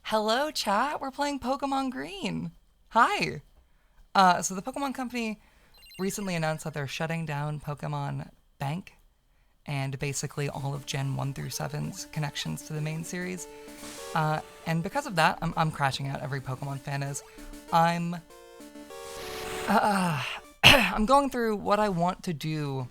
Hello, chat. We're playing Pokemon Green. Hi. So the Pokemon Company recently announced that they're shutting down Pokemon Bank and basically all of Gen 1 through 7's connections to the main series. And because of that, I'm crashing out. Every Pokemon fan is. I'm I'm going through what I want to do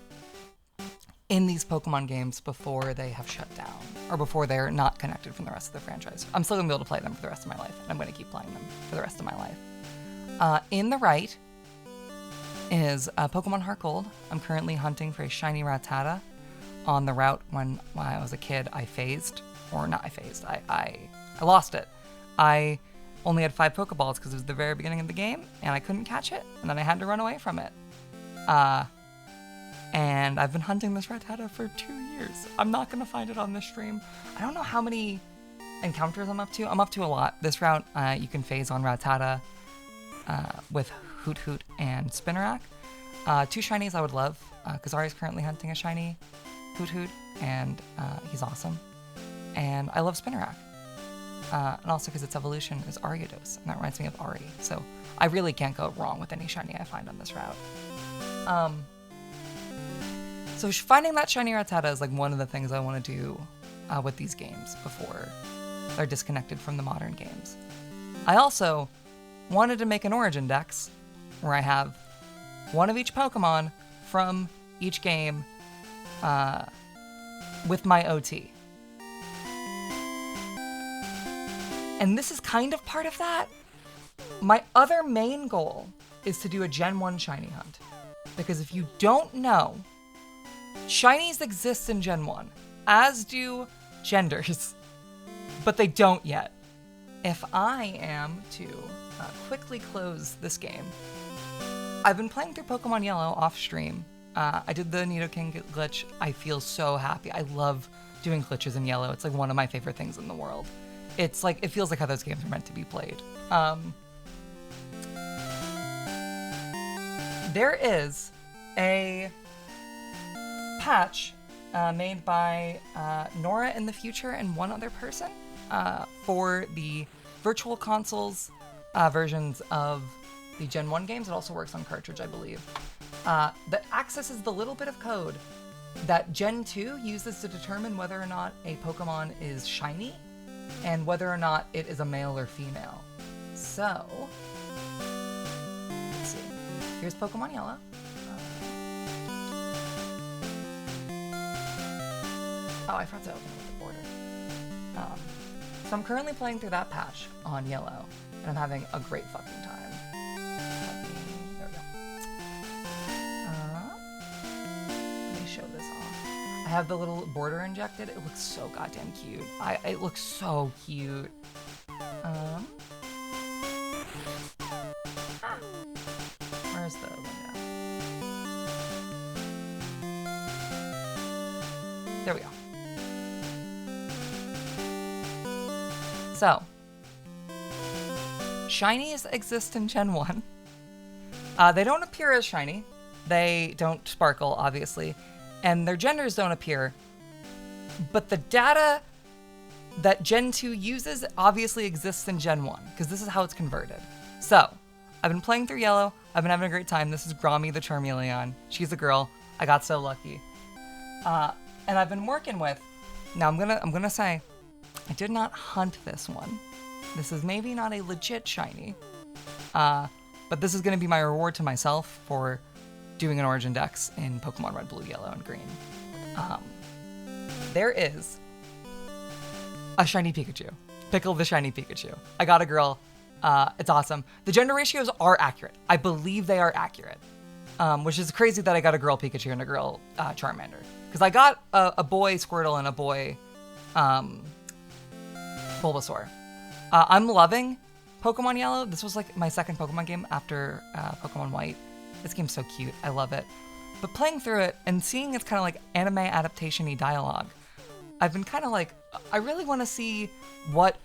in these Pokemon games before they have shut down, or before they're not connected from the rest of the franchise. I'm still going to be able to play them for the rest of my life, and I'm going to keep playing them for the rest of my life. In the right is Pokemon Heart Gold. I'm currently hunting for a shiny Rattata. On the route when I was a kid, I phased, or not I phased, I lost it. I only had 5 Pokeballs because it was the very beginning of the game, and I couldn't catch it, and then I had to run away from it. And I've been hunting this Rattata for 2 years. I'm not going to find it on this stream. I don't know how many encounters I'm up to. I'm up to a lot. This route, you can phase on Rattata with Hoot Hoot and Spinarak. 2 shinies I would love, because Ari's currently hunting a shiny Hoot Hoot, and he's awesome. And I love Spinarak. And also because its evolution is Ariados, and that reminds me of Ari. So I really can't go wrong with any shiny I find on this route. So finding that shiny Rattata is like one of the things I want to do with these games before they're disconnected from the modern games. I also wanted to make an Origin Dex where I have one of each Pokemon from each game with my OT. And this is kind of part of that. My other main goal is to do a Gen 1 shiny hunt. Because if you don't know, shinies exist in Gen 1, as do genders, but they don't yet. If I am to quickly close this game, I've been playing through Pokemon Yellow off stream. I did the Nidoking glitch. I feel so happy. I love doing glitches in Yellow. It's like one of my favorite things in the world. It's like, it feels like how those games are meant to be played. There is a patch made by Nora in the future and one other person for the Virtual Consoles versions of the Gen 1 games. It also works on cartridge, I believe. That accesses the little bit of code that Gen 2 uses to determine whether or not a Pokemon is shiny and whether or not it is a male or female. So, let's see. Here's Pokemon Yellow. Oh, I forgot to open it with the border. So I'm currently playing through that patch on Yellow, and I'm having a great fucking time. There we go. Let me show this off. I have the little border injected. It looks so goddamn cute. It looks so cute. Where's the window? There we go. So, shinies exist in Gen 1. They don't appear as shiny. They don't sparkle, obviously. And their genders don't appear. But the data that Gen 2 uses obviously exists in Gen 1, because this is how it's converted. So, I've been playing through Yellow. I've been having a great time. This is Grommy the Charmeleon. She's a girl. I got so lucky. And I've been working with... Now, I'm gonna say... I did not hunt this one. This is maybe not a legit shiny, but this is going to be my reward to myself for doing an Origin Dex in Pokemon Red, Blue, Yellow, and Green. There is a shiny Pikachu. Pickle the shiny Pikachu. I got a girl. It's awesome. The gender ratios are accurate. I believe they are accurate, which is crazy that I got a girl Pikachu and a girl Charmander. Because I got a boy Squirtle and a boy... Bulbasaur. I'm loving Pokemon Yellow. This was like my second Pokemon game after Pokemon White. This game's so cute. I love it. But playing through it and seeing its kind of like anime adaptation-y dialogue, I've been kind of like, I really want to see what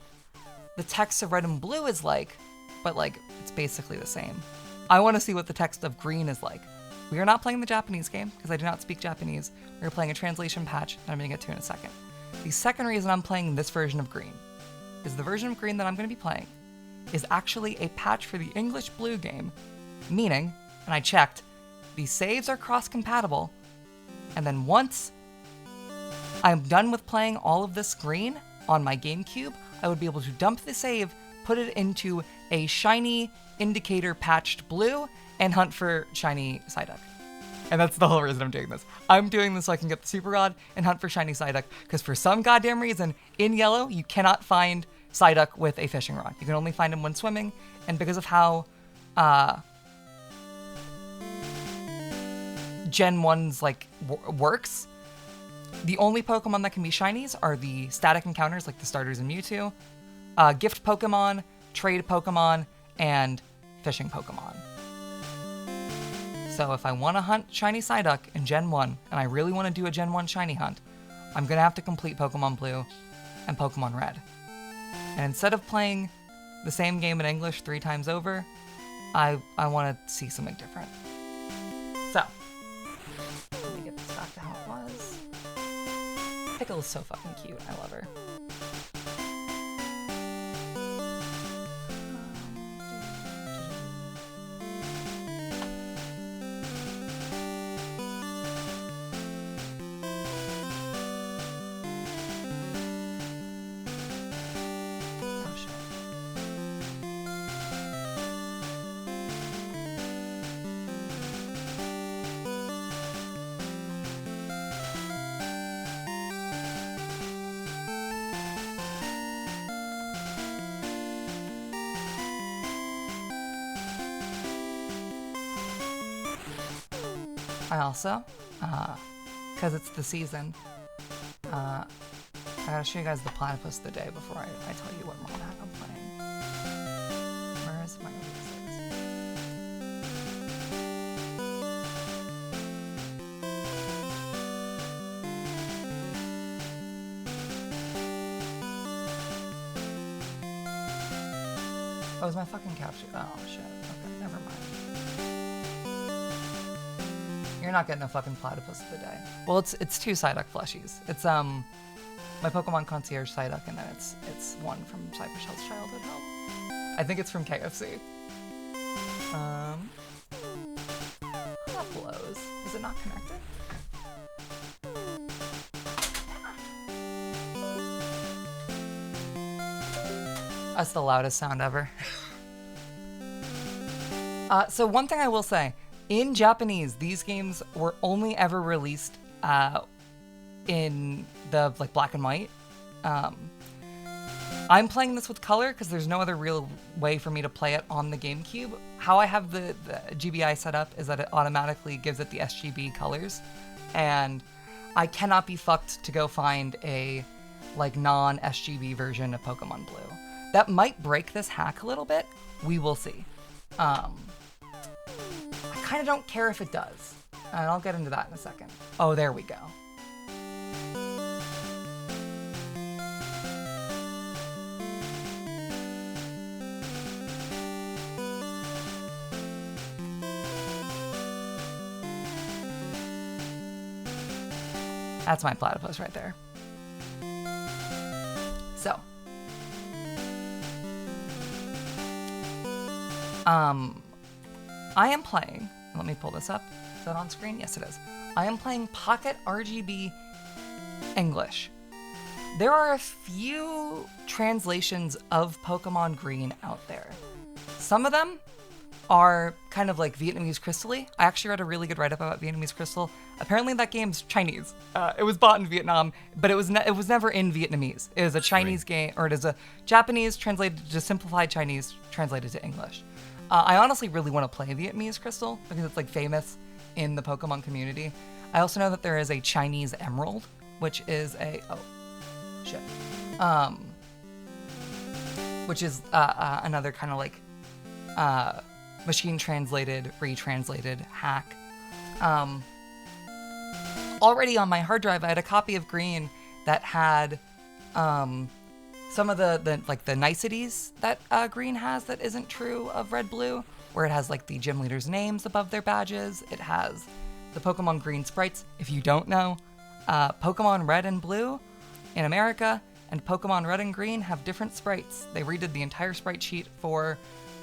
the text of Red and Blue is like, but like, it's basically the same. I want to see what the text of Green is like. We are not playing the Japanese game because I do not speak Japanese. We're playing a translation patch that I'm going to get to in a second. The second reason I'm playing this version of Green is the version of Green that I'm going to be playing is actually a patch for the English Blue game, meaning, and I checked, the saves are cross-compatible, and then once I'm done with playing all of this Green on my GameCube, I would be able to dump the save, put it into a shiny indicator patched blue, and hunt for shiny Psyduck. And that's the whole reason I'm doing this. I'm doing this so I can get the Super Rod and hunt for shiny Psyduck, because for some goddamn reason, in yellow, you cannot find Psyduck with a fishing rod. You can only find him when swimming, and because of how Gen 1's works, the only Pokemon that can be shinies are the static encounters, like the starters and Mewtwo, gift Pokemon, trade Pokemon, and fishing Pokemon. So if I want to hunt shiny Psyduck in Gen 1, and I really want to do a Gen 1 shiny hunt, I'm going to have to complete Pokemon Blue and Pokemon Red. And instead of playing the same game in English 3 times over, I want to see something different. So, let me get this back to how it was. Pickle is so fucking cute. I love her. I also, because it's the season, I gotta show you guys the platypus of the day before I tell you what mod hack I'm playing. Where is my Oh, is my fucking capture? Oh shit. Okay, never mind. You're not getting a fucking platypus of the day. Well, it's 2 Psyduck plushies. It's my Pokemon Concierge Psyduck, and then it's one from Cybershell's childhood home. I think it's from KFC. That blows. Is it not connected? That's the loudest sound ever. So one thing I will say, in Japanese, these games were only ever released in the black and white. I'm playing this with color because there's no other real way for me to play it on the GameCube. How I have the GBI set up is that it automatically gives it the SGB colors, and I cannot be fucked to go find a non-SGB version of Pokemon Blue. That might break this hack a little bit. We will see. I kind of don't care if it does. And I'll get into that in a second. Oh, there we go. That's my platypus right there. So. I am playing, let me pull this up. Is that on screen? Yes, it is. I am playing Pocket RGB English. There are a few translations of Pokemon Green out there. Some of them are kind of like Vietnamese Crystal-y. I actually read a really good write-up about Vietnamese Crystal. Apparently that game's Chinese. It was bought in Vietnam, but it was never in Vietnamese. It was a Chinese game, or it is a Japanese translated to simplified Chinese translated to English. I honestly really want to play Vietnamese Crystal because it's famous in the Pokemon community. I also know that there is a Chinese Emerald, which is which is another kind of machine translated, retranslated hack. Already on my hard drive, I had a copy of Green that had some of the niceties that Green has that isn't true of Red Blue, where it has the gym leaders' names above their badges. It has the Pokemon Green sprites. If you don't know, Pokemon Red and Blue in America and Pokemon Red and Green have different sprites. They redid the entire sprite sheet for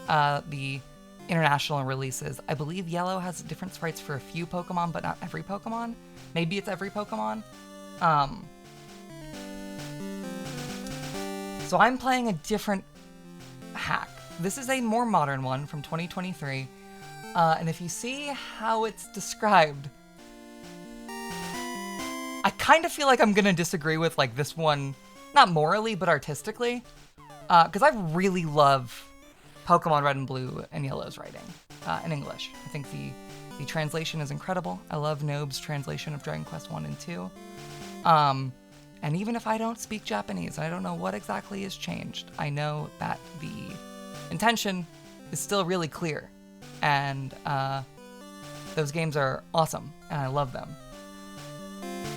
the international releases. I believe Yellow has different sprites for a few Pokemon, but not every Pokemon. Maybe it's every Pokemon. So I'm playing a different hack. This is a more modern one from 2023. And if you see how it's described, I kind of feel like I'm gonna disagree with like this one, not morally, but artistically. Because I really love Pokemon Red and Blue and Yellow's writing in English. I think the translation is incredible. I love Nobe's translation of Dragon Quest 1 and 2. And even if I don't speak Japanese, I don't know what exactly has changed, I know that the intention is still really clear. And those games are awesome, and I love them.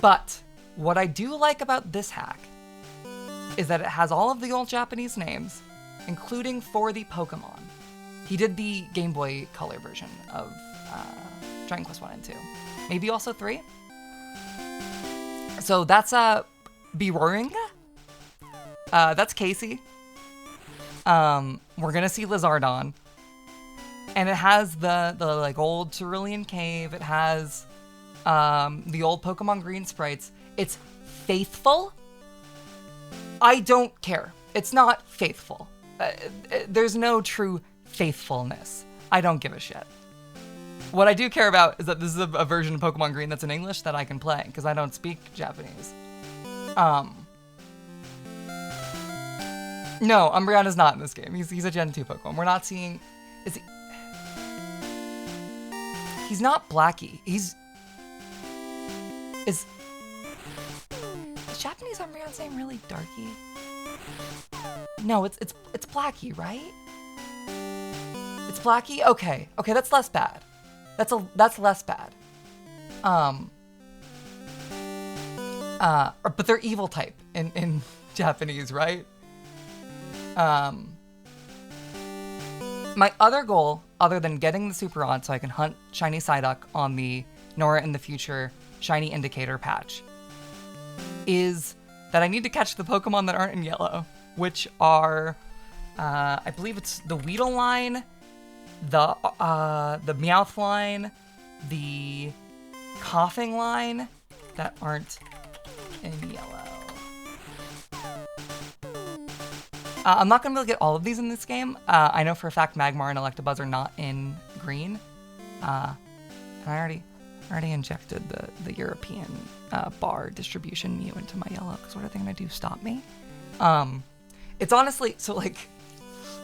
But what I do like about this hack is that it has all of the old Japanese names, including for the Pokemon. He did the Game Boy Color version of Dragon Quest 1 and 2. Maybe also 3? So that's Beroring. That's Casey. We're gonna see Lizardon. And it has the like old Cerulean Cave. It has the old Pokemon Green sprites. It's faithful. I don't care. It's not faithful. There's no true faithfulness. I don't give a shit. What I do care about is that this is a version of Pokemon Green that's in English that I can play, because I don't speak Japanese. No, Umbreon's not in this game. He's a Gen 2 Pokemon. We're not seeing... Is he... He's not Blackie. Is Japanese Umbreon's name really Darky? No, it's Blackie, right? It's Blackie? Okay, that's less bad. That's less bad. But they're evil type in Japanese, right? My other goal, other than getting the Super Rod so I can hunt Shiny Psyduck on the Nora in the Future Shiny Indicator patch, is that I need to catch the Pokemon that aren't in Yellow, which are, I believe it's the Weedle line, the Meowth line, the Coughing line, that aren't in Yellow. I'm not going to be able to get all of these in this game. I know for a fact Magmar and Electabuzz are not in Green. And I already injected the European bar distribution Mew into my Yellow, because what are they going to do, stop me? It's honestly, so like,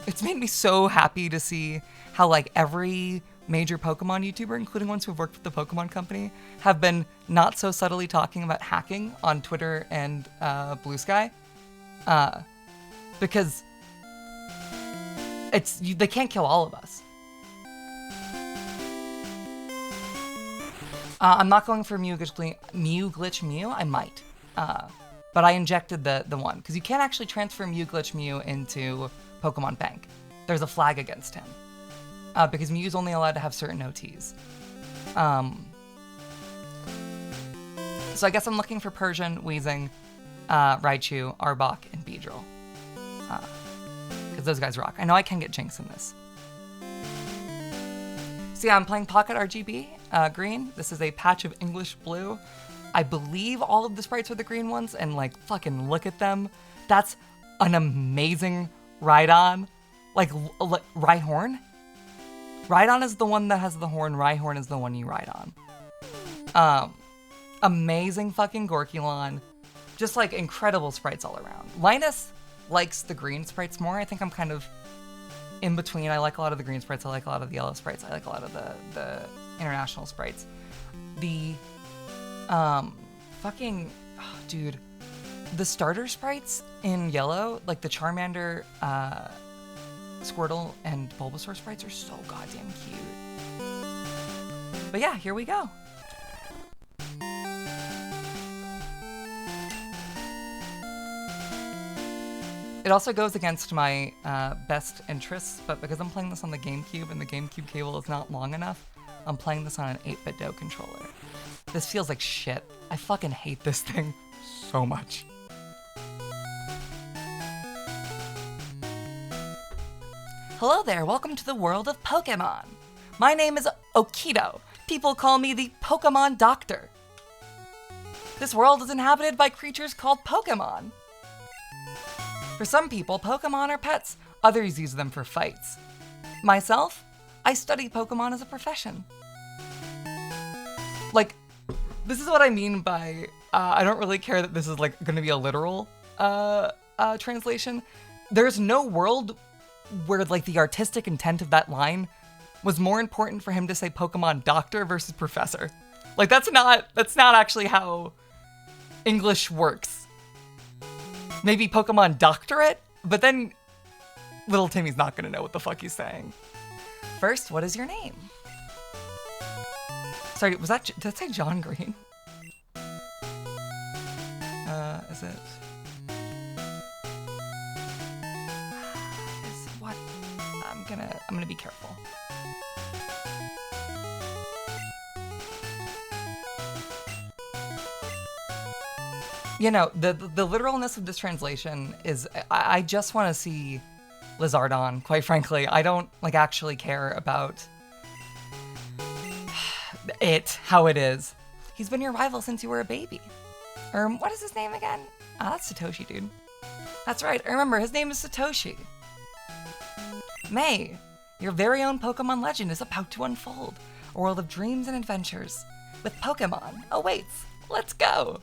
it's made me so happy to see how like every major Pokemon YouTuber, including ones who have worked with the Pokemon Company, have been not so subtly talking about hacking on Twitter and Blue Sky. Because they can't kill all of us. I'm not going for Mew Glitch Mew. I might. But I injected the one, because you can't actually transfer Mew Glitch Mew into Pokemon Bank. There's a flag against him. Because Mew's only allowed to have certain OTs. So I guess I'm looking for Persian, Weezing, Raichu, Arbok, and Beedrill. Because those guys rock. I know I can get Jinx in this. So yeah, I'm playing Pocket RGB Green. This is a patch of English Blue. I believe all of the sprites are the green ones, and like, fucking look at them. That's an amazing Rhydon. Like Rhyhorn? Rhydon is the one that has the horn, Rhyhorn is the one you ride on. Amazing fucking Gorkilon. Just like incredible sprites all around. Linus likes the green sprites more. I think I'm kind of in between. I like a lot of the green sprites. I like a lot of the yellow sprites. I like a lot of the international sprites. The dude, the starter sprites in yellow, like the Charmander, Squirtle, and Bulbasaur sprites are so goddamn cute. But yeah, here we go. It also goes against my best interests, but because I'm playing this on the GameCube and the GameCube cable is not long enough, I'm playing this on an 8-bit Do controller. This feels like shit. I fucking hate this thing so much. Hello there, welcome to the world of Pokémon. My name is Okito. People call me the Pokémon Doctor. This world is inhabited by creatures called Pokémon. For some people, Pokémon are pets. Others use them for fights. Myself, I study Pokémon as a profession. Like, this is what I mean by, I don't really care that this is like gonna be a literal translation. There's no world where like the artistic intent of that line was more important for him to say Pokemon Doctor versus Professor. Like that's not actually how English works. Maybe Pokemon Doctorate, but then little Timmy's not gonna know what the fuck he's saying. First, what is your name? Sorry, did that say John Green? Is it? What? I'm gonna be careful. You know, the literalness of this translation is, I just want to see Lizardon, quite frankly. I don't, like, actually care about how it is. He's been your rival since you were a baby. Or, what is his name again? Ah, that's Satoshi, dude. That's right, I remember, his name is Satoshi. May, your very own Pokemon legend is about to unfold. A world of dreams and adventures with Pokemon awaits. Let's go!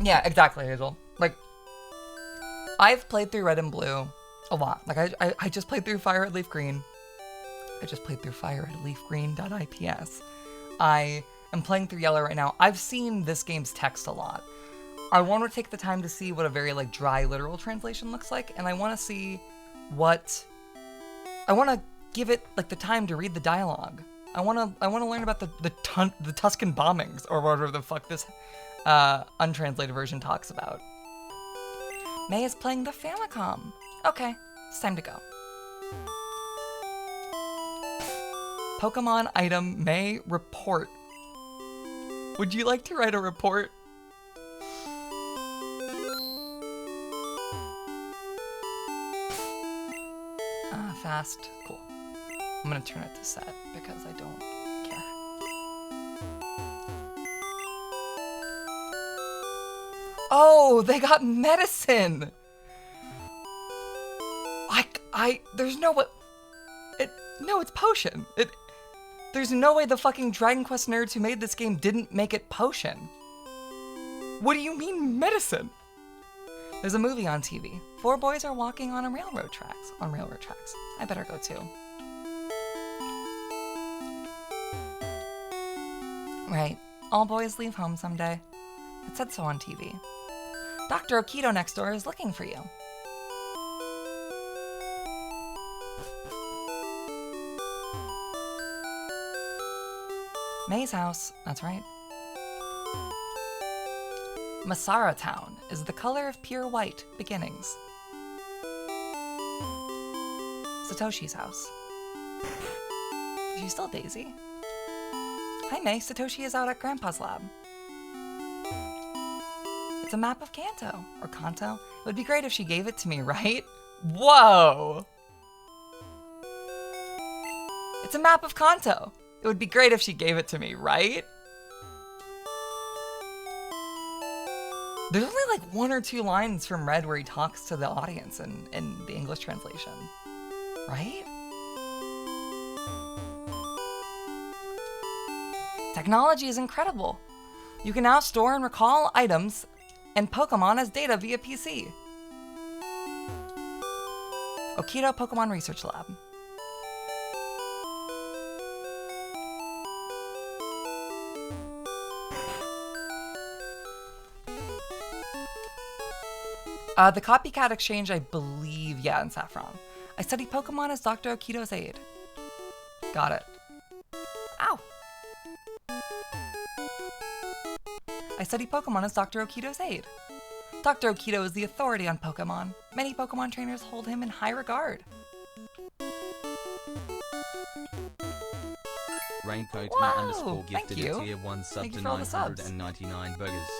Yeah, exactly, Hazel. Like, I've played through Red and Blue a lot. Like, I just played through Fire Red Leaf Green. I just played through FireRedLeafGreen.ips. I am playing through Yellow right now. I've seen this game's text a lot. I want to take the time to see what a very, like, dry, literal translation looks like, and I want to see what... I want to give it, like, the time to read the dialogue. I want to learn about the Tuscan bombings, or whatever the fuck this... untranslated version talks about. May is playing the Famicom. Okay, it's time to go. Pokemon item May report. Would you like to write a report? Fast. Cool. I'm gonna turn it to set because I don't care. Oh, they got medicine! There's no way... No, it's potion. There's no way the fucking Dragon Quest nerds who made this game didn't make it potion. What do you mean, medicine? There's a movie on TV. 4 boys are walking on railroad tracks. I better go too. Right. All boys leave home someday. It said so on TV. Dr. Okito next door is looking for you. May's house, that's right. Masara Town is the color of pure white beginnings. Satoshi's house. Is she still Daisy? Hi May, Satoshi is out at Grandpa's lab. It's a map of Kanto, or Kanto. It would be great if she gave it to me, right? Whoa! It's a map of Kanto. It would be great if she gave it to me, right? There's only like 1 or 2 lines from Red where he talks to the audience in the English translation, right? Technology is incredible. You can now store and recall items and Pokemon as data via PC. Okito Pokemon Research Lab. The Copycat Exchange, I believe, yeah, in Saffron. I study Pokemon as Dr. Okito's aide. Got it. Ow! I study Pokemon as Dr. Okito's aide. Dr. Okito is the authority on Pokemon. Many Pokemon trainers hold him in high regard. Raincoat Whoa, underscore thank gifted you. a tier 1 sub Thank to you for all the subs. 999 burgers.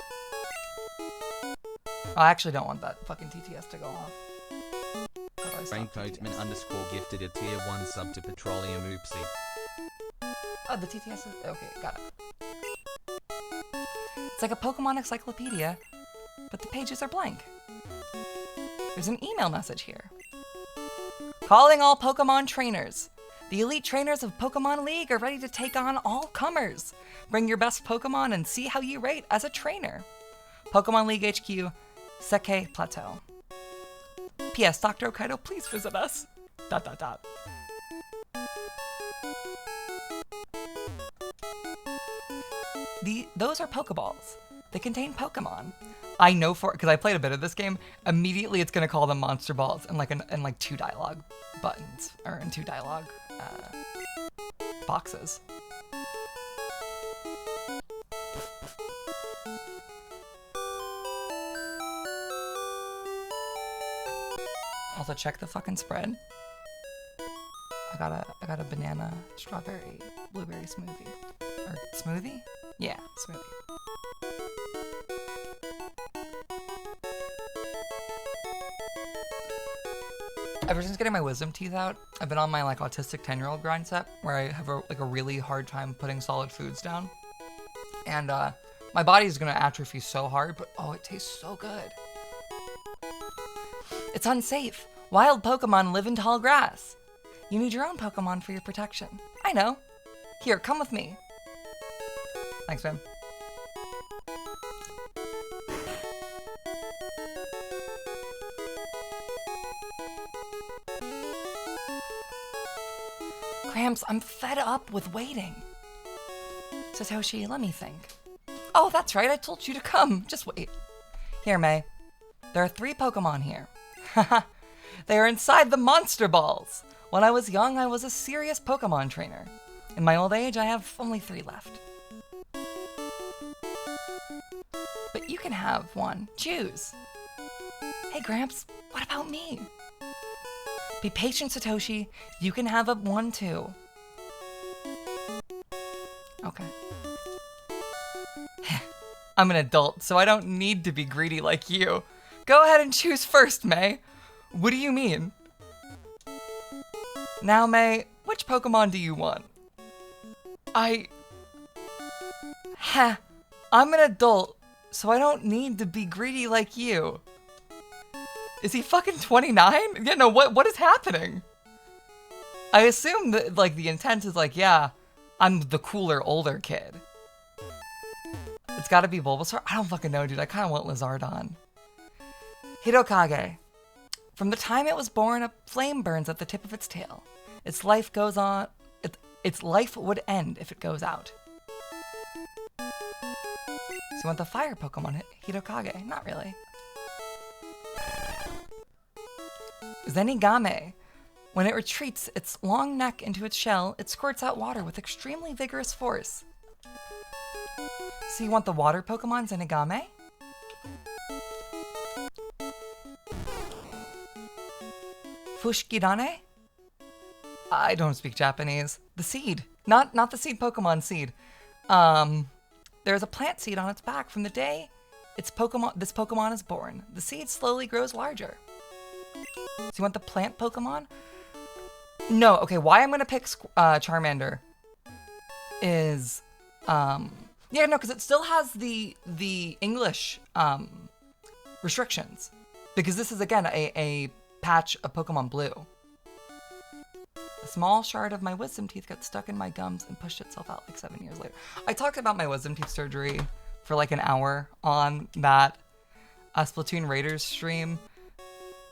Oh, I actually don't want that fucking TTS to go off. How do I stop Raincoat TTS? underscore gifted a tier 1 sub to petroleum oopsie. Oh, the TTS is... Okay, got it. It's like a Pokemon encyclopedia, but the pages are blank. There's an email message here. Calling all Pokemon trainers. The elite trainers of Pokemon League are ready to take on all comers. Bring your best Pokemon and see how you rate as a trainer. Pokemon League HQ, Seke Plateau. P.S. Dr. Okaido, please visit us. ... Those are Pokeballs. They contain Pokemon. I know because I played a bit of this game. Immediately, it's gonna call them Monster Balls in like 2 dialogue buttons or in 2 dialogue boxes. Also, check the fucking spread. I got a banana, strawberry, blueberry smoothie. Or smoothie? Yeah, smoothie. Ever since getting my wisdom teeth out, I've been on my like autistic 10-year-old grind set where I have a really hard time putting solid foods down. And my body is gonna atrophy so hard, but oh, it tastes so good. It's unsafe. Wild Pokemon live in tall grass. You need your own Pokemon for your protection. I know. Here, come with me. Thanks, man. Gramps, I'm fed up with waiting. Satoshi, let me think. Oh, that's right, I told you to come. Just wait. Here, May. There are 3 Pokemon here. Haha. They are inside the Monster Balls. When I was young, I was a serious Pokemon trainer. In my old age, I have only 3 left. But you can have one. Choose. Hey, Gramps, what about me? Be patient, Satoshi. You can have one too. Okay. I'm an adult, so I don't need to be greedy like you. Go ahead and choose first, May. What do you mean? Now, May, which Pokemon do you want? I'm an adult, so I don't need to be greedy like you. Is he fucking 29? Yeah, no, what is happening? I assume that, like, the intent is like, yeah, I'm the cooler, older kid. It's gotta be Bulbasaur? I don't fucking know, dude. I kinda want Lizardon. Hitokage. From the time it was born, a flame burns at the tip of its tail. Its life goes on... Its life would end if it goes out. So you want the fire Pokemon, Hitokage? Not really. Zenigame. When it retreats its long neck into its shell, it squirts out water with extremely vigorous force. So you want the water Pokemon, Zenigame? Fushigidane? I don't speak Japanese. The seed. Not the seed Pokemon seed. There's a plant seed on its back from the day this Pokemon is born. The seed slowly grows larger. So you want the plant Pokemon? No, okay, why I'm gonna pick Charmander is, yeah, no, because it still has the English restrictions. Because this is, again, a patch of Pokemon Blue. A small shard of my wisdom teeth got stuck in my gums and pushed itself out like 7 years later. I talked about my wisdom teeth surgery for like an hour on that Splatoon Raiders stream.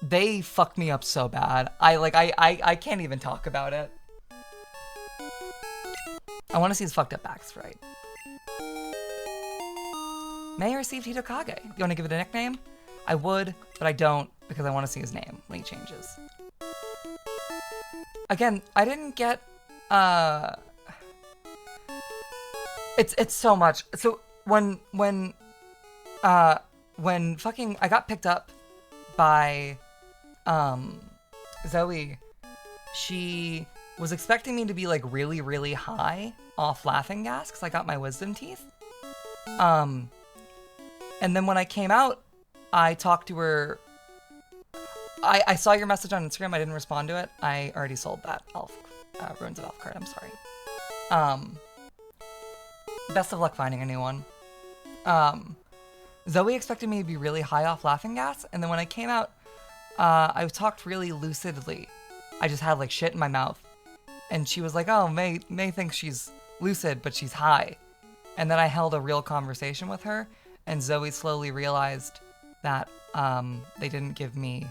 They fucked me up so bad. I can't even talk about it. I want to see his fucked up backs, right? May received Hitokage. You want to give it a nickname? I would, but I don't because I want to see his name when he changes. Again, I didn't get, it's so much. So when fucking I got picked up by Zoe, she was expecting me to be like really, really high off laughing gas because I got my wisdom teeth. And then when I came out, I talked to her. I saw your message on Instagram. I didn't respond to it. I already sold that Ruins of Elf card. I'm sorry. Best of luck finding a new one. Zoe expected me to be really high off laughing gas, and then when I came out, I talked really lucidly. I just had like shit in my mouth, and she was like, "Oh, May thinks she's lucid, but she's high." And then I held a real conversation with her, and Zoe slowly realized that they didn't give me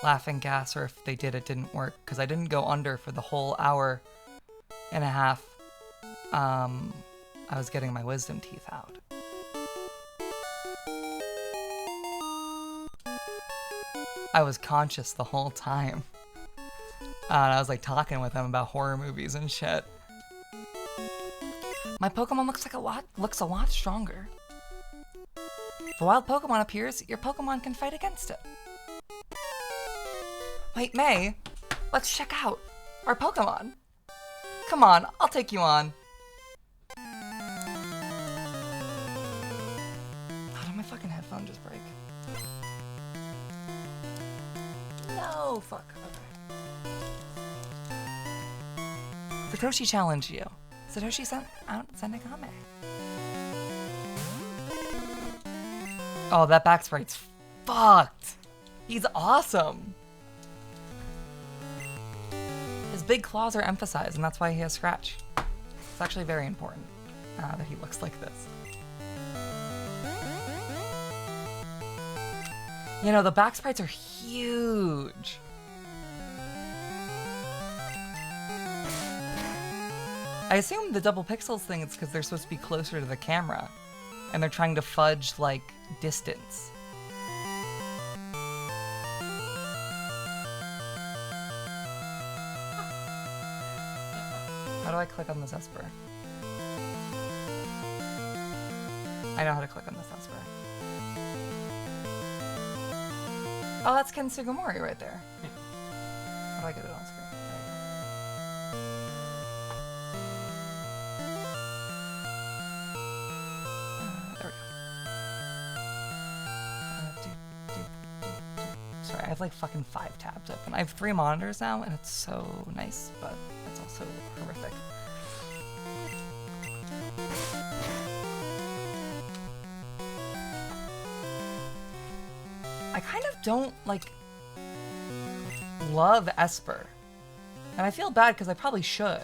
laughing gas, or if they did, it didn't work because I didn't go under for the whole hour and a half. I was getting my wisdom teeth out. I was conscious the whole time. And I was like talking with them about horror movies and shit. My Pokemon looks a lot stronger. If a wild Pokemon appears, your Pokemon can fight against it. Wait, May, let's check out our Pokemon. Come on, I'll take you on. How did my fucking headphone just break? No, fuck. Okay. Satoshi challenged you. Satoshi sent out Senegame. Oh, that back sprite's fucked. He's awesome. His big claws are emphasized, and that's why he has Scratch. It's actually very important that he looks like this. You know, the back sprites are huge. I assume the double pixels thing is because they're supposed to be closer to the camera, and they're trying to fudge, like, distance. How do I click on this Esper? I know how to click on this Esper. Oh, that's Ken Sugimori right there. How do I get it on screen? There we go. Sorry, I have like fucking 5 tabs open. I have 3 monitors now, and it's so nice, but it's also horrific. I kind of don't, like, love Esper. And I feel bad because I probably should.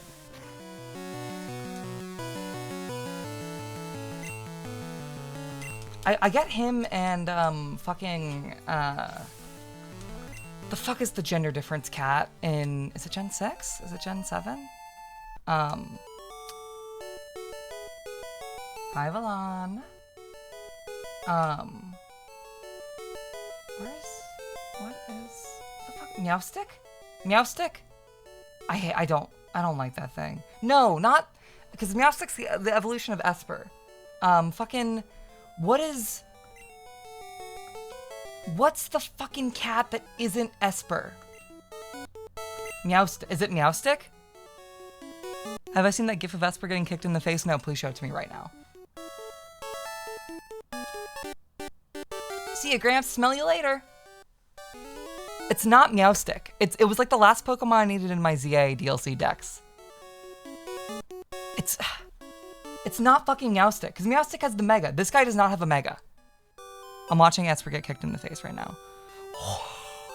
I get him and, fucking, the fuck is the gender difference cat in, is it Gen 6? Is it Gen 7? Hi, Valon. What is the fuck? Meowstick? Meowstick? I don't like that thing. No, not, because Meowstick's the evolution of Esper. Fucking, what's the fucking cat that isn't Esper? Meowstick, is it Meowstick? Have I seen that gif of Esper getting kicked in the face? No, please show it to me right now. See ya, Gramps. Smell you later. It's not Meowstick. It was like the last Pokemon I needed in my ZA DLC decks. It's not fucking Meowstick, because Meowstick has the Mega. This guy does not have a Mega. I'm watching Esper get kicked in the face right now.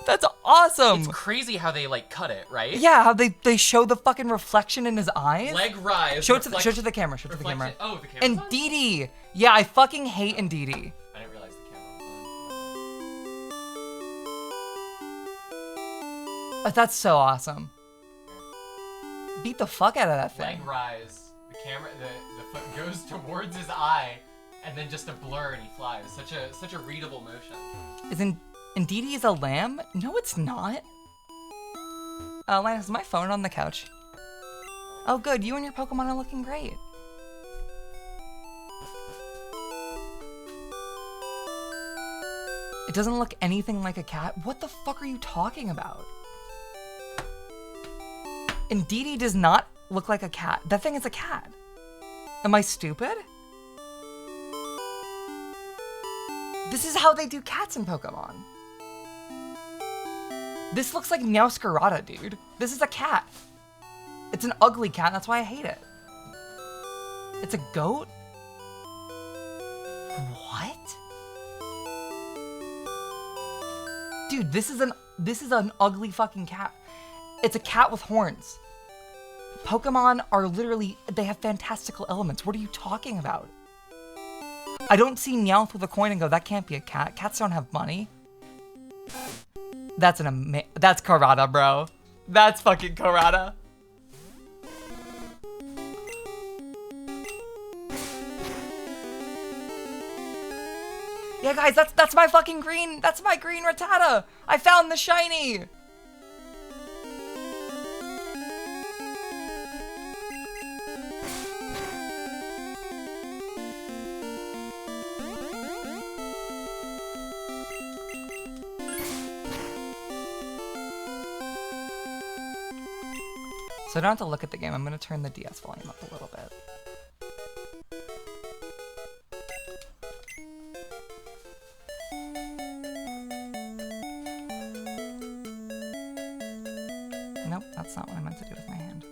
That's awesome! It's crazy how they, like, cut it, right? Yeah, how they show the fucking reflection in his eyes. Leg rise. Show it to the camera. Show it to the camera. Oh, the camera. And Didi. Yeah, I fucking hate Ndidi. I didn't realize the camera was on. That's so awesome. Beat the fuck out of that thing. Leg rise. The camera, the foot goes towards his eye, and then just a blur, and he flies. Such a readable motion. Isn't Ndidi is a lamb? No, it's not. Linus, is my phone on the couch? Oh, good. You and your Pokemon are looking great. It doesn't look anything like a cat. What the fuck are you talking about? Ndidi does not look like a cat. That thing is a cat. Am I stupid? This is how they do cats in Pokemon. This looks like Meowscarada, dude. This is a cat. It's an ugly cat, that's why I hate it. It's a goat? What? Dude, this is an ugly fucking cat. It's a cat with horns. Pokemon are literally, they have fantastical elements. What are you talking about? I don't see Meowth with a coin and go, that can't be a cat. Cats don't have money. That's that's Karada, bro. That's fucking Karada. Yeah, guys, that's my fucking green. That's my green Rattata. I found the shiny. So I don't have to look at the game. I'm gonna turn the DS volume up a little bit. Nope, that's not what I meant to do with my hand.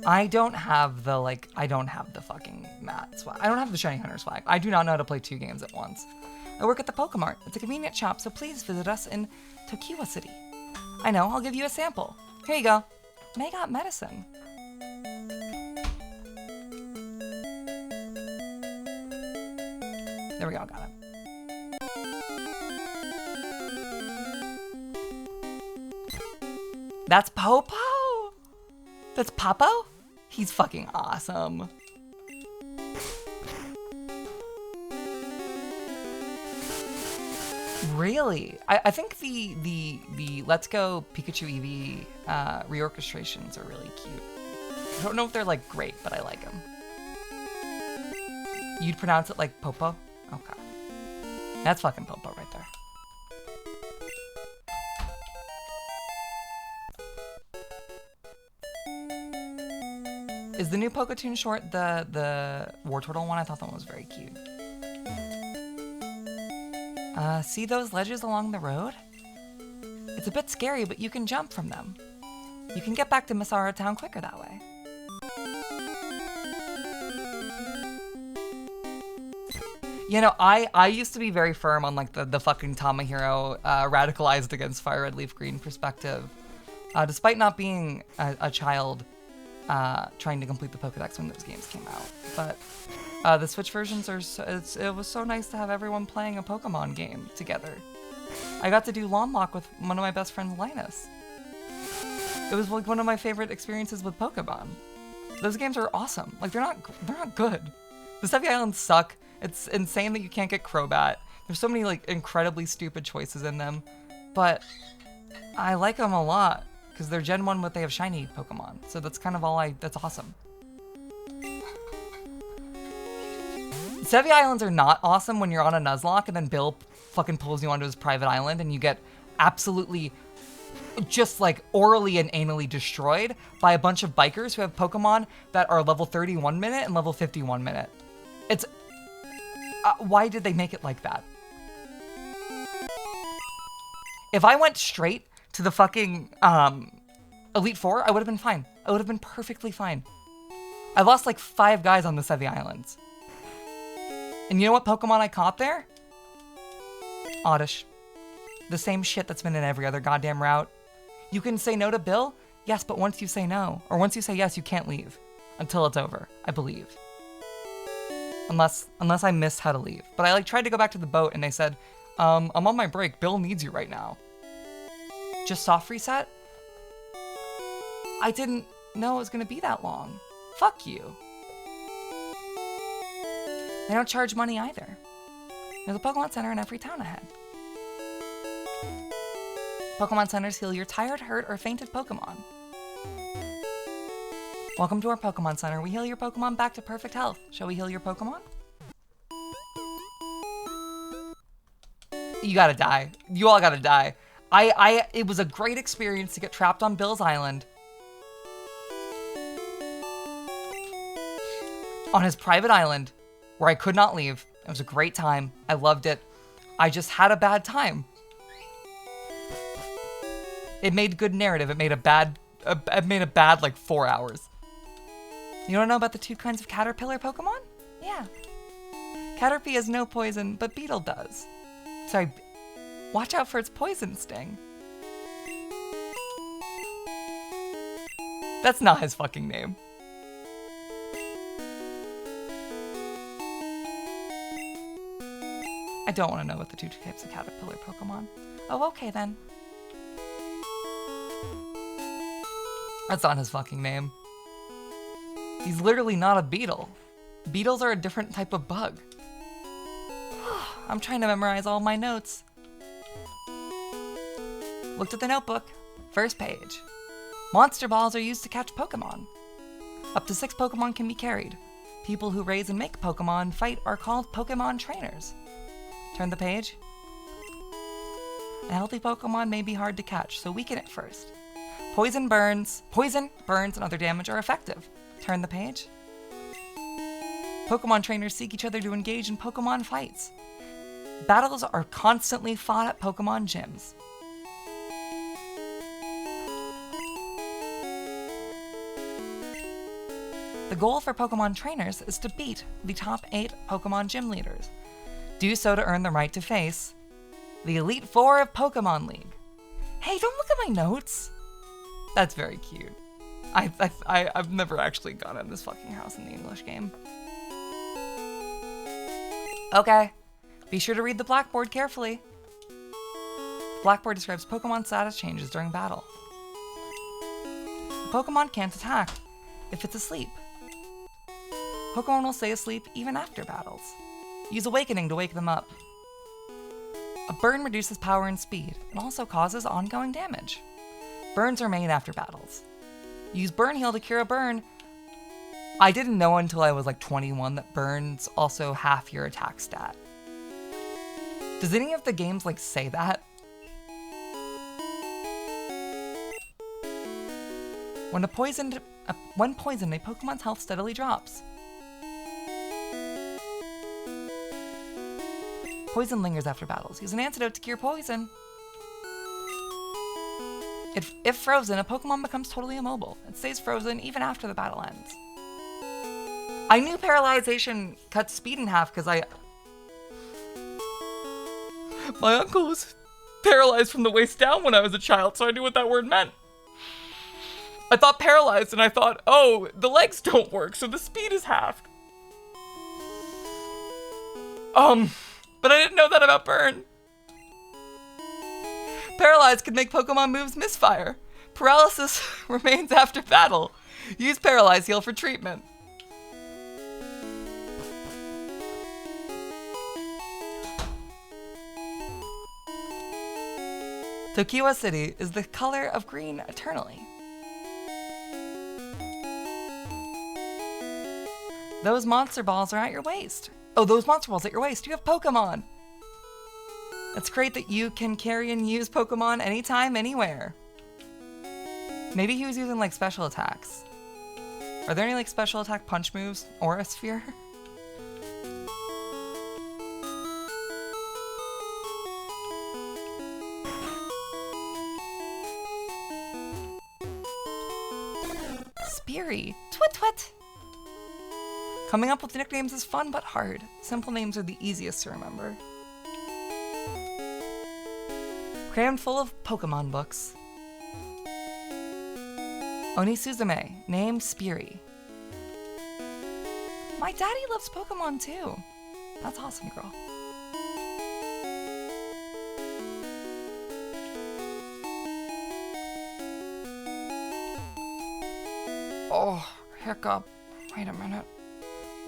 I don't have the, like, I don't have the fucking mat swag. I don't have the Shiny Hunter swag. I do not know how to play 2 games at once. I work at the Pokemart. It's a convenient shop, so please visit us in Tokiwa City. I know, I'll give you a sample. Here you go. May got medicine. There we go, got it. That's Popo? That's Popo? He's fucking awesome. Really? I think the Let's Go Pikachu Eevee reorchestrations are really cute. I don't know if they're like great, but I like them. You'd pronounce it like Popo? Okay. That's fucking Popo right there. Is the new Poketoon short the War Turtle one? I thought that one was very cute. See those ledges along the road? It's a bit scary, but you can jump from them. You can get back to Masara Town quicker that way. You know, I used to be very firm on like the fucking Tamahiro radicalized against Fire Red Leaf Green perspective. Despite not being a child trying to complete the Pokedex when those games came out. But the Switch versions are it was so nice to have everyone playing a Pokemon game together. I got to do Lawn Lock with one of my best friends, Linus. It was like one of my favorite experiences with Pokemon. Those games are awesome. Like they're not good. The Steffi Islands suck. It's insane that you can't get Crobat. There's so many like incredibly stupid choices in them, but I like them a lot because they're Gen 1 but they have shiny Pokemon. So that's kind of all that's awesome. Steffi Islands are not awesome when you're on a Nuzlocke and then Bill fucking pulls you onto his private island and you get absolutely just like orally and anally destroyed by a bunch of bikers who have Pokemon that are level 31 minute and level 51 minute. It's why did they make it like that? If I went straight to the fucking Elite Four, I would have been fine. I would have been perfectly fine. I lost like 5 guys on the Steffi Islands. And you know what Pokemon I caught there? Oddish. The same shit that's been in every other goddamn route. You can say no to Bill? Yes, but once you say no, or once you say yes, you can't leave. Until it's over, I believe. Unless I missed how to leave. But I like tried to go back to the boat and they said, I'm on my break, Bill needs you right now. Just soft reset? I didn't know it was gonna be that long. Fuck you. They don't charge money either. There's a Pokemon Center in every town ahead. Pokemon Centers heal your tired, hurt, or fainted Pokemon. Welcome to our Pokemon Center. We heal your Pokemon back to perfect health. Shall we heal your Pokemon? You gotta die. You all gotta die. It was a great experience to get trapped on Bill's Island on his private island where I could not leave. It was a great time. I loved it. I just had a bad time. It made good narrative. It made a bad like 4 hours. You don't know about the 2 kinds of caterpillar Pokemon? Yeah. Caterpie has no poison, but Beetle does. Sorry, watch out for its poison sting. That's not his fucking name. I don't want to know about the 2 types of caterpillar Pokemon. Oh, okay then. That's not his fucking name. He's literally not a beetle. Beetles are a different type of bug. I'm trying to memorize all my notes. Looked at the notebook. First page. Monster balls are used to catch Pokemon. Up to 6 Pokemon can be carried. People who raise and make Pokemon fight are called Pokemon trainers. Turn the page. A healthy Pokemon may be hard to catch, so weaken it first. Poison, burns, and other damage are effective. Turn the page. Pokemon trainers seek each other to engage in Pokemon fights. Battles are constantly fought at Pokemon gyms. The goal for Pokemon trainers is to beat the top 8 Pokemon gym leaders. Do so to earn the right to face the Elite Four of Pokemon League. Hey, don't look at my notes. That's very cute. I've never actually gone in this fucking house in the English game. Okay, be sure to read the blackboard carefully. The blackboard describes Pokemon status changes during battle. The Pokemon can't attack if it's asleep. Pokemon will stay asleep even after battles. Use Awakening to wake them up. A burn reduces power and speed, and also causes ongoing damage. Burns are made after battles. Use Burn Heal to cure a burn. I didn't know until I was like 21 that burns also half your attack stat. Does any of the games like say that? When poisoned, a Pokemon's health steadily drops. Poison lingers after battles. Use an antidote to cure poison. If frozen, a Pokemon becomes totally immobile. It stays frozen even after the battle ends. I knew paralyzation cuts speed in half because my uncle was paralyzed from the waist down when I was a child, so I knew what that word meant. I thought paralyzed, and I thought, oh, the legs don't work, so the speed is halved. But I didn't know that about Burn. Paralyzed can make Pokemon moves misfire. Paralysis remains after battle. Use Paralyze Heal for treatment. Tokiwa City is the color of green eternally. Those monster balls are at your waist. Oh, those monster balls at your waist. You have Pokemon. It's great that you can carry and use Pokemon anytime, anywhere. Maybe he was using like special attacks. Are there any like special attack punch moves? Aura Sphere? Speary. Twit twit. Coming up with nicknames is fun but hard. Simple names are the easiest to remember. Crammed full of Pokemon books. Oni Suzume, name Speary. My daddy loves Pokemon too. That's awesome, girl. Oh, hiccup. Wait a minute.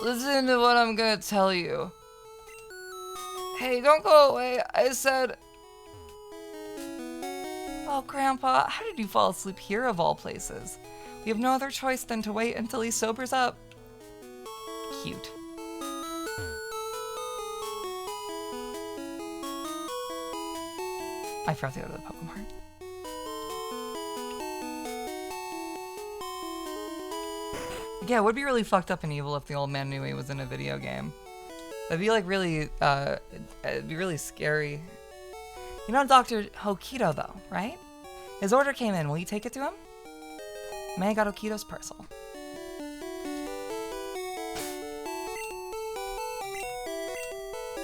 Listen to what I'm gonna tell you. Hey, don't go away. I said... Oh, Grandpa, how did you fall asleep here of all places? We have no other choice than to wait until he sobers up. Cute. I forgot to go to the Pokemon. Yeah, it would be really fucked up and evil if the old man knew he was in a video game. That'd be like really, it'd be really scary. You know Dr. Hokito though, right? His order came in. Will you take it to him? May got Okito's parcel.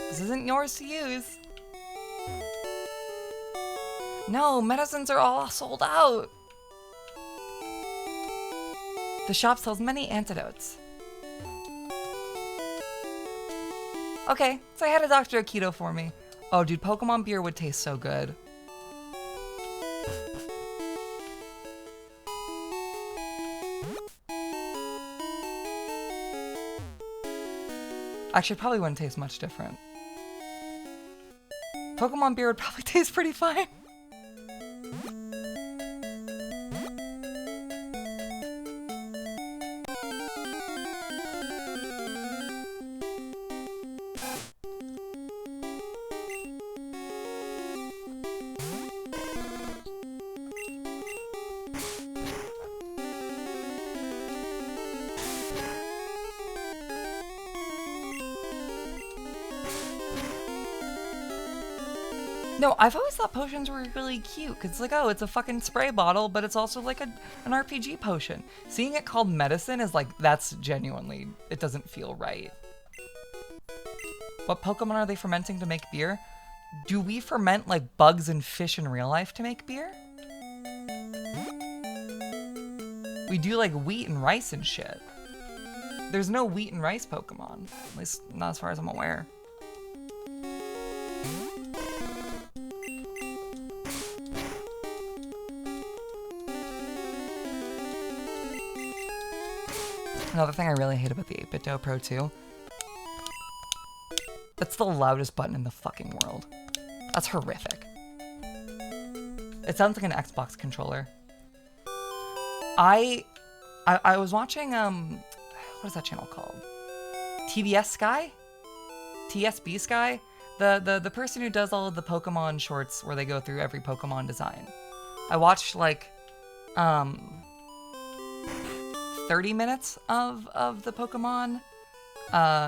This isn't yours to use. No, medicines are all sold out. The shop sells many antidotes. Okay, so I had a Dr. Okito for me. Oh, dude, Pokemon beer would taste so good. Actually, it probably wouldn't taste much different. Pokemon beer would probably taste pretty fine. No, I've always thought potions were really cute, because it's like, oh, it's a fucking spray bottle, but it's also like an RPG potion. Seeing it called medicine is like, that's genuinely, it doesn't feel right. What Pokemon are they fermenting to make beer? Do we ferment like bugs and fish in real life to make beer? We do like wheat and rice and shit. There's no wheat and rice Pokemon, at least not as far as I'm aware. Another thing I really hate about the 8-Bit Do Pro 2. That's the loudest button in the fucking world. That's horrific. It sounds like an Xbox controller. I was watching, what is that channel called? TBS Sky? TSB Sky? The person who does all of the Pokemon shorts where they go through every Pokemon design. I watched like, 30 minutes of the Pokemon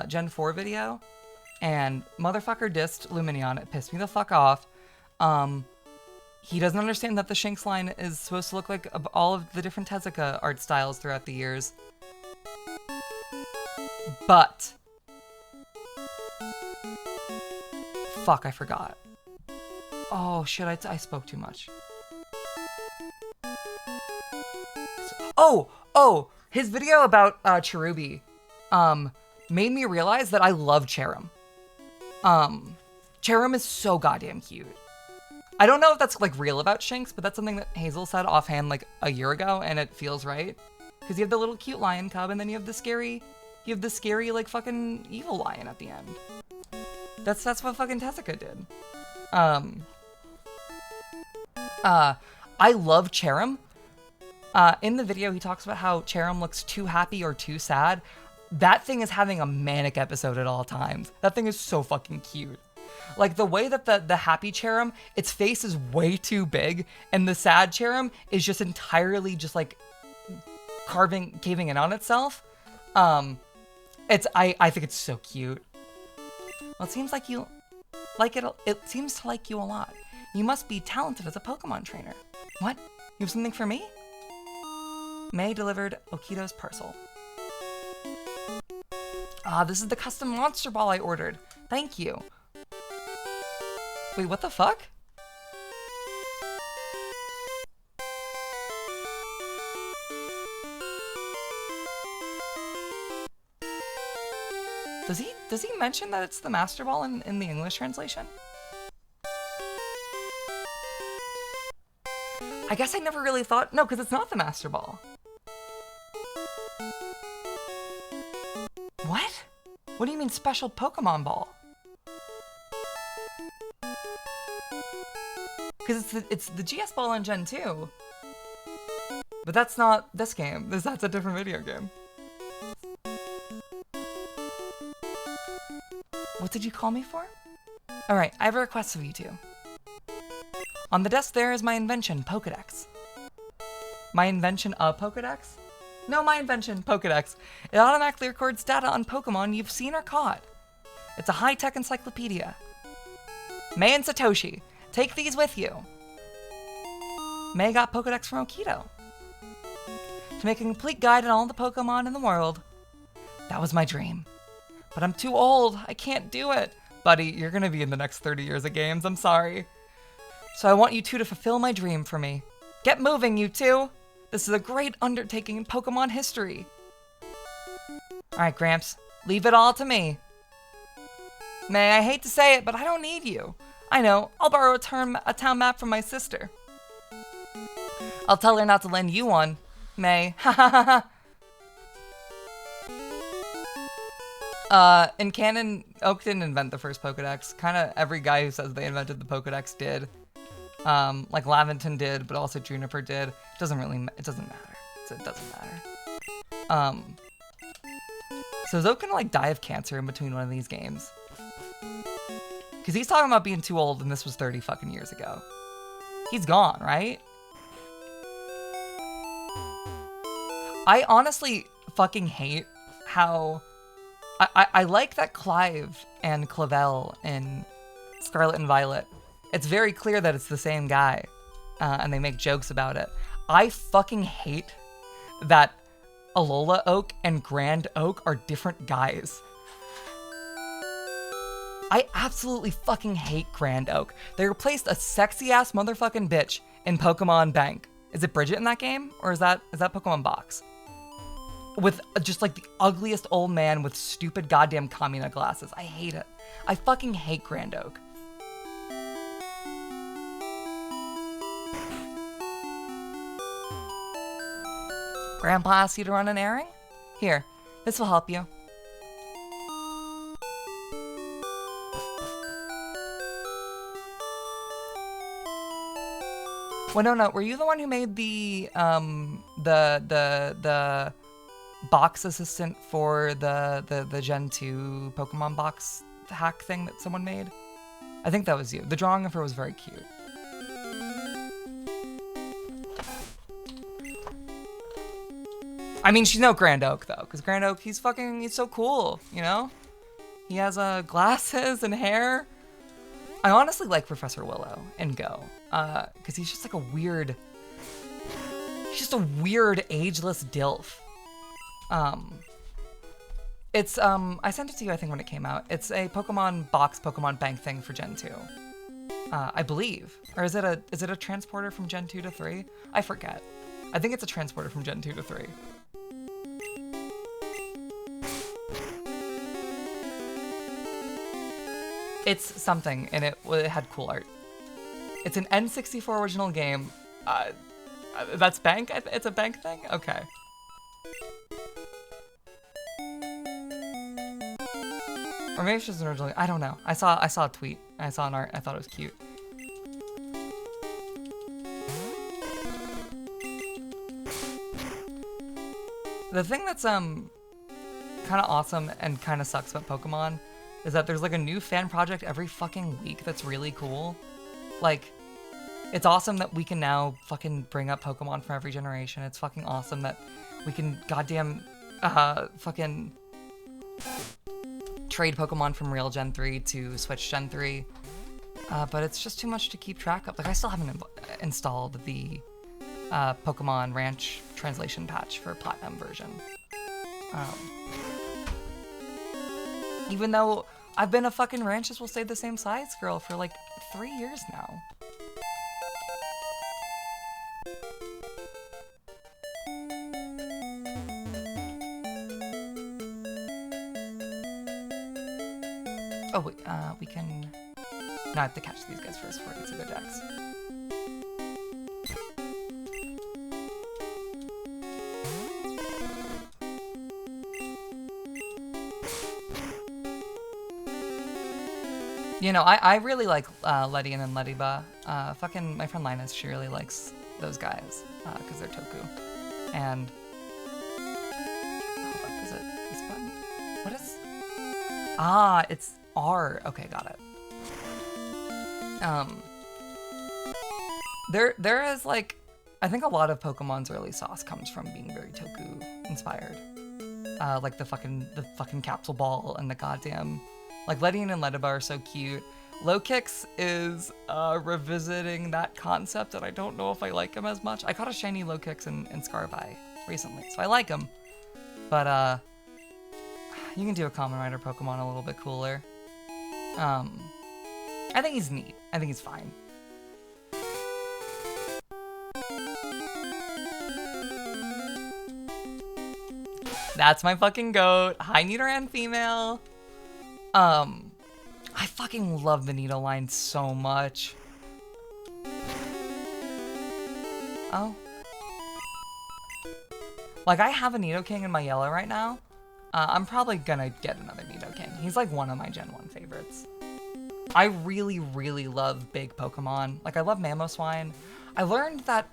Gen 4 video, and motherfucker dissed Lumineon. It pissed me the fuck off. He doesn't understand that the Shinx line is supposed to look like all of the different Tezuka art styles throughout the years. But fuck, I forgot. Oh shit, I spoke too much. Oh! His video about Cherubi made me realize that I love Cherim. Cherim is so goddamn cute. I don't know if that's like real about Shinx, but that's something that Hazel said offhand like a year ago, and it feels right. Because you have the little cute lion cub, and then you have the scary like fucking evil lion at the end. That's what fucking Tezuka did. I love Cherim. In the video, he talks about how Cherim looks too happy or too sad. That thing is having a manic episode at all times. That thing is so fucking cute. Like, the way that the happy Cherim, its face is way too big, and the sad Cherim is just entirely just, like, caving in on itself. I think it's so cute. Well, it seems like you like it. It seems to like you a lot. You must be talented as a Pokemon trainer. What? You have something for me? May delivered Okito's parcel. Ah, this is the custom monster ball I ordered. Thank you. Wait, what the fuck? Does he mention that it's the Master Ball in the English translation? I guess I never really thought... No, because it's not the Master Ball. What? What do you mean special Pokemon Ball? Because it's the GS Ball in Gen 2. But that's not this game. That's a different video game. What did you call me for? Alright, I have a request of you two. On the desk there is my invention, Pokedex. My invention, a Pokedex? No, my invention, Pokedex. It automatically records data on Pokemon you've seen or caught. It's a high-tech encyclopedia. May and Satoshi, take these with you. May got Pokedex from Okito. To make a complete guide on all the Pokemon in the world. That was my dream. But I'm too old, I can't do it. Buddy, you're gonna be in the next 30 years of games, I'm sorry. So I want you two to fulfill my dream for me. Get moving, you two! This is a great undertaking in Pokemon history. Alright, Gramps, leave it all to me. May, I hate to say it, but I don't need you. I know, I'll borrow a town map from my sister. I'll tell her not to lend you one. May, ha ha ha ha. In canon, Oak didn't invent the first Pokedex. Kinda every guy who says they invented the Pokedex did. Like Laventon did, but also Juniper did. It doesn't matter. It doesn't matter. So is Oak gonna like die of cancer in between one of these games? Cause he's talking about being too old and this was 30 fucking years ago. He's gone, right? I honestly fucking hate how I like that Clive and Clavel in Scarlet and Violet, it's very clear that it's the same guy, and they make jokes about it. I fucking hate that Alola Oak and Grand Oak are different guys. I absolutely fucking hate Grand Oak. They replaced a sexy-ass motherfucking bitch in Pokemon Bank. Is it Bridget in that game? Or is that Pokemon Box? With just like the ugliest old man with stupid goddamn Kamina glasses. I hate it. I fucking hate Grand Oak. Grandpa asked you to run an errand? Here, this will help you. Well, no, were you the one who made the box assistant for the Gen 2 Pokemon box hack thing that someone made? I think that was you. The drawing of her was very cute. I mean, she's no Grand Oak though, because Grand Oak, he's so cool, you know? He has glasses and hair. I honestly like Professor Willow in Go, because he's just like he's just a weird ageless DILF. It's, I sent it to you, I think, when it came out. It's a Pokemon Box, Pokemon Bank thing for Gen 2. I believe. Or is it a transporter from Gen 2 to 3? I forget. I think it's a transporter from Gen 2 to 3. It's something, and it had cool art. It's an N64 original game. That's Bank? It's a Bank thing? Okay. Or maybe it's just an original. I don't know. I saw a tweet. I saw an art. I thought it was cute. The thing that's kind of awesome and kind of sucks about Pokemon is that there's like a new fan project every fucking week that's really cool. Like, it's awesome that we can now fucking bring up Pokemon from every generation. It's fucking awesome that we can goddamn fucking trade Pokemon from real Gen 3 to Switch Gen 3. But it's just too much to keep track of. Like, I still haven't installed the Pokemon Ranch translation patch for Platinum version. Even though I've been a fucking Ranches Will Stay the Same Size girl for like 3 years now. Oh wait, we can... No, I have to catch these guys first before I get to their decks. You know, I really like Ledian and Lediba. Fucking my friend Linus, she really likes those guys because they're Toku. And hold up, is it this button? What is? Ah, it's R. Okay, got it. There is like, I think a lot of Pokemon's early sauce comes from being very Toku inspired. Like the fucking capsule ball and the goddamn, like Ledian and Ledaba are so cute. Low Kicks is revisiting that concept, and I don't know if I like him as much. I caught a shiny Low Kicks in Scarby recently, so I like him. But you can do a Common Rider Pokemon a little bit cooler. I think he's neat. I think he's fine. That's my fucking goat. Hi, Nidoran female. I fucking love the Nido line so much. Oh. Like, I have a Nidoking in my yellow right now. I'm probably gonna get another Nidoking. He's like one of my Gen 1 favorites. I really, really love big Pokemon. Like, I love Mamoswine. I learned that,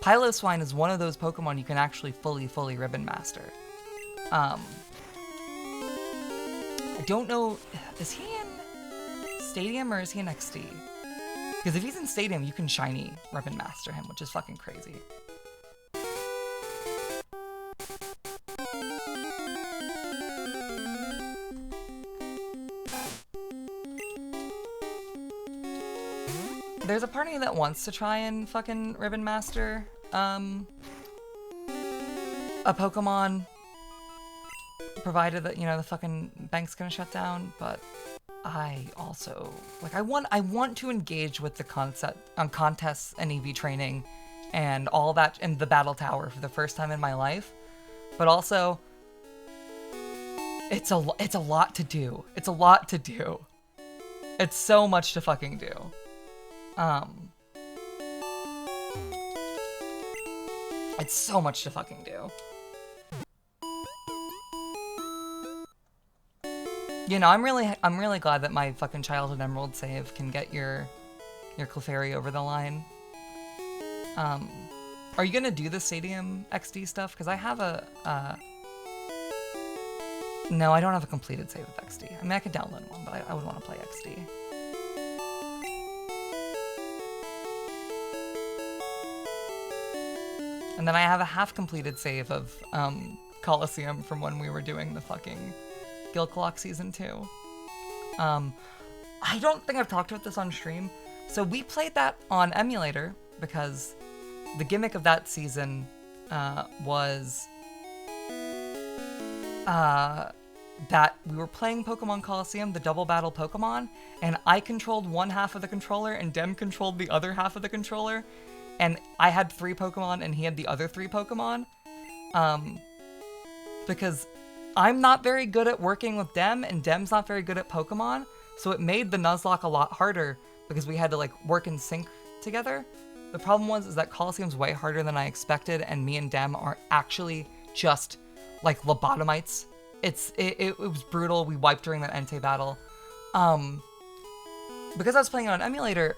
Piloswine is one of those Pokemon you can actually fully Ribbon Master. I don't know, is he in Stadium or is he in XD? Because if he's in Stadium, you can Shiny Ribbon Master him, which is fucking crazy. There's a part of me that wants to try and fucking Ribbon Master a Pokemon, provided that, you know, the fucking bank's gonna shut down, but I also, like, I want to engage with the concept on contests and EV training and all that in the Battle Tower for the first time in my life, but also it's a lot to do. It's a lot to do. It's so much to fucking do. It's so much to fucking do. You know, I'm really glad that my fucking Childhood Emerald save can get your Clefairy over the line. Are you gonna do the Stadium XD stuff? Because I have a, no, I don't have a completed save with XD. I mean, I could download one, but I would want to play XD. And then I have a half-completed save of Coliseum from when we were doing the fucking Gilclock Season 2. I don't think I've talked about this on stream. So we played that on emulator because the gimmick of that season was that we were playing Pokemon Coliseum, the double battle Pokemon, and I controlled one half of the controller and Dem controlled the other half of the controller. And I had 3 Pokemon and he had the other 3 Pokemon. Because I'm not very good at working with Dem and Dem's not very good at Pokemon. So it made the Nuzlocke a lot harder because we had to like work in sync together. The problem is that Coliseum's way harder than I expected and me and Dem are actually just like lobotomites. It was brutal. We wiped during that Entei battle. Because I was playing it on emulator,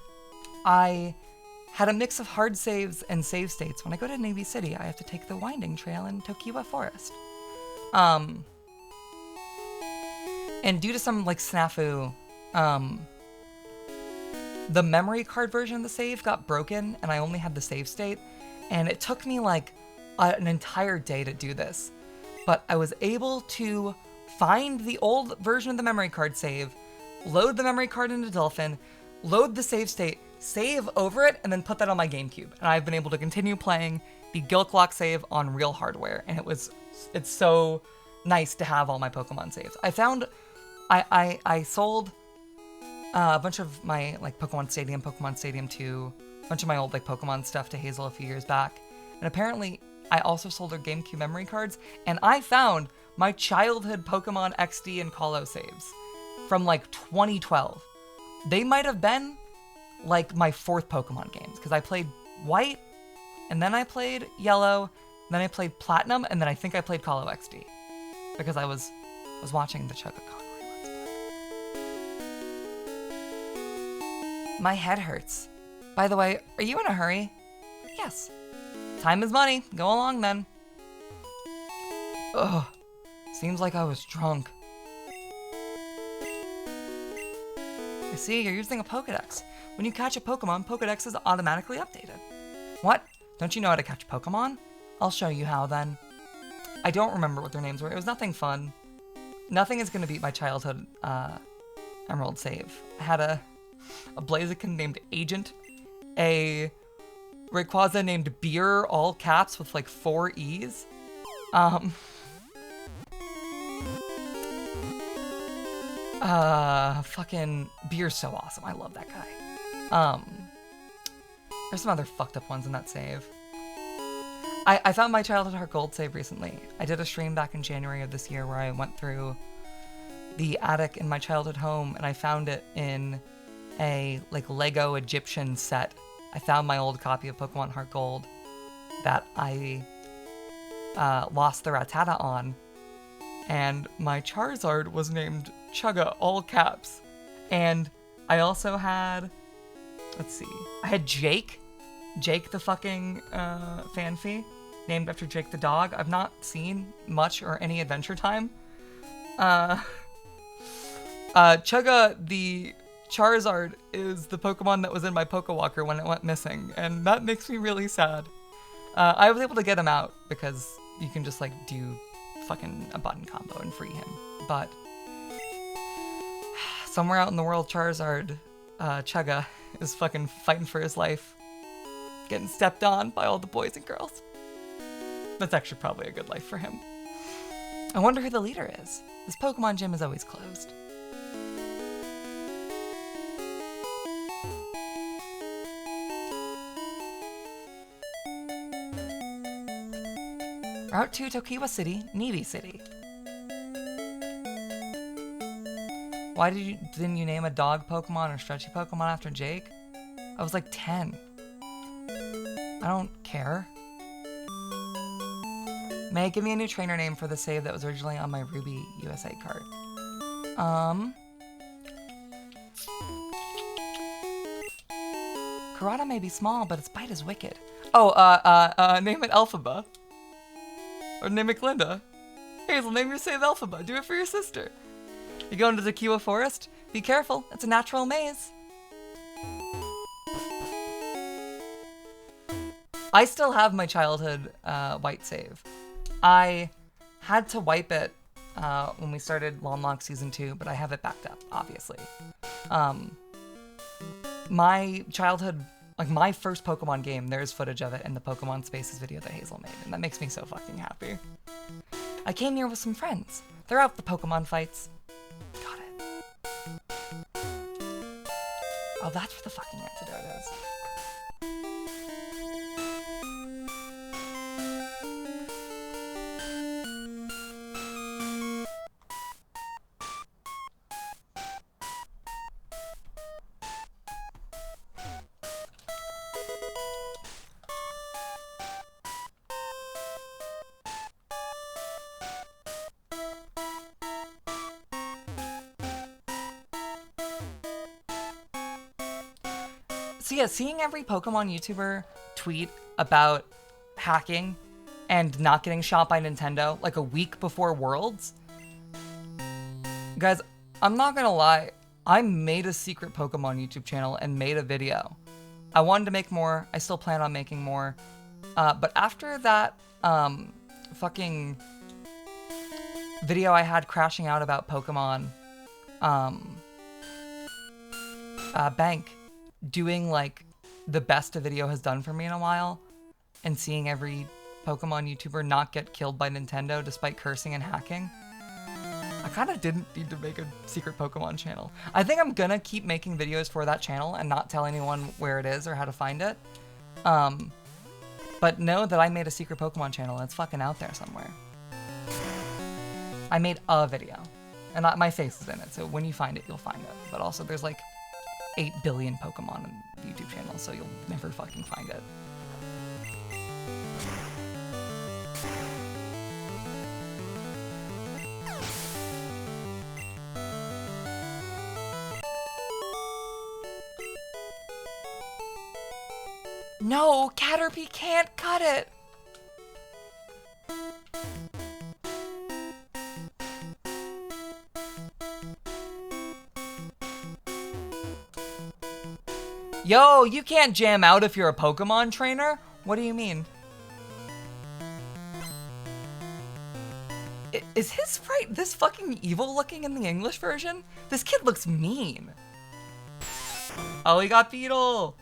I had a mix of hard saves and save states. When I go to Navy City, I have to take the winding trail in Tokiwa Forest. And due to some like snafu, the memory card version of the save got broken and I only had the save state. And it took me like an entire day to do this. But I was able to find the old version of the memory card save, load the memory card into Dolphin, load the save state, save over it, and then put that on my GameCube. And I've been able to continue playing the Gilclock save on real hardware. And it's so nice to have all my Pokemon saves. I found, I sold a bunch of my like Pokemon Stadium 2, a bunch of my old like Pokemon stuff to Hazel a few years back. And apparently I also sold her GameCube memory cards. And I found my childhood Pokemon XD and Colo saves from like 2012. They might have been like my 4th Pokemon games because I played White and then I played Yellow, and then I played Platinum, and then I think I played Colo XD because I was watching the Chugakagori Let's Play. My head hurts. By the way, are you in a hurry? Yes. Time is money. Go along then. Ugh. Seems like I was drunk. I see, you're using a Pokedex. When you catch a Pokemon, Pokedex is automatically updated. What? Don't you know how to catch Pokemon? I'll show you how then. I don't remember what their names were. It was nothing fun. Nothing is gonna beat my childhood Emerald save. I had a Blaziken named Agent, a Rayquaza named Beer, all caps with like 4 E's. Fucking Beer's so awesome. I love that guy. There's some other fucked up ones in that save. I found my Childhood Heart Gold save recently. I did a stream back in January of this year where I went through the attic in my childhood home and I found it in a like Lego Egyptian set. I found my old copy of Pokemon Heart Gold that I lost the Rattata on, and my Charizard was named Chugga, all caps. And I also had, let's see, I had Jake the fucking Fanfi, named after Jake the dog. I've not seen much or any Adventure Time. Chugga the Charizard is the Pokemon that was in my Pokewalker when it went missing, and that makes me really sad. I was able to get him out because you can just like do fucking a button combo and free him. But somewhere out in the world, Charizard, Chugga, is fucking fighting for his life, getting stepped on by all the boys and girls. That's actually probably a good life for him. I wonder who the leader is. This Pokemon gym is always closed. Route to Tokiwa City, Needy City. Why didn't you name a dog Pokemon or stretchy Pokemon after Jake? I was like 10. I don't care. May, give me a new trainer name for the save that was originally on my Ruby USA card. Karada may be small, but its bite is wicked. Oh, name it Elphaba. Or name it Glinda. Hazel, name your save Elphaba. Do it for your sister. You go into the Kiwa Forest? Be careful, it's a natural maze. I still have my childhood white save. I had to wipe it when we started Long Lock Season 2, but I have it backed up, obviously. My childhood, like my first Pokemon game, there's footage of it in the Pokemon Spaces video that Hazel made, and that makes me so fucking happy. I came here with some friends. They're out for Pokemon fights. Got it. Oh, that's what the fucking antidote is. So yeah, seeing every Pokemon YouTuber tweet about hacking and not getting shot by Nintendo like a week before Worlds. Guys, I'm not gonna lie, I made a secret Pokemon YouTube channel and made a video. I wanted to make more, I still plan on making more. But after that fucking video I had crashing out about Pokemon Bank, doing like the best a video has done for me in a while, and seeing every Pokemon YouTuber not get killed by Nintendo despite cursing and hacking, I kind of didn't need to make a secret Pokemon channel. I think I'm gonna keep making videos for that channel and not tell anyone where it is or how to find it. But know that I made a secret Pokemon channel and it's fucking out there somewhere. I made a video, and my face is in it, so when you find it, you'll find it. But also, there's like 8 billion Pokemon on the YouTube channel, so you'll never fucking find it. No, Caterpie can't cut it! Yo, you can't jam out if you're a Pokemon trainer? What do you mean? Is his sprite this fucking evil looking in the English version? This kid looks mean. Oh, he got Beetle.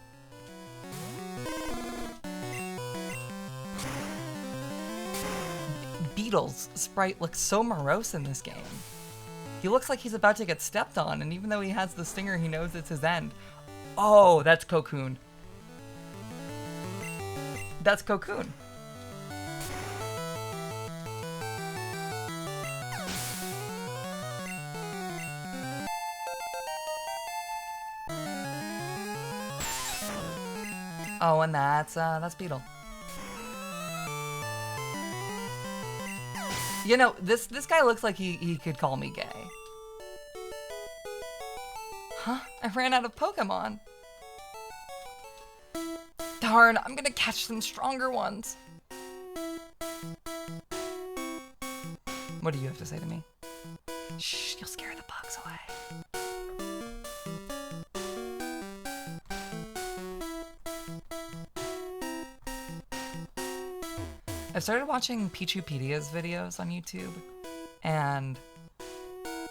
Beetle's sprite looks so morose in this game. He looks like he's about to get stepped on, and even though he has the stinger, he knows it's his end. Oh, that's Cocoon. That's Cocoon. Oh, and that's Beetle. You know, this guy looks like he could call me gay. Huh? I ran out of Pokemon. Darn, I'm gonna catch some stronger ones. What do you have to say to me? Shh, you'll scare the bugs away. I've started watching Pichupedia's videos on YouTube, and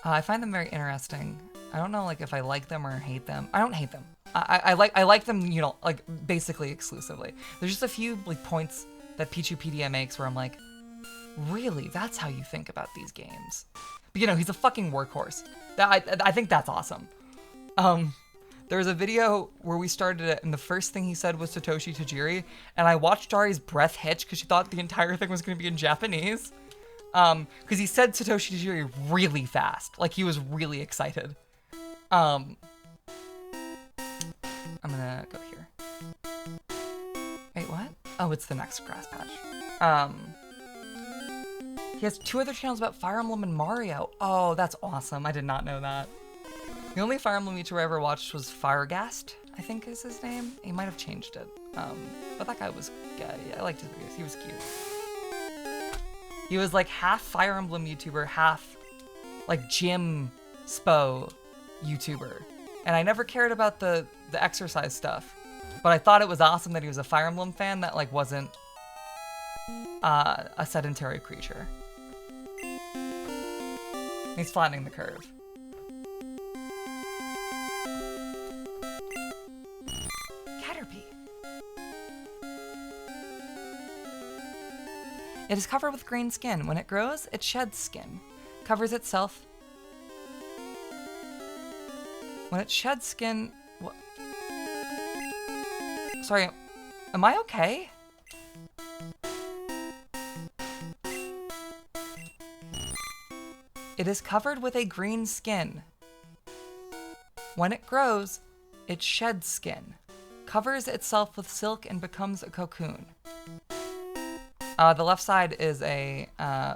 I find them very interesting. I don't know, like, if I like them or hate them. I don't hate them. I like them, you know, like, basically exclusively. There's just a few, like, points that Pichupedia makes where I'm like, really? That's how you think about these games? But, you know, he's a fucking workhorse. I think that's awesome. There was a video where we started it, and the first thing he said was Satoshi Tajiri, and I watched Dari's breath hitch because she thought the entire thing was going to be in Japanese. Because he said Satoshi Tajiri really fast. Like, he was really excited. I'm gonna go here. Wait, what? Oh, it's the next grass patch. He has 2 other channels about Fire Emblem and Mario. Oh, that's awesome. I did not know that. The only Fire Emblem YouTuber I ever watched was Firegast, I think is his name. He might have changed it. But that guy was, yeah, I liked his videos. He was cute. He was like half Fire Emblem YouTuber, half like gym spo YouTuber. And I never cared about the exercise stuff. But I thought it was awesome that he was a Fire Emblem fan that like wasn't a sedentary creature. He's flattening the curve. Caterpie. It is covered with green skin. When it grows, it sheds skin. Covers itself. When it sheds skin... What? Sorry, am I okay? It is covered with a green skin. When it grows, it sheds skin, covers itself with silk, and becomes a cocoon. The left side is a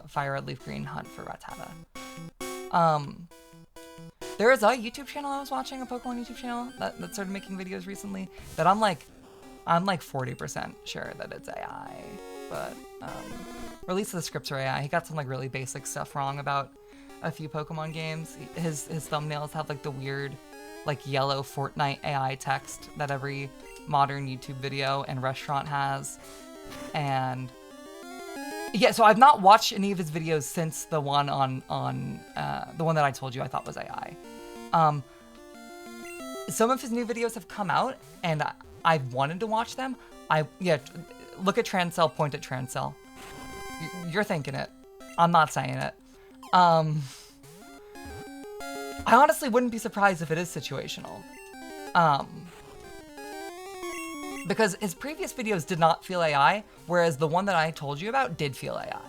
fire red leaf green hunt for Rattata. There is a YouTube channel I was watching, a Pokemon YouTube channel that started making videos recently that I'm like 40% sure that it's AI, but or at least the scripts are AI. He got some like really basic stuff wrong about a few Pokemon games. His thumbnails have like the weird like yellow Fortnite AI text that every modern YouTube video and restaurant has. And yeah, so I've not watched any of his videos since the one on the one that I told you I thought was AI. Some of his new videos have come out and I've wanted to watch them. Look at Transcell, point at Transcell. You're thinking it. I'm not saying it. I honestly wouldn't be surprised if it is situational. Because his previous videos did not feel AI, whereas the one that I told you about did feel AI.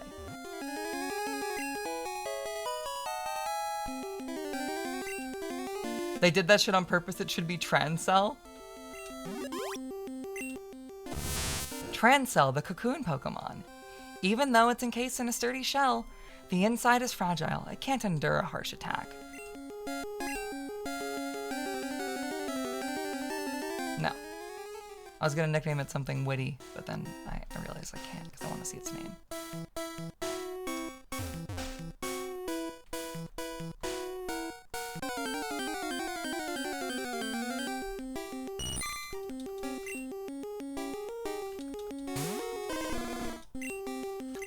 They did that shit on purpose. It should be Transcell. Transcell, the cocoon Pokemon. Even though it's encased in a sturdy shell, the inside is fragile. It can't endure a harsh attack. No. I was gonna nickname it something witty, but then I realized I can't because I want to see its name.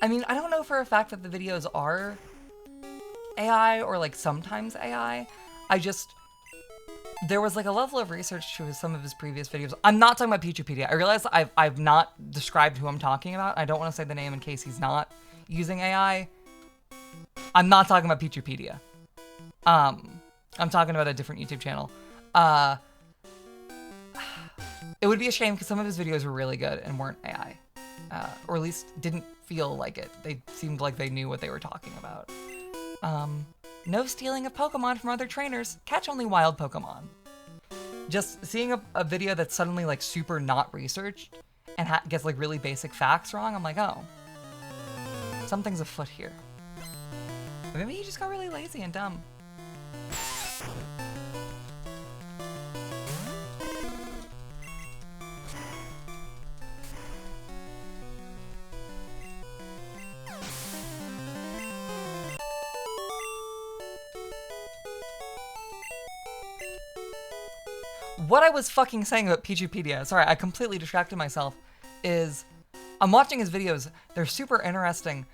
I mean, I don't know for a fact that the videos are AI or like sometimes AI. There was like a level of research to some of his previous videos. I'm not talking about Peachpedia. I realize I've not described who I'm talking about. I don't want to say the name in case he's not using AI. I'm not talking about Peachpedia. I'm talking about a different YouTube channel. It would be a shame because some of his videos were really good and weren't AI. Or at least didn't feel like it. They seemed like they knew what they were talking about. No stealing of Pokemon from other trainers. Catch only wild Pokemon. Just seeing a video that's suddenly like super not researched and gets like really basic facts wrong, I'm like, oh, something's afoot here. Or maybe he just got really lazy and dumb. What I was fucking saying about Peachpedia, sorry, I completely distracted myself, is I'm watching his videos. They're super interesting.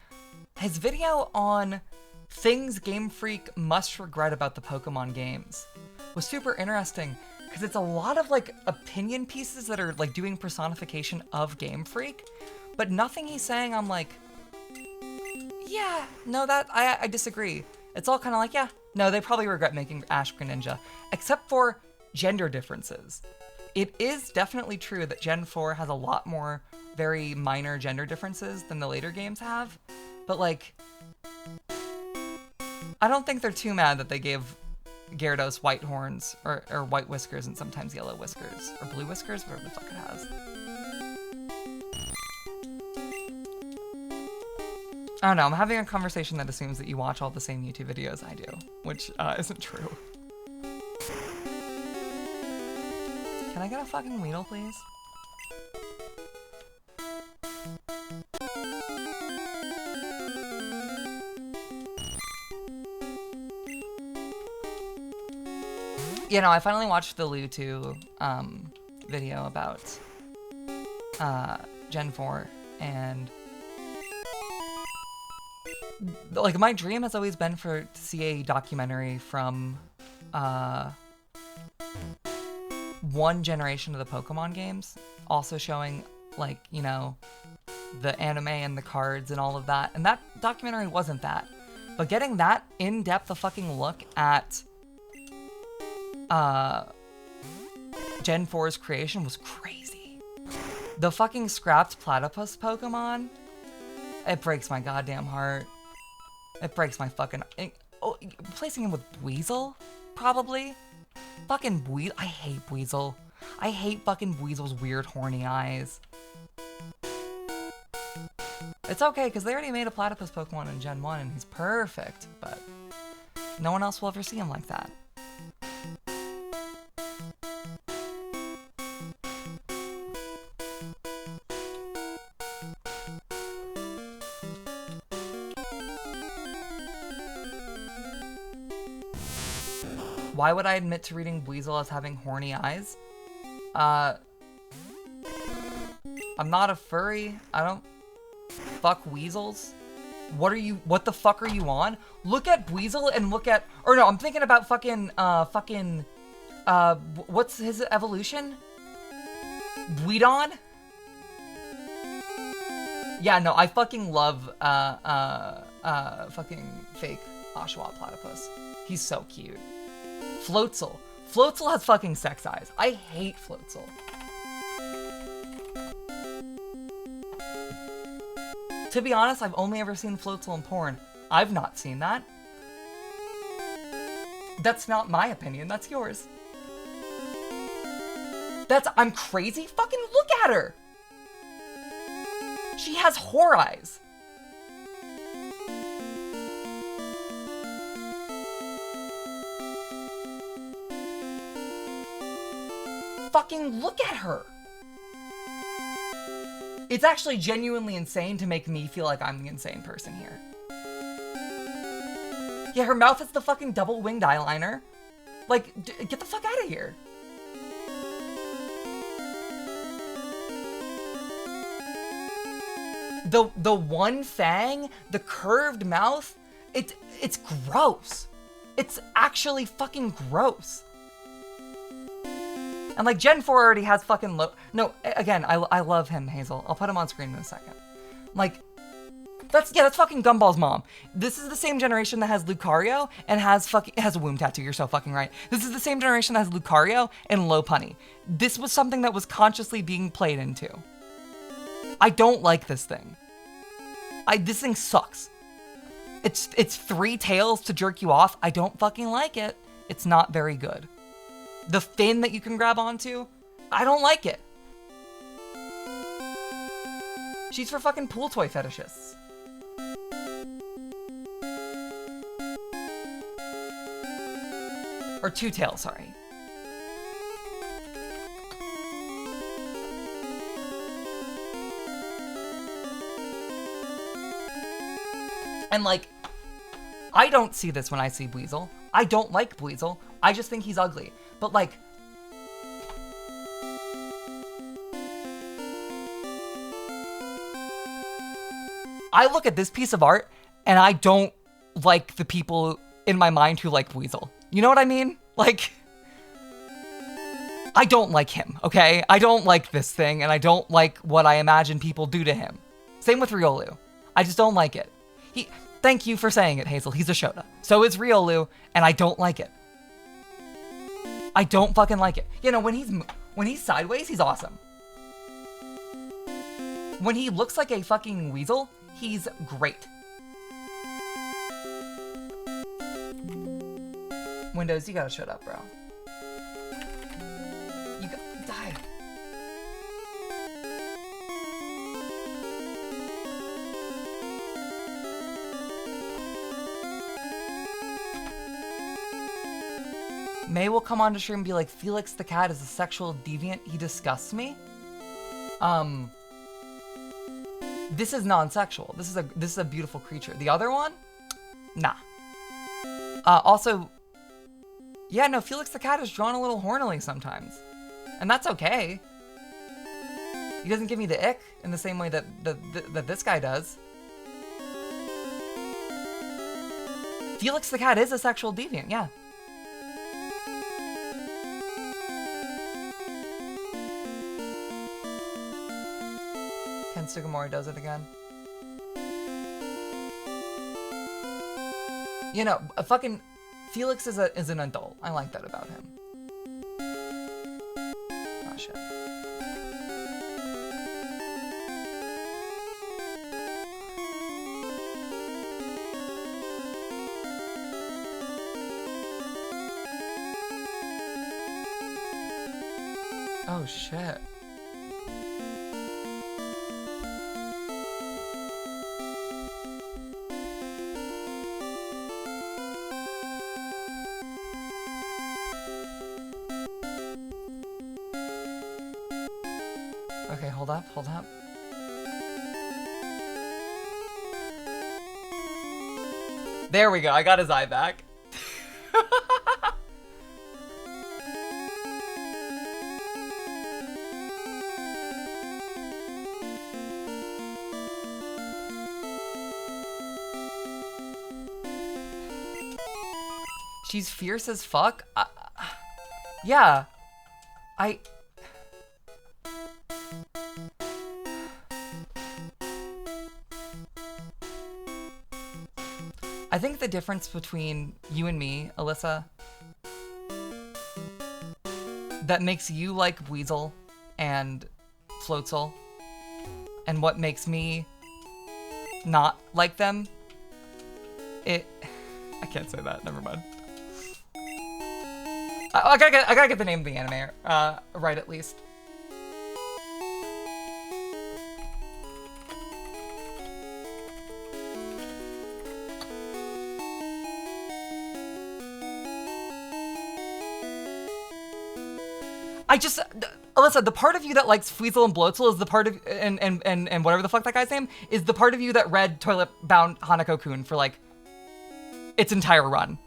His video on things Game Freak must regret about the Pokemon games was super interesting because it's a lot of like opinion pieces that are like doing personification of Game Freak, but nothing he's saying I'm like, yeah, no, that I disagree. It's all kind of like, yeah, no, they probably regret making Ash Greninja, except for gender differences. It is definitely true that Gen 4 has a lot more very minor gender differences than the later games have, but like, I don't think they're too mad that they gave Gyarados white horns or white whiskers and sometimes yellow whiskers or blue whiskers, whatever the fuck it has. I don't know, I'm having a conversation that assumes that you watch all the same YouTube videos I do, which isn't true. Can I get a fucking Weedle, please? You know, I finally watched the Lu 2 video about Gen 4, and like my dream has always been to see a documentary from one generation of the Pokemon games, also showing like, you know, the anime and the cards and all of that. And that documentary wasn't that. But getting that in-depth a fucking look at Gen 4's creation was crazy. The fucking scrapped platypus Pokemon, it breaks my goddamn heart. It breaks my fucking... replacing him with Weasel, probably? Fucking Weasel. I hate Weasel. I hate fucking Weasel's weird horny eyes. It's okay, because they already made a platypus Pokemon in Gen 1, and he's perfect, but no one else will ever see him like that. Why would I admit to reading Weasel as having horny eyes? I'm not a furry. I don't fuck weasels. What the fuck are you on? Look at Weasel and look at, or no, I'm thinking about what's his evolution? Buidon? Yeah, no, I fucking love, fucking fake Oshawott Platypus. He's so cute. Floatzel. Floatzel has fucking sex eyes. I hate Floatzel. To be honest, I've only ever seen Floatzel in porn. I've not seen that. That's not my opinion, that's yours. I'm crazy? Fucking look at her! She has whore eyes. Fucking look at her. It's actually genuinely insane to make me feel like I'm the insane person here. Yeah, her mouth is the fucking double-winged eyeliner. Like, get the fuck out of here. The one fang, the curved mouth, it's gross. It's actually fucking gross. And like Gen 4 already has fucking no, again, I love him, Hazel. I'll put him on screen in a second. Like, that's fucking Gumball's mom. This is the same generation that has Lucario and has a womb tattoo. You're so fucking right. This is the same generation that has Lucario and Lopunny. This was something that was consciously being played into. I don't like this thing. This thing sucks. It's 3 tails to jerk you off. I don't fucking like it. It's not very good. The fin that you can grab onto, I don't like it. She's for fucking pool toy fetishists. Or 2 tails, sorry. And like, I don't see this when I see Weasel. I don't like Weasel. I just think he's ugly. But like, I look at this piece of art and I don't like the people in my mind who like Weasel. You know what I mean? Like, I don't like him, okay? I don't like this thing, and I don't like what I imagine people do to him. Same with Riolu. I just don't like it. Thank you for saying it, Hazel. He's a Shota. So is Riolu, and I don't like it. I don't fucking like it. You know, when he's sideways, he's awesome. When he looks like a fucking weasel, he's great. Windows, you gotta shut up, bro. You got die. May will come on to stream and be like, Felix the cat is a sexual deviant. He disgusts me. This is non-sexual. This is a beautiful creature. The other one, nah. Also, yeah, no, Felix the cat is drawn a little hornily sometimes, and that's okay. He doesn't give me the ick in the same way that this guy does. Felix the cat is a sexual deviant, yeah. Ken Sugimori does it again. You know, a fucking Felix is an adult. I like that about him. Oh shit. Oh shit. Okay, hold up. There we go, I got his eye back. She's fierce as fuck? Yeah. I think the difference between you and me, Alyssa, that makes you like Weasel and Floatzel, and what makes me not like them, I can't say that, never mind. I gotta get the name of the anime right at least. Alyssa, the part of you that likes Weasel and Bloatzel is the part of, and whatever the fuck that guy's name, is the part of you that read Toilet Bound Hanako-kun for, like, its entire run.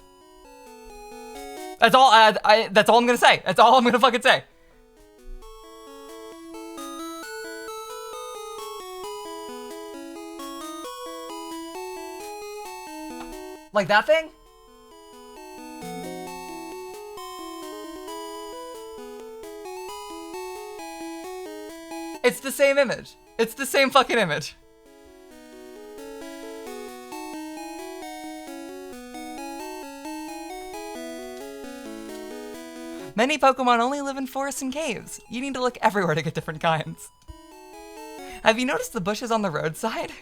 That's all, that's all I'm gonna say. That's all I'm gonna fucking say. Like that thing? It's the same image. It's the same fucking image. Many Pokemon only live in forests and caves. You need to look everywhere to get different kinds. Have you noticed the bushes on the roadside?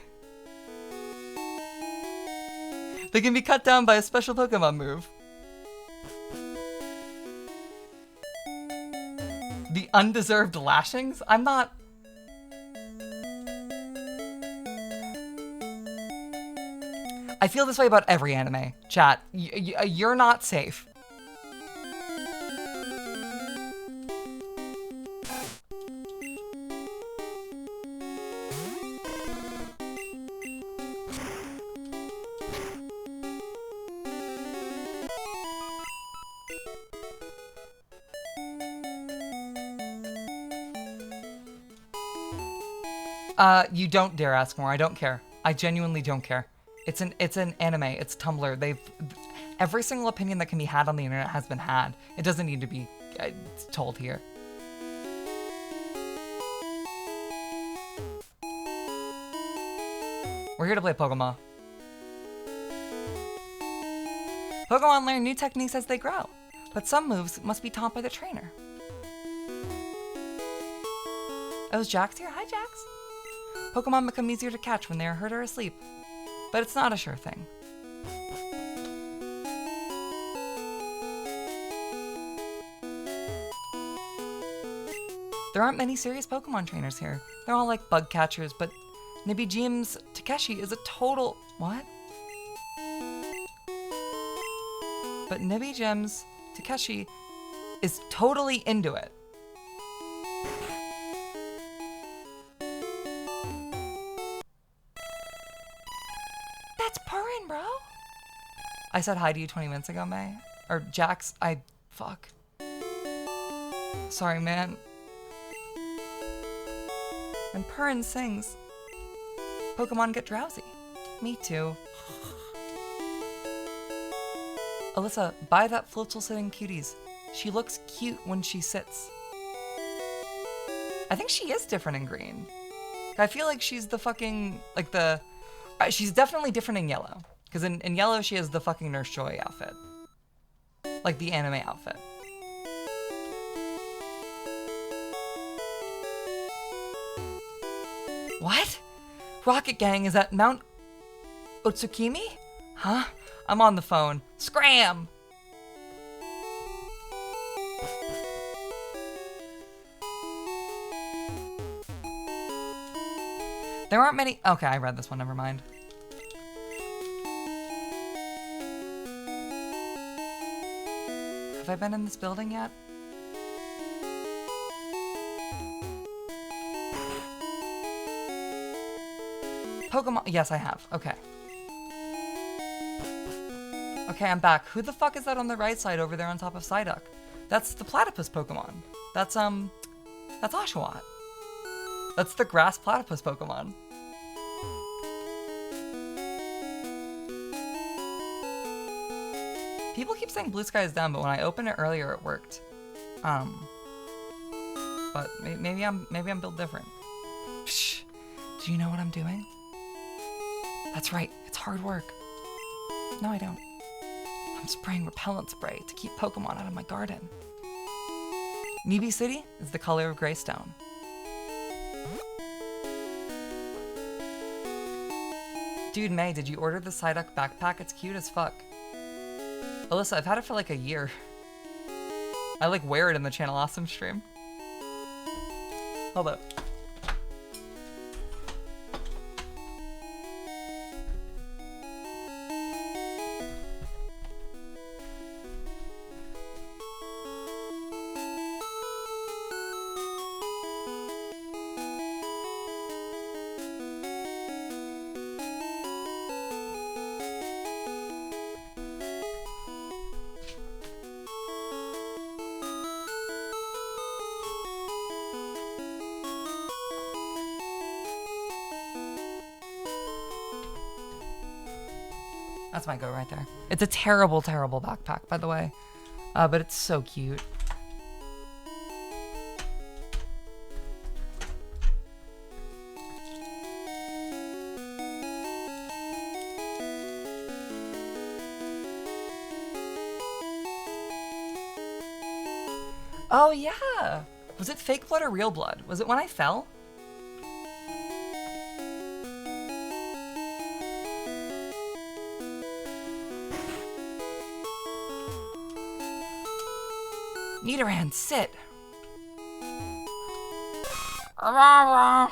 They can be cut down by a special Pokemon move. The undeserved lashings? I'm not... I feel this way about every anime. Chat, you're not safe. You don't dare ask more. I don't care. I genuinely don't care. It's an anime. It's Tumblr. Every single opinion that can be had on the internet has been had. It doesn't need to be told here. We're here to play Pokemon. Pokemon learn new techniques as they grow, but some moves must be taught by the trainer. Oh, is Jax here? Hi, Jax. Pokemon become easier to catch when they are hurt or asleep, but it's not a sure thing. There aren't many serious Pokemon trainers here. They're all like bug catchers, but Nibijim's Takeshi is a total... What? But Nibijim's Takeshi is totally into it. That's purring, bro. I said hi to you 20 minutes ago, May. Or Jax, fuck. Sorry, man. When Purrin sings, Pokemon get drowsy. Me too. Alyssa, buy that Floatzel sitting cuties. She looks cute when she sits. I think she is different in green. I feel like she's the fucking, like the... she's definitely different in yellow. Because in yellow, she has the fucking Nurse Joy outfit. Like the anime outfit. What? Rocket Gang is at Mount Otsukimi? Huh? I'm on the phone. Scram! There aren't many... Okay, I read this one, never mind. Have I been in this building yet? Pokemon... Yes, I have. Okay. Okay, I'm back. Who the fuck is that on the right side over there on top of Psyduck? That's the platypus Pokemon. That's Oshawott. That's the grass platypus Pokemon. People keep saying blue sky is down, but when I opened it earlier, it worked. But maybe I'm built different. Shh. Do you know what I'm doing? That's right. It's hard work. No, I don't. I'm spraying repellent spray to keep Pokemon out of my garden. Nibi City is the color of Greystone. Dude, May, did you order the Psyduck backpack? It's cute as fuck. Alyssa, I've had it for like a year. I like wear it in the Channel Awesome stream. Hold up. That's my go right there. It's a terrible, terrible backpack, by the way. But it's so cute. Oh, yeah. Was it fake blood or real blood? Was it when I fell? Nidoran, sit. Our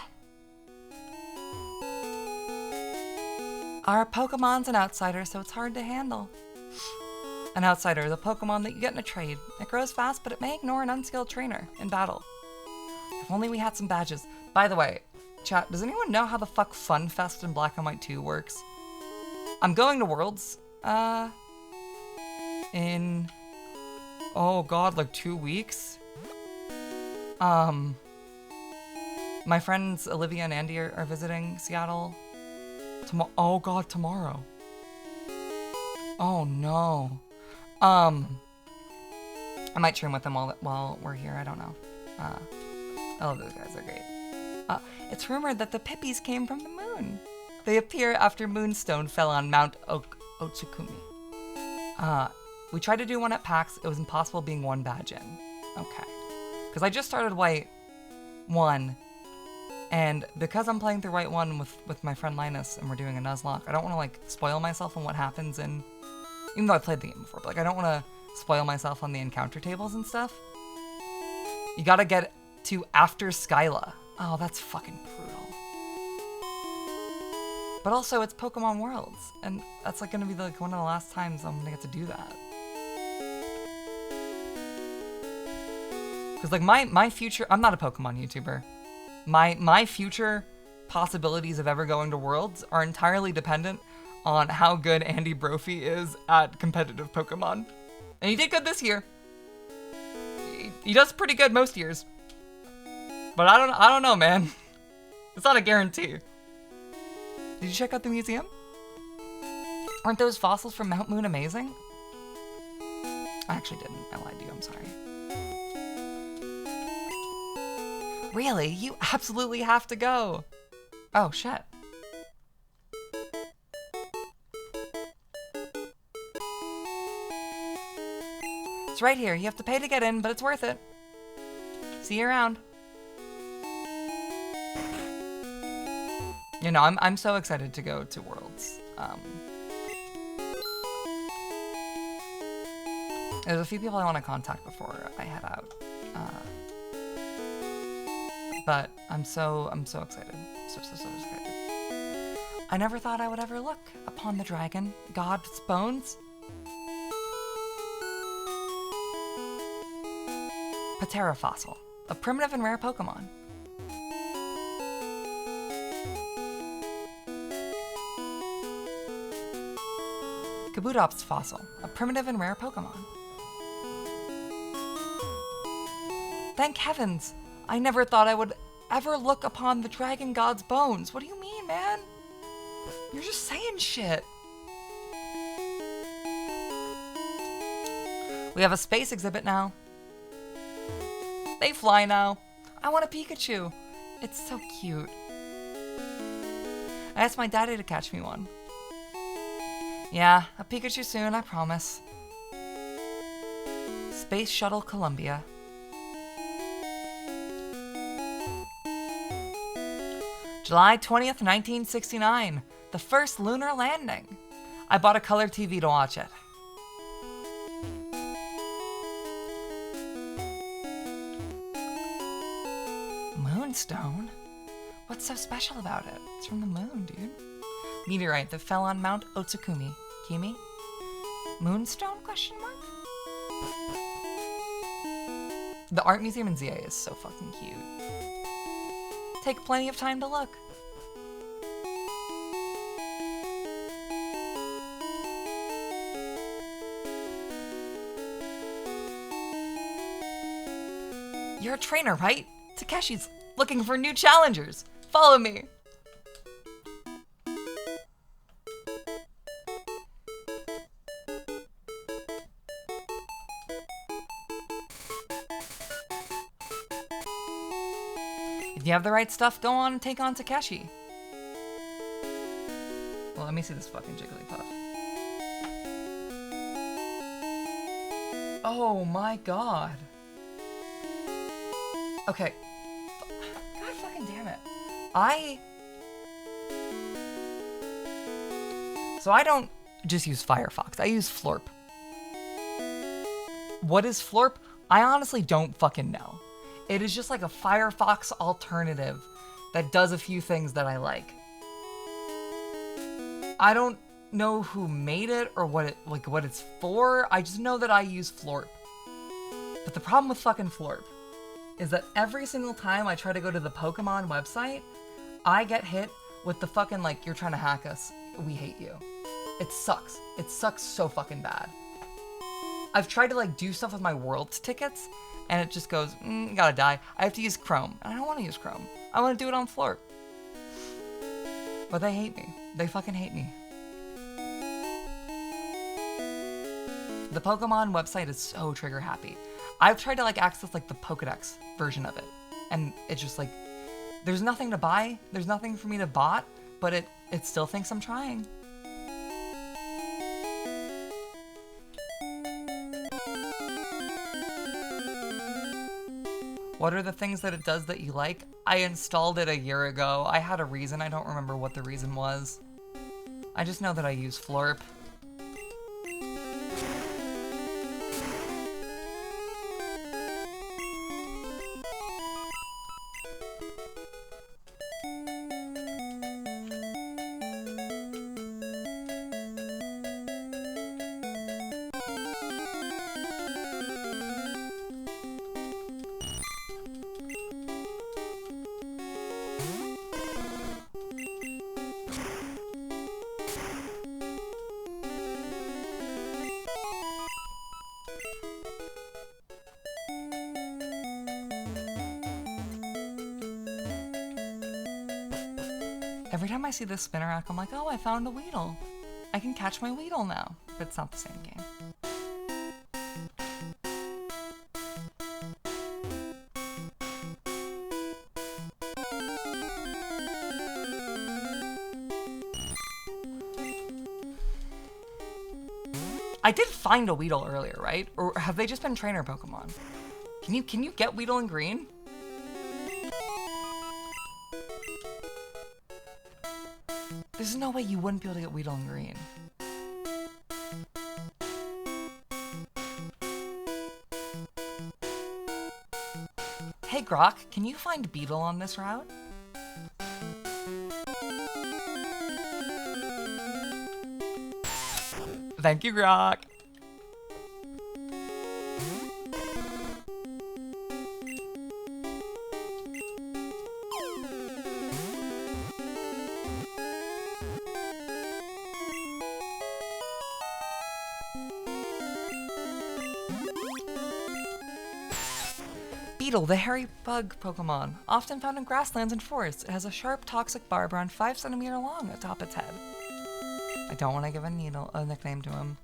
Pokemon's an outsider, so it's hard to handle. An outsider is a Pokemon that you get in a trade. It grows fast, but it may ignore an unskilled trainer in battle. If only we had some badges. By the way, chat, does anyone know how the fuck Fun Fest in Black and White 2 works? I'm going to Worlds, in, oh god, like 2 weeks? My friends Olivia and Andy are visiting Seattle oh god, tomorrow. Oh no. I might train with them while we're here, I don't know. I love those guys, they're great. It's rumored that the Pippies came from the moon. They appear after Moonstone fell on Mount Otsukumi. We tried to do one at PAX, it was impossible being one badge in. Okay. Because I just started White 1, and because I'm playing through White 1 with my friend Linus, and we're doing a Nuzlocke, I don't want to, like, spoil myself on what happens in... Even though I played the game before, but, like, I don't want to spoil myself on the encounter tables and stuff. You gotta get to after Skyla. Oh, that's fucking brutal. But also, it's Pokemon Worlds, and that's, like, gonna be, like, one of the last times I'm gonna get to do that. Because, like, my future... I'm not a Pokemon YouTuber. My future possibilities of ever going to Worlds are entirely dependent on how good Andy Brophy is at competitive Pokemon. And he did good this year. He does pretty good most years. But I don't know, man. It's not a guarantee. Did you check out the museum? Aren't those fossils from Mount Moon amazing? I actually didn't. I lied to you, I'm sorry. Really? You absolutely have to go. Oh, shit. It's right here. You have to pay to get in, but it's worth it. See you around. You know, I'm so excited to go to Worlds. There's a few people I want to contact before I head out. But I'm so excited. So excited. I never thought I would ever look upon the dragon, God's bones. Patera fossil, a primitive and rare Pokemon. Kabutops fossil, a primitive and rare Pokemon. Thank heavens! I never thought I would ever look upon the dragon god's bones. What do you mean, man? You're just saying shit. We have a space exhibit now. They fly now. I want a Pikachu. It's so cute. I asked my daddy to catch me one. Yeah, a Pikachu soon, I promise. Space Shuttle Columbia. July 20th, 1969. The first lunar landing. I bought a color TV to watch it. Moonstone? What's so special about it? It's from the moon, dude. Meteorite that fell on Mount Otsukumi. Kimi? Moonstone? Question mark? The art museum in ZA is so fucking cute. Take plenty of time to look. You're a trainer, right? Takeshi's looking for new challengers. Follow me. If you have the right stuff, go on and take on Takeshi. Well, let me see this fucking Jigglypuff. Oh my god. Okay. God fucking damn it. So I don't just use Firefox. I use Florp. What is Florp? I honestly don't fucking know. It is just like a Firefox alternative that does a few things that I like. I don't know who made it or what it's for. I just know that I use Florp. But the problem with fucking Florp is that every single time I try to go to the Pokemon website, I get hit with the fucking like, you're trying to hack us. We hate you. It sucks. It sucks so fucking bad. I've tried to like do stuff with my Worlds tickets and it just goes, gotta die. I have to use Chrome. And I don't want to use Chrome. I want to do it on Florp. But they hate me. They fucking hate me. The Pokemon website is so trigger happy. I've tried to like access like the Pokedex version of it. And it's just like, there's nothing to buy. There's nothing for me to bot, but it still thinks I'm trying. What are the things that it does that you like? I installed it a year ago. I had a reason. I don't remember what the reason was. I just know that I use Florp. Every time I see this Spinarak, I'm like, oh, I found a Weedle. I can catch my Weedle now. But it's not the same game. I did find a Weedle earlier, right? Or have they just been trainer Pokemon? Can you get Weedle in Green? There's no way you wouldn't be able to get Weedle in Green. Hey Grok, can you find Beetle on this route? Thank you, Grok. Beetle, the hairy bug Pokemon, often found in grasslands and forests. It has a sharp, toxic barb around 5 centimeters long atop its head. I don't want to give a nickname to him.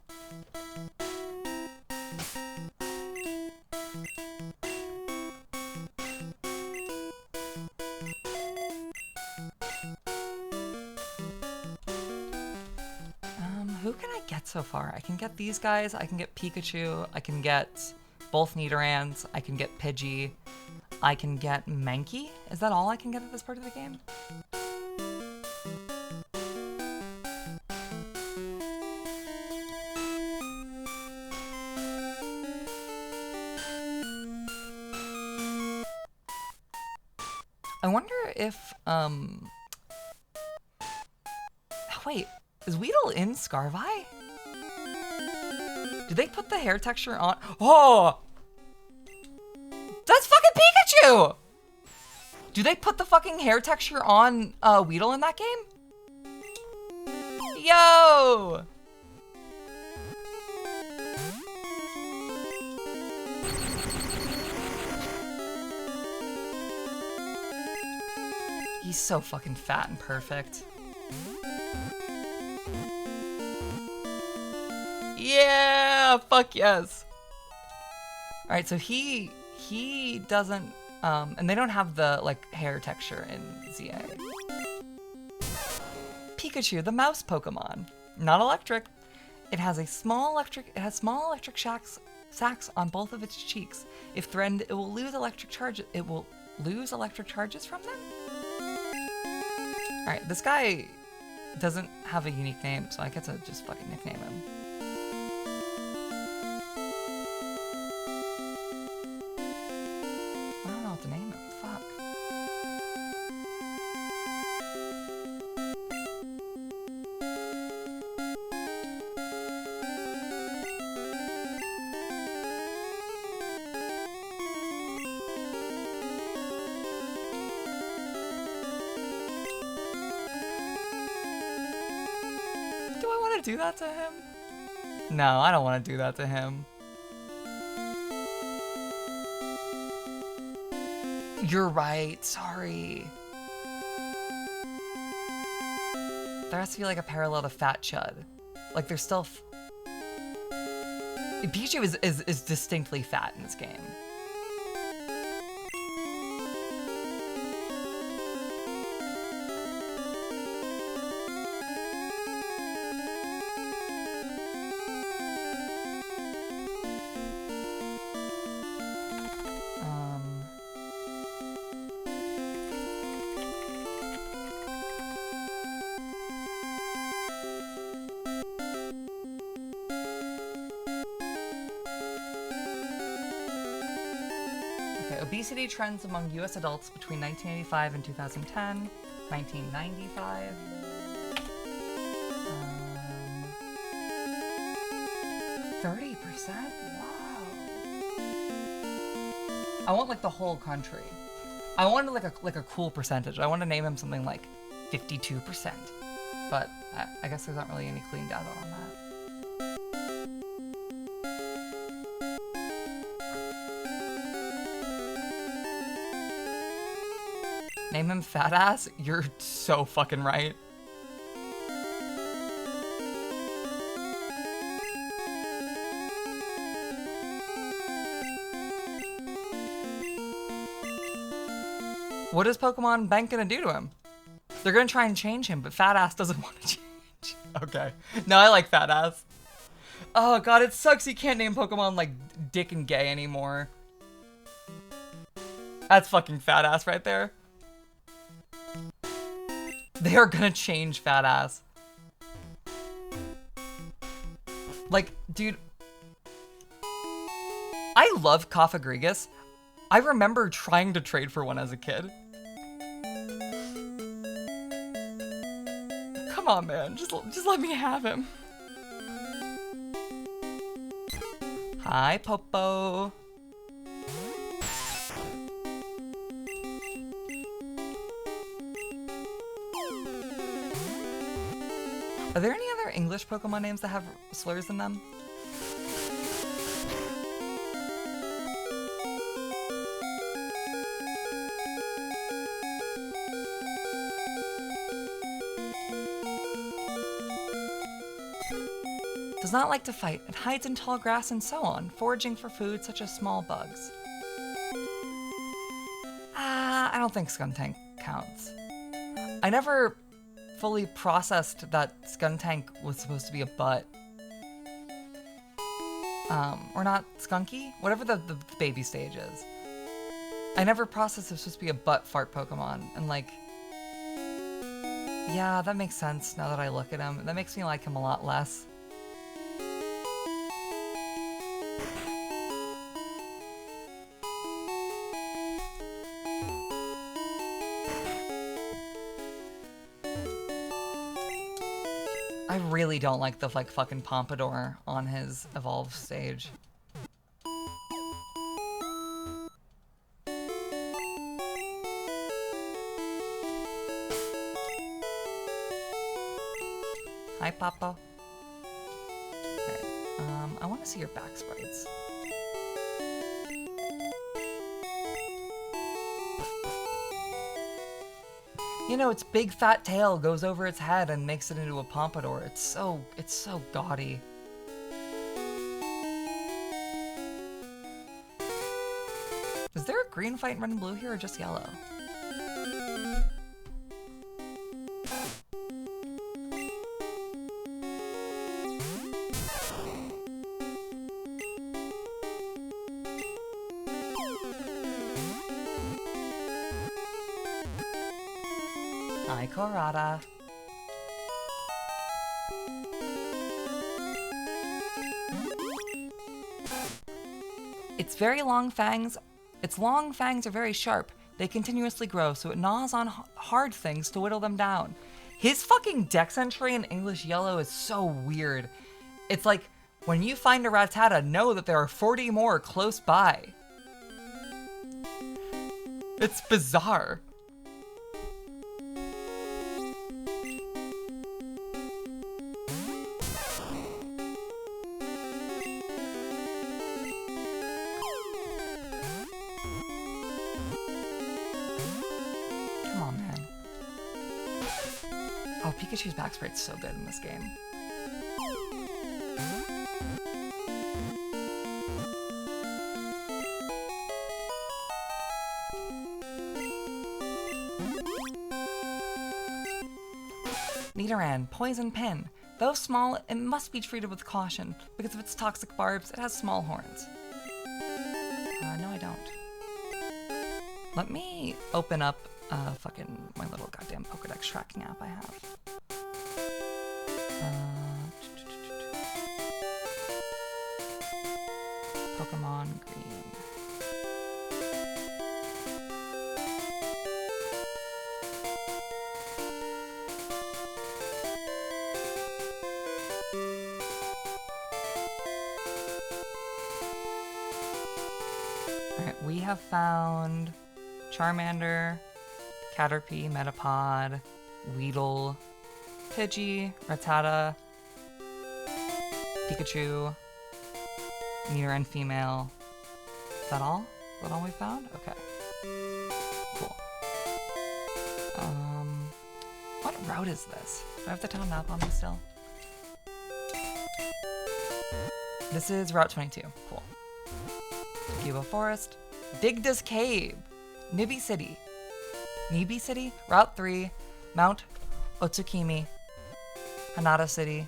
Who can I get so far? I can get these guys, I can get Pikachu, I can get both Nidorans, I can get Pidgey, I can get Mankey? Is that all I can get at this part of the game? I wonder if, wait, is Weedle in Scarvi? Did they put the hair texture on? Oh! That's fucking Pikachu! Do they put the fucking hair texture on Weedle in that game? Yo! He's so fucking fat and perfect. Yeah, fuck yes. All right, so he doesn't And they don't have the like hair texture in ZA. Pikachu, the mouse Pokemon. Not electric. It has small electric sacs on both of its cheeks. If threatened, it will lose electric charges. It will lose electric charges from them? Alright, this guy doesn't have a unique name, so I get to just fucking nickname him. I don't know what to name him. Fuck. Do I want to do that to him? No, I don't want to do that to him. You're right, sorry. There has to be like a parallel to Fat Chud. Like there's still... Pikachu is distinctly fat in this game. Obesity trends among US adults between 1985 and 2010. 1995. 30%? Wow. I want like the whole country. I wanted like a cool percentage. I want to name him something like 52%. But I guess there's not really any clean data on that. Name him Fat Ass? You're so fucking right. What is Pokemon Bank gonna do to him? They're gonna try and change him, but Fat Ass doesn't want to change. Okay. No, I like Fat Ass. Oh god, it sucks you can't name Pokemon like Dick and Gay anymore. That's fucking Fat Ass right there. They are gonna change Fat Ass. Like, dude. I love Cofagrigus. I remember trying to trade for one as a kid. Come on, man. Just let me have him. Hi, Popo. Are there any other English Pokemon names that have slurs in them? Does not like to fight. It hides in tall grass and so on, foraging for food such as small bugs. I don't think Skuntank counts. I never fully processed that Skuntank was supposed to be a butt. Or not Skunky? Whatever the baby stage is. I never processed it was supposed to be a butt fart Pokemon. And like, yeah, that makes sense now that I look at him. That makes me like him a lot less. I really don't like the like fucking pompadour on his evolved stage. Hi, Papa. Okay, I want to see your back sprites. You know, its big fat tail goes over its head and makes it into a pompadour. It's so gaudy. Is there a green fighting red and blue here or just yellow? Hi, Korada. Its very long fangs, its long fangs are very sharp. They continuously grow, so it gnaws on hard things to whittle them down. His fucking dex entry in English Yellow is so weird. It's like, when you find a Rattata, know that there are 40 more close by. It's bizarre. Oh, Pikachu's back sprite's so good in this game. Nidoran, Poison Pin. Though small, it must be treated with caution. Because of its toxic barbs, it has small horns. No, I don't. Let me open up fucking my little goddamn Pokedex tracking app I have. Pokémon Green. Alright, we have found Charmander, Caterpie, Metapod, Weedle, Pidgey, Rattata, Pikachu, Nidoran female. Is that all? Is that all we found? Okay. Cool. What route is this? Do I have the town map on me still? This is Route 22. Cool. Cuba Forest. Digda's Cave. Nibi City. Nibi City, Route 3, Mount Otsukimi, Hanada City,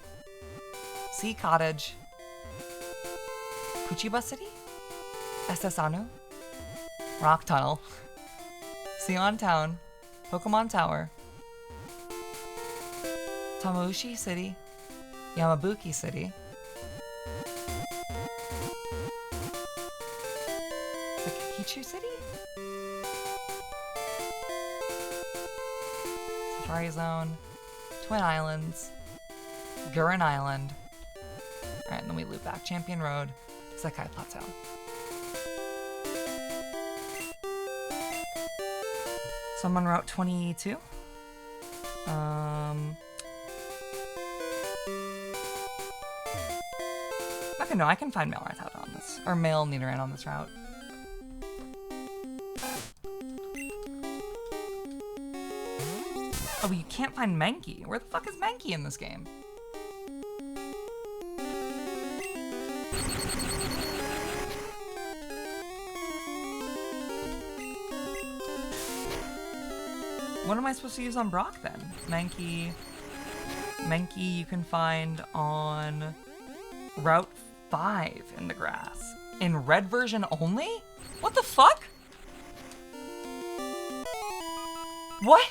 Sea Cottage, Kuchiba City, Esesanu, Rock Tunnel, Sion Town, Pokemon Tower, Tamaushi City, Yamabuki City, Sakichu City? Safari Zone, Twin Islands, Gurren Island. Alright, and then we loop back. Champion Road, Sekai Plateau. So I'm on Route 22. Okay, no, I can find male Rattata on this, or male Nidoran on this route. Oh, but you can't find Mankey. Where the fuck is Mankey in this game? What am I supposed to use on Brock then? Mankey you can find on Route 5 in the grass. In red version only? What the fuck? What?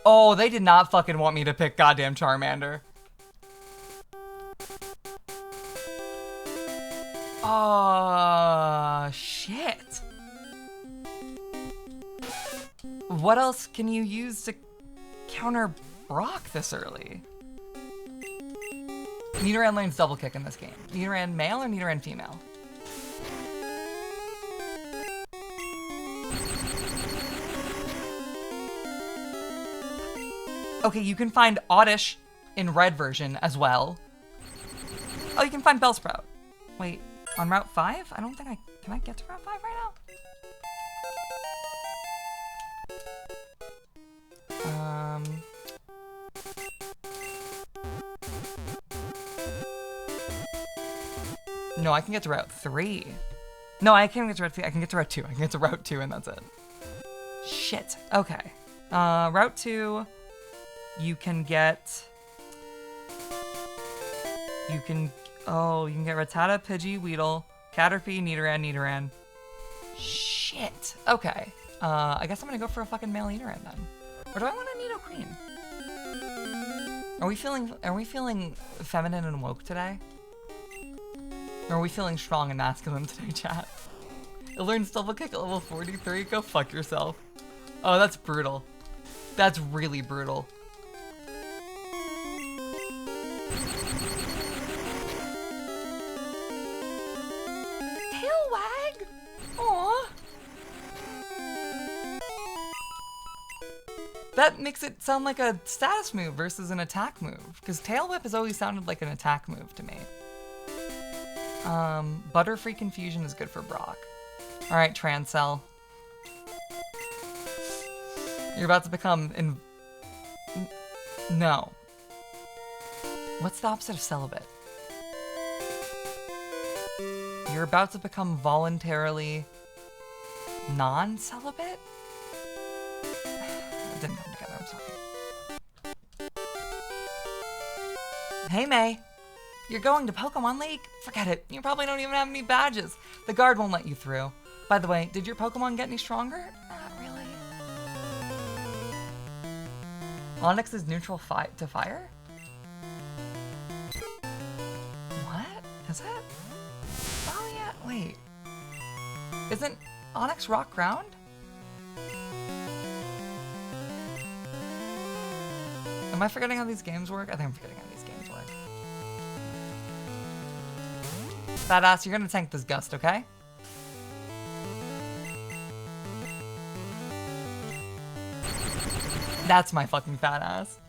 Oh, they did not fucking want me to pick goddamn Charmander. Oh, shit. What else can you use to counter Brock this early? Nidoran lanes double kick in this game. Nidoran male or Nidoran female? Okay, you can find Oddish in red version as well. Oh, you can find Bellsprout. Wait, on Route 5? I don't think can I get to Route 5 right now? No, I can get to Route 3. No, I can't get to Route 3. I can get to Route 2. I can get to Route 2 and that's it. Shit. Okay. Route 2, you can get... you can get Rattata, Pidgey, Weedle, Caterpie, Nidoran. Shit. Okay. I guess I'm gonna go for a fucking male Nidoran then. Or do I want a Nidoqueen? Are we feeling feminine and woke today? Or are we feeling strong and masculine today, chat? It learns double kick at level 43. Go fuck yourself. Oh, that's brutal. That's really brutal. Tail wag? Aww. That makes it sound like a status move versus an attack move, because Tail Whip has always sounded like an attack move to me. Butterfree Confusion is good for Brock. Alright, Transcell. You're about to become no. What's the opposite of celibate? You're about to become voluntarily non-celibate? It didn't come together, I'm sorry. Hey, May. You're going to Pokemon League? Forget it. You probably don't even have any badges. The guard won't let you through. By the way, did your Pokemon get any stronger? Not really. Onix is neutral to fire? What? Is it? Oh yeah, wait. Isn't Onix rock ground? Am I forgetting how these games work? I think I'm forgetting how these games work. Badass, you're gonna tank this gust, okay? That's my fucking fat ass.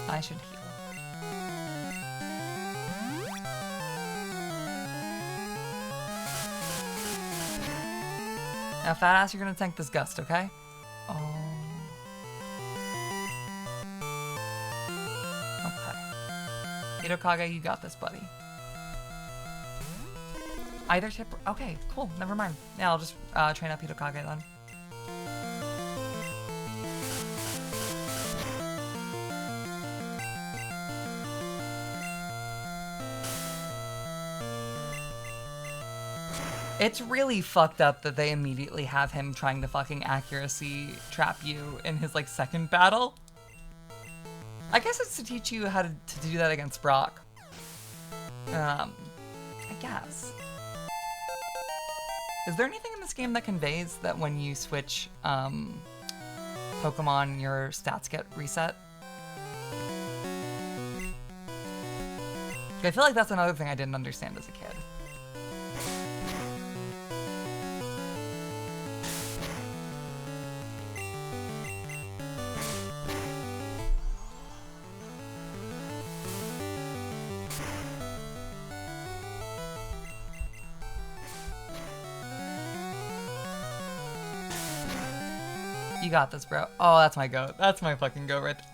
I should heal. Now, fat ass, you're gonna tank this gust, okay? Oh. Okay. Hitokage, you got this, buddy. Either tip. Okay, cool. Never mind. Yeah, I'll just train up Hitokage then. It's really fucked up that they immediately have him trying to fucking accuracy trap you in his, like, second battle. I guess it's to teach you how to do that against Brock. I guess. Is there anything in this game that conveys that when you switch Pokemon, your stats get reset? I feel like that's another thing I didn't understand as a kid. You got this, bro. Oh, that's my goat. That's my fucking goat right there.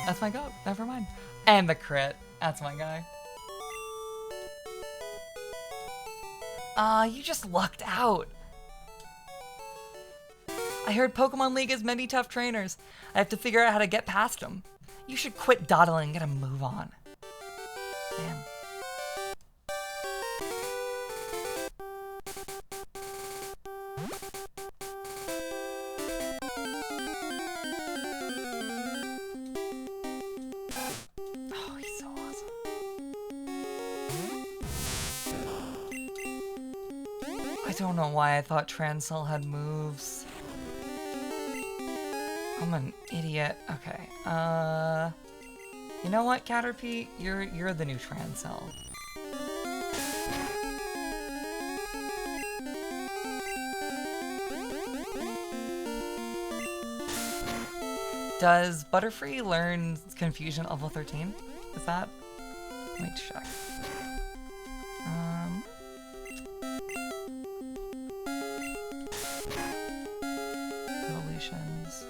That's my goat. Never mind. And the crit. That's my guy. You just lucked out. I heard Pokemon League has many tough trainers. I have to figure out how to get past them. You should quit dawdling and get a move on. Damn. I don't know why I thought Transcell had moves. I'm an idiot. Okay. You know what, Caterpie? You're the new Transcell. Does Butterfree learn Confusion at level 13? Is that? Let me check. Evolutions.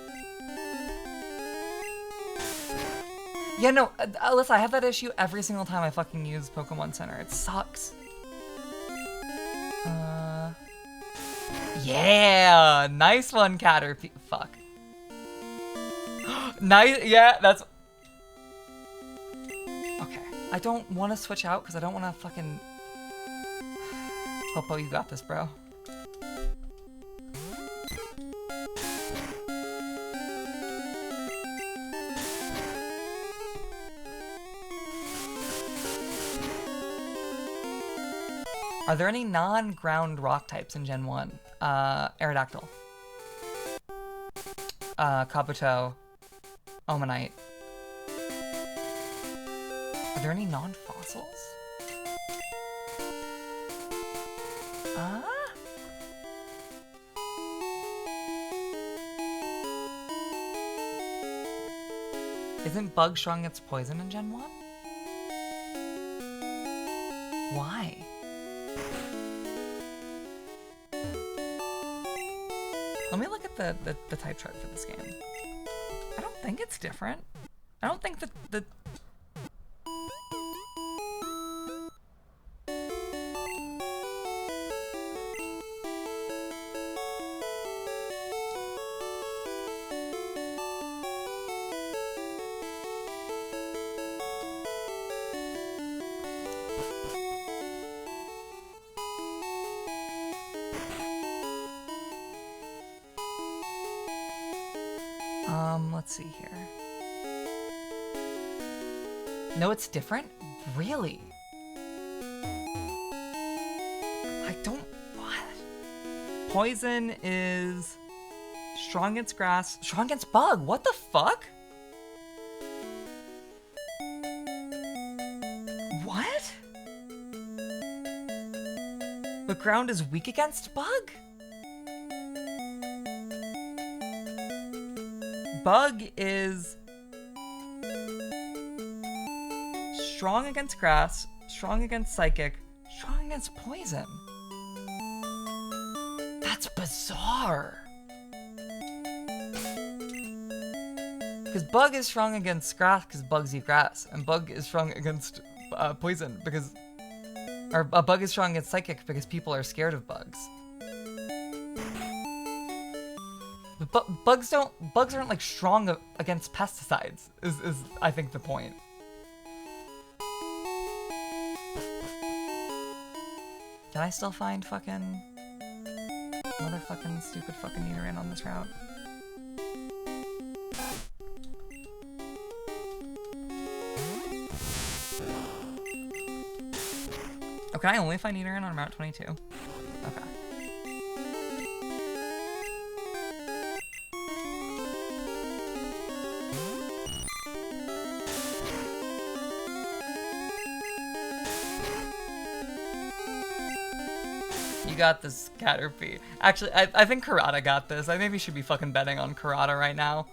Yeah, no, listen, I have that issue every single time I fucking use Pokemon Center. It sucks. Yeah, nice one, Caterpie. Fuck. Nice, yeah, that's... Okay, I don't want to switch out because I don't want to fucking... Popo, you got this, bro. Are there any non-ground rock types in Gen 1? Aerodactyl. Kabuto. Omanite. Are there any non-fossils? Isn't Bug strong against poison in Gen 1? Why? Let me look at the type chart for this game. I don't think it's different. I don't think that the... Let's see here. No, it's different? Really? I don't... What? Poison is strong against grass, strong against bug. What the fuck? What? The ground is weak against bug? Bug is strong against grass, strong against psychic, strong against poison. That's bizarre. Because Bug is strong against grass because bugs eat grass, and Bug is strong against poison because... Or Bug is strong against psychic because people are scared of bugs. But bugs aren't like strong against pesticides, is I think the point. Can I still find fucking motherfucking stupid fucking Nidoran on this route? Oh, can I only find Nidoran on Route 22? Okay. Got this, Caterpie. Actually, I think Karada got this. I maybe should be fucking betting on Karada right now.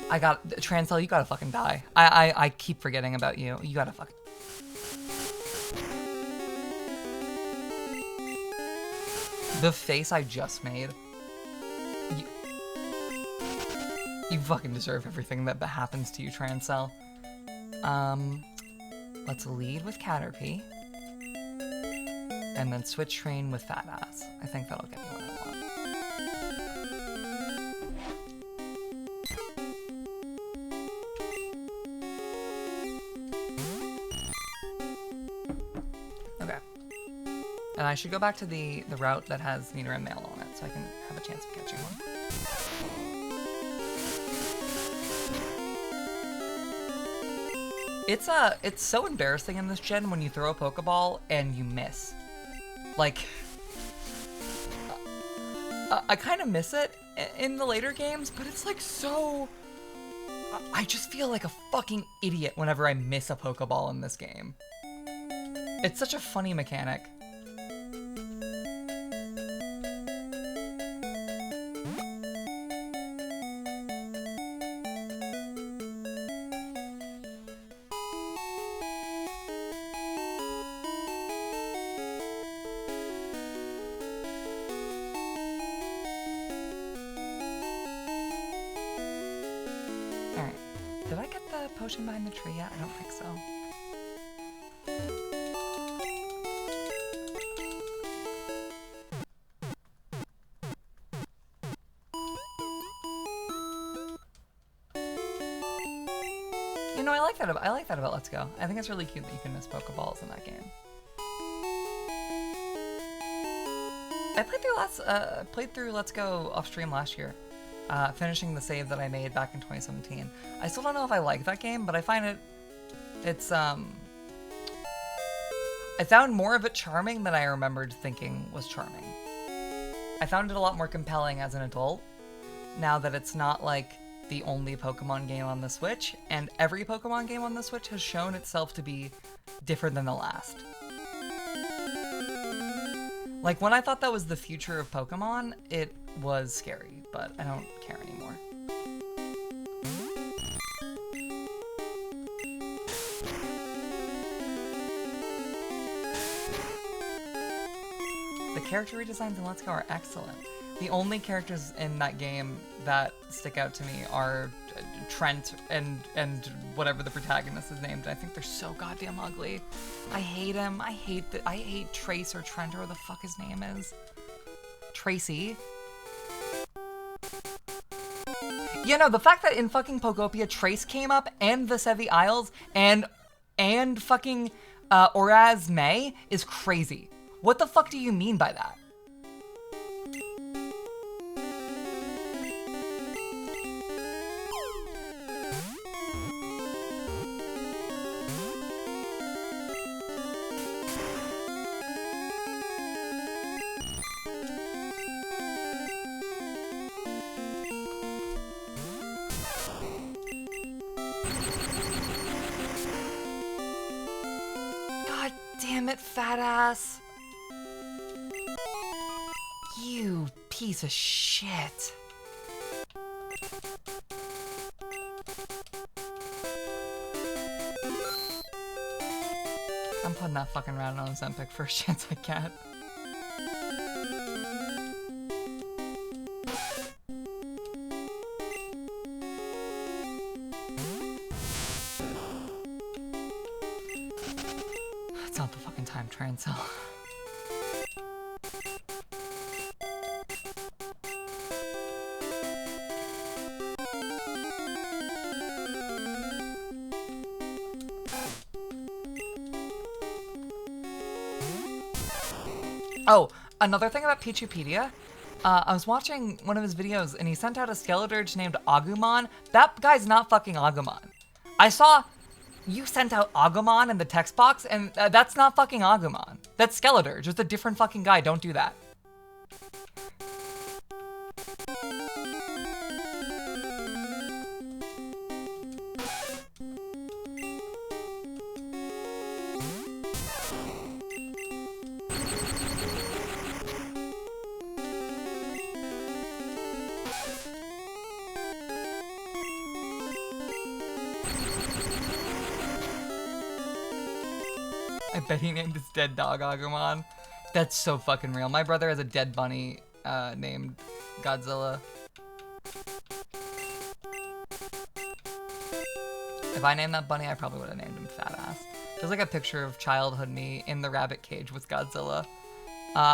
I got Transcell, you gotta fucking die. I keep forgetting about you. You gotta fucking... The face I just made. You fucking deserve everything that happens to you, Transcell. Let's lead with Caterpie. And then switch train with Fat Ass. I think that'll get me what I want. And I should go back to the route that has Nidoran Male on it, so I can have a chance of catching one. It's so embarrassing in this gen when you throw a Pokeball and you miss. Like, I kind of miss it in the later games, but it's like so... I just feel like a fucking idiot whenever I miss a Pokeball in this game. It's such a funny mechanic. Did I get the potion behind the tree yet? I don't think so. You know, I like that about Let's Go. I think it's really cute that you can miss Pokeballs in that game. I played through Let's Go off stream last year. Finishing the save that I made back in 2017. I still don't know if I like that game, but I find it's I found more of it charming than I remembered thinking was charming. I found it a lot more compelling as an adult, now that it's not like the only Pokemon game on the Switch, and every Pokemon game on the Switch has shown itself to be different than the last. Like, when I thought that was the future of Pokemon, it was scary, but I don't care anymore. The character redesigns in Let's Go are excellent. The only characters in that game that stick out to me are Trent and whatever the protagonist is named. I think they're so goddamn ugly. I hate him. I hate Trace or Trent or what the fuck his name is. Tracy. You know, the fact that in fucking Pokopia Trace came up and the Sevi Isles and fucking Oraz May is crazy. What the fuck do you mean by that? God damn it, fat ass. You piece of shit. I'm putting that fucking round on Zempic first chance I get. It's not the fucking time, try and sell. Oh, another thing about Pichupedia, I was watching one of his videos and he sent out a Skeledirge named Agumon. That guy's not fucking Agumon. I saw you sent out Agumon in the text box and that's not fucking Agumon. That's Skeledirge. It's a different fucking guy. Don't do that. I bet he named his dead dog Agumon. That's so fucking real. My brother has a dead bunny named Godzilla. If I named that bunny, I probably would have named him Fat Ass. There's like a picture of childhood me in the rabbit cage with Godzilla.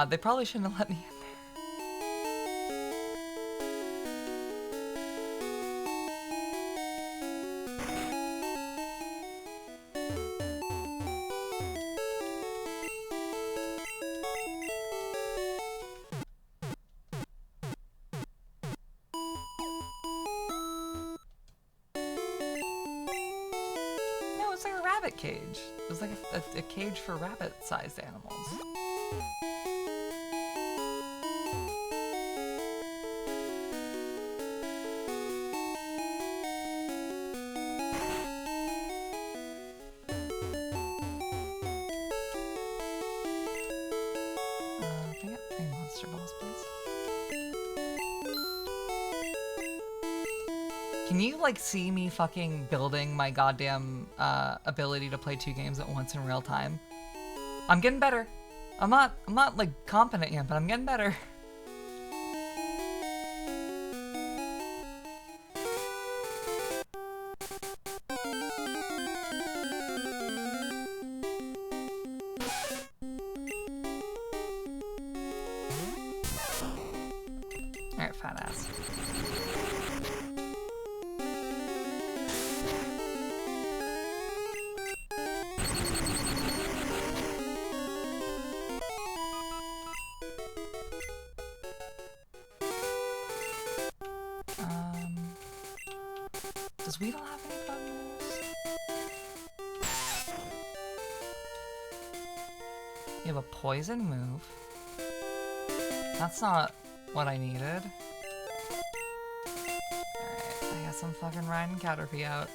They probably shouldn't have let me in there. rabbit cage. It was like a cage for rabbit-sized animals. Can I get 3 monster balls, please? Can you, like, see me fucking building my goddamn ability to play 2 games at once in real time? I'm getting better. I'm not, like, competent yet, but I'm getting better. Alright, fat ass. Does Weedle have any bug moves? You have a poison move. That's not what I needed. Alright, I guess I'm fucking riding Caterpie out.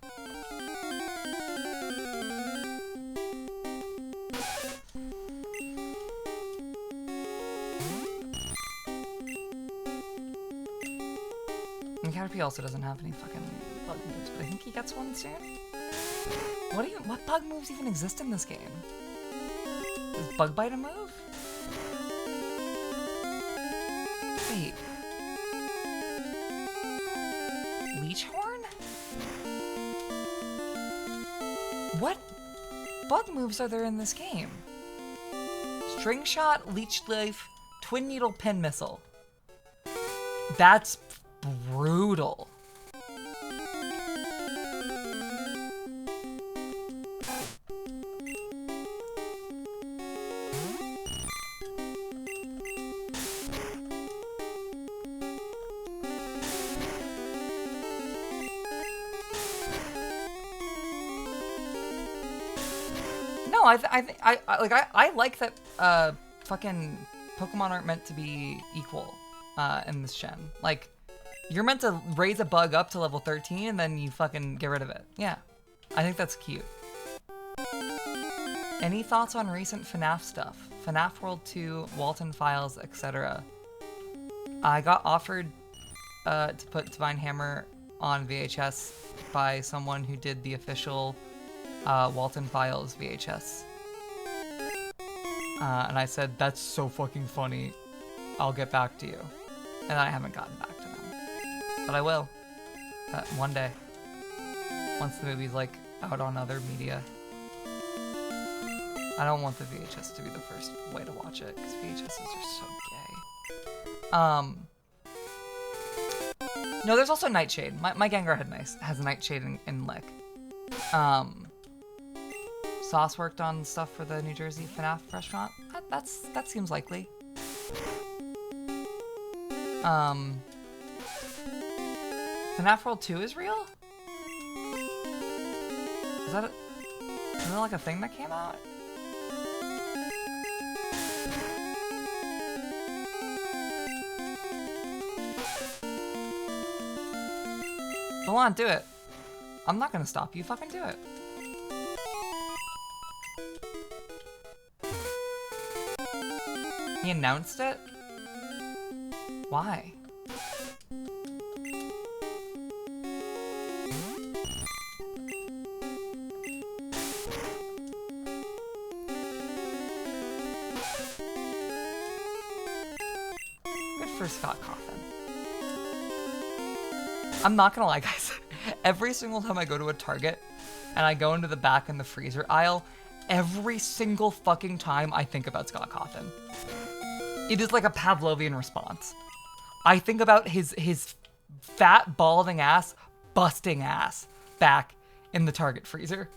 And Caterpie also doesn't have any fucking bug moves, but I think he gets one soon. What bug moves even exist in this game? Is Bug Bite a move? Wait. Leech Horn? What bug moves are there in this game? String Shot, Leech Life, Twin Needle Pin Missile. That's brutal. No, I like that fucking Pokemon aren't meant to be equal in this gen. Like, you're meant to raise a bug up to level 13 and then you fucking get rid of it. Yeah, I think that's cute. Any thoughts on recent FNAF stuff? FNAF World 2, Walton Files, etc. I got offered to put Divine Hammer on VHS by someone who did the official Walton Files VHS. And I said, that's so fucking funny. I'll get back to you. And I haven't gotten back to them. But I will. One day. Once the movie's, like, out on other media. I don't want the VHS to be the first way to watch it, because VHSs are so gay. No, there's also Nightshade. My Gengar has Nightshade in Lick. Sauce worked on stuff for the New Jersey FNAF restaurant. That seems likely. FNAF World 2 is real? Is that like a thing that came out? Go on, do it. I'm not gonna stop you. Fucking do it. He announced it? Why? Good for Scott Coffin. I'm not gonna lie, guys. Every single time I go to a Target and I go into the back in the freezer aisle, every single fucking time I think about Scott Coffin. It is like a Pavlovian response. I think about his fat, balding ass, busting ass back in the Target freezer.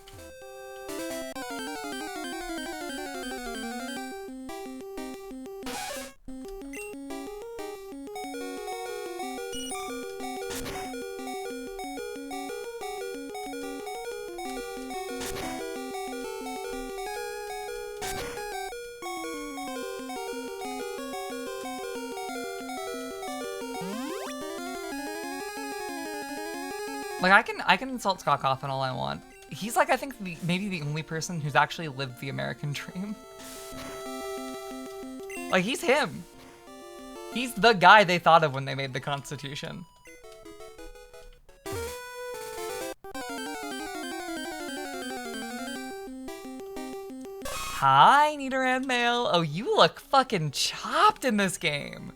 Like I can insult Scott Cawthon all I want. He's like I think maybe the only person who's actually lived the American dream. Like he's him. He's the guy they thought of when they made the Constitution. Hi, Nidoran Mail. Oh, you look fucking chopped in this game.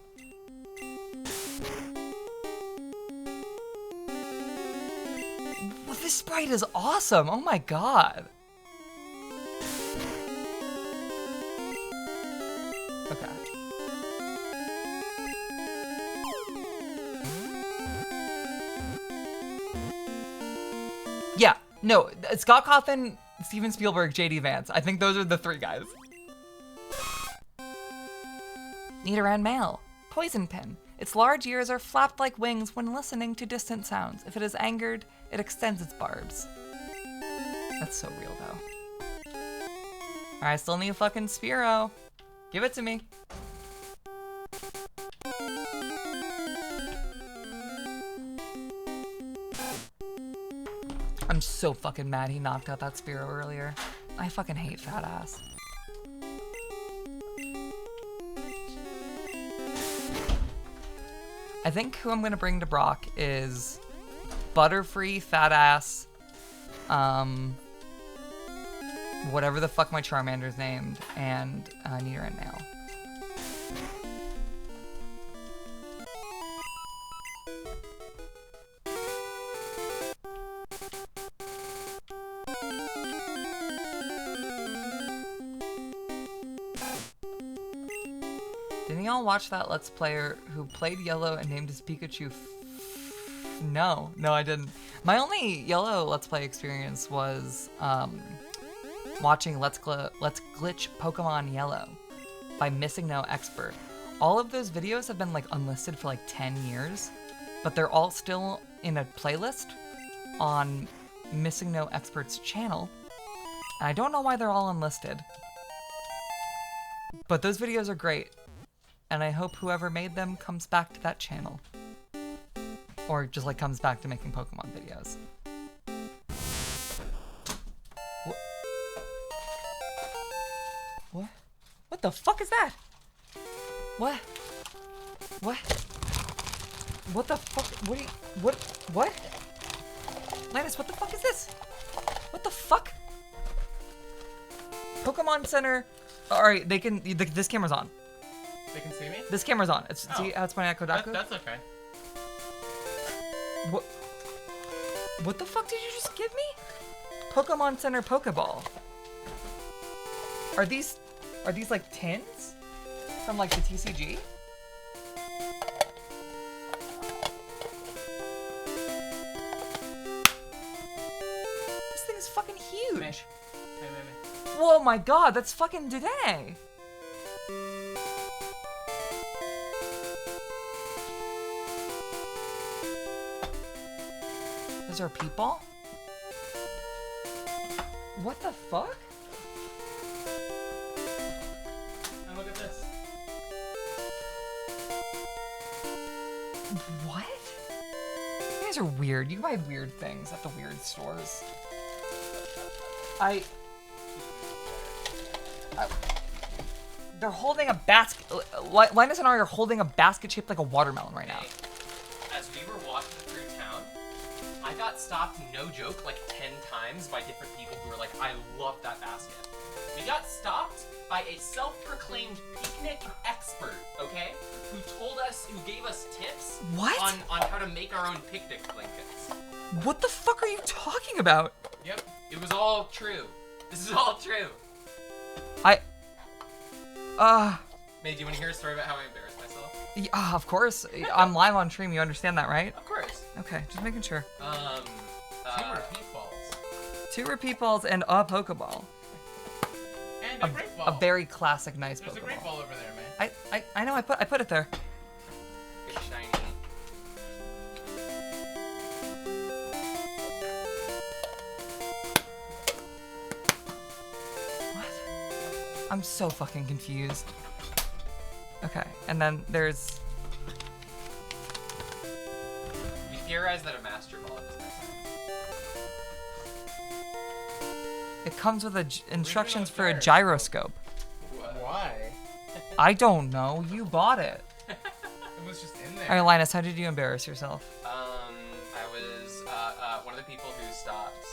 Well, this sprite is awesome. Oh my god. Okay. Yeah, no, Scott Cawthon, Steven Spielberg, J.D. Vance. I think those are the three guys. Nidoran male. Poison pin. Its large ears are flapped like wings when listening to distant sounds. If it is angered, it extends its barbs. That's so real, though. Alright, I still need a fucking Spearow. Give it to me. I'm so fucking mad he knocked out that Spearow earlier. I fucking hate fat ass. I think who I'm gonna bring to Brock is Butterfree, fat ass, whatever the fuck my Charmander's named, and Nidoran male. Didn't y'all watch that Let's Player who played Yellow and named his Pikachu No, I didn't. My only Yellow Let's Play experience was watching Let's Glitch Pokemon Yellow by Missing No Expert. All of those videos have been like unlisted for like 10 years, but they're all still in a playlist on Missing No Expert's channel. And I don't know why they're all unlisted. But those videos are great. And I hope whoever made them comes back to that channel. Or just like comes back to making Pokemon videos. What? What the fuck is that? What? What? What the fuck? What are you, what? Linus, what the fuck is this? What the fuck? Pokemon Center. Alright, they can, this camera's on. They can see me? This camera's on. It's, see how it's pointing at Kodaku? That's okay. What the fuck did you just give me? Pokemon Center Pokeball. Are these like tins? From like the TCG? This thing is fucking huge. Me. Whoa, my god, that's fucking Dedenne. Is there a Peepball? What the fuck? And look at this. What? You guys are weird. You buy weird things at the weird stores. They're holding a basket. Linus and I are holding a basket shaped like a watermelon right now. As we were walking through town, I got stopped, no joke, like 10 times by different people who were like, I love that basket. We got stopped by a self-proclaimed picnic expert, okay? Who gave us tips What? on how to make our own picnic blankets. What the fuck are you talking about? Yep, it was all true. This is all true. May, do you want to hear a story about how I embarrassed myself? Yeah, of course. I'm live on stream. You understand that, right? Of course. Okay, just making sure. 2 repeat balls. 2 repeat balls and a Pokeball. And a great ball. A very classic, nice There's Pokeball. a great ball over there, man. I know. I put it there. Big shiny. What? I'm so fucking confused. Okay, and then there's. We theorized that a master ball was missing. It comes with instructions for a gyroscope. gyroscope. Why? I don't know. You bought it. It was just in there. All right, Linus, how did you embarrass yourself? I was one of the people who stopped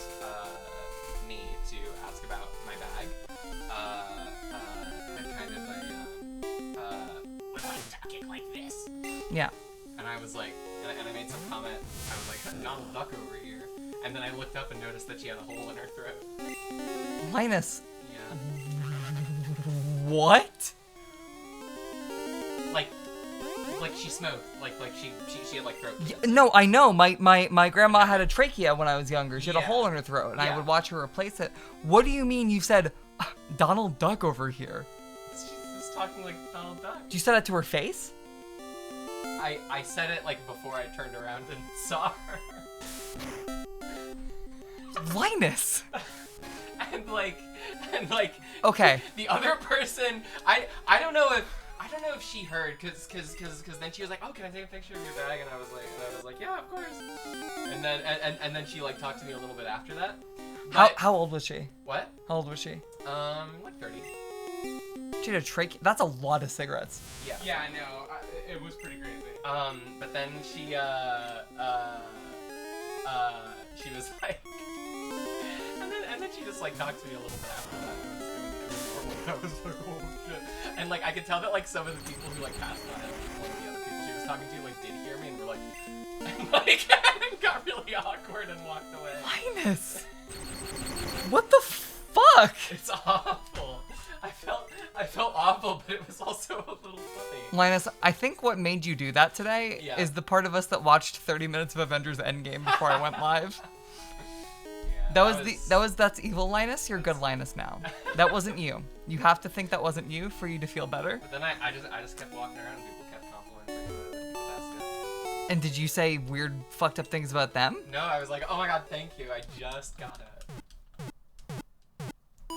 me to ask about my bag. Had kind of what if I talking like this? Yeah. And I was like, and I made some comment. I was like, Donald Duck over here. And then I looked up and noticed that she had a hole in her throat. Linus. Yeah. What? Like she smoked. Like she had like throat cancer. No, I know. My grandma had a trachea when I was younger. She had a Yeah. hole in her throat, and I Yeah. would watch her replace it. What do you mean you said Donald Duck over here? She's just talking like Donald Duck. You said that to her face? I said it like before I turned around and saw her. Linus. and like Okay. the other person I don't know if she heard cause then she was like, oh, can I take a picture of your bag? And I was like yeah, of course. And then she like talked to me a little bit after that. But- How old was she? What? How old was she? Like 30. She had a trachea. That's a lot of cigarettes. Yeah. Yeah, I know. It was pretty crazy. But then she was like, and then she just like talked to me a little bit after that. It was normal. I was like, oh shit. And like I could tell that like some of the people who like passed by, like one of the other people she was talking to, like did hear me and were like, and like and got really awkward and walked away. Linus. What the fuck? It's awful. I felt awful, but it was also a little funny. Linus, I think what made you do that today Yeah. is the part of us that watched 30 minutes of Avengers Endgame before I went live. Yeah, That's evil Linus. You're good Linus now. That wasn't you. You have to think that wasn't you for you to feel better. But then I just kept walking around and people kept complimenting the basket. And did you say weird, fucked up things about them? No, I was like, oh my god, thank you. I just got it.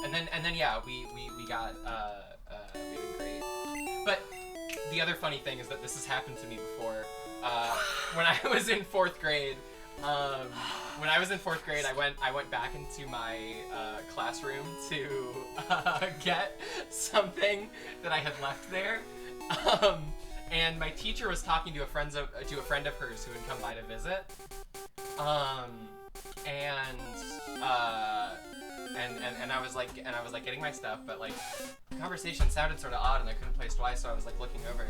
And then yeah, we got we did great. But the other funny thing is that this has happened to me before. When I was in 4th grade, I went back into my classroom to get something that I had left there. And my teacher was talking to a friend of hers who had come by to visit. And I was like getting my stuff, but like the conversation sounded sort of odd and I couldn't place twice, so I was like looking over,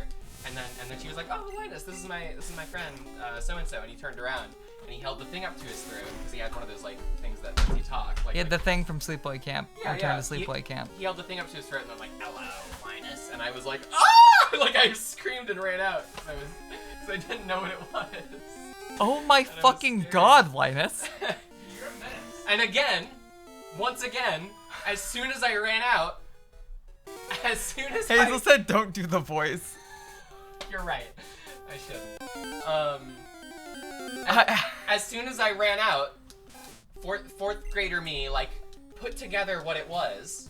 and then she was like, oh Linus, this is my friend so and so, and he turned around and he held the thing up to his throat because he had one of those like things that lets you talk. Like, He had the thing from Sleepaway Camp. Return to Sleepaway Camp. He held the thing up to his throat and I'm like, hello, Linus, and I was like, ah! Like I screamed and ran out because I didn't know what it was. Oh my And I was fucking scared. god, Linus. You're a menace. And again, once again, as soon as I ran out, Hazel said don't do the voice. You're right. I shouldn't. As soon as I ran out, fourth grader me, like, put together what it was.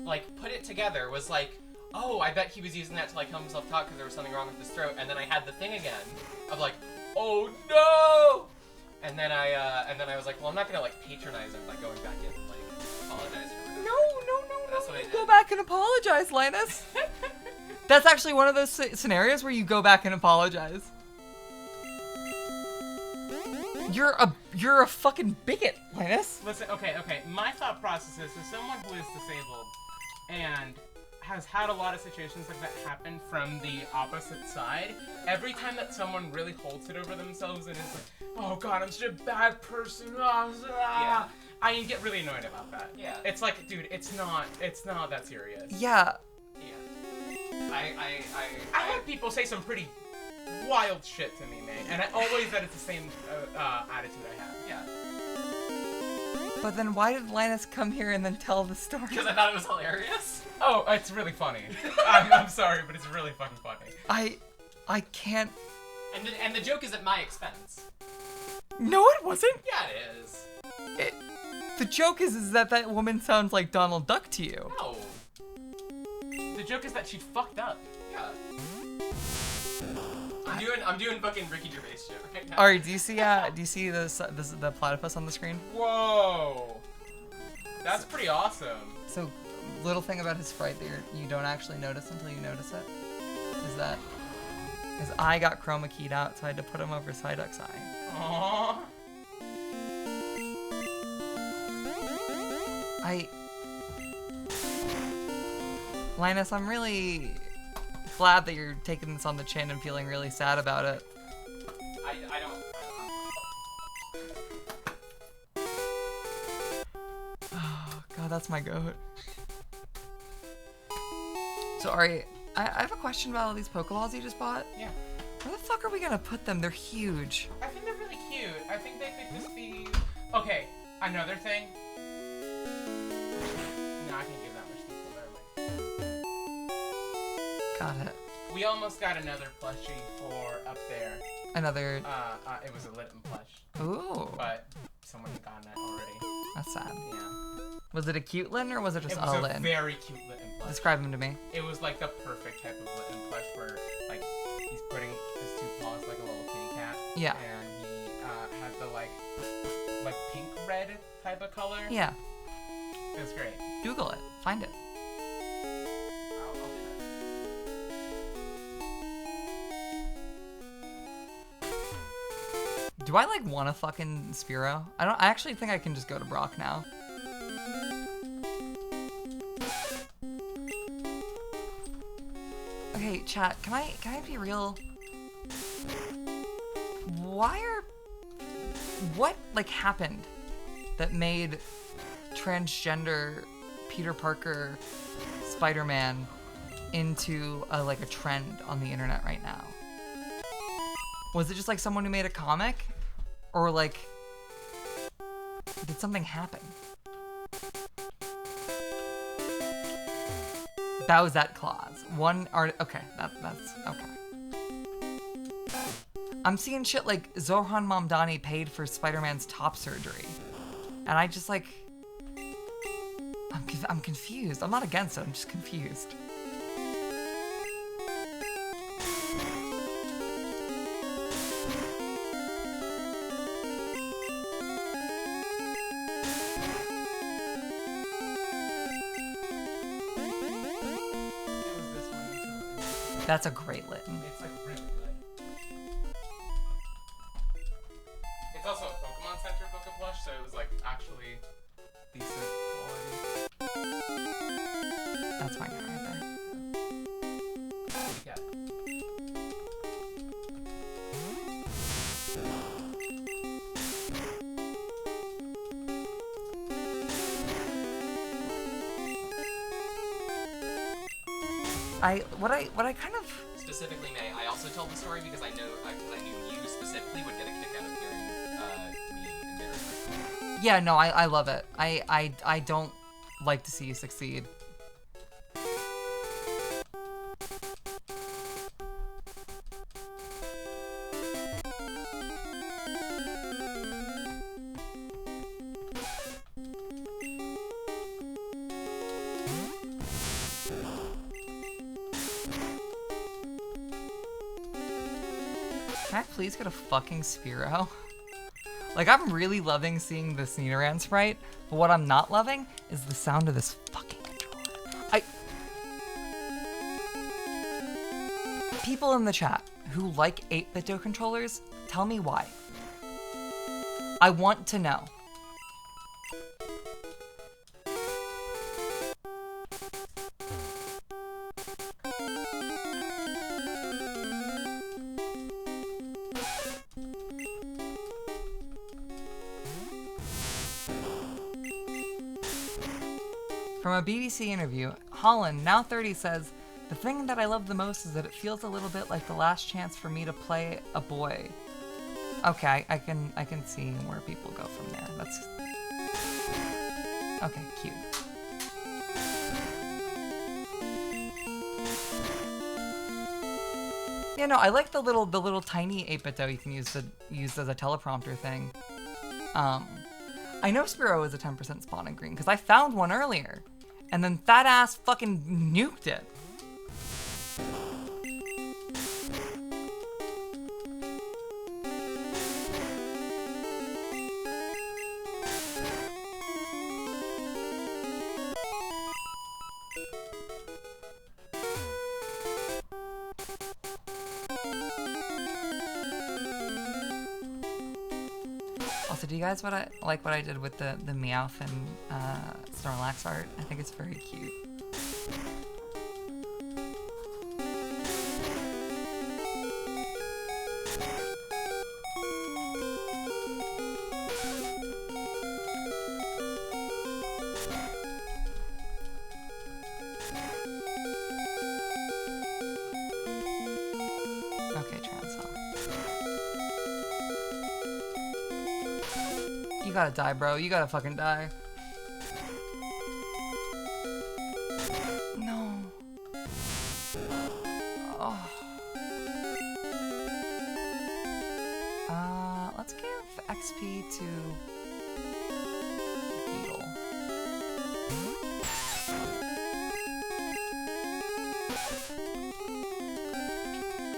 Like, put it together, was like, oh, I bet he was using that to, like, help himself talk because there was something wrong with his throat. And then I had the thing again of, like, oh, no! And then I was like, well, I'm not gonna, like, patronize him by going back in and, like, apologizing. No. That's what I You did. go back and apologize, Linus. That's actually one of those scenarios where you go back and apologize. You're a fucking bigot, Linus. Listen, okay. My thought process is, as someone who is disabled and has had a lot of situations like that happen from the opposite side, every time that someone really holds it over themselves and is like, oh god, I'm such a bad person, Yeah. I get really annoyed about that. Yeah. It's like, dude, it's not that serious. Yeah. Yeah. I I've had people say some pretty wild shit to me, man, and that it's the same attitude I have. Yeah. But then why did Linus come here and then tell the story? Because I thought it was hilarious. Oh, it's really funny. I'm sorry, but it's really fucking funny. I can't. And the joke is at my expense. No, it wasn't. Yeah, it is. The joke is that woman sounds like Donald Duck to you. No. The joke is that she fucked up. Yeah. I'm doing fucking Ricky Gervais shit right now. All right, do you see the platypus on the screen? Whoa. That's pretty awesome. So, little thing about his sprite that you don't actually notice until you notice it is that his eye got chroma keyed out, so I had to put him over Psyduck's eye. Aww. Linus, I'm really glad that you're taking this on the chin and feeling really sad about it. I don't. Oh, God, that's my goat. So, Ari, I have a question about all these Pokeballs you just bought. Yeah. Where the fuck are we gonna put them? They're huge. I think they're really cute. I think they could just be... Okay, another thing. No, I can't give that much detail. Got it. We almost got another plushie for up there. Another. It was a Litten plush, Ooh. but someone had gotten it already. That's sad. Yeah. Was it a cute Litten or was it just It a was a Litten? very cute Litten plush. Describe him to me. It was like the perfect type of Litten plush where, like, he's putting his two paws like a little kitty cat. Yeah. And he had the, like pink-red type of color. Yeah. It was great. Google it. Find it. I'll do that. Do I like want a fucking Spearow? I actually think I can just go to Brock now. Okay, chat, can I be real? What like happened that made transgender Peter Parker Spider-Man into a trend on the internet right now? Was it just like someone who made a comic? Or like, did something happen? Bowsette clause. One art. Okay, that's okay. I'm seeing shit like Zohan Mamdani paid for Spider-Man's top surgery, and I just like, I'm confused. I'm not against it. I'm just confused. That's a great Litten. It's like really good. It's also a Pokemon Center Poke Plush, so it was like actually decent quality. That's my guy right there. Yeah. What I kind of Specifically, May, I also told the story because I knew you specifically would get a kick out of hearing me embarrass myself. yeah, no, I love it. I don't like to see you succeed. Can I please get a fucking Spearow? Like, I'm really loving seeing this Nidoran sprite, but what I'm not loving is the sound of this fucking controller. People in the chat who like 8-bit controllers, tell me why. I want to know. From a BBC interview, Holland, now 30, says, "The thing that I love the most is that it feels a little bit like the last chance for me to play a boy." Okay, I can see where people go from there. That's okay, cute. Yeah, no, I like the little tiny 8-bit you can use as a teleprompter thing. I know Spearow is a 10% spawn in green because I found one earlier, and then that ass fucking nuked it. Also, do you guys what I did with the Meowth and Snorlax art? I think it's very cute. Okay, Transcell. You gotta die, bro. You gotta fucking die. No. Oh. Let's give XP to Beetle.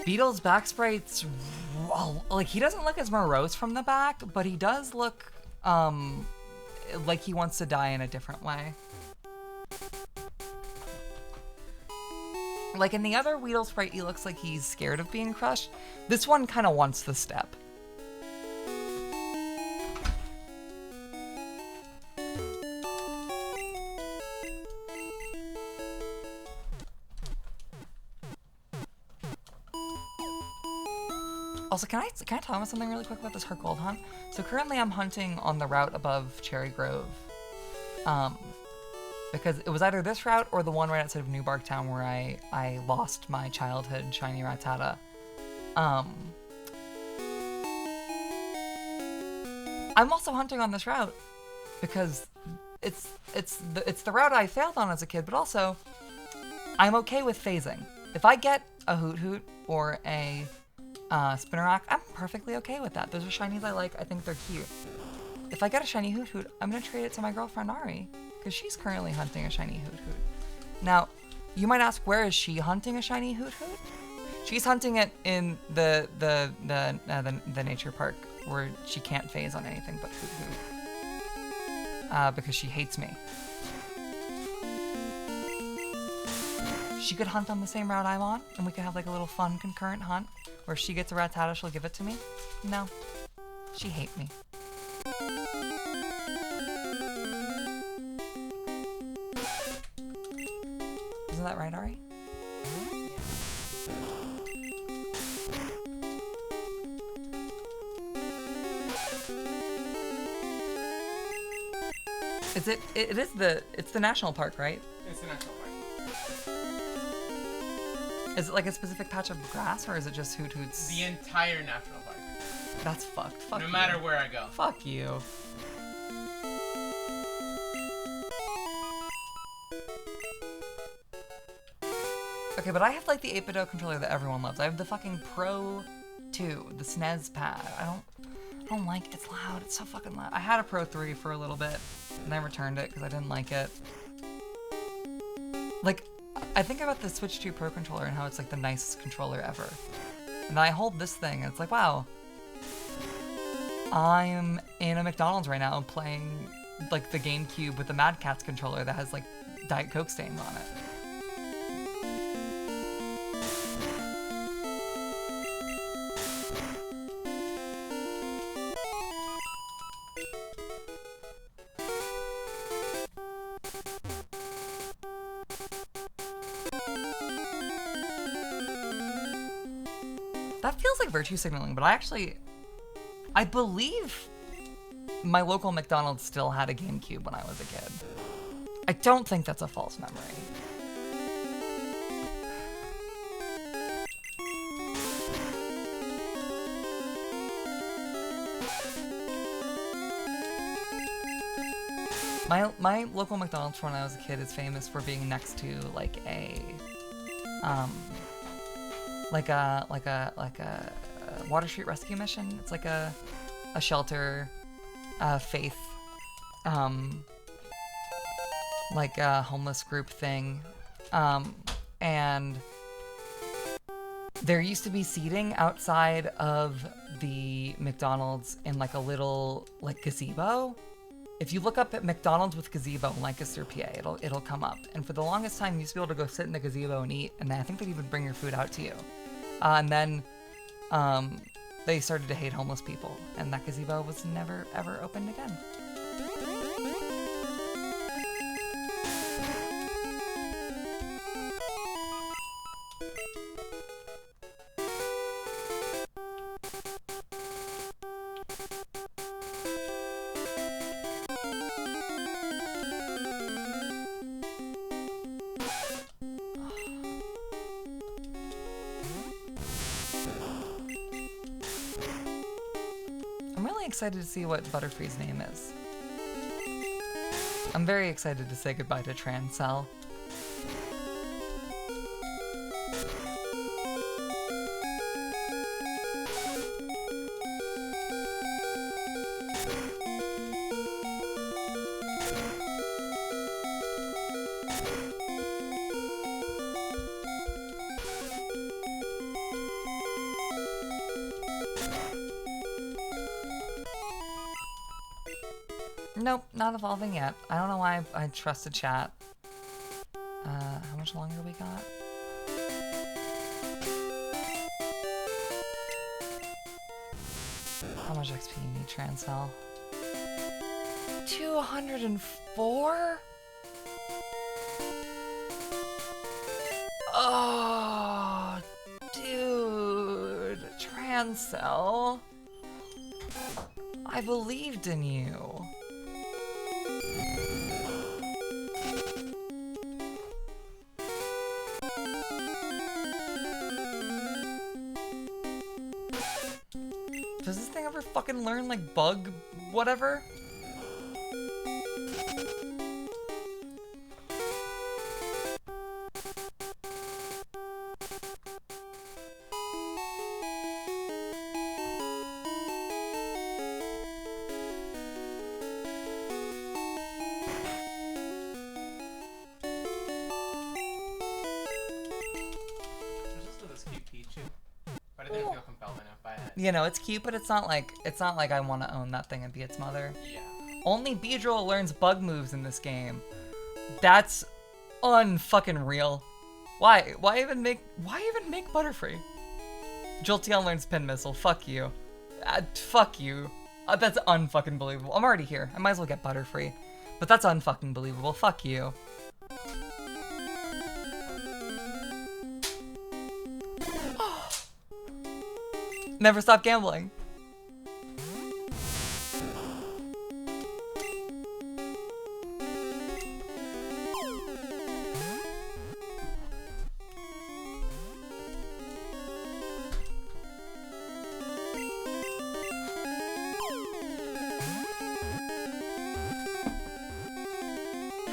Beetle's back sprite's, well, like, he doesn't look as morose from the back, but he does look like he wants to die in a different way. Like in the other Weedle sprite, he looks like he's scared of being crushed. This one kind of wants the step. Also, can I tell you something really quick about this Heart Gold hunt? So currently I'm hunting on the route above Cherry Grove. Because it was either this route or the one right outside of New Bark Town where I lost my childhood shiny Rattata. I'm also hunting on this route because it's the route I failed on as a kid, but also I'm okay with phasing. If I get a Hoot Hoot or a Spinnerack, I'm perfectly okay with that. Those are shinies I like. I think they're cute. If I get a shiny Hoot Hoot, I'm gonna trade it to my girlfriend Ari because she's currently hunting a shiny Hoot Hoot. Now, you might ask, where is she hunting a shiny Hoot Hoot? She's hunting it in the nature park where she can't phase on anything but Hoot Hoot because she hates me. She could hunt on the same route I'm on, and we could have like a little fun concurrent hunt where if she gets a Rattata, she'll give it to me. No, she hates me. Isn't that right, Ari? It's the national park, right? It's the national park. Is it like a specific patch of grass, or is it just Hoot Hoots? The entire national park. That's fucked. Fuck No you. matter where I go. Fuck you. Okay, but I have like the 8-bit controller that everyone loves. I have the fucking Pro 2, the SNES pad. I don't like it. It's loud. It's so fucking loud. I had a Pro 3 for a little bit, and I returned it because I didn't like it. Like, I think about the Switch 2 Pro controller and how it's like the nicest controller ever. And I hold this thing and it's like, wow, I'm in a McDonald's right now playing like the GameCube with the Mad Catz controller that has like Diet Coke stains on it. That feels like virtue signaling, but I believe my local McDonald's still had a GameCube when I was a kid. I don't think that's a false memory. My local McDonald's from when I was a kid is famous for being next to like a Water Street Rescue Mission. It's like a shelter, faith, like a homeless group thing, and there used to be seating outside of the McDonald's in like a little like gazebo. If you look up at McDonald's with gazebo in Lancaster, PA, it'll come up. And for the longest time, you used to be able to go sit in the gazebo and eat, and I think they'd even bring your food out to you. And then they started to hate homeless people, and that gazebo was never ever opened again. Excited to see what Butterfree's name is. I'm very excited to say goodbye to Transcell. Nope, not evolving yet. I don't know why I trusted chat. How much longer we got? How much XP you need, Transcell? 204? Oh, dude. Transcell. I believed in you. Does this thing ever fucking learn, like, bug whatever? You know, it's cute, but it's not like I want to own that thing and be its mother. Yeah. Only Beedrill learns bug moves in this game. That's unfucking real. Why even make Butterfree? Jolteon learns Pin Missile. Fuck you. Fuck you. That's unfucking believable. I'm already here. I might as well get Butterfree. But that's unfucking believable. Fuck you. Never stop gambling.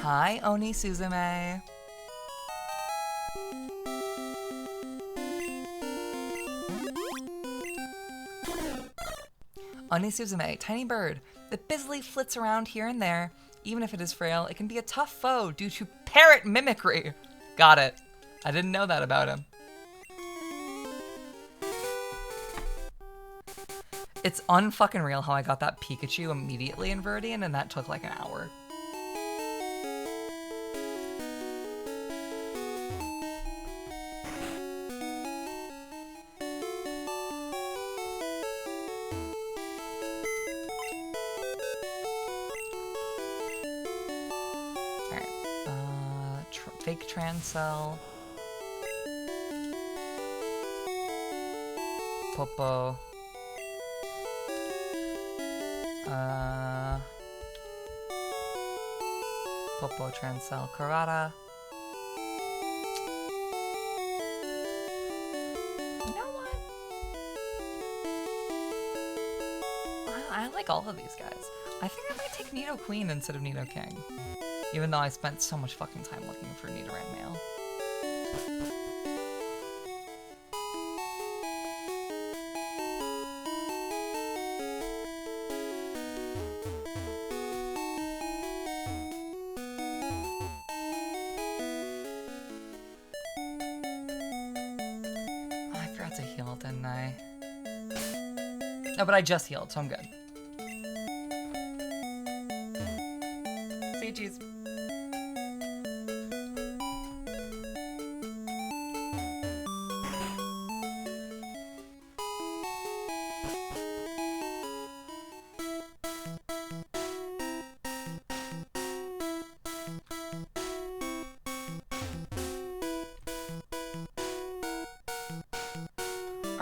Hi, Oni Suzume. Oni Suzume, tiny bird that busily flits around here and there. Even if it is frail, it can be a tough foe due to parrot mimicry. Got it. I didn't know that about him. It's unfucking real how I got that Pikachu immediately in Viridian, and that took like an hour. Fake Transcell. Popo. Popo Transcell Karada. You know what? I like all of these guys. I think I might take Nidoqueen instead of Nidoking. Even though I spent so much fucking time looking for Nidoran mail. Oh, I forgot to heal, didn't I? No, but I just healed, so I'm good. See you, cheese.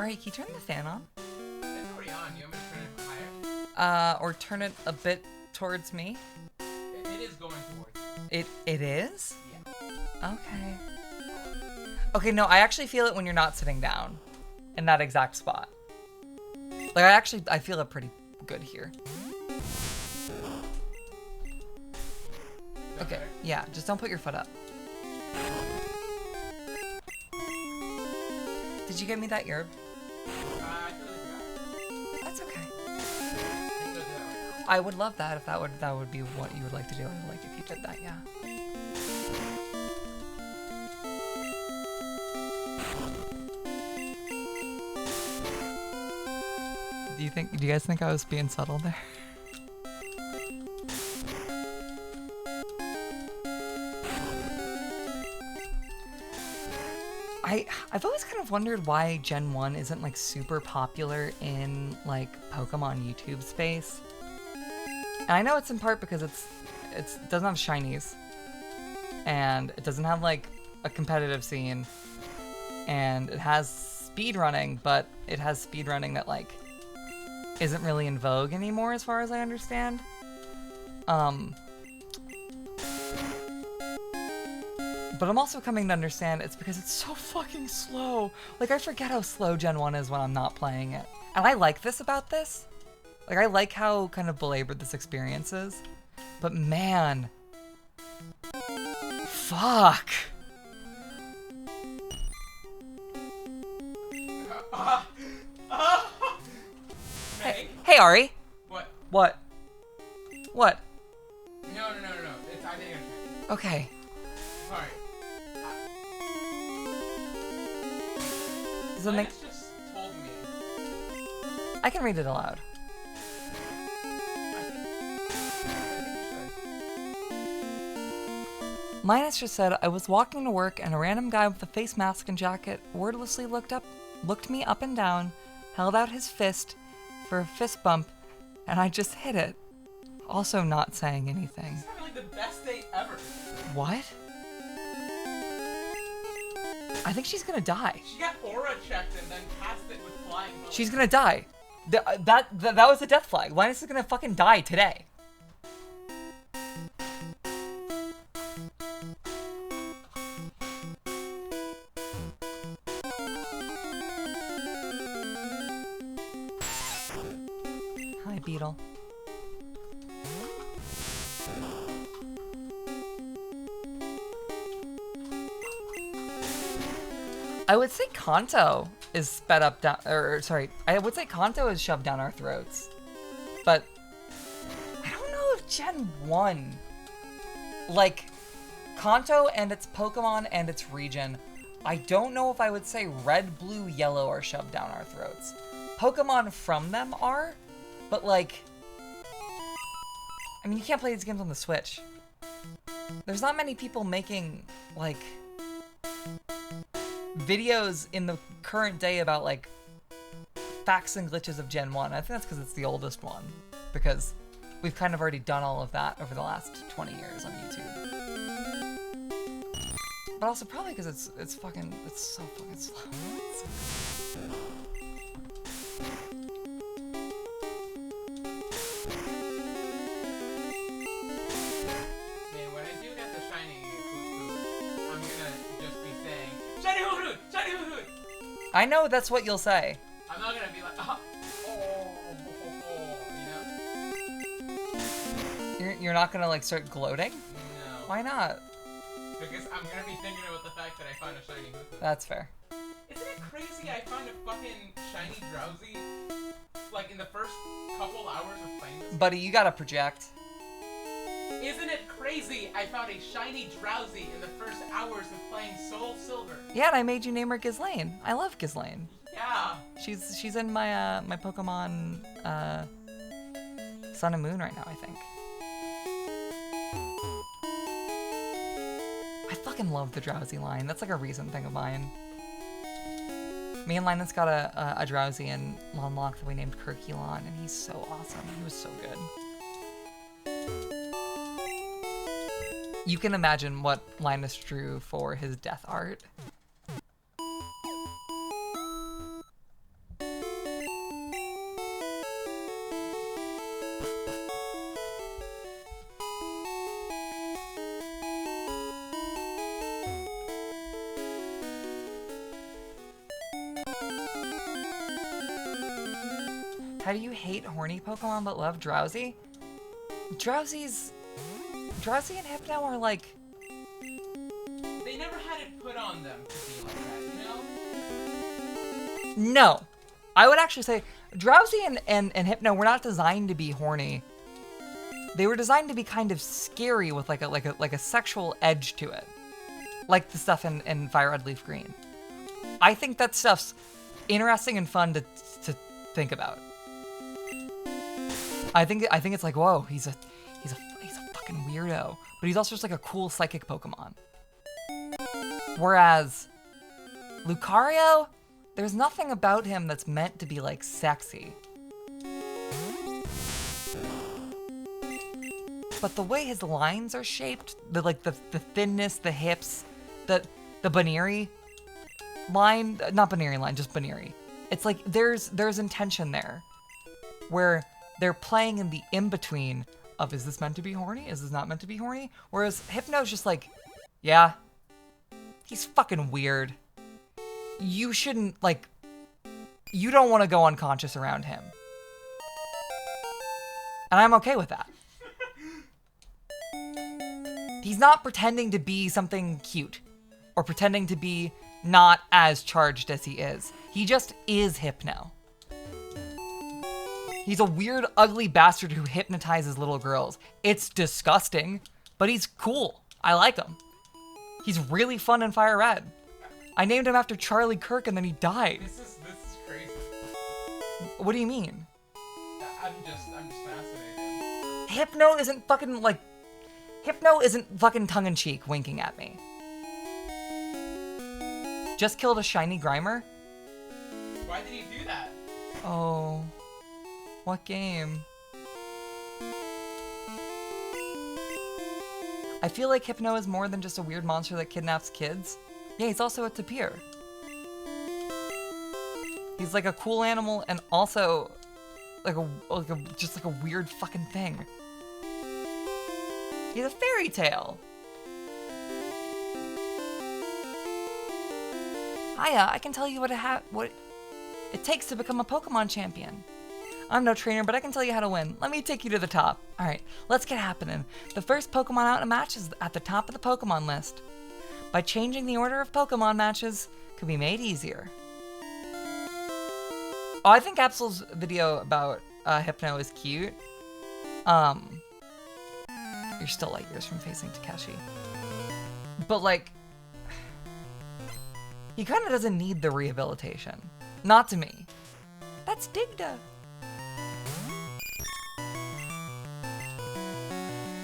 Alright, can you turn the fan on? It's already on. You want me to turn it higher? Or turn it a bit towards me? It is going towards you. It is? Yeah. Okay. Okay, no, I actually feel it when you're not sitting down in that exact spot. Like, I feel it pretty good here. Okay, yeah, just don't put your foot up. Did you get me that herb? I totally forgot. That's okay. Let's go do that right now. I would love that if that would be what you would like to do. I would like if you did that, yeah. Do you guys think I was being subtle there? I've always kind of wondered why Gen 1 isn't like super popular in like Pokemon YouTube space. And I know it's in part because it doesn't have shinies. And it doesn't have like a competitive scene. And it has speedrunning, but it has speedrunning that like isn't really in vogue anymore as far as I understand. But I'm also coming to understand it's because it's so fucking slow. Like, I forget how slow Gen 1 is when I'm not playing it. And I like this about this. Like, I like how kind of belabored this experience is. But man. Fuck. Hey, Ari. What? What? What? No. It's I think it's Okay. sorry. Does it make... Linus just told me. I can read it aloud. I think you should. Linus just said, I was walking to work and a random guy with a face mask and jacket wordlessly looked me up and down, held out his fist for a fist bump, and I just hit it. Also not saying anything. It's having like the best day ever. What? I think she's gonna die. She got aura checked and then passed it with flying bullets. She's gonna die. That was the death flag. Linus is gonna fucking die today. Hi, Beetle. I would say Kanto is sped up down, I would say Kanto is shoved down our throats. But I don't know if Gen 1, like Kanto and its Pokemon and its region, I don't know if I would say red, blue, yellow are shoved down our throats. Pokemon from them are, but like, I mean, you can't play these games on the Switch. There's not many people making, like, videos in the current day about, like, facts and glitches of Gen 1. I think that's because it's the oldest one. Because we've kind of already done all of that over the last 20 years on YouTube. But also probably because it's so fucking slow. I know that's what you'll say. I'm not gonna be like, you know? You're not gonna like start gloating? No. Why not? Because I'm gonna be thinking about the fact that I found a shiny Hoo-Hoo. That's fair. Isn't it crazy I found a fucking shiny Drowsy, like, in the first couple hours of playing this? Buddy, you gotta project. Isn't it crazy I found a shiny Drowsy in the first hours of playing Soul Silver? Yeah, and I made you name her Ghislaine. I love Ghislaine. Yeah. She's in my my Pokemon Sun and Moon right now, I think. I fucking love the Drowsy line. That's like a recent thing of mine. Me and Linus got a Drowsy in Lonlock that we named Kirkylon, and he's so awesome. He was so good. You can imagine what Linus drew for his death art. How do you hate horny Pokemon but love Drowsy? Drowsy and Hypno are like... They never had it put on them to be like that, you know? No. I would actually say Drowsy and Hypno were not designed to be horny. They were designed to be kind of scary with like a sexual edge to it. Like the stuff in Fire Red Leaf Green. I think that stuff's interesting and fun to think about. I think it's like, whoa, he's a fucking weirdo, but he's also just like a cool psychic Pokemon. Whereas Lucario, there's nothing about him that's meant to be like sexy. But the way his lines are shaped, the thinness, the hips, the Baneri line, not Baneri line, just Baneri. It's like there's intention there, where they're playing in the in-between of, is this meant to be horny? Is this not meant to be horny? Whereas Hypno's just like, yeah, he's fucking weird. You shouldn't, like, you don't want to go unconscious around him. And I'm okay with that. He's not pretending to be something cute or pretending to be not as charged as he is. He just is Hypno. He's a weird, ugly bastard who hypnotizes little girls. It's disgusting, but he's cool. I like him. He's really fun in Fire Red. I named him after Charlie Kirk and then he died. This is crazy. What do you mean? I'm just fascinated. Hypno isn't fucking like... Hypno isn't fucking tongue-in-cheek winking at me. Just killed a shiny Grimer? Why did he do that? Oh. What game? I feel like Hypno is more than just a weird monster that kidnaps kids. Yeah, he's also a tapir. He's like a cool animal and also just like a weird fucking thing. He's a fairy tale. Hiya, I can tell you what it takes to become a Pokemon champion. I'm no trainer, but I can tell you how to win. Let me take you to the top. Alright, let's get happening. The first Pokemon out in a match is at the top of the Pokemon list. By changing the order of Pokemon matches, could be made easier. Oh, I think Absol's video about Hypno is cute. You're still light years from facing Takeshi. But like, he kind of doesn't need the rehabilitation. Not to me. That's Digda.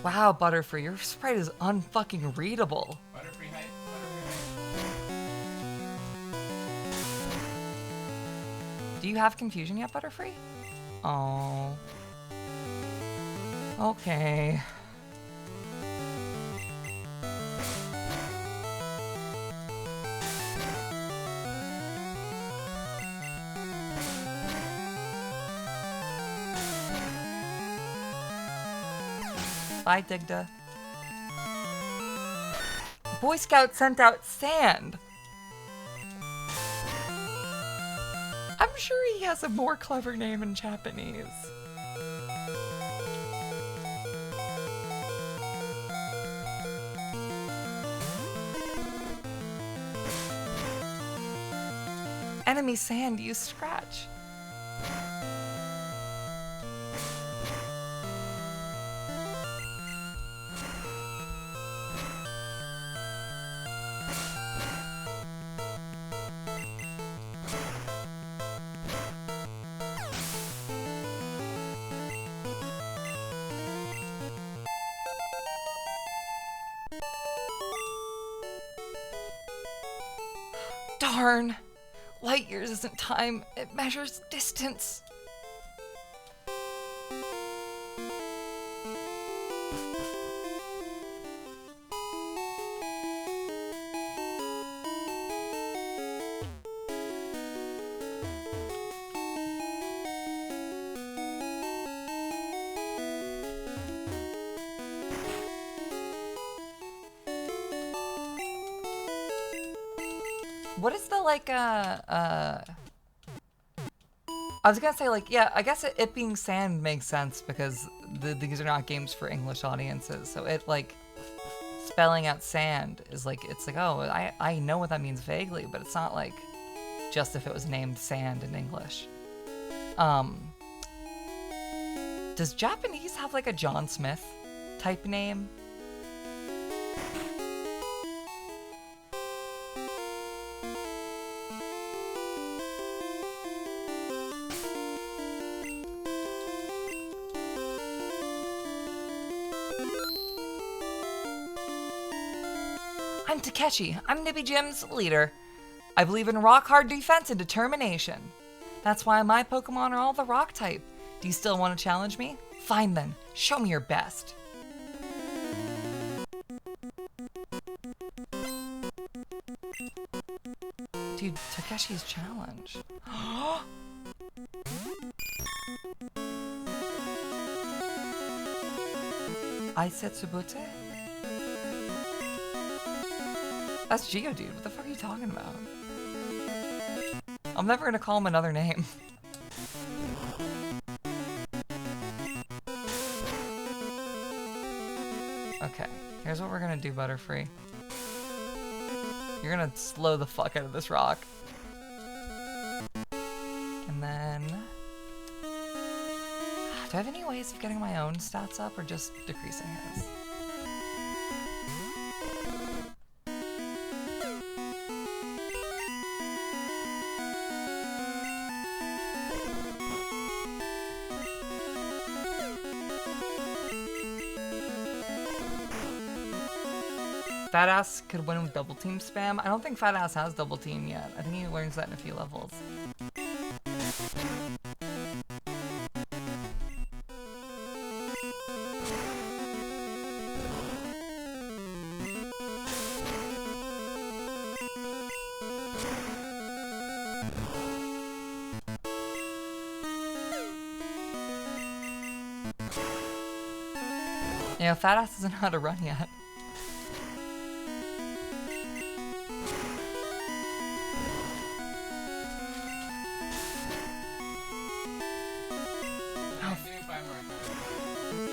Wow, Butterfree, your sprite is unfucking readable. Butterfree height. Do you have confusion yet, Butterfree? Oh. Okay. Bye, Digda. Boy Scout sent out sand. I'm sure he has a more clever name in Japanese. Enemy sand, use scratch. Darn! Light years isn't time, it measures distance. What is the, like, I was gonna say, like, yeah, I guess it being sand makes sense because these are not games for English audiences. So it, like, spelling out sand is like, it's like, oh, I know what that means vaguely, but it's not like just if it was named sand in English. Does Japanese have like a John Smith type name? I'm Takeshi. I'm Nibby Jim's leader. I believe in rock-hard defense and determination. That's why my Pokemon are all the rock type. Do you still want to challenge me? Fine then. Show me your best. Dude, Takeshi's challenge. Aisetsubute? That's Geodude. What the fuck are you talking about? I'm never gonna call him another name. Okay, here's what we're gonna do, Butterfree. You're gonna slow the fuck out of this rock. And then... Do I have any ways of getting my own stats up or just decreasing his? Fat Ass could win with double team spam. I don't think Fat Ass has double team yet. I think he learns that in a few levels. Yeah, Fat Ass doesn't know how to run yet.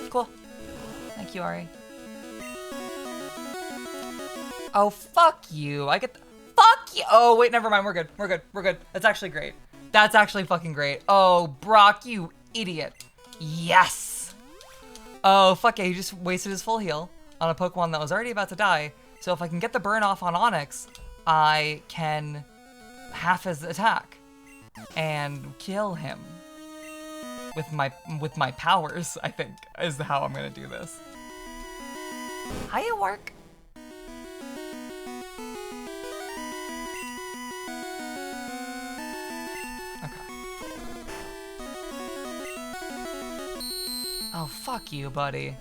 Cool. Thank you, Ari. Oh, fuck you. I get fuck you. Oh, wait, never mind. We're good. We're good. We're good. That's actually great. That's actually fucking great. Oh, Brock, you idiot. Yes. Oh, fuck yeah. He just wasted his full heal on a Pokemon that was already about to die. So if I can get the burn off on Onyx, I can half his attack and kill him. With my powers, I think, is how I'm gonna do this. Hiya, work. Okay. Oh, fuck you, buddy.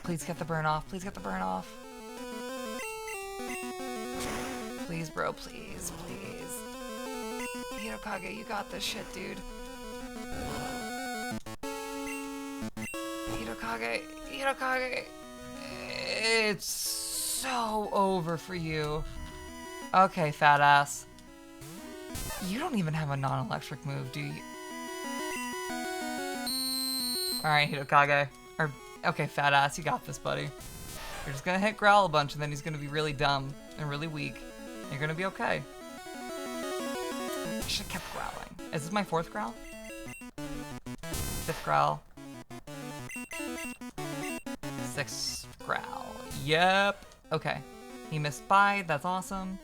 Please get the burn off. Please get the burn off. Please, bro. Please. Please. Hitokage, you got this shit, dude. Hitokage. Hitokage. It's so over for you. Okay, fat ass. You don't even have a non-electric move, do you? Alright, Hitokage. Or... Okay, fat ass, you got this, buddy. You're just gonna hit Growl a bunch, and then he's gonna be really dumb and really weak. And you're gonna be okay. I should have kept growling. Is this my 4th Growl? 5th Growl. 6th Growl. Yep. Okay. He missed by. That's awesome.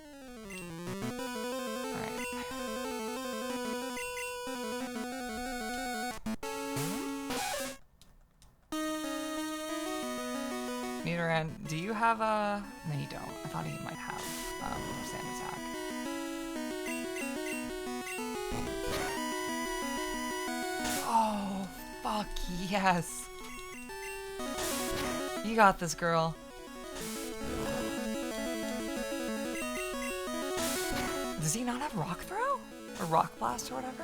Do you have a... No, you don't. I thought he might have sand attack. Oh, fuck yes. You got this, girl. Does he not have Rock Throw? Or Rock Blast or whatever?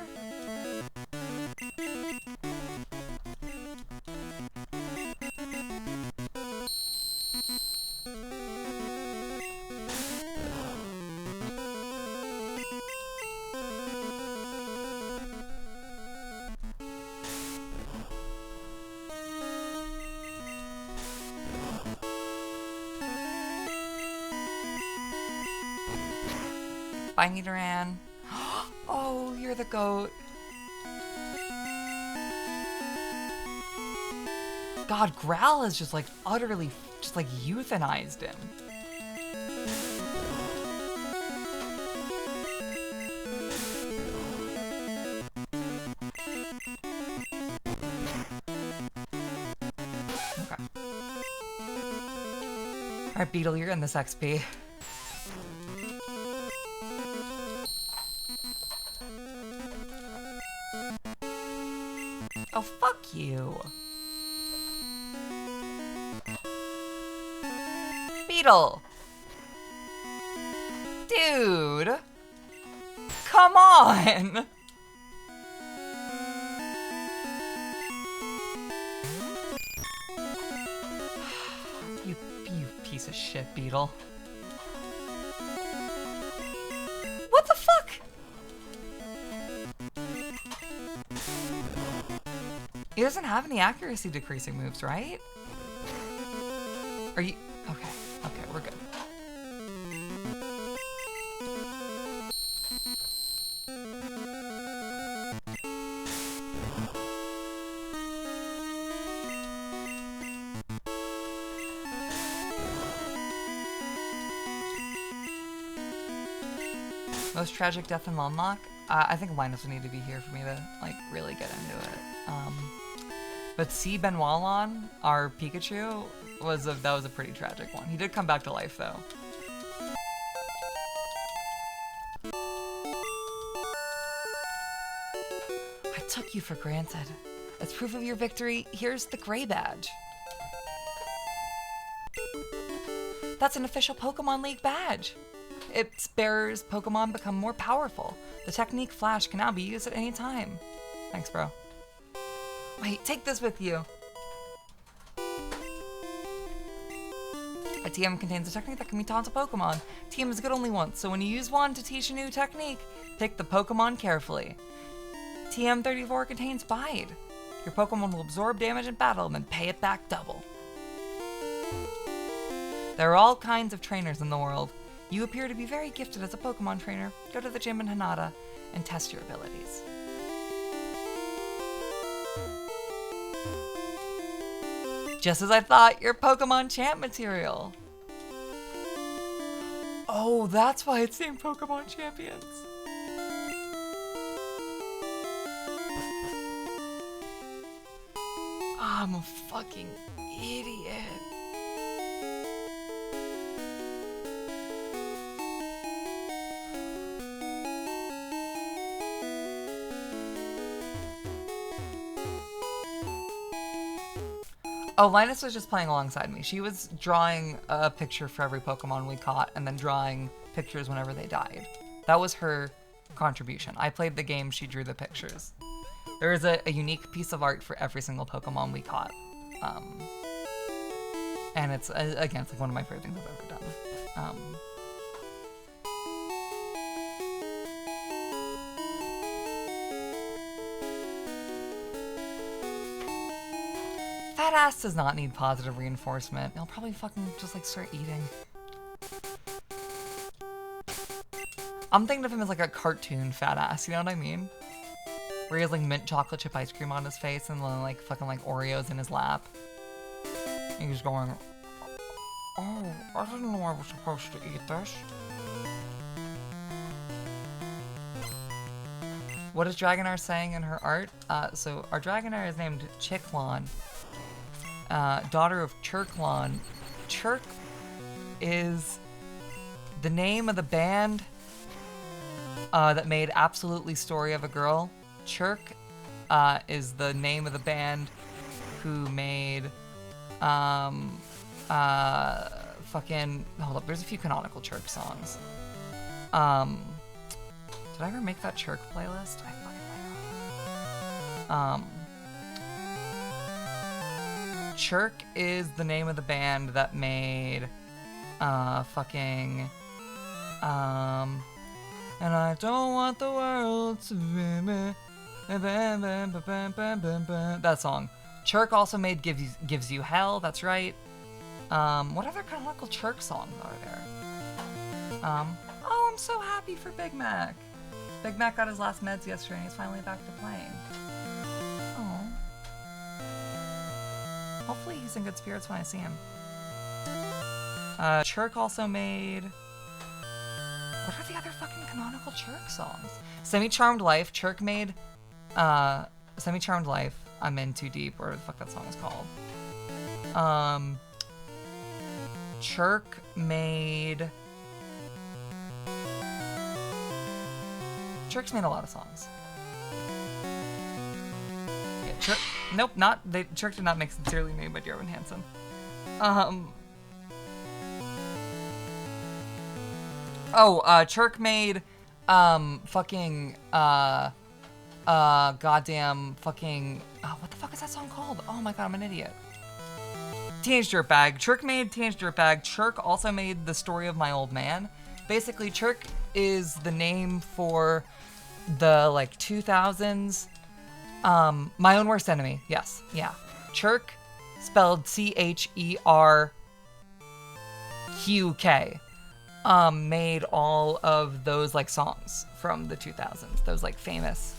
Bye, Nidoran. Oh, you're the goat. God, Growl has just like utterly just like euthanized him. Okay. Alright, Beetle, you're in this XP. Oh, fuck you. Beetle! Dude! Come on! You piece of shit, Beetle. What the fuck? He doesn't have any accuracy decreasing moves, right? Are you... Okay. Okay, we're good. Most tragic death in Lomlock? I think Linus would need to be here for me to, like, really get into it. But C. Benwallon, our Pikachu, that was a pretty tragic one. He did come back to life, though. I took you for granted. As proof of your victory, here's the gray badge. That's an official Pokemon League badge. Its bearer's Pokemon become more powerful. The technique Flash can now be used at any time. Thanks, bro. Wait, take this with you. A TM contains a technique that can be taught to Pokemon. TM is good only once, so when you use one to teach a new technique, pick the Pokemon carefully. TM34 contains Bide. Your Pokemon will absorb damage in battle and then pay it back double. There are all kinds of trainers in the world. You appear to be very gifted as a Pokemon trainer. Go to the gym in Hanada and test your abilities. Just as I thought, you're Pokemon Champ material. Oh, that's why it's named Pokemon Champions. I'm a fucking idiot. Oh, Linus was just playing alongside me. She was drawing a picture for every Pokemon we caught and then drawing pictures whenever they died. That was her contribution. I played the game, she drew the pictures. There is a unique piece of art for every single Pokemon we caught. And it's, again, it's like one of my favorite things I've ever done. Fat ass does not need positive reinforcement. He'll probably fucking just like start eating. I'm thinking of him as like a cartoon fat ass, you know what I mean? Where he has like mint chocolate chip ice cream on his face and then like fucking like Oreos in his lap. And he's going, oh, I didn't know I was supposed to eat this. What is Dragonair saying in her art? So our Dragonair is named Chiclon. Daughter of Chirklon. Chirk is the name of the band that made Absolutely Story of a Girl. Chirk is the name of the band who made fucking hold up, there's a few canonical Chirk songs. Did I ever make that Chirk playlist? I fucking might not. Chirk is the name of the band that made fucking and I don't want the world to be me. That song. Chirk also made Gives You Hell, that's right. What other canonical Chirk songs are there? Oh, I'm so happy for Big Mac. Big Mac got his last meds yesterday and he's finally back to playing. Oh. Hopefully he's in good spirits when I see him. Chirk also made... What are the other fucking canonical Chirk songs? Semi-Charmed Life. Chirk made... Semi-Charmed Life. I'm in too deep, or the fuck that song is called. Chirk made... Chirk's made a lot of songs. Yeah, Chirk... Nope, not... Chirk did not make Sincerely Made by Dear Evan Hansen. Chirk made, fucking, goddamn fucking... what the fuck is that song called? Oh my god, I'm an idiot. Teenage Dirtbag. Chirk made Teenage Dirtbag. Chirk also made The Story of My Old Man. Basically, Chirk is the name for the, like, 2000s. My Own Worst Enemy. Yes. Yeah. Chirk, spelled C-H-E-R-Q-K, made all of those, like, songs from the 2000s. Those, like, famous,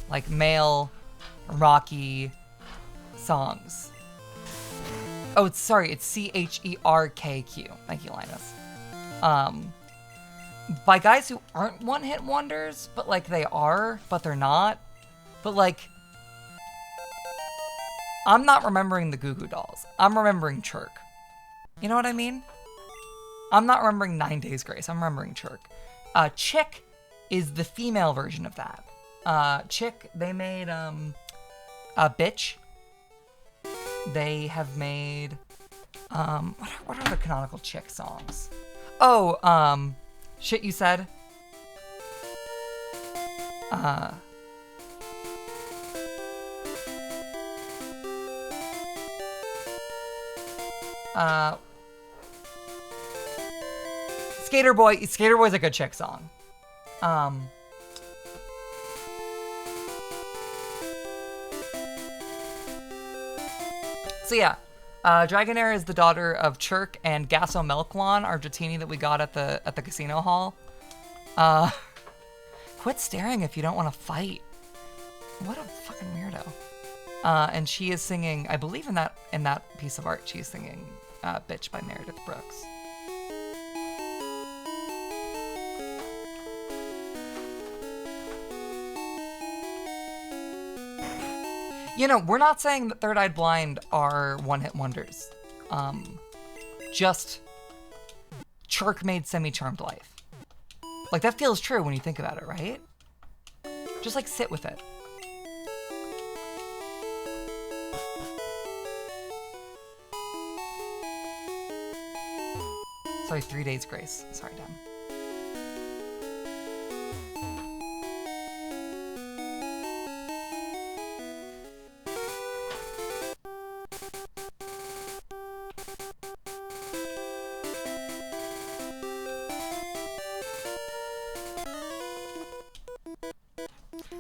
like, male, rocky songs. Oh, it's C-H-E-R-K-Q. Thank you, Linus. By guys who aren't one-hit wonders, but, like, they are, but they're not. But, like, I'm not remembering the Goo Goo Dolls. I'm remembering Chirk. You know what I mean? I'm not remembering 9 Days Grace. I'm remembering Chirk. Chick is the female version of that. Chick, they made, Bitch. They have made, what are the canonical Chick songs? Oh, Shit You Said. Skater Boy. Skater Boy's a good Chick song. So yeah, Dragonair is the daughter of Chirk and Gasso Melkwan, our Dratini that we got at the casino hall. Quit staring if you don't want to fight. What a fucking weirdo. And she is singing, I believe in that piece of art, she's singing Bitch by Meredith Brooks. You know, we're not saying that Third Eyed Blind are one-hit wonders. Just Chirk made Semi-Charmed Life. Like, that feels true when you think about it, right? Just, like, sit with it. Sorry, 3 Days Grace. Sorry, Dan.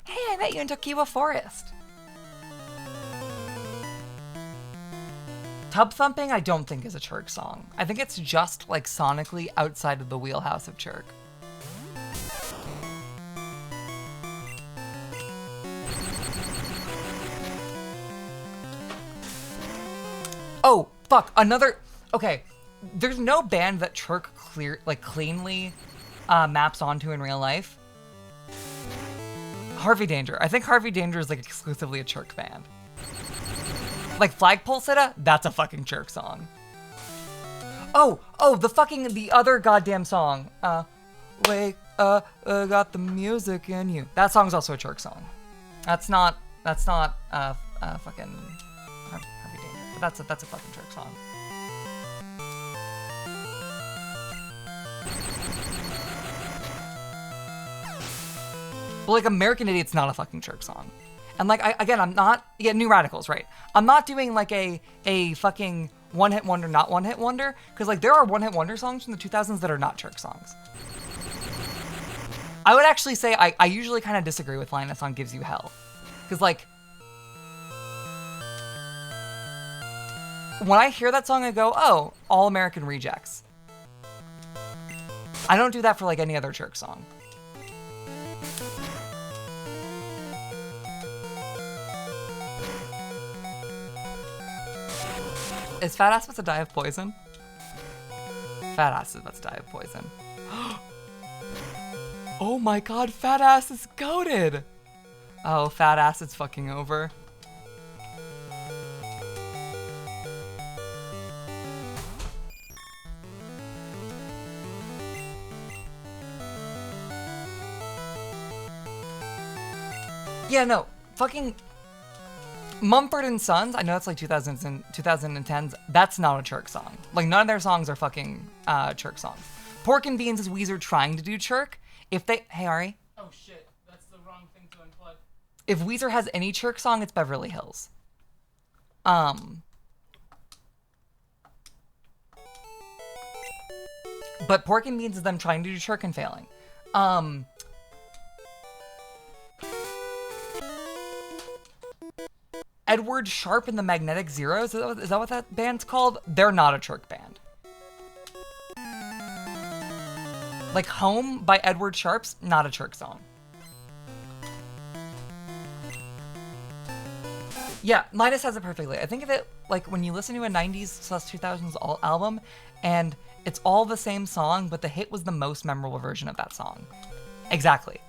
Hey, I met you in Tokiwa Forest. Tub Thumping, I don't think is a Chirk song. I think it's just, like, sonically outside of the wheelhouse of Chirk. Oh, fuck, another... Okay, there's no band that Chirk cleanly maps onto in real life. Harvey Danger. I think Harvey Danger is, like, exclusively a Chirk band. Like Flagpole Sitta, that's a fucking Chirk song. Oh, the other goddamn song. Wake up, got the music in you. That song's also a Chirk song. That's not fucking Harvey Danger, but that's a fucking Chirk song. But like American Idiot's not a fucking Chirk song. And like, I'm not, New Radicals, right? I'm not doing like a fucking one-hit wonder, not one-hit wonder, because like there are one-hit wonder songs from the 2000s that are not Chirk songs. I would actually say I usually kind of disagree with Linus on Gives You Hell. Because like, when I hear that song, I go, oh, All American Rejects. I don't do that for like any other Chirk song. Is Fat Ass about to die of poison? Fat Ass is about to die of poison. Oh my god, Fat Ass is goated! Oh, Fat Ass is fucking over. Yeah, no, fucking Mumford & Sons, I know that's like 2000s and 2010s, that's not a Chirk song. Like, none of their songs are fucking Chirk songs. Pork and Beans is Weezer trying to do Chirk. If they... Hey, Ari? Oh shit, that's the wrong thing to unplug. If Weezer has any Chirk song, it's Beverly Hills. But Pork and Beans is them trying to do Chirk and failing. Edward Sharpe and the Magnetic Zeros, is that what that band's called? They're not a Chirk band. Like Home by Edward Sharpe's not a Chirk song. Yeah, Midas has it perfectly. I think of it like when you listen to a 90s/2000s album and it's all the same song, but the hit was the most memorable version of that song. Exactly.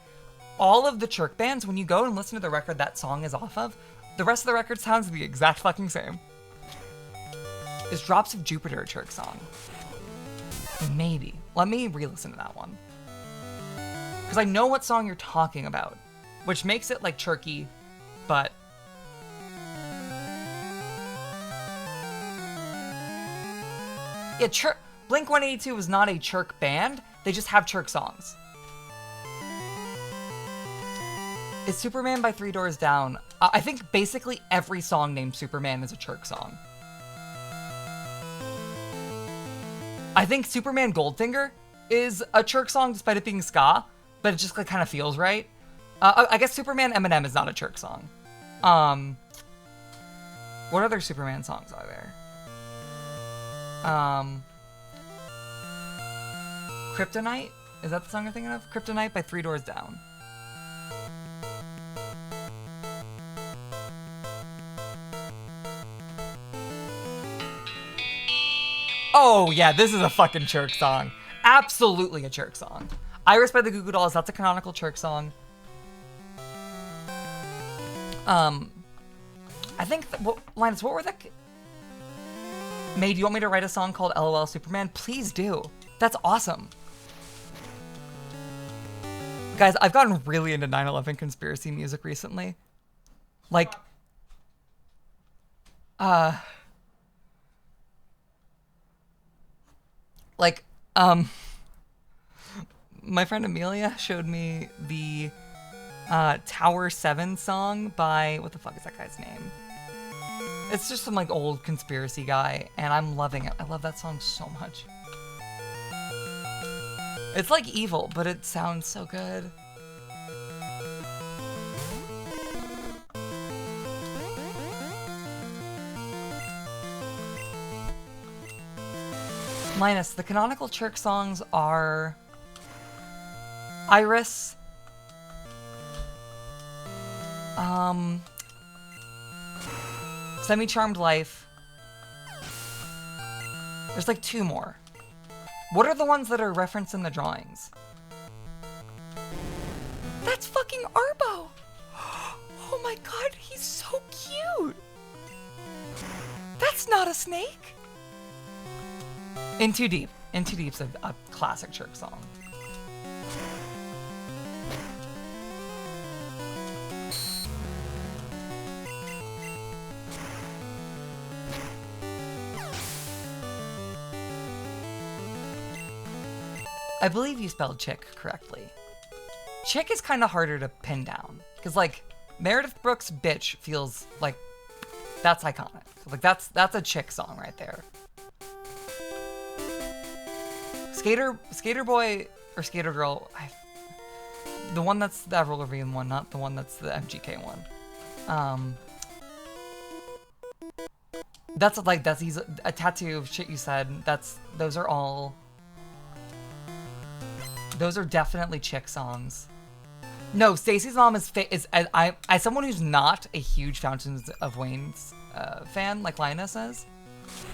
All of the Chirk bands, when you go and listen to the record that song is off of, the rest of the record sounds the exact fucking same. Is Drops of Jupiter a Chirk song? Maybe. Let me re-listen to that one. Because I know what song you're talking about, which makes it like Chirky, but... Yeah, Blink-182 is not a Chirk band, they just have Chirk songs. Is Superman by Three Doors Down? I think basically every song named Superman is a Chirk song. I think Superman Goldfinger is a Chirk song despite it being ska, but it just like, kind of feels right. I guess Superman Eminem is not a Chirk song. What other Superman songs are there? Kryptonite? Is that the song I'm thinking of? Kryptonite by Three Doors Down. Oh, yeah, this is a fucking Chirk song. Absolutely a Chirk song. Iris by the Goo Goo Dolls, that's a canonical Chirk song. I think, Linus, what were the... May, do you want me to write a song called LOL Superman? Please do. That's awesome. Guys, I've gotten really into 9/11 conspiracy music recently. Like, my friend Amelia showed me the Tower 7 song by, what the fuck is that guy's name? It's just some like old conspiracy guy, and I'm loving it. I love that song so much. It's like evil, but it sounds so good. Linus, the canonical Chirk songs are Iris, Semi-Charmed Life. There's like 2 more. What are the ones that are referenced in the drawings? That's fucking Arbo! Oh my god, he's so cute! That's not a snake! In Too Deep. In Too Deep's a classic Chirk song. I believe you spelled chick correctly. Chick is kind of harder to pin down. Because, like, Meredith Brooks' Bitch feels like that's iconic. Like, that's a chick song right there. Skater Boy or Skater Girl, the one that's the Avril Lavigne one, not the one that's the MGK one. That's a tattoo of shit you said. Those are all those are definitely chick songs. No, Stacy's mom is as someone who's not a huge Fountains of Wayne's fan, like Linus is,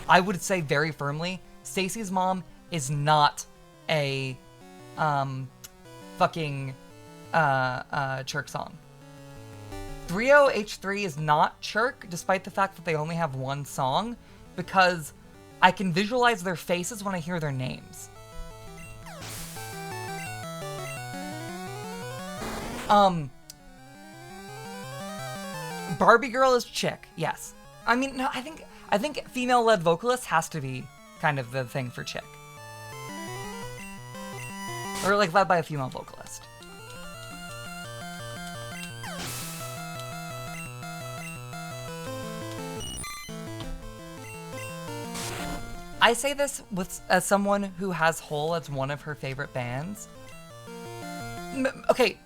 I would say very firmly, Stacy's mom is not a fucking Chirk song. 30H3 is not Chirk, despite the fact that they only have one song, because I can visualize their faces when I hear their names. Barbie Girl is chick, yes. I mean, no, I think female-led vocalist has to be kind of the thing for chick. Or like led by a female vocalist. I say this as someone who has Hole as one of her favorite bands. Okay,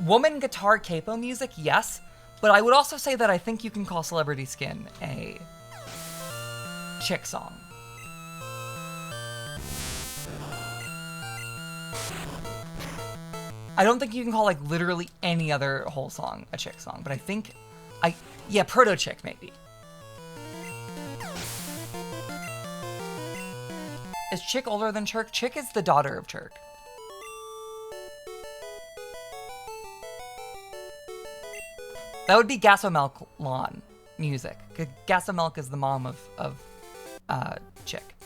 woman guitar capo music, yes, but I would also say that I think you can call Celebrity Skin a chick song. I don't think you can call like literally any other Hole song a chick song, but I think yeah, proto chick maybe. Is Chick older than Chirk? Chick is the daughter of Chirk. That would be Gasomelk Lawn music. Gasomelk is the mom of Chick.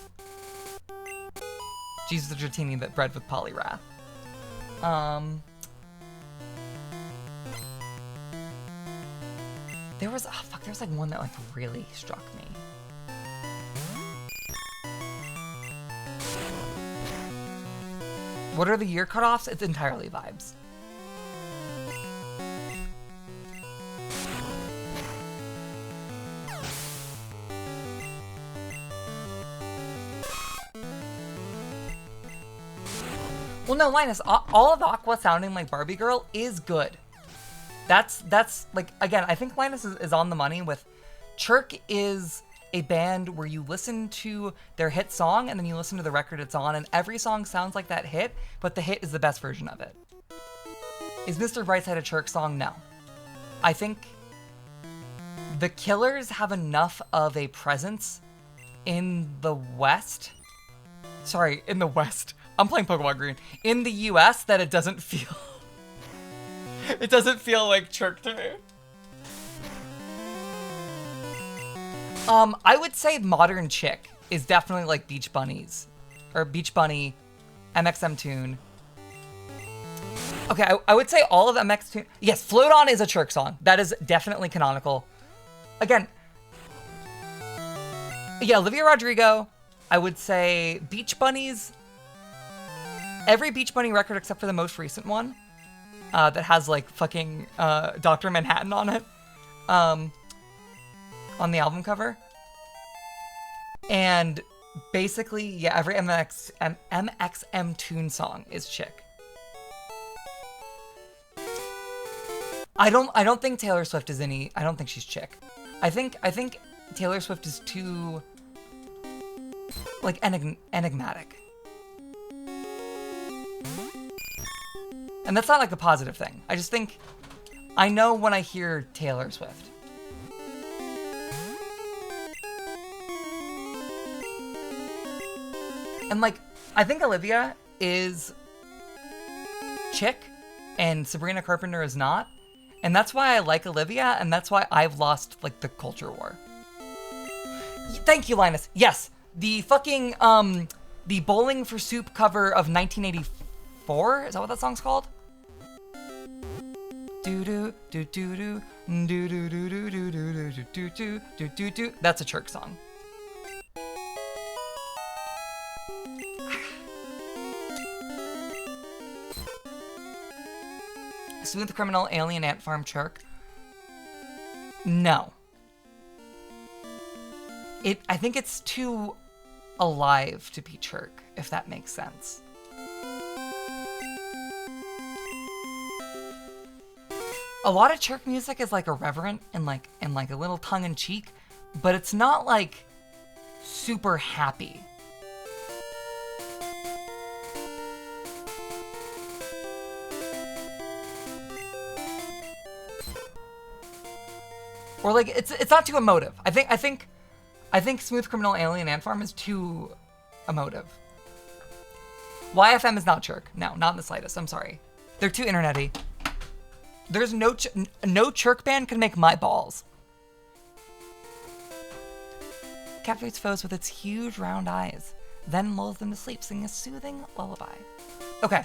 She's the Dratini that bred with Poliwrath. There was like one that like really struck me. What are the year cutoffs? It's entirely vibes. Well, no, Linus, all of Aqua sounding like Barbie Girl is good. That's like, again, I think Linus is on the money with Chirk is a band where you listen to their hit song and then you listen to the record it's on, and every song sounds like that hit, but the hit is the best version of it. Is Mr. Brightside a Chirk song? No. I think the Killers have enough of a presence in the West. Sorry, in the West. I'm playing Pokemon Green. In the US that it doesn't feel... it doesn't feel like Chirk to me. I would say modern chick is definitely like Beach Bunnies. Or Beach Bunny, MXM Tune. Okay, I would say all of MX Tune. Yes, Float On is a Chirk song. That is definitely canonical. Again, yeah, Olivia Rodrigo. I would say Beach Bunnies. Every Beach Bunny record except for the most recent one that has like fucking Dr. Manhattan on it. On the album cover. And basically, yeah, every MXM Tune song is chick. I don't think Taylor Swift is any. I don't think she's chick. I think Taylor Swift is too like enigmatic. And that's not like a positive thing. I just think I know when I hear Taylor Swift. And like, I think Olivia is chick and Sabrina Carpenter is not. And that's why I like Olivia, and that's why I've lost like the culture war. Thank you, Linus. Yes, the fucking the Bowling for Soup cover of 1984. Is that what that song's called? Do do do do do do do do do do do do do do do do. That's a Chirk song. Smooth Criminal, Alien Ant Farm, Chirk. No. I think it's too alive to be Chirk, if that makes sense. A lot of Chirk music is like irreverent and like a little tongue-in-cheek, but it's not like super happy. Or like it's not too emotive. I think Smooth Criminal Alien Ant Farm is too emotive. YFM is not Chirk. No, not in the slightest. I'm sorry. They're too internety. There's no Chirk band can make my balls. Captivates foes with its huge round eyes, then lulls them to sleep, singing a soothing lullaby. Okay.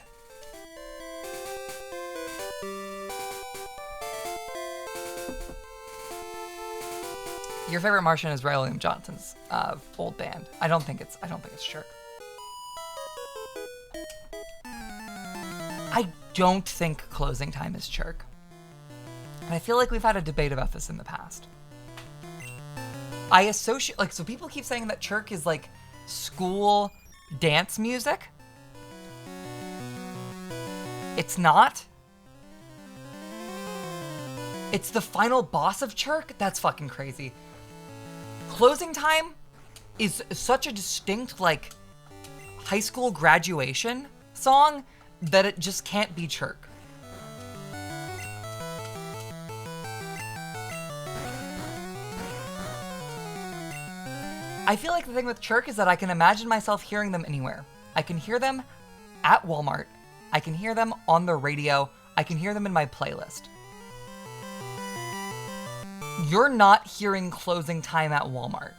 Your favorite Martian is Ray William Johnson's old band. I don't think it's Chirk. I don't think Closing Time is Chirk. And I feel like we've had a debate about this in the past. I associate, like, so people keep saying that Chirk is like school dance music. It's not. It's the final boss of Chirk? That's fucking crazy. Closing Time is such a distinct, like, high school graduation song that it just can't be Chirk. I feel like the thing with Chirk is that I can imagine myself hearing them anywhere. I can hear them at Walmart. I can hear them on the radio. I can hear them in my playlist. You're not hearing Closing Time at Walmart.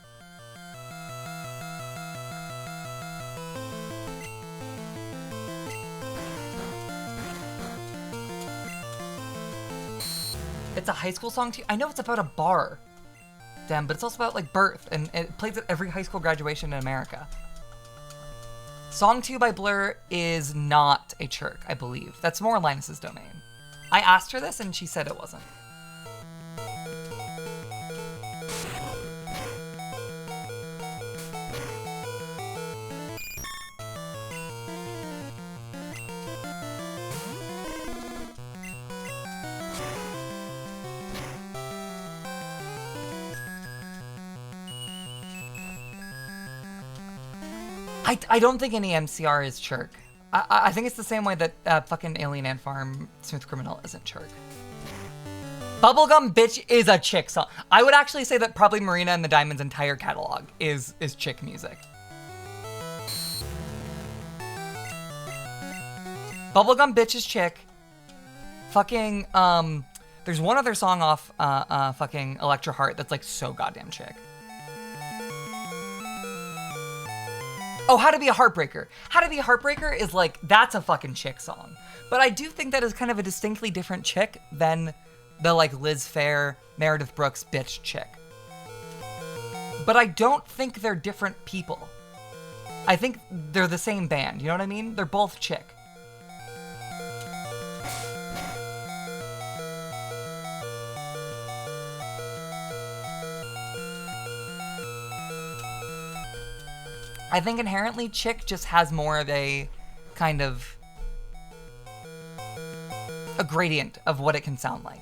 It's a high school song too. I know it's about a bar. Damn, but it's also about like birth, and it plays at every high school graduation in America. Song 2 by Blur is not a Chirk, I believe. That's more Linus's domain. I asked her this and she said it wasn't. I don't think any MCR is Chirk. I think it's the same way that fucking Alien Ant Farm Smooth Criminal isn't Chirk. Bubblegum Bitch is a chick song. I would actually say that probably Marina and the Diamonds' entire catalog is chick music. Bubblegum Bitch is chick. Fucking, there's one other song off fucking Electra Heart that's like so goddamn chick. Oh, How to Be a Heartbreaker. How to Be a Heartbreaker is like, that's a fucking chick song. But I do think that is kind of a distinctly different chick than the like Liz Phair, Meredith Brooks bitch chick. But I don't think they're different people. I think they're the same band, you know what I mean? They're both chick. I think inherently chick just has more of a kind of a gradient of what it can sound like.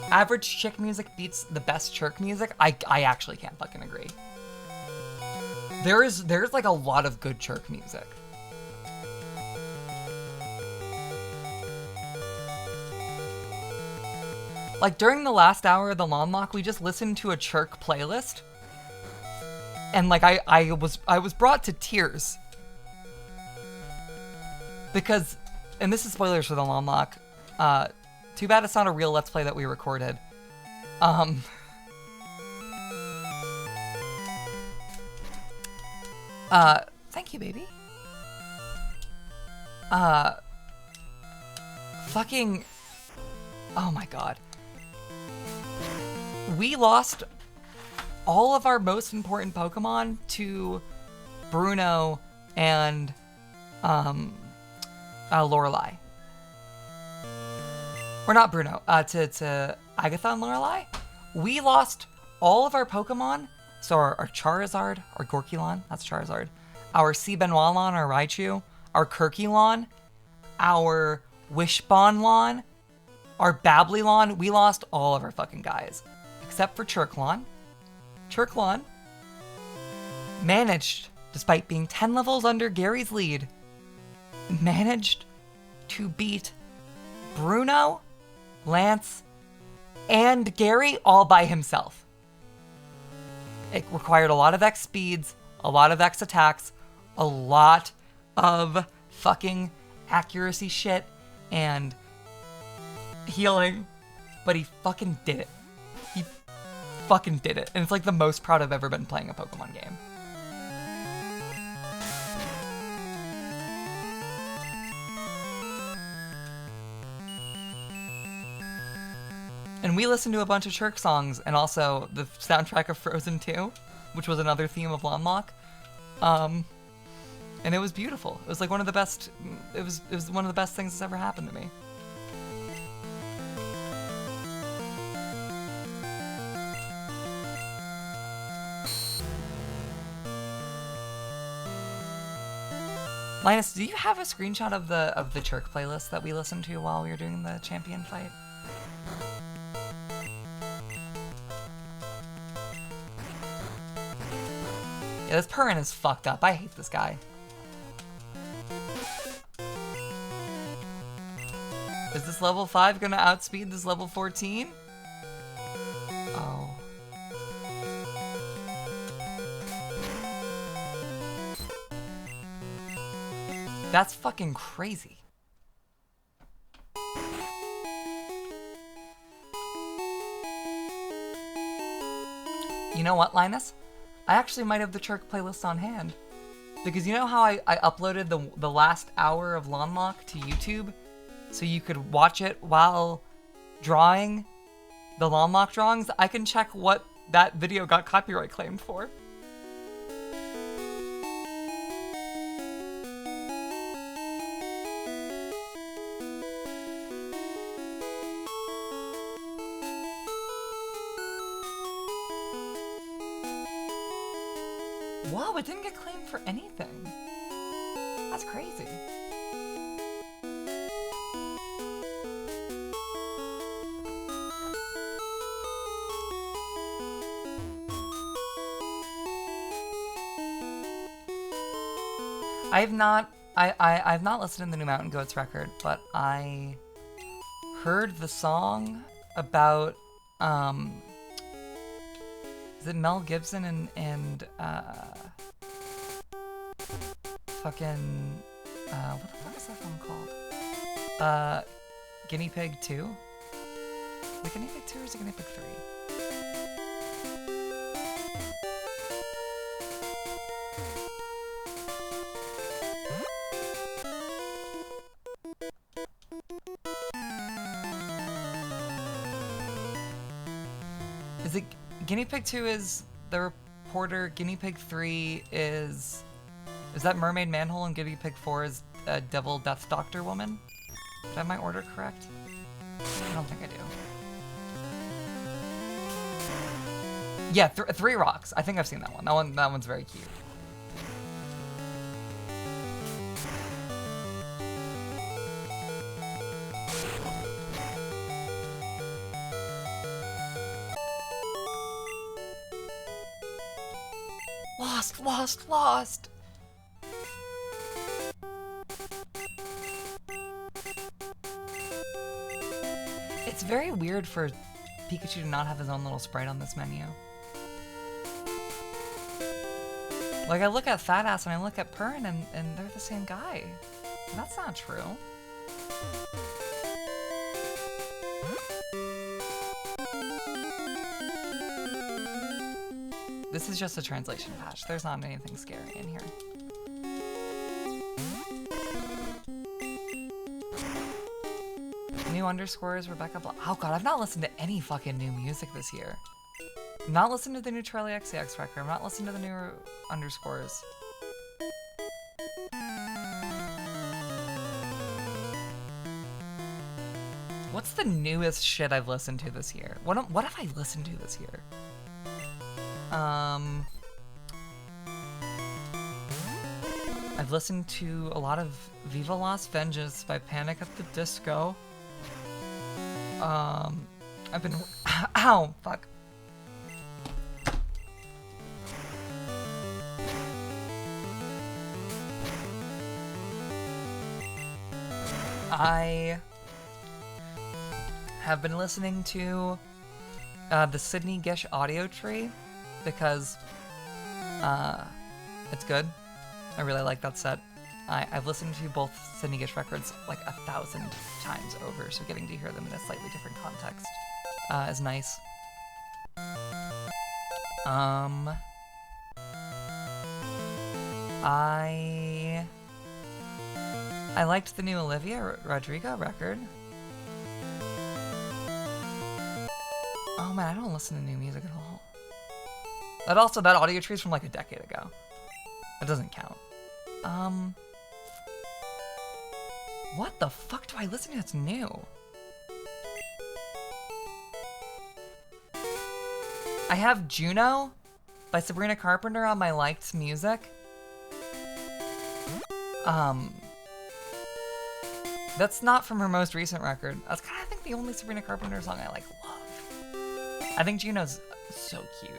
Average chick music beats the best Chirk music. I actually can't fucking agree. There's like a lot of good Chirk music. Like during the last hour of the Lawn Lock, we just listened to a Chirk playlist. And like I was brought to tears. Because, and this is spoilers for the Lawn Lock, too bad it's not a real Let's Play that we recorded. Thank you, baby. Fucking, oh my god. We lost all of our most important Pokemon to Bruno and Lorelei. Or not Bruno, to Agatha and Lorelei. We lost all of our Pokemon. So our Charizard, our Gorkilon, that's Charizard. Our Seabenoilon, our Raichu. Our Kirkilon. Our Wishbonlon. Our Babblylon. We lost all of our fucking guys. Except for Chirklon. Chirklon managed, despite being 10 levels under Gary's lead, managed to beat Bruno, Lance, and Gary all by himself. It required a lot of X speeds, a lot of X attacks, a lot of fucking accuracy shit, and healing, but he fucking did it. He fucking did it. And it's like the most proud I've ever been playing a Pokemon game. And we listened to a bunch of Shirk songs and also the soundtrack of Frozen 2, which was another theme of Lomlock. And it was beautiful. It was like one of the best, it was one of the best things that's ever happened to me. Linus, do you have a screenshot of the Chirk playlist that we listened to while we were doing the champion fight? Yeah, this Purin is fucked up. I hate this guy. Is this level 5 gonna outspeed this level 14? Oh. That's fucking crazy. You know what, Linus? I actually might have the Chirk playlist on hand. Because you know how I uploaded the last hour of Lomlock to YouTube? So you could watch it while drawing the Lomlock drawings? I can check what that video got copyright claimed for. Whoa, it didn't get claimed for anything. That's crazy. I've not listened to the new Mountain Goats record, but I heard the song about is it Mel Gibson and fucking what the fuck is that film called? Guinea Pig 2? Is it Guinea Pig 2 or is it Guinea Pig 3? Is it Guinea Pig 2 is the reporter, Guinea Pig 3 is that Mermaid Manhole, and Guinea Pig 4 is Devil Death Doctor Woman? Did I have my order correct? I don't think I do. Yeah, 3 Rocks. I think I've seen that one. That one's very cute. Lost! It's very weird for Pikachu to not have his own little sprite on this menu. Like, I look at Fat Ass and I look at Purin and they're the same guy. That's not true. This is just a translation patch. There's not anything scary in here. New underscores, Rebecca Blah. Oh god, I've not listened to any fucking new music this year. I'm not listening to the new Charlie XCX record. I'm not listening to the new underscores. What's the newest shit I've listened to this year? What have I listened to this year? I've listened to a lot of Viva Las Vengeance by Panic at the Disco. I've been... Ow! Fuck. I have been listening to the Sydney Gish audio tree because it's good. I really like that set. I've listened to both Sydney Gish records like 1,000 times over, so getting to hear them in a slightly different context is nice. I liked the new Olivia Rodrigo record. Oh man, I don't listen to new music at all. That audio tree is from like a decade ago. That doesn't count. What the fuck do I listen to that's new? I have Juno by Sabrina Carpenter on my liked music. That's not from her most recent record. That's kind of, I think, the only Sabrina Carpenter song I like love. I think Juno's so cute.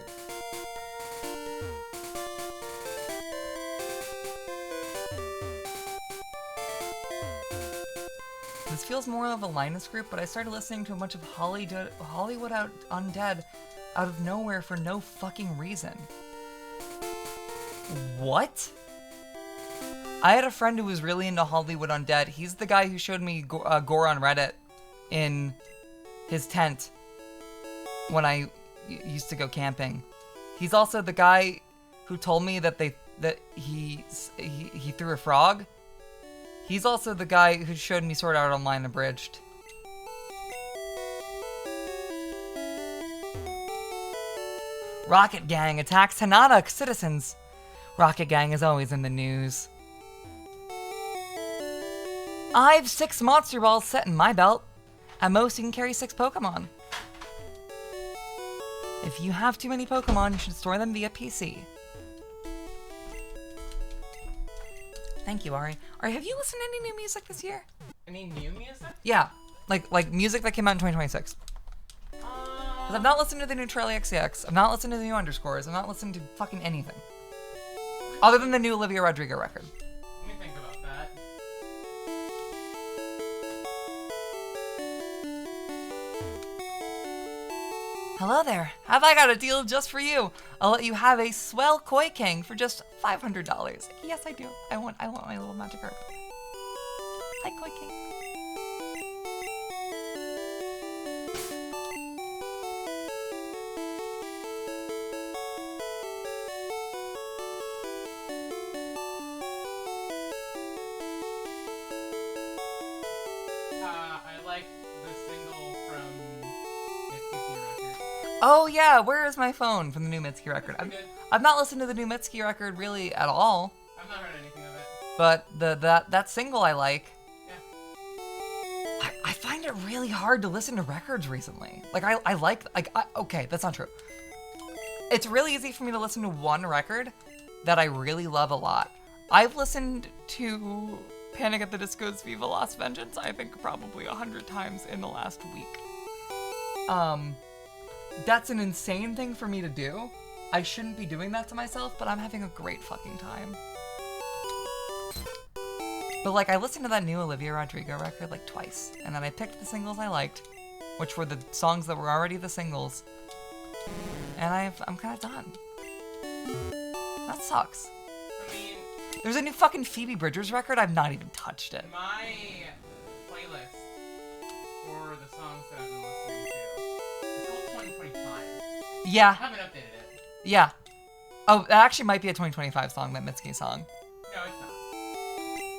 This feels more of a Linus group, but I started listening to a bunch of Hollywood Undead out of nowhere for no fucking reason. What? I had a friend who was really into Hollywood Undead. He's the guy who showed me gore on Reddit in his tent when I used to go camping. He's also the guy who told me that he threw a frog. He's also the guy who showed me Sword Art Online Abridged. Rocket Gang attacks Hanada citizens. Rocket Gang is always in the news. I've 6 Monster Balls set in my belt. At most, you can carry 6 Pokemon. If you have too many Pokemon, you should store them via PC. Thank you, Ari. Ari, have you listened to any new music this year? Any new music? Yeah, like music that came out in 2026. 'Cause I've not listened to the new Charlie XCX. I've not listened to the new Underscores. I've not listened to fucking anything. Other than the new Olivia Rodrigo record. Let me think about that. Hello there. Have I got a deal just for you? I'll let you have a swell Koi King for just $500. Yes, I do. I want my little magic herb. Hi, Koi King. I like the single from Mitsuki record. Oh yeah, where is my phone from the new Mitsuki record? Pretty good. I've not listened to the new Mitsuki record really at all, I've not heard anything of it. but that single I like. Yeah. I find it really hard to listen to records recently. Okay, that's not true. It's really easy for me to listen to one record that I really love a lot. I've listened to Panic at the Disco's Viva Las Vengeance, I think probably 100 times in the last week. That's an insane thing for me to do. I shouldn't be doing that to myself, but I'm having a great fucking time. But like, I listened to that new Olivia Rodrigo record like twice, and then I picked the singles I liked, which were the songs that were already the singles, and I'm kind of done. That sucks. I mean, There's a new fucking Phoebe Bridgers record. I've not even touched it. my playlist for the songs that I've been listening to is called 2025. I Yeah, haven't updated it. yeah. Oh, that actually might be a 2025 song, that Mitsuki song. No, it's not.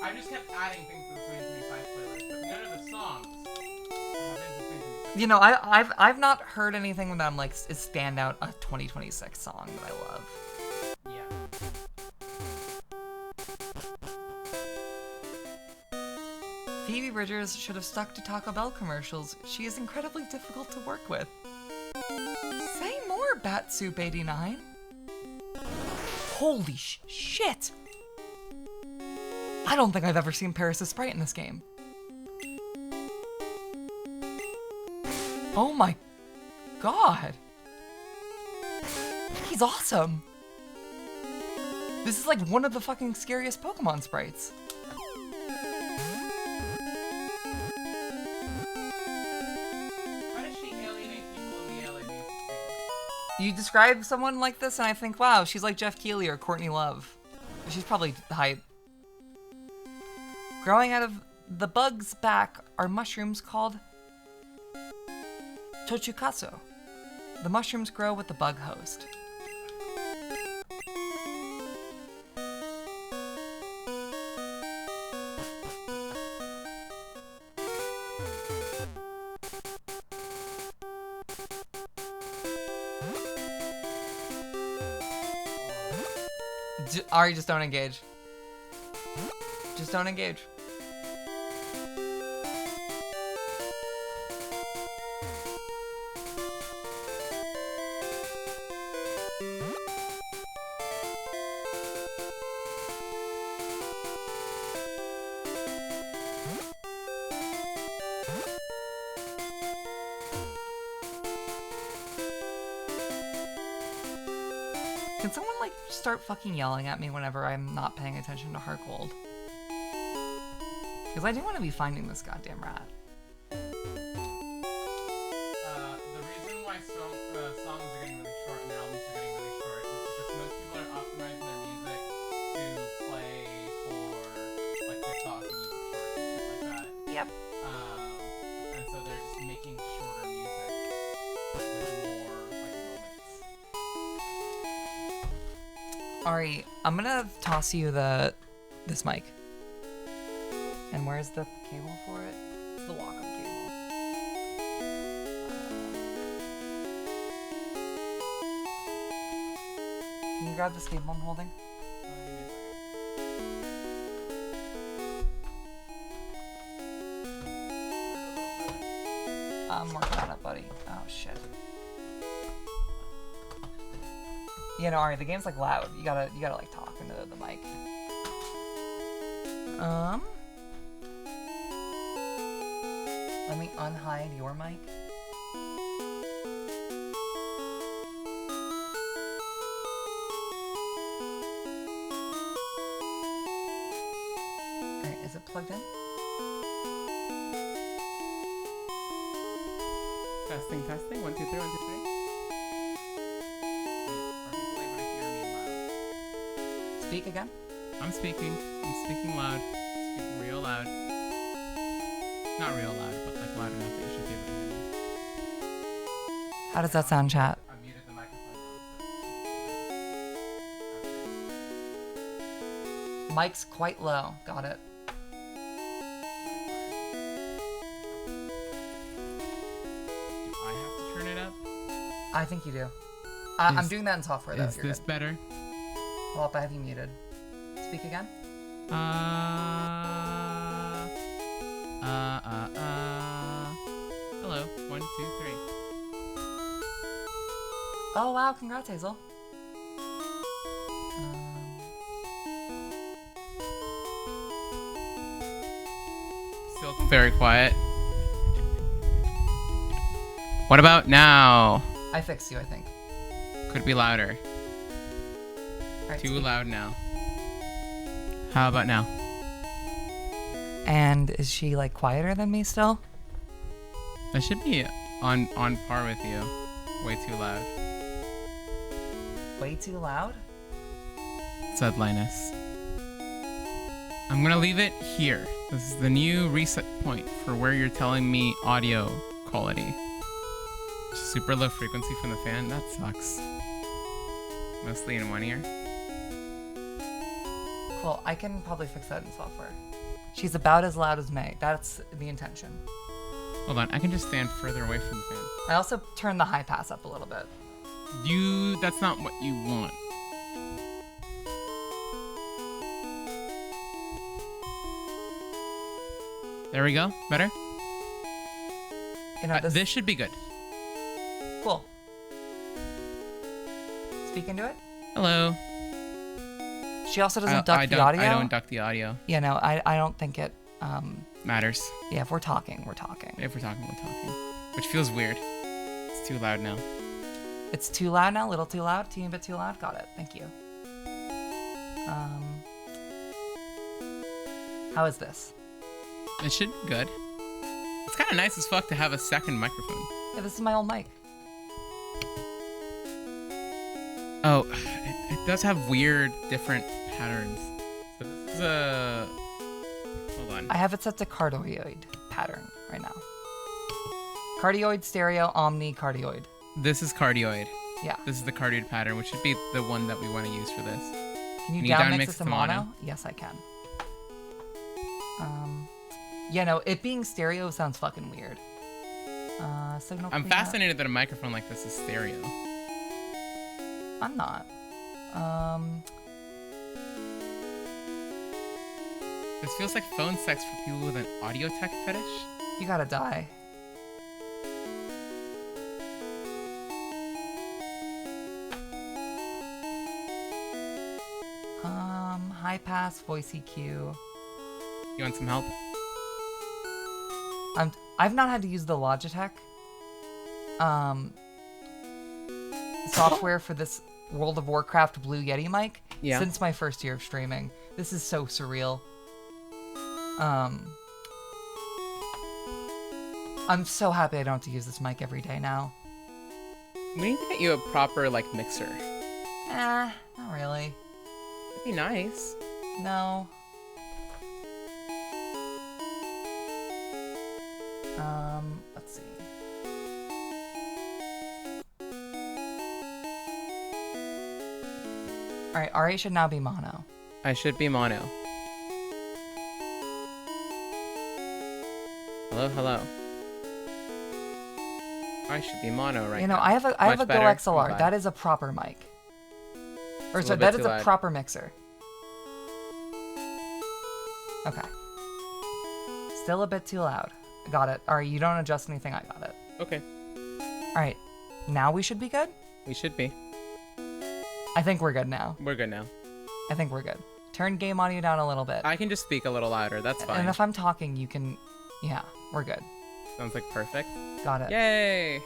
I just kept adding things to the 2025 playlist, but none of the songs have been to 2026. You know, I've not heard anything that I'm like is standout a 2026 song that I love. Yeah. Phoebe Bridgers should have stuck to Taco Bell commercials. She is incredibly difficult to work with. Say more, Batsoup89. Holy shit! I don't think I've ever seen Paris' sprite in this game. Oh my god. He's awesome. This is like one of the fucking scariest Pokemon sprites. You describe someone like this, and I think, wow, she's like Jeff Keighley or Courtney Love. She's probably hype. Growing out of the bug's back are mushrooms called tochukaso. The mushrooms grow with the bug host. Ari, just don't engage. Just don't engage. Can someone, like, start fucking yelling at me whenever I'm not paying attention to Heartgold? Because I do want to be finding this goddamn rat. The reason why songs are getting really short and albums are getting really short is because most people are optimizing their music to play for, like, TikTok and YouTube shorts and shit like that. Yep. And so they're just making shorter music with more, like, moments. Ari, I'm gonna toss you this mic. And where's the cable for it? It's the Wacom cable. Can you grab this cable I'm holding? I'm working on it, buddy. Oh shit. Yeah, no, Ari, the game's like loud. You gotta like talk into the mic. Let me unhide your mic. Alright, is it plugged in? Testing, testing. 1, 2, 3, 1, 2, 3. Are people able to hear me loud? Speak again? I'm speaking loud. Speaking real loud. Not real loud, but like loud enough that you should be able to hear me. How does that sound, chat? I muted the microphone now, Mic's quite low. Got it. Do I have to turn it up? I think you do. I'm doing that in software, though. Is You're this good. better? Well, I have you muted. Speak again? Hello. 1, 2, 3. Oh, wow. Congrats, Hazel. Still very quiet. What about now? I fixed you, I think. Could be louder. All right, Too speak. loud now. How about now? And is she, like, quieter than me still? I should be on par with you. Way too loud. Way too loud? Said Linus. I'm gonna leave it here. This is the new reset point for where you're telling me audio quality. Super low frequency from the fan? That sucks. Mostly in one ear. Cool. I can probably fix that in software. She's about as loud as May. That's the intention. Hold on, I can just stand further away from the fan. I also turned the high pass up a little bit. That's not what you want. There we go. Better? You know, This should be good. Cool. Speak into it. Hello. She also doesn't duck the audio. I don't duck the audio. Yeah, no, I don't think it. Matters. Yeah, if we're talking, we're talking. If we're talking, we're talking. Which feels weird. It's too loud now. It's too loud now. A little too loud. Teeny bit too loud. Got it. Thank you. How is this? It should be good. It's kind of nice as fuck to have a second microphone. Yeah, this is my old mic. Oh, it does have weird, different patterns. So this is a... Hold on. I have it set to cardioid pattern right now. Cardioid, stereo, omni, cardioid. This is cardioid. Yeah. This is the cardioid pattern, which should be the one that we want to use for this. Can you Can you down down mix mix it to to mono? mono? Yes, I can. Yeah, no, it being stereo sounds fucking weird. Signal I'm cleanup. fascinated that a microphone like this is stereo. I'm not. This feels like phone sex for people with an audio tech fetish. You gotta die. High pass, voice EQ. You want some help? I've not had to use the Logitech software for this World of Warcraft Blue Yeti mic since my first year of streaming. This is so surreal. I'm so happy I don't have to use this mic every day now. We need to get you a proper, like, mixer. Not really. It'd be nice. No. Let's see. Alright, RA should now be mono. I should be mono. Hello, hello. I should be mono right You know, now. I have a Much Go better. XLR. I'm glad. That is a proper mic. Or It's a sorry, little that bit is too a loud. proper mixer. Okay. Still a bit too loud. Got it. Alright, you don't adjust anything, I got it. Okay. Alright. Now we should be good? We should be. I think we're good now. We're good now. I think we're good. Turn game audio down a little bit. I can just speak a little louder. That's fine. And if I'm talking, you can... Yeah, we're good. Sounds like perfect. Got it. Yay!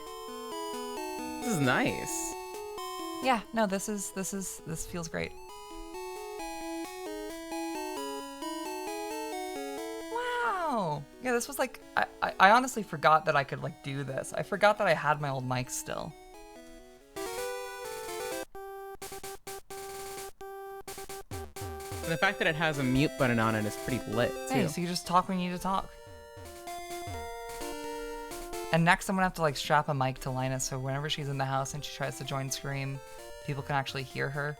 This is nice. Yeah, no, this feels great. Wow. Yeah, this was like, I honestly forgot that I could like do this. I forgot that I had my old mic still. And the fact that it has a mute button on it is pretty lit, too. Hey, so you just talk when you need to talk. And next I'm gonna have to like strap a mic to Linus so whenever she's in the house and she tries to join Scream, people can actually hear her.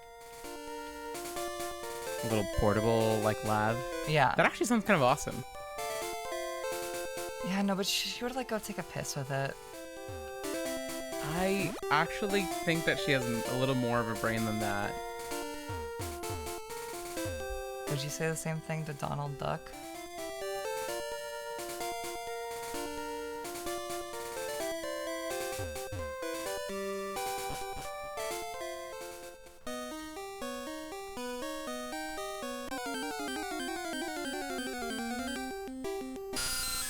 A little portable, like, lav. Yeah. That actually sounds kind of awesome. Yeah, no, but she would like go take a piss with it. I actually think that she has a little more of a brain than that. Would you say the same thing to Donald Duck?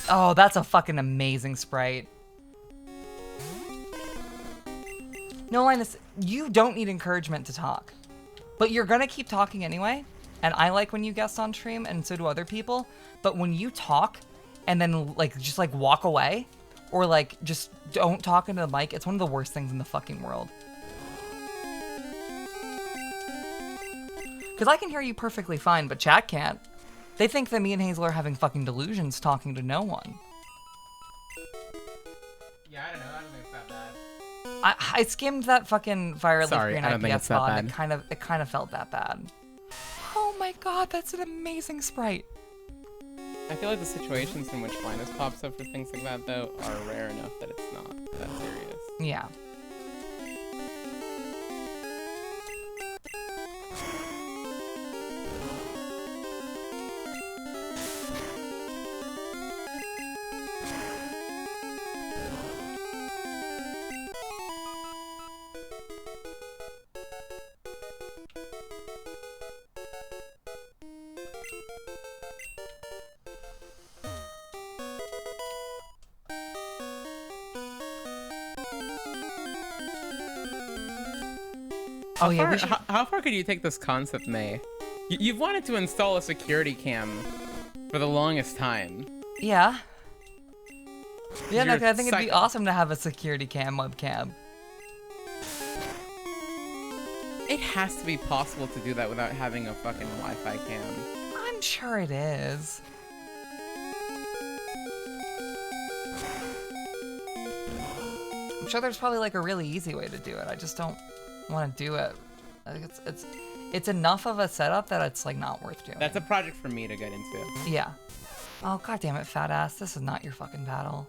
Oh, that's a fucking amazing sprite. No, Linus, you don't need encouragement to talk. But you're gonna keep talking anyway. And I like when you guest on stream, and so do other people. But when you talk, and then like just like walk away, or like just don't talk into the mic, it's one of the worst things in the fucking world. Because I can hear you perfectly fine, but chat can't. They think that me and Hazel are having fucking delusions talking to no one. Yeah, I don't know. I don't think it's that bad. I skimmed that fucking Fire Sorry, Green I don't think IPS it's that spot, and bad. it kind of felt that bad. Oh my god, that's an amazing sprite. I feel like the situations in which Linus pops up for things like that, though, are rare enough that it's not that serious. Yeah. Oh yeah, we should... How far could you take this concept, May? You've wanted to install a security cam for the longest time. Yeah. Yeah, no, You're I think it'd be psych- awesome to have a security cam webcam. It has to be possible to do that without having a fucking Wi-Fi cam. I'm sure it is. I'm sure there's probably like a really easy way to do it. I just don't want to do it. Like it's enough of a setup that it's like not worth doing. That's a project for me to get into. Yeah. Oh god damn it, fat ass. This is not your fucking battle.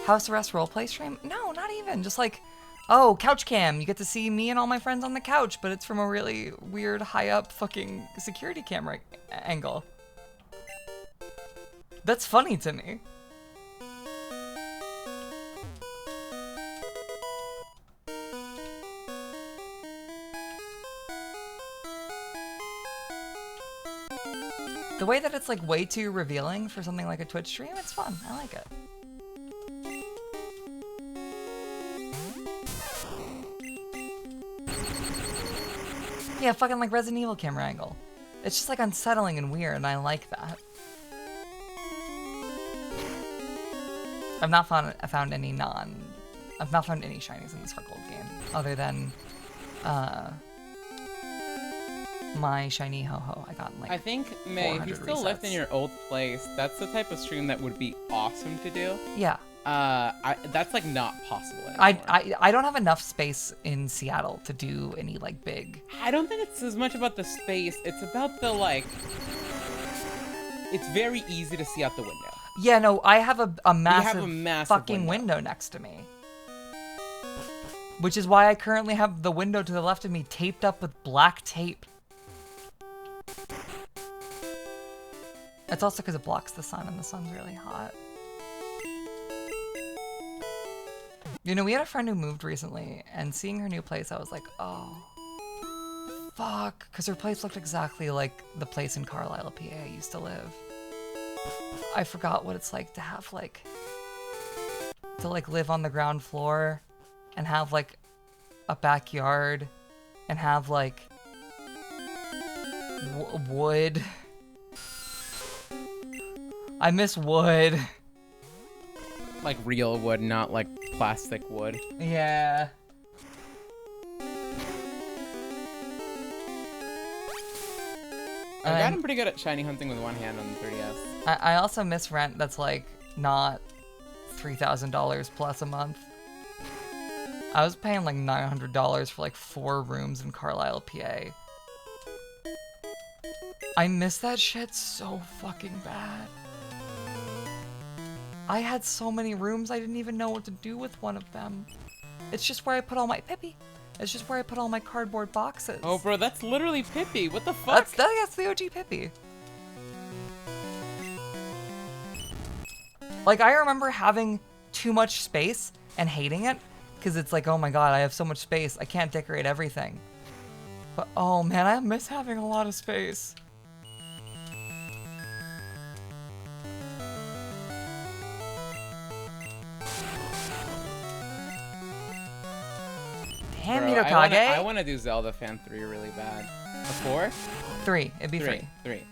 House Arrest roleplay stream? No, not even. Just like, oh, couch cam. You get to see me and all my friends on the couch, but it's from a really weird, high up fucking security camera angle. That's funny to me. The way that it's like way too revealing for something like a Twitch stream, it's fun. I like it. Yeah, fucking like Resident Evil camera angle. It's just like unsettling and weird, and I like that. I've not found any shinies in this Heart Gold game, other than my shiny ho-ho. I got like I think, May, if you still lived in your old place, that's the type of stream that would be awesome to do. Yeah. That's like not possible anymore. I don't have enough space in Seattle to do any like big. I don't think it's as much about the space. It's about the like. It's very easy to see out the window. Yeah, no, I have a massive, fucking window next to me. Which is why I currently have the window to the left of me taped up with black tape. It's also because it blocks the sun, and the sun's really hot. You know, we had a friend who moved recently, and seeing her new place, I was like, oh, fuck. Because her place looked exactly like the place in Carlisle, PA I used to live. I forgot what it's like to have, like, to, like, live on the ground floor and have, like, a backyard and have, like, wood. I miss wood. Like real wood, not like plastic wood. Yeah. I've gotten pretty good at shiny hunting with one hand on the 3DS. I also miss rent that's like not $3,000 plus a month. I was paying like $900 for like 4 rooms in Carlisle, PA. I miss that shit so fucking bad. I had so many rooms, I didn't even know what to do with one of them. It's just where I put all my Pippi. It's just where I put all my cardboard boxes. Oh, bro, that's literally Pippi. What the fuck? That's the OG Pippi. Like, I remember having too much space and hating it, because it's like, oh my god, I have so much space, I can't decorate everything. But oh man, I miss having a lot of space. Damn, Bro, Midokage. I want to do Zelda Fan 3 really bad. A 4? 3. It'd be 3. 3.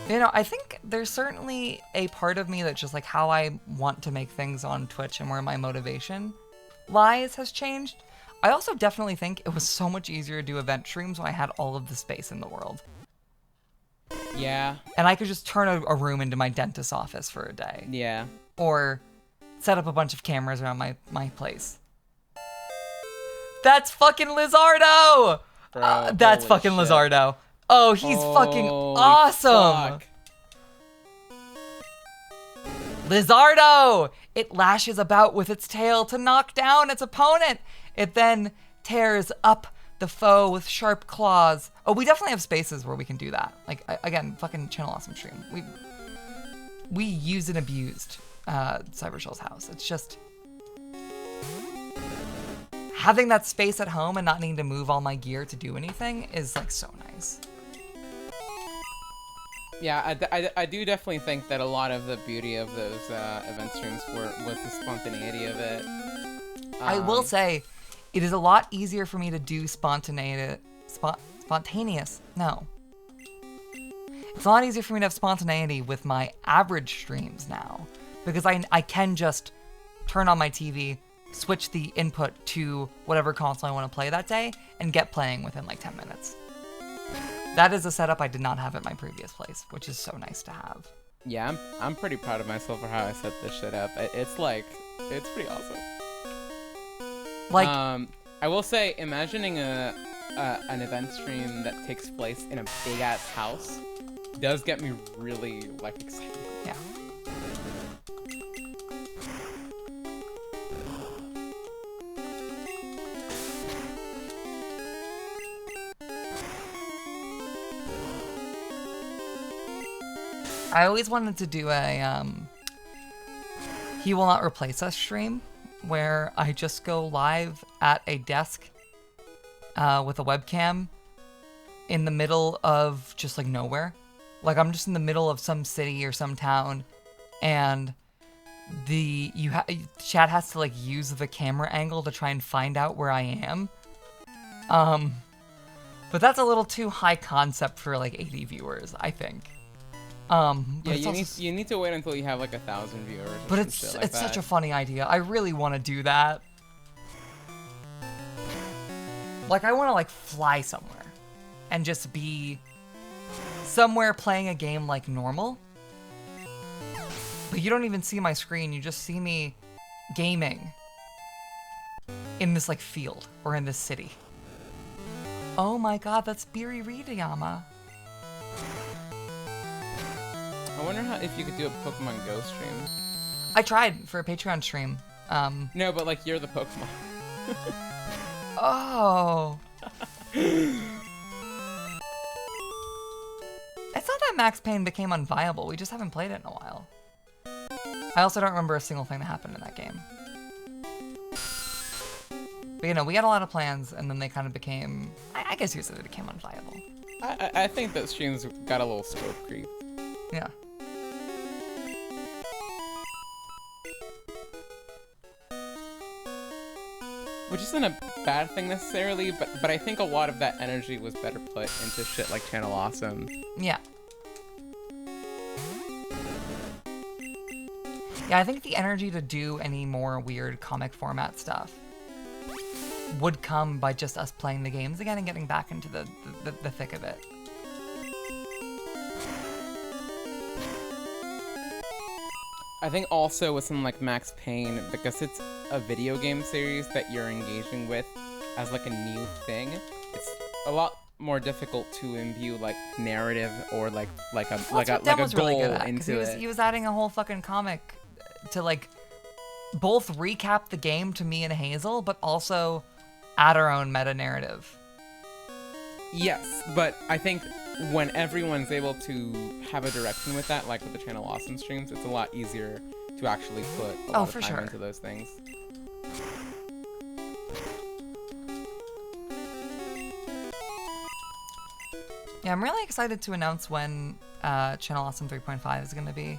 You know, I think there's certainly a part of me that just like how I want to make things on Twitch and where my motivation lies has changed. I also definitely think it was so much easier to do event streams when I had all of the space in the world. Yeah. And I could just turn a room into my dentist's office for a day. Yeah. Or set up a bunch of cameras around my place. That's fucking Lizardo! Bro, that's holy fucking shit. Lizardo. Oh, he's fucking Holy awesome! fuck. Lizardo! It lashes about with its tail to knock down its opponent. It then tears up the foe with sharp claws. Oh, we definitely have spaces where we can do that. Like, again, fucking Channel Awesome stream. We used and abused Cybershell's house. It's just having that space at home and not needing to move all my gear to do anything is like so nice. Yeah, I do definitely think that a lot of the beauty of those event streams was the spontaneity of it. I will say, it is a lot easier for me to do spontaneous. No. It's a lot easier for me to have spontaneity with my average streams now, because I can just turn on my TV, switch the input to whatever console I want to play that day, and get playing within like 10 minutes. That is a setup I did not have at my previous place, which is so nice to have. Yeah, I'm pretty proud of myself for how I set this shit up. It's pretty awesome. Like, I will say, imagining an event stream that takes place in a big ass house does get me really like excited. yeah. I always wanted to do a He Will Not Replace Us stream, where I just go live at a desk with a webcam in the middle of just like nowhere. Like I'm just in the middle of some city or some town, and chat has to like use the camera angle to try and find out where I am. But that's a little too high concept for like 80 viewers, I think. Yeah, you need to wait until you have like 1,000 viewers. But it's such a funny idea. I really want to do that. Like I want to like fly somewhere and just be somewhere playing a game like normal. But you don't even see my screen. You just see me gaming in this like field or in this city. Oh my god, that's Biri Ridayama. I wonder if you could do a Pokemon Go stream. I tried for a Patreon stream. No, but like you're the Pokemon. Oh. It's not that Max Payne became unviable. We just haven't played it in a while. I also don't remember a single thing that happened in that game. But you know, we had a lot of plans, and then they kind of became... I guess you said they became unviable. I think those streams got a little scope creep. Yeah. Which isn't a bad thing necessarily, but I think a lot of that energy was better put into shit like Channel Awesome. Yeah. Yeah, I think the energy to do any more weird comic format stuff would come by just us playing the games again and getting back into the thick of it. I think also with something like Max Payne, because it's a video game series that you're engaging with as like a new thing, it's a lot more difficult to imbue like narrative or like a goal really good at, into it. He was adding a whole fucking comic to like both recap the game to me and Hazel, but also add our own meta narrative. Yes, but I think when everyone's able to have a direction with that, like with the Channel Awesome streams, it's a lot easier to actually put a lot of time into those things. Yeah, I'm really excited to announce when Channel Awesome 3.5 is going to be.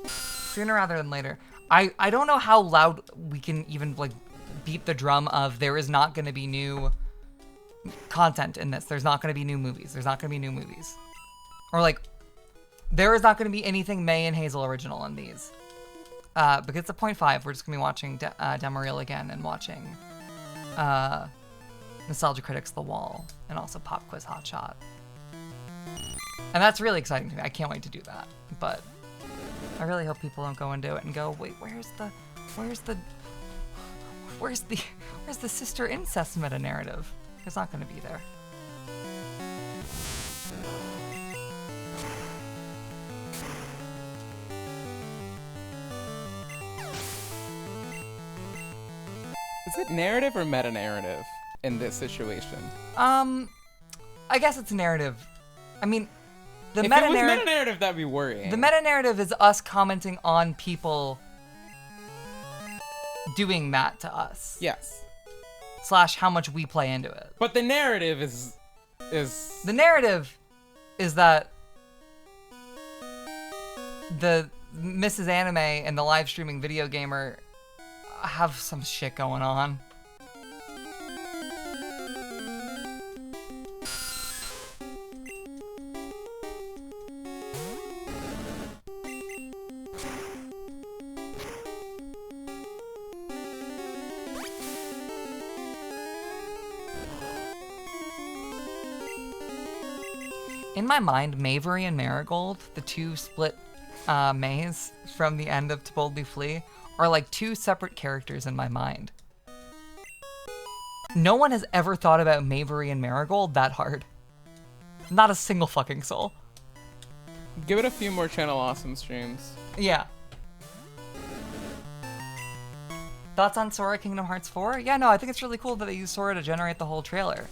Sooner rather than later. I don't know how loud we can even like beat the drum of there is not going to be new content in this. There's not going to be new movies. There's not going to be new movies. Or like, there is not going to be anything May and Hazel original in these. Because it's a 0.5, we're just going to be watching Demareel again and watching Nostalgia Critics The Wall and also Pop Quiz Hot Shot. And that's really exciting to me. I can't wait to do that. But I really hope people don't go into it and go, wait, where's the sister incest meta narrative? It's not going to be there. Is it narrative or meta-narrative in this situation? I guess it's narrative. I mean, if it was meta-narrative, that'd be worrying. The meta-narrative is us commenting on people doing that to us. Yes. / how much we play into it. But the narrative is is The narrative is that the Mrs. Anime and the live streaming video gamer have some shit going on. In my mind, Mavery and Marigold, the two split maze from the end of To Boldly Flee, are like two separate characters in my mind. No one has ever thought about Mavery and Marigold that hard. Not a single fucking soul. give it a few more Channel Awesome streams. Yeah. Thoughts on Sora Kingdom Hearts 4? Yeah, no, I think it's really cool that they use Sora to generate the whole trailer.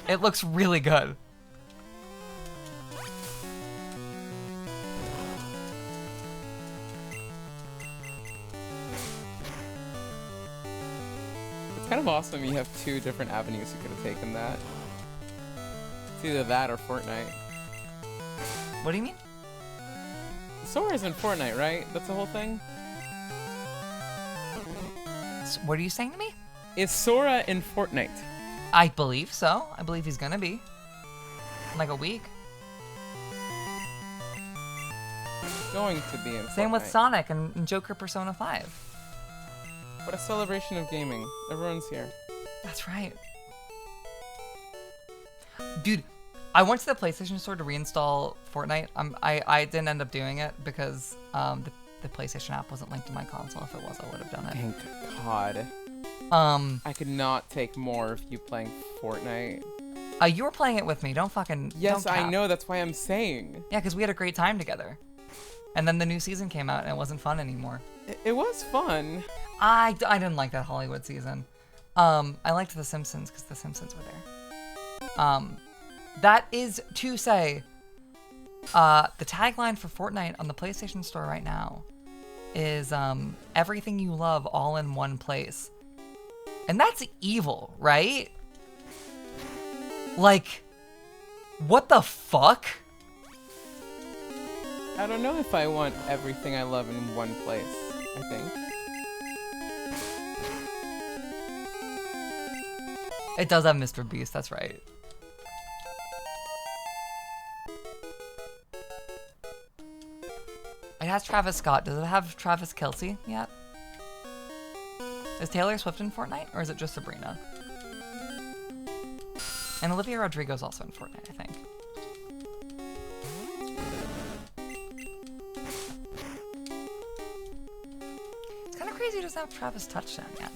It looks really good. It's kind of awesome you have two different avenues you could have taken that. It's either that or Fortnite. What do you mean? Sora's in Fortnite, right? That's the whole thing? What are you saying to me? Is Sora in Fortnite? I believe so. I believe he's gonna be. In like a week. Going to be in Same with Fortnite. Sonic and Joker Persona 5. What a celebration of gaming. Everyone's here. That's right. Dude, I went to the PlayStation Store to reinstall Fortnite. I didn't end up doing it because the PlayStation app wasn't linked to my console. If it was, I would have done it. Thank God. I could not take more of you playing Fortnite. You were playing it with me. Don't fucking. Yes, don't cap. I know. That's why I'm saying. Yeah, because we had a great time together. And then the new season came out and it wasn't fun anymore. It was fun. I didn't like that Hollywood season. I liked The Simpsons because The Simpsons were there. That is to say, the tagline for Fortnite on the PlayStation Store right now is everything you love all in one place. And that's evil, right? Like, what the fuck? I don't know if I want everything I love in one place, I think. It does have Mr. Beast, that's right. It has Travis Scott. Does it have Travis Kelce yet? Is Taylor Swift in Fortnite, or is it just Sabrina? And Olivia Rodrigo's also in Fortnite, I think. It's kind of crazy it doesn't have Travis Touchdown yet.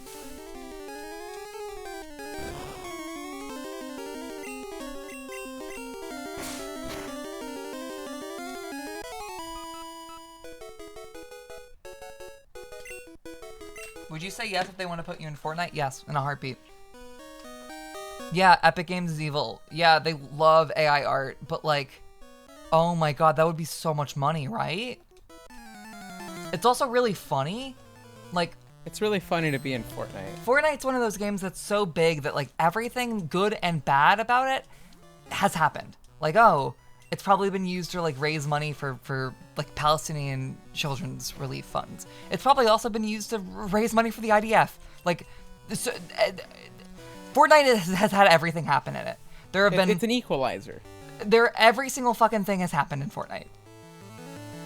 Would you say yes if they want to put you in Fortnite? Yes, in a heartbeat. Yeah, Epic Games is evil. Yeah, they love AI art, but like, oh my god, that would be so much money, right? It's also really funny. Like, It's really funny to be in Fortnite. Fortnite's one of those games that's so big that like everything good and bad about it has happened. Like, oh, it's probably been used to like raise money for like Palestinian children's relief funds. It's probably also been used to raise money for the IDF. Like, Fortnite has had everything happen in it. There have been It's an equalizer. every single fucking thing has happened in Fortnite.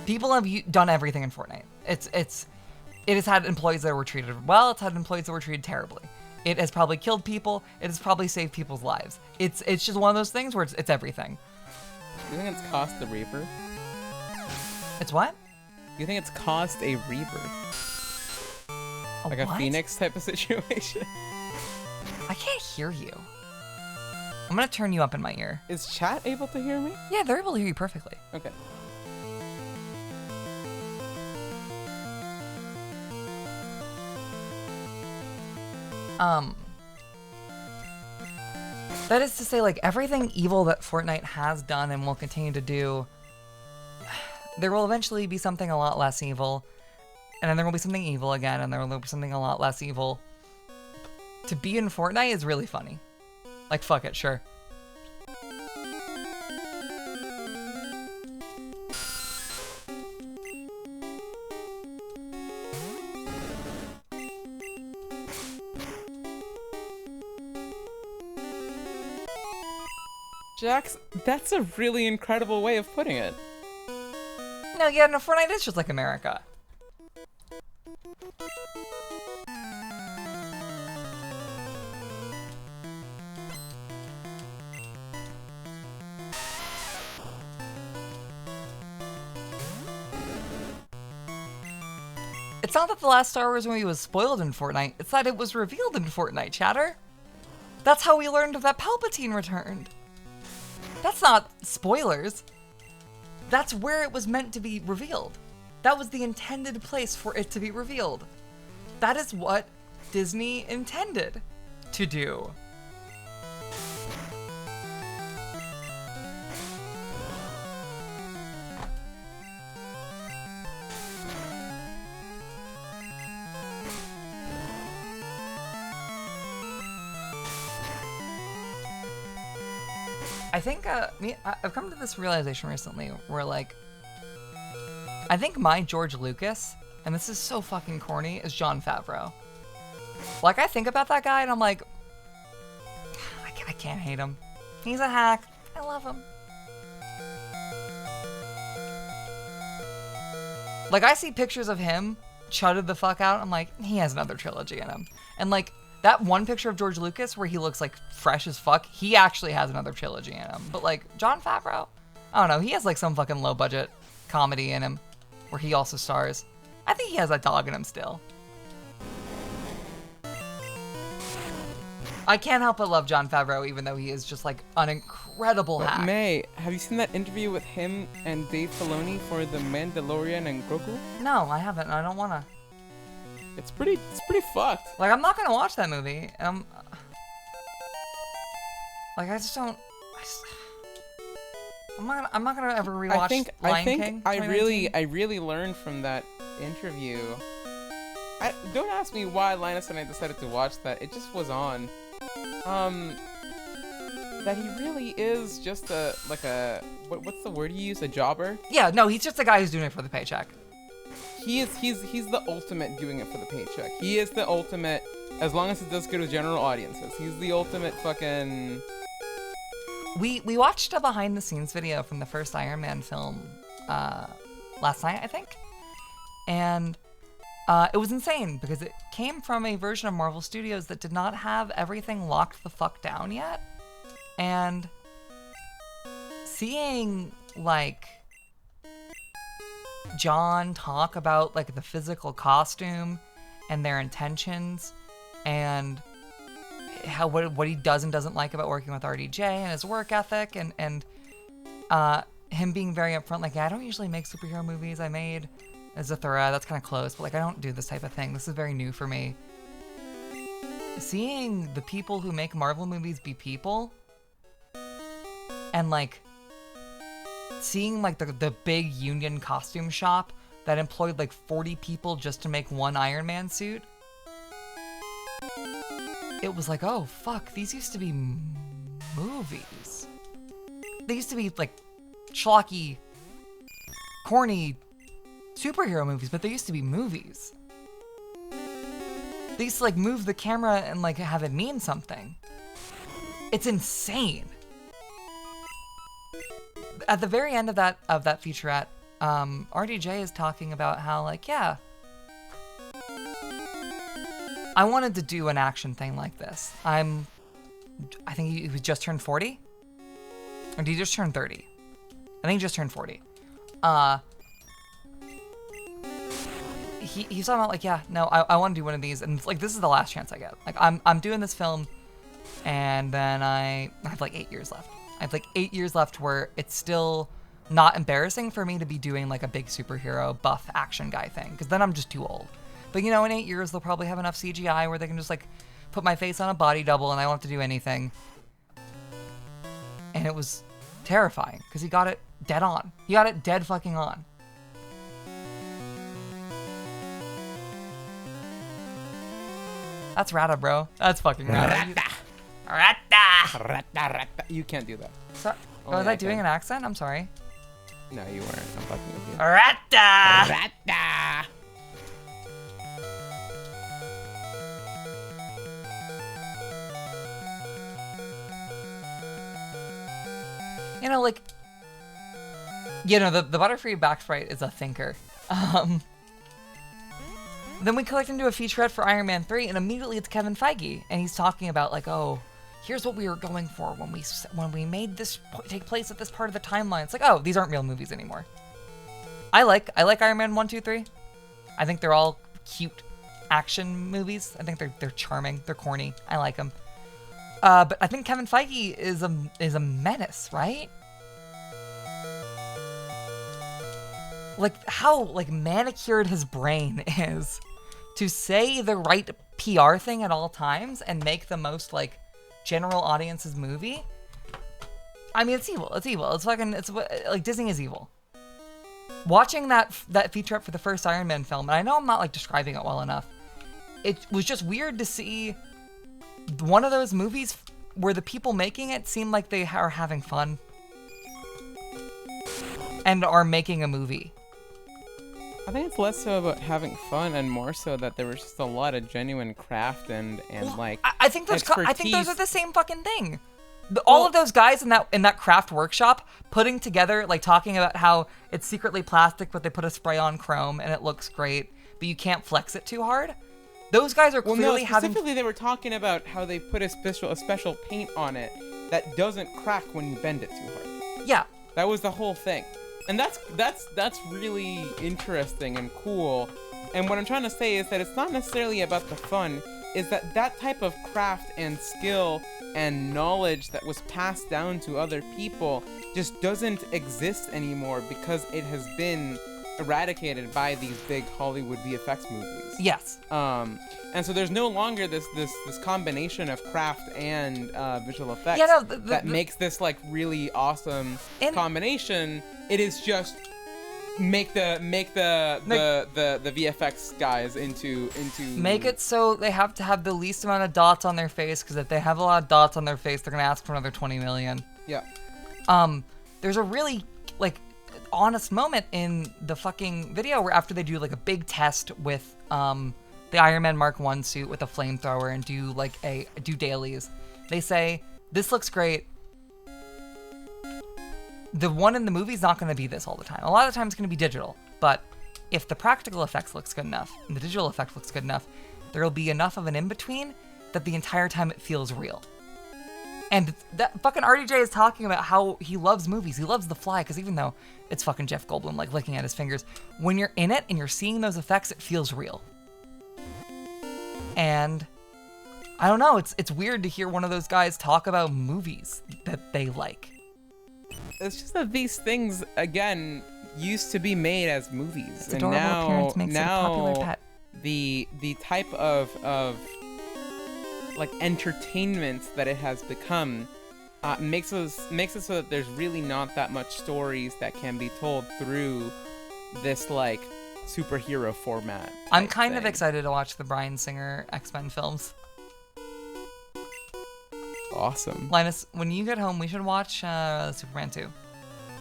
People have done everything in Fortnite. It has had employees that were treated well. It's had employees that were treated terribly. It has probably killed people. It has probably saved people's lives. It's just one of those things where it's everything. Do you think it's cost the Reaper? It's what? Do you think it's cost a Reaper? Like what? a Phoenix type of situation? I can't hear you. I'm gonna turn you up in my ear. Is chat able to hear me? Yeah, they're able to hear you perfectly. Okay. That is to say, like, everything evil that Fortnite has done and will continue to do, there will eventually be something a lot less evil, and then there will be something evil again, and there will be something a lot less evil. To be in Fortnite is really funny. Like, fuck it, sure. Jax, that's a really incredible way of putting it. No, yeah, no, Fortnite is just like America. It's not that the last Star Wars movie was spoiled in Fortnite, it's that it was revealed in Fortnite, chatter. That's how we learned that Palpatine returned. That's not spoilers. That's where it was meant to be revealed. That was the intended place for it to be revealed. That is what Disney intended to do. I think I've come to this realization recently where, like, I think my George Lucas, and this is so fucking corny, is Jon Favreau. Like, I think about that guy and I'm like, I can't hate him. He's a hack. I love him. Like, I see pictures of him chudded the fuck out. I'm like, he has another trilogy in him. And, like, that one picture of George Lucas where he looks, like, fresh as fuck, he actually has another trilogy in him. But, like, Jon Favreau, I don't know, he has, like, some fucking low-budget comedy in him where he also stars. I think he has that dog in him still. I can't help but love Jon Favreau, even though he is just, like, an incredible hack. May, have you seen that interview with him and Dave Filoni for The Mandalorian and Grogu? No, I haven't, and I don't wanna. It's pretty fucked. Like, I'm not gonna watch that movie. Like, I just don't. I'm not gonna ever rewatch Lion King. I really learned from that interview. Don't ask me why Linus and I decided to watch that. It just was on. That he really is just what's the word he used? A jobber? Yeah, no, he's just a guy who's doing it for the paycheck. He's the ultimate doing it for the paycheck. He is the ultimate, as long as it does good with general audiences. He's the ultimate fucking... We watched a behind the scenes video from the first Iron Man film last night, I think. And it was insane because it came from a version of Marvel Studios that did not have everything locked the fuck down yet. And seeing, like, John talk about, like, the physical costume and their intentions and what he does and doesn't like about working with RDJ and his work ethic and him being very upfront, like, yeah, I don't usually make superhero movies. I made Zathura, that's kind of close, but, like, I don't do this type of thing. This is very new for me. Seeing the people who make Marvel movies be people and, like, seeing, like, the big union costume shop that employed, like, 40 people just to make one Iron Man suit, it was like, oh, fuck, these used to be movies. They used to be, like, schlocky, corny superhero movies, but they used to be movies. They used to, like, move the camera and, like, have it mean something. It's insane. At the very end of that featurette, RDJ is talking about how, like, yeah, I wanted to do an action thing like this. I think he just turned 40? Or did he just turn 30? I think he just turned 40. He's talking about, like, yeah, no, I want to do one of these, and, like, this is the last chance I get. Like, I'm doing this film, and then I have, like, 8 years left. I have, like, 8 years left where it's still not embarrassing for me to be doing, like, a big superhero buff action guy thing, because then I'm just too old. But, you know, in 8 years, they'll probably have enough CGI where they can just, like, put my face on a body double and I won't have to do anything. And it was terrifying, because he got it dead on. He got it dead fucking on. That's Rata, bro. That's fucking Rata. Rata. You can't do that. So, was I doing an accent? I'm sorry. No, you weren't. I'm fucking with you. Rata! Rata! You know, like, you know, the Butterfree back sprite is a thinker. Then we collect into a featurette for Iron Man 3, and immediately it's Kevin Feige, and he's talking about like, oh, here's what we were going for when we made this take place at this part of the timeline. It's like, oh, these aren't real movies anymore. I like Iron Man 1, 2, 3. I think they're all cute action movies. I think they're charming. They're corny. I like them. But I think Kevin Feige is a menace, right? Like how like manicured his brain is to say the right PR thing at all times and make the most like general audience's movie. I mean, it's evil. It's evil. It's like Disney is evil. Watching that featurette for the first Iron Man film, and I know I'm not like describing it well enough. It was just weird to see one of those movies where the people making it seem like they are having fun and are making a movie. I think it's less so about having fun and more so that there was just a lot of genuine craft and like I think those I think those expertise. are the same fucking thing. All of those guys in that craft workshop putting together, like talking about how it's secretly plastic, but they put a spray on chrome and it looks great, but you can't flex it too hard. Those guys are clearly specifically they were talking about how they put a special paint on it that doesn't crack when you bend it too hard. Yeah. That was the whole thing. And that's really interesting and cool. And what I'm trying to say is that it's not necessarily about the fun, is that type of craft and skill and knowledge that was passed down to other people just doesn't exist anymore because it has been eradicated by these big Hollywood VFX movies. Yes. And so there's no longer this combination of craft and visual effects that makes this like really awesome combination. It is just make the VFX guys into make it so they have to have the least amount of dots on their face, because if they have a lot of dots on their face, they're gonna ask for another 20 million. Yeah. There's a really like honest moment in the fucking video where after they do like a big test with the Iron Man Mark 1 suit with a flamethrower and do dailies, they say this looks great. The one in the movie is not going to be this all the time. A lot of the time it's going to be digital, but if the practical effects looks good enough and the digital effect looks good enough, there will be enough of an in-between that the entire time it feels real. And that fucking RDJ is talking about how he loves movies. He loves The Fly, because even though it's fucking Jeff Goldblum like licking at his fingers, when you're in it and you're seeing those effects, it feels real. And I don't know, it's weird to hear one of those guys talk about movies that they like. It's just that these things, again, used to be made as movies. Its adorable appearance makes it a popular pet. The type of like entertainment that it has become makes it so that there's really not that much stories that can be told through this like superhero format. I'm kind of excited to watch the Bryan Singer X-Men films. Awesome. Linus, when you get home, we should watch Superman 2. No,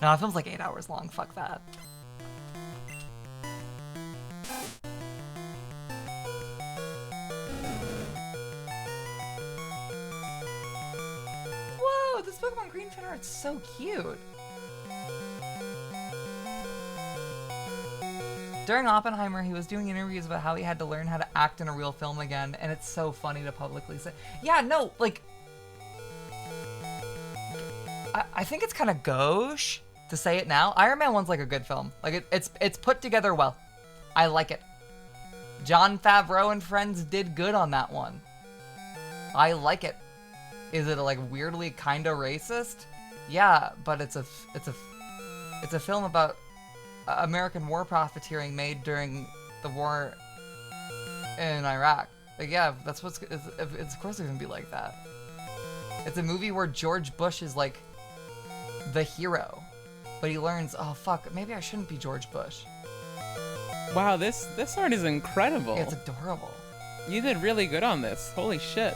that film's like 8 hours long. Fuck that. Whoa, this Pokémon Green fan art's so cute. During Oppenheimer, he was doing interviews about how he had to learn how to act in a real film again, and it's so funny to publicly say. Yeah, no, like, I think it's kind of gauche to say it now. Iron Man 1's like a good film. Like it's put together well. I like it. Jon Favreau and friends did good on that one. I like it. Is it like weirdly kind of racist? Yeah, but it's a film about American war profiteering made during the war in Iraq. Like, yeah, that's it's of course it's gonna be like that. It's a movie where George Bush is like the hero, but he learns, oh fuck, maybe I shouldn't be George Bush. Wow, this art is incredible. Yeah, it's adorable. You did really good on this. Holy shit.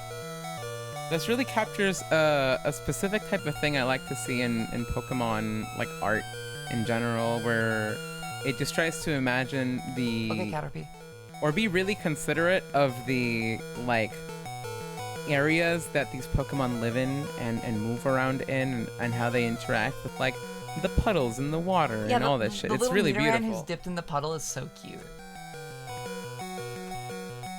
This really captures a specific type of thing I like to see in Pokemon like art in general, where it just tries to imagine the Okay, Caterpie. or be really considerate of the like areas that these Pokemon live in and move around in, and how they interact with like the puddles in the water and all this shit. The It's little really Nidoran beautiful. who's dipped in the puddle is so cute.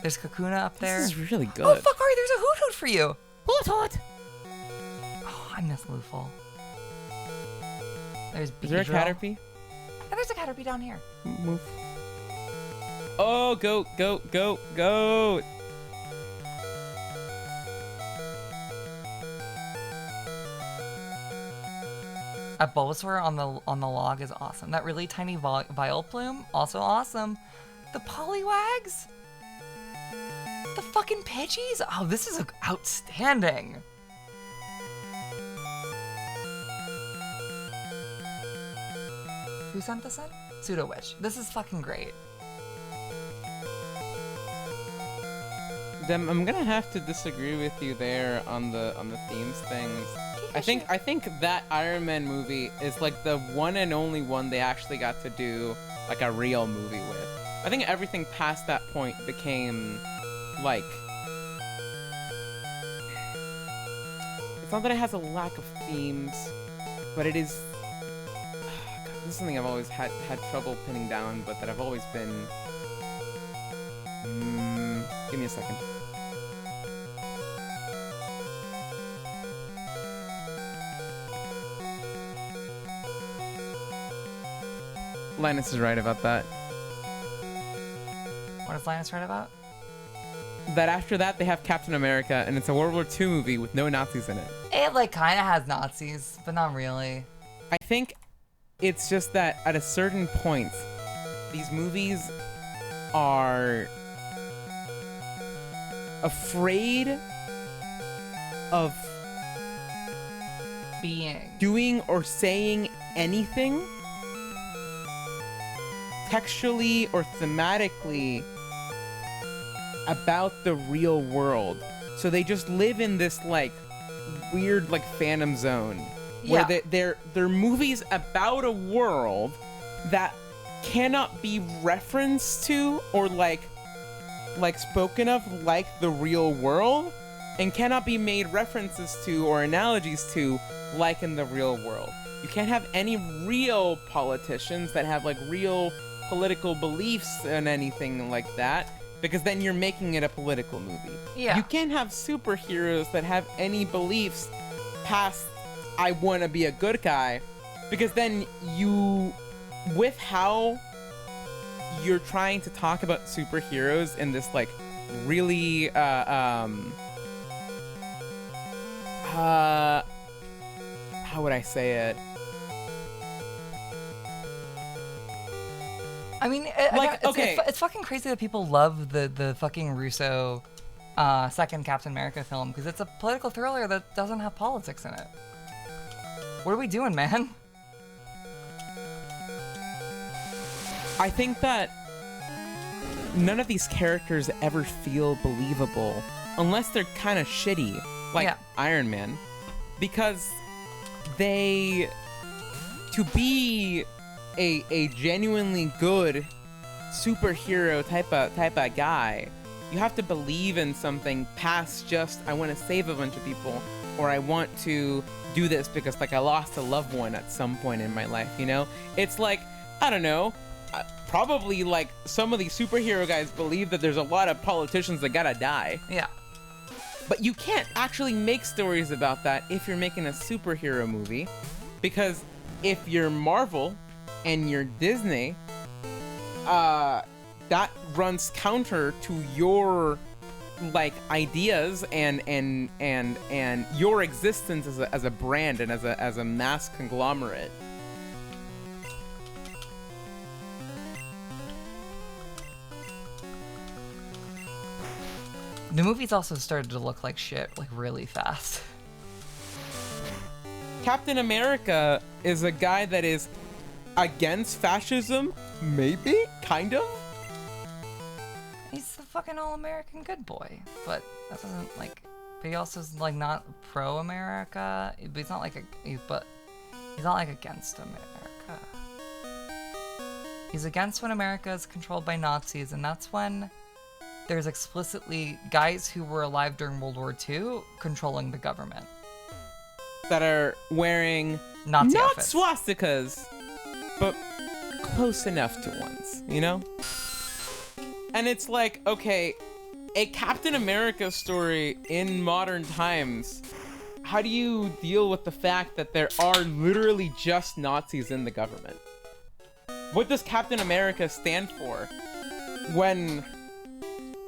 There's Kakuna up there. This is really good. Oh fuck, Ari, there's a Hoot Hoot for you. Hoot Hoot. Oh, I miss Lufel. There's Beedrill. Is there a Caterpie? And there's a Caterpie down here. Move. Oh, goat, goat, goat, goat. A Bulbasaur on the log is awesome. That really tiny Vileplume, also awesome. The Poliwags? The fucking Pidgeys? Oh, this is outstanding. Who sent this in? Pseudo Witch. This is fucking great. Dem, I'm gonna have to disagree with you there on the themes things. I think that Iron Man movie is like the one and only one they actually got to do like a real movie with. I think everything past that point became like, it's not that it has a lack of themes, but it is. God, this is something I've always had trouble pinning down, but that I've always been. Give me a second. Linus is right about that. What is Linus right about? That after that they have Captain America, and it's a World War II movie with no Nazis in it. It like kind of has Nazis, but not really. I think it's just that at a certain point, these movies are afraid of doing or saying anything textually or thematically about the real world. So they just live in this like weird like phantom zone where they're movies about a world that cannot be referenced to or like spoken of like the real world, and cannot be made references to or analogies to like in the real world. You can't have any real politicians that have like real political beliefs and anything like that, because then you're making it a political movie. Yeah. You can't have superheroes that have any beliefs past I want to be a good guy, because then you, with how you're trying to talk about superheroes in this like really how would I say it? I mean, it's fucking crazy that people love the fucking Russo second Captain America film, because it's a political thriller that doesn't have politics in it. What are we doing, man? I think that none of these characters ever feel believable unless they're kind of shitty, like Iron Man, because to be a genuinely good superhero type of guy, you have to believe in something past just I want to save a bunch of people, or I want to do this because like I lost a loved one at some point in my life, you know? It's like, I don't know, probably like some of these superhero guys believe that there's a lot of politicians that gotta die. Yeah. But you can't actually make stories about that if you're making a superhero movie, because if you're Marvel and you're Disney, that runs counter to your like ideas and your existence as a brand and as a mass conglomerate. The movies also started to look like shit, like really fast. Captain America is a guy that is against fascism, maybe, kind of. He's the fucking all-American good boy, but that doesn't like. But he also is like not pro-America. But he's not like he's not like against America. He's against when America is controlled by Nazis, and that's when there's explicitly guys who were alive during World War II controlling the government. That are wearing Nazi not outfits. swastikas, but close enough to ones, you know? And it's like, okay, a Captain America story in modern times, how do you deal with the fact that there are literally just Nazis in the government? What does Captain America stand for when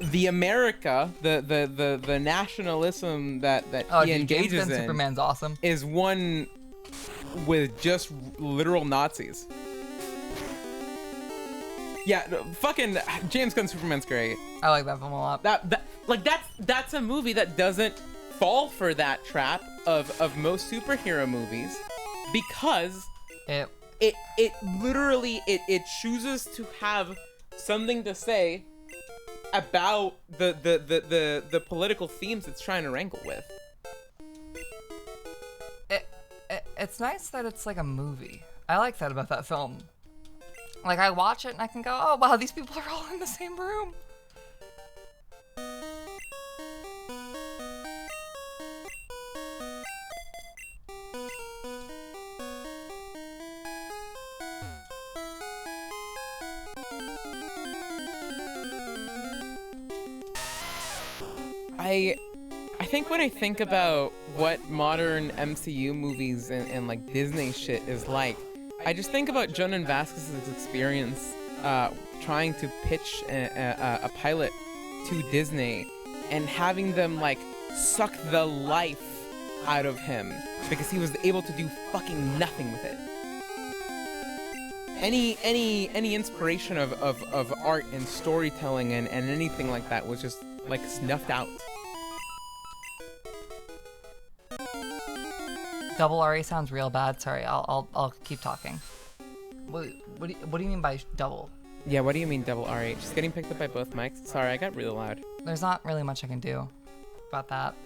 the America, the nationalism that he James engages Gunn in Superman's awesome. is one with just literal Nazis? Yeah, fucking James Gunn Superman's great. I like that film a lot. That's a movie that doesn't fall for that trap of most superhero movies, because it literally chooses to have something to say about the political themes it's trying to wrangle with. It's nice that it's like a movie. I like that about that film. Like, I watch it and I can go, oh wow, these people are all in the same room. I think when I think about what modern MCU movies and like Disney shit is like, I just think about Jonan Vasquez's experience trying to pitch a pilot to Disney and having them like suck the life out of him because he was able to do fucking nothing with it. Any inspiration of art and storytelling and anything like that was just like snuffed out. Double RA sounds real bad. Sorry, I'll keep talking. What do you mean by double? Yeah, what do you mean double RH? Just getting picked up by both mics? Sorry, I got really loud. There's not really much I can do about that.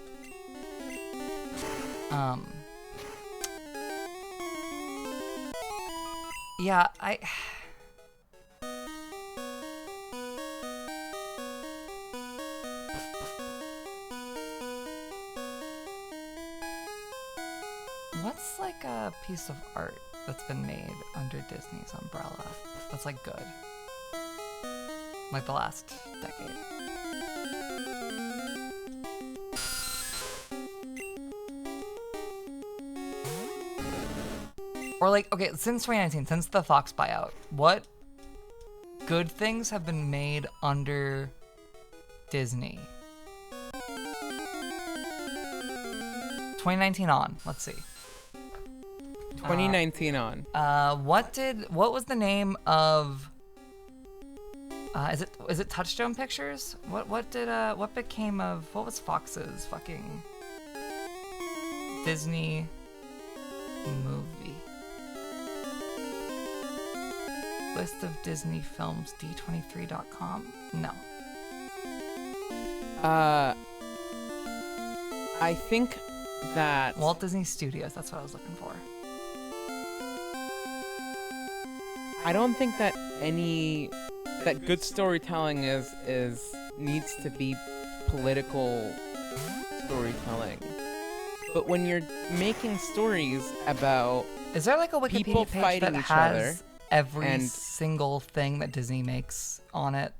Yeah, what's like a piece of art that's been made under Disney's umbrella that's like good? Like the last decade. Or like, okay, since 2019, since the Fox buyout, what good things have been made under Disney? 2019 on, let's see. 2019 on. What was the name of is it Touchstone Pictures? What became of, what was Fox's fucking Disney movie? List of Disney films, d23.com? No. I think that Walt Disney Studios, that's what I was looking for. I don't think that good storytelling needs to be political storytelling. But when you're making stories about Is there like a people Wikipedia page fighting that each other has every and- single thing that Disney makes on it?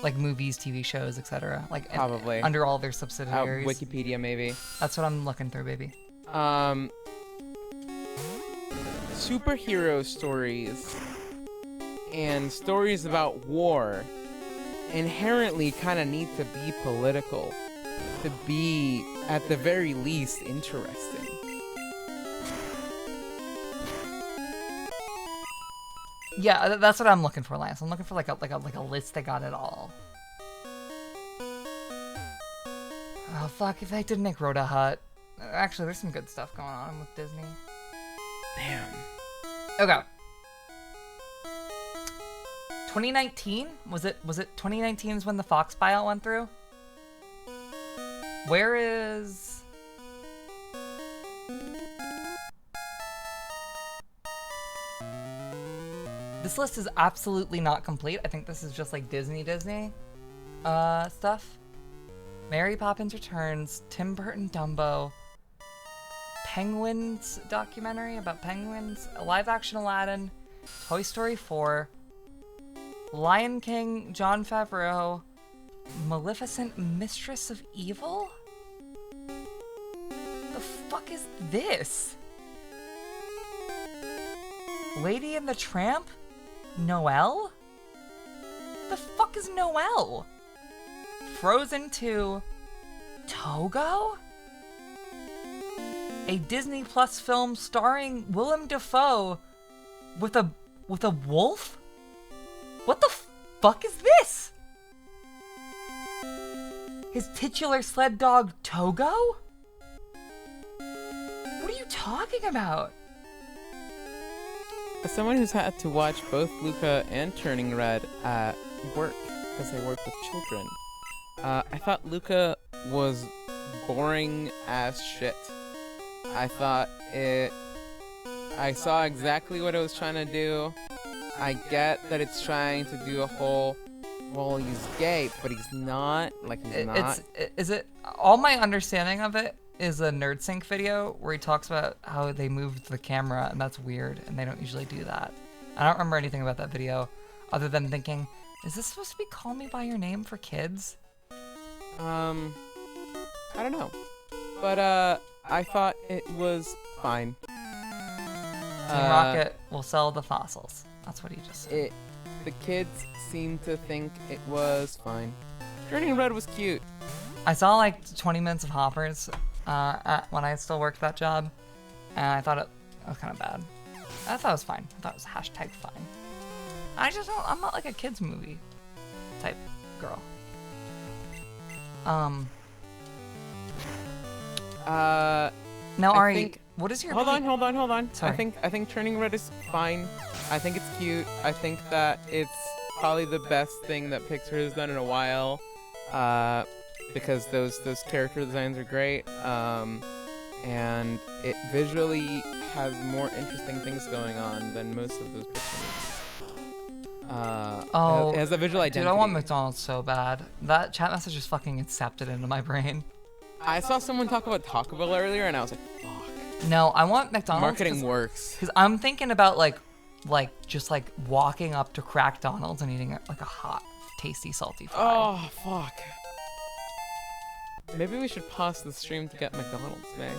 Like movies, TV shows, etc. Like Probably. under all their subsidiaries. Wikipedia maybe. That's what I'm looking through, baby. Superhero stories and stories about war inherently kind of need to be political to be at the very least interesting. Yeah, that's what I'm looking for, Lance. I'm looking for like a list that got it all. Oh fuck! If I did make Rhoda Hut, actually, there's some good stuff going on with Disney. Damn. Okay. 2019 was it? 2019 is when the Fox buyout went through. Where is? This list is absolutely not complete. I think this is just like Disney stuff. Mary Poppins Returns, Tim Burton Dumbo, Penguins documentary about penguins, a live action Aladdin, Toy Story 4, Lion King, Jon Favreau, Maleficent, Mistress of Evil? The fuck is this? Lady and the Tramp? Noelle? The fuck is Noelle? Frozen 2, Togo? A Disney Plus film starring Willem Dafoe with a wolf? What the fuck is this? His titular sled dog Togo? What are you talking about? As someone who's had to watch both Luca and Turning Red at work, because I work with children, I thought Luca was boring as shit. I saw exactly what it was trying to do. I get that it's trying to do a whole, well, he's gay, but he's not. Like, he's not. Is it, all my understanding of it is a NerdSync video where he talks about how they moved the camera, and that's weird, and they don't usually do that. I don't remember anything about that video other than thinking, is this supposed to be Call Me By Your Name for kids? I don't know. But, I thought it was fine. Team Rocket will sell the fossils. That's what he just said. The kids seemed to think it was fine. Turning Red was cute. I saw like 20 minutes of Hoppers when I still worked that job, and I thought it was kind of bad. I thought it was fine. I thought it was hashtag fine. I'm not like a kids movie type girl. Now, Ari, what is your Hold on. Sorry. I think Turning Red is fine. I think it's cute. I think that it's probably the best thing that Pixar has done in a while. Because those character designs are great. And it visually has more interesting things going on than most of those Pixar movies. It has a visual identity. Dude, I want McDonald's so bad. That chat message just fucking incepted into my brain. I saw someone talk about Taco Bell earlier, and I was like, fuck. No, I want McDonald's. Marketing works. Because I'm thinking about just walking up to Crackdonald's and eating like a hot, tasty, salty fry. Oh, fuck. Maybe we should pause the stream to get McDonald's, May.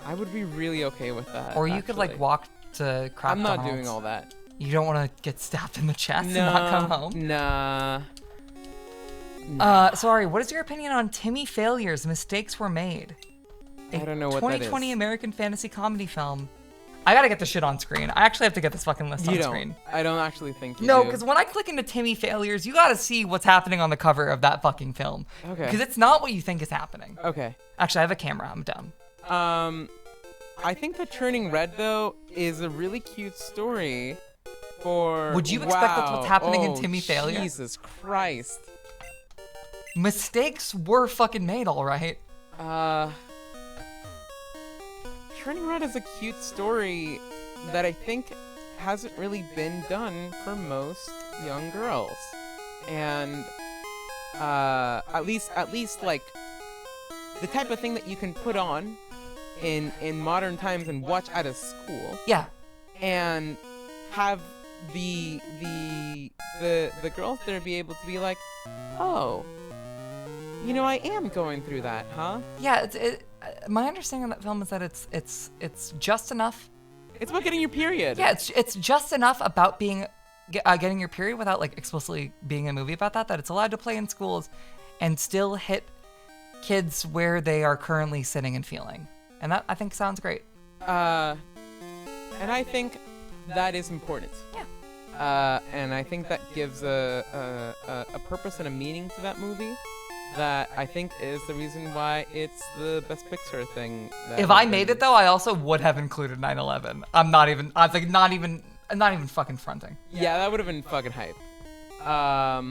I would be really okay with that. Or you could walk to Crackdonald's. I'm not doing all that. You don't want to get stabbed in the chest and not come home? Nah. Sorry, what is your opinion on Timmy Failures? Mistakes Were Made? I don't know what that is. 2020 American fantasy comedy film. I gotta get this shit on screen. I actually have to get this fucking list on screen. I don't actually think you No, do. because when I click into Timmy Failures, you gotta see what's happening on the cover of that fucking film. Okay. Because it's not what you think is happening. Okay. Actually, I have a camera. I'm dumb. I think that Turning Red, though, is a really cute story for... Would you expect that's what's happening in Timmy Failure? Jesus Christ. Mistakes were fucking made, all right. Turning Red is a cute story that I think hasn't really been done for most young girls. And at least like the type of thing that you can put on in modern times and watch at a school. Yeah. And have the girls there be able to be like, oh, you know, I am going through that, huh? Yeah, my understanding of that film is that it's just enough. It's about getting your period. Yeah, it's just enough about getting your period without explicitly being a movie about that it's allowed to play in schools and still hit kids where they are currently sitting and feeling. And that I think sounds great. And I think that is important. Yeah. And I think that gives a purpose and a meaning to that movie that I think is the reason why it's the best Pixar thing. If I made it though, I also would have included 9/11. I was not even fucking fronting. Yeah, that would have been fucking hype. By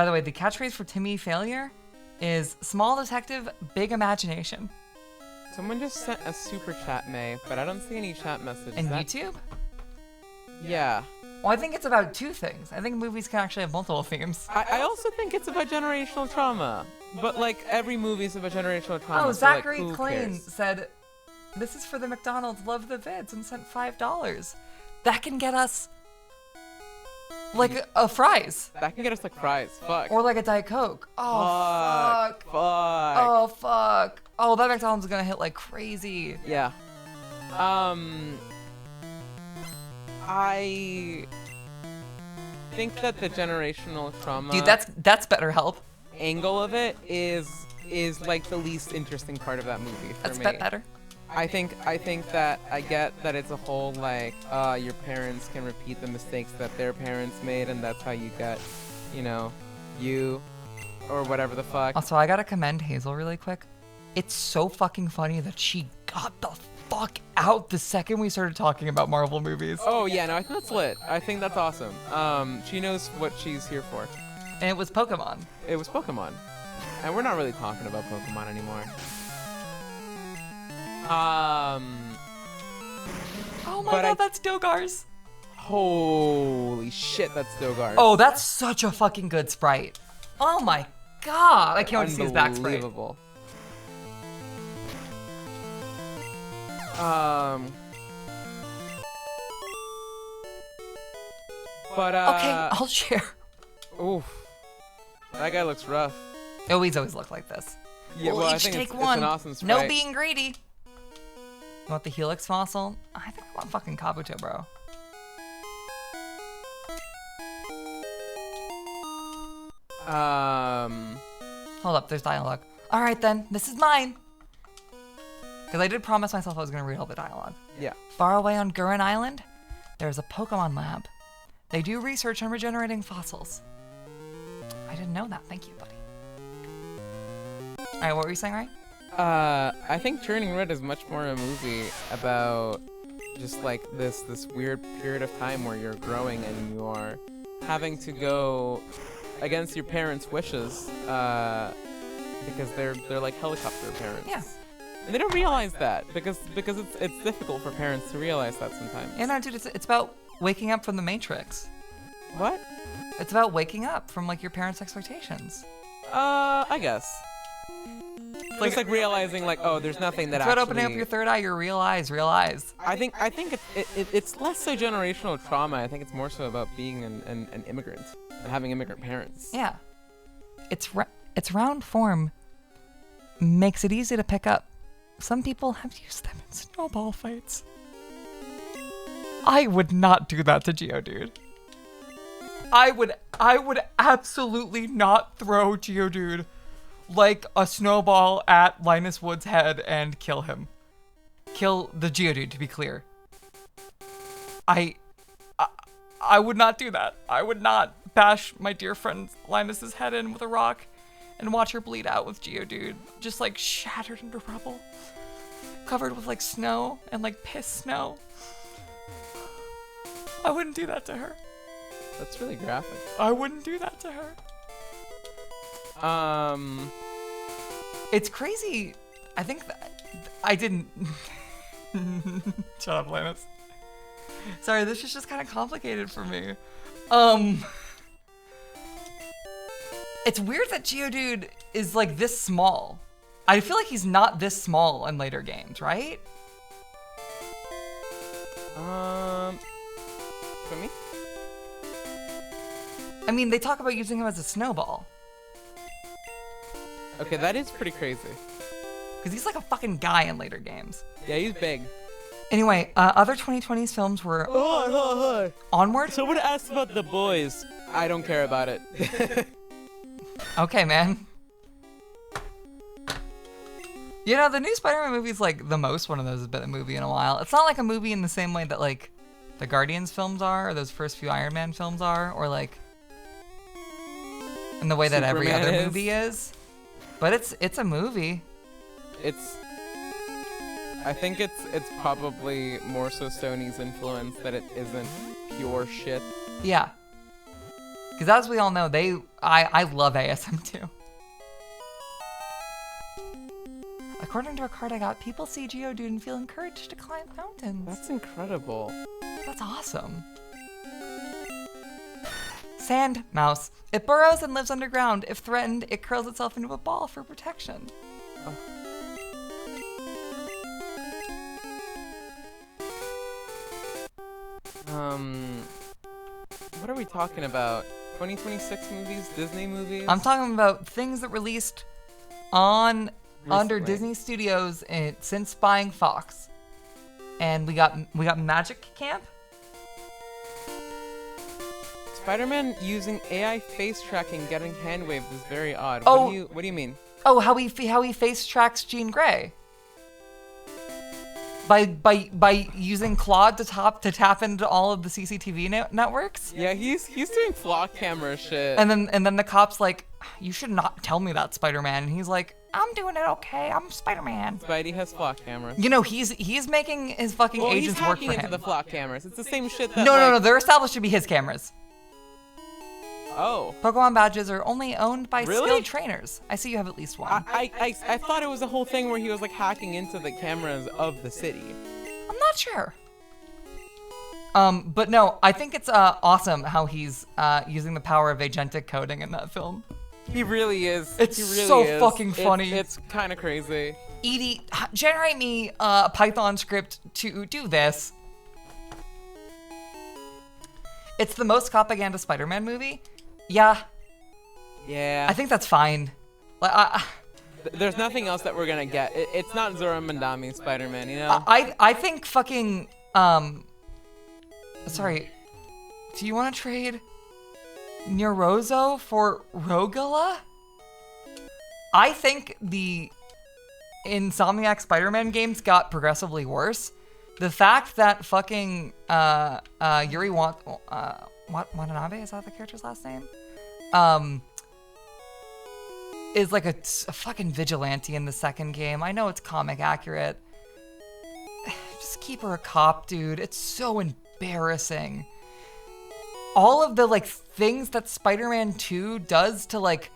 the way, the catchphrase for Timmy Failure is small detective, big imagination. Someone just sent a super chat, May, but I don't see any chat messages. And YouTube? Yeah. Well, I think it's about two things. I think movies can actually have multiple themes. I also think it's about generational trauma. But, like, every movie is about generational trauma. Oh, so, like, Zachary who Klein cares? said, "This is for the McDonald's Love the Vids," and sent $5. That can get us like a fries That can get us, like, fries. Fuck. or like a Diet Coke. Oh fuck. Fuck. Oh fuck. Oh, that McDonald's is gonna hit like crazy. Yeah. I think that the generational trauma Dude, that's BetterHelp. angle of it is like the least interesting part of that movie for That's me. better. I think that I get that it's a whole like your parents can repeat the mistakes that their parents made, and that's how you get, you know, you or whatever the fuck. Also, I gotta commend Hazel really quick. It's so fucking funny that she got the fuck out the second we started talking about Marvel movies. Oh yeah, no, I think that's lit. I think that's awesome. She knows what she's here for. And it was Pokemon. It was Pokemon, and we're not really talking about Pokemon anymore. Oh my But god, that's Dogar's. Holy shit, that's Dogar. Oh, that's such a fucking good sprite. Oh my god, I can't wait to see his back sprite. Unbelievable. But Okay, I'll share. Oof. That guy looks rough. Oh, he's always looked like this. Yeah, We'll well, I each think take it's one. an awesome No sprite. being greedy. You want the Helix fossil? I think I want fucking Kabuto, bro. Hold up, there's dialogue. All right then, this is mine. Because I did promise myself I was gonna read all the dialogue. Yeah. Far away on Gurren Island, there's a Pokemon lab. They do research on regenerating fossils. I didn't know that. Thank you, buddy. All right, what were you saying, right? I think Turning Red is much more a movie about just like this weird period of time where you're growing and you are having to go against your parents' wishes because they're like helicopter parents. Yeah. And they don't realize that because it's difficult for parents to realize that sometimes. Yeah, no, dude, it's about waking up from the Matrix. What? It's about waking up from like your parents' expectations. I guess. Like- It's like realizing like, oh, there's nothing that It's about actually. opening up your third eye. You realize. I think it's less so generational trauma. I think it's more so about being an immigrant and having immigrant parents. Yeah. Its round form makes it easy to pick up. Some people have used them in snowball fights. I would not do that to Geodude. I would absolutely not throw Geodude like a snowball at Linus Wood's head and kill him. Kill the Geodude, to be clear. I would not do that. I would not bash my dear friend Linus's head in with a rock and watch her bleed out with Geodude, just like shattered into rubble, covered with like snow and like piss snow. I wouldn't do that to her. That's really graphic. I wouldn't do that to her. It's crazy. I think that I didn't. Shut up, Linus. Sorry, this is just kind of complicated for me. It's weird that Geodude is like this small. I feel like he's not this small in later games, right? For me? I mean, they talk about using him as a snowball. Okay, that is pretty crazy. Because he's like a fucking guy in later games. Yeah, he's big. Anyway, other 2020s films were Oh, Onward. someone asked about The Boys. I don't care about it. Okay, man. You know, the new Spider-Man movie is like the most one of those has been a movie in a while. It's not like a movie in the same way that like the Guardians films are, or those first few Iron Man films are, or like in the way that every Superman other is. movie is. But it's a movie. I think it's probably more so Sony's influence that it isn't pure shit. Yeah. Because as we all know, I love ASM2. According to a card I got, people see Geodude and feel encouraged to climb mountains. That's incredible. That's awesome. Sand mouse. It burrows and lives underground. If threatened, it curls itself into a ball for protection. What are we talking about? 2026 movies? Disney movies? I'm talking about things that released on under Recently. Disney Studios since buying Fox. And we got Magic Camp. Spider-Man using AI face tracking, getting hand waved is very odd. Oh. What do you mean? Oh, how he face tracks Jean Grey. By using Claude to tap into all of the CCTV networks. Yeah, he's doing flock camera shit. And then the cop's like, you should not tell me that, Spider-Man. And he's like, I'm doing it okay. I'm Spider-Man. Spidey has flock cameras. You know, he's making his fucking Well, he's agents work hacking for into him. the flock cameras. It's the same shit that No, they're established to be his cameras. Oh. Pokemon badges are only owned by Really? skilled trainers. I see you have at least one. I thought it was a whole thing where he was like hacking into the cameras of the city. I'm not sure. But no, I think it's awesome how he's using the power of agentic coding in that film. He really is. It's He really so is. fucking funny. It's kind of crazy. Edie, generate me a Python script to do this. It's the most propaganda Spider-Man movie. Yeah, Yeah. I think that's fine. Like, There's nothing else that we're gonna get. It's not Zora Mandami Spider-Man, you know? I think fucking sorry. Do you want to trade Neurozo for Rogala? I think the Insomniac Spider-Man games got progressively worse. The fact that fucking Yuri Watanabe, is that the character's last name? Is like a fucking vigilante in the second game. I know it's comic accurate. Just keep her a cop, dude. It's so embarrassing. All of the like things that Spider-Man 2 does to like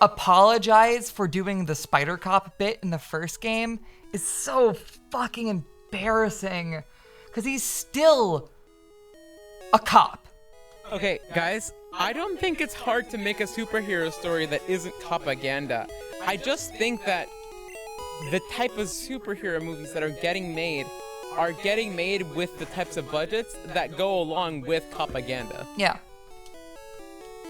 apologize for doing the Spider Cop bit in the first game is so fucking embarrassing. Because he's still a cop. Okay, guys, I don't think it's hard to make a superhero story that isn't propaganda. I just think that the type of superhero movies that are getting made with the types of budgets that go along with propaganda. Yeah.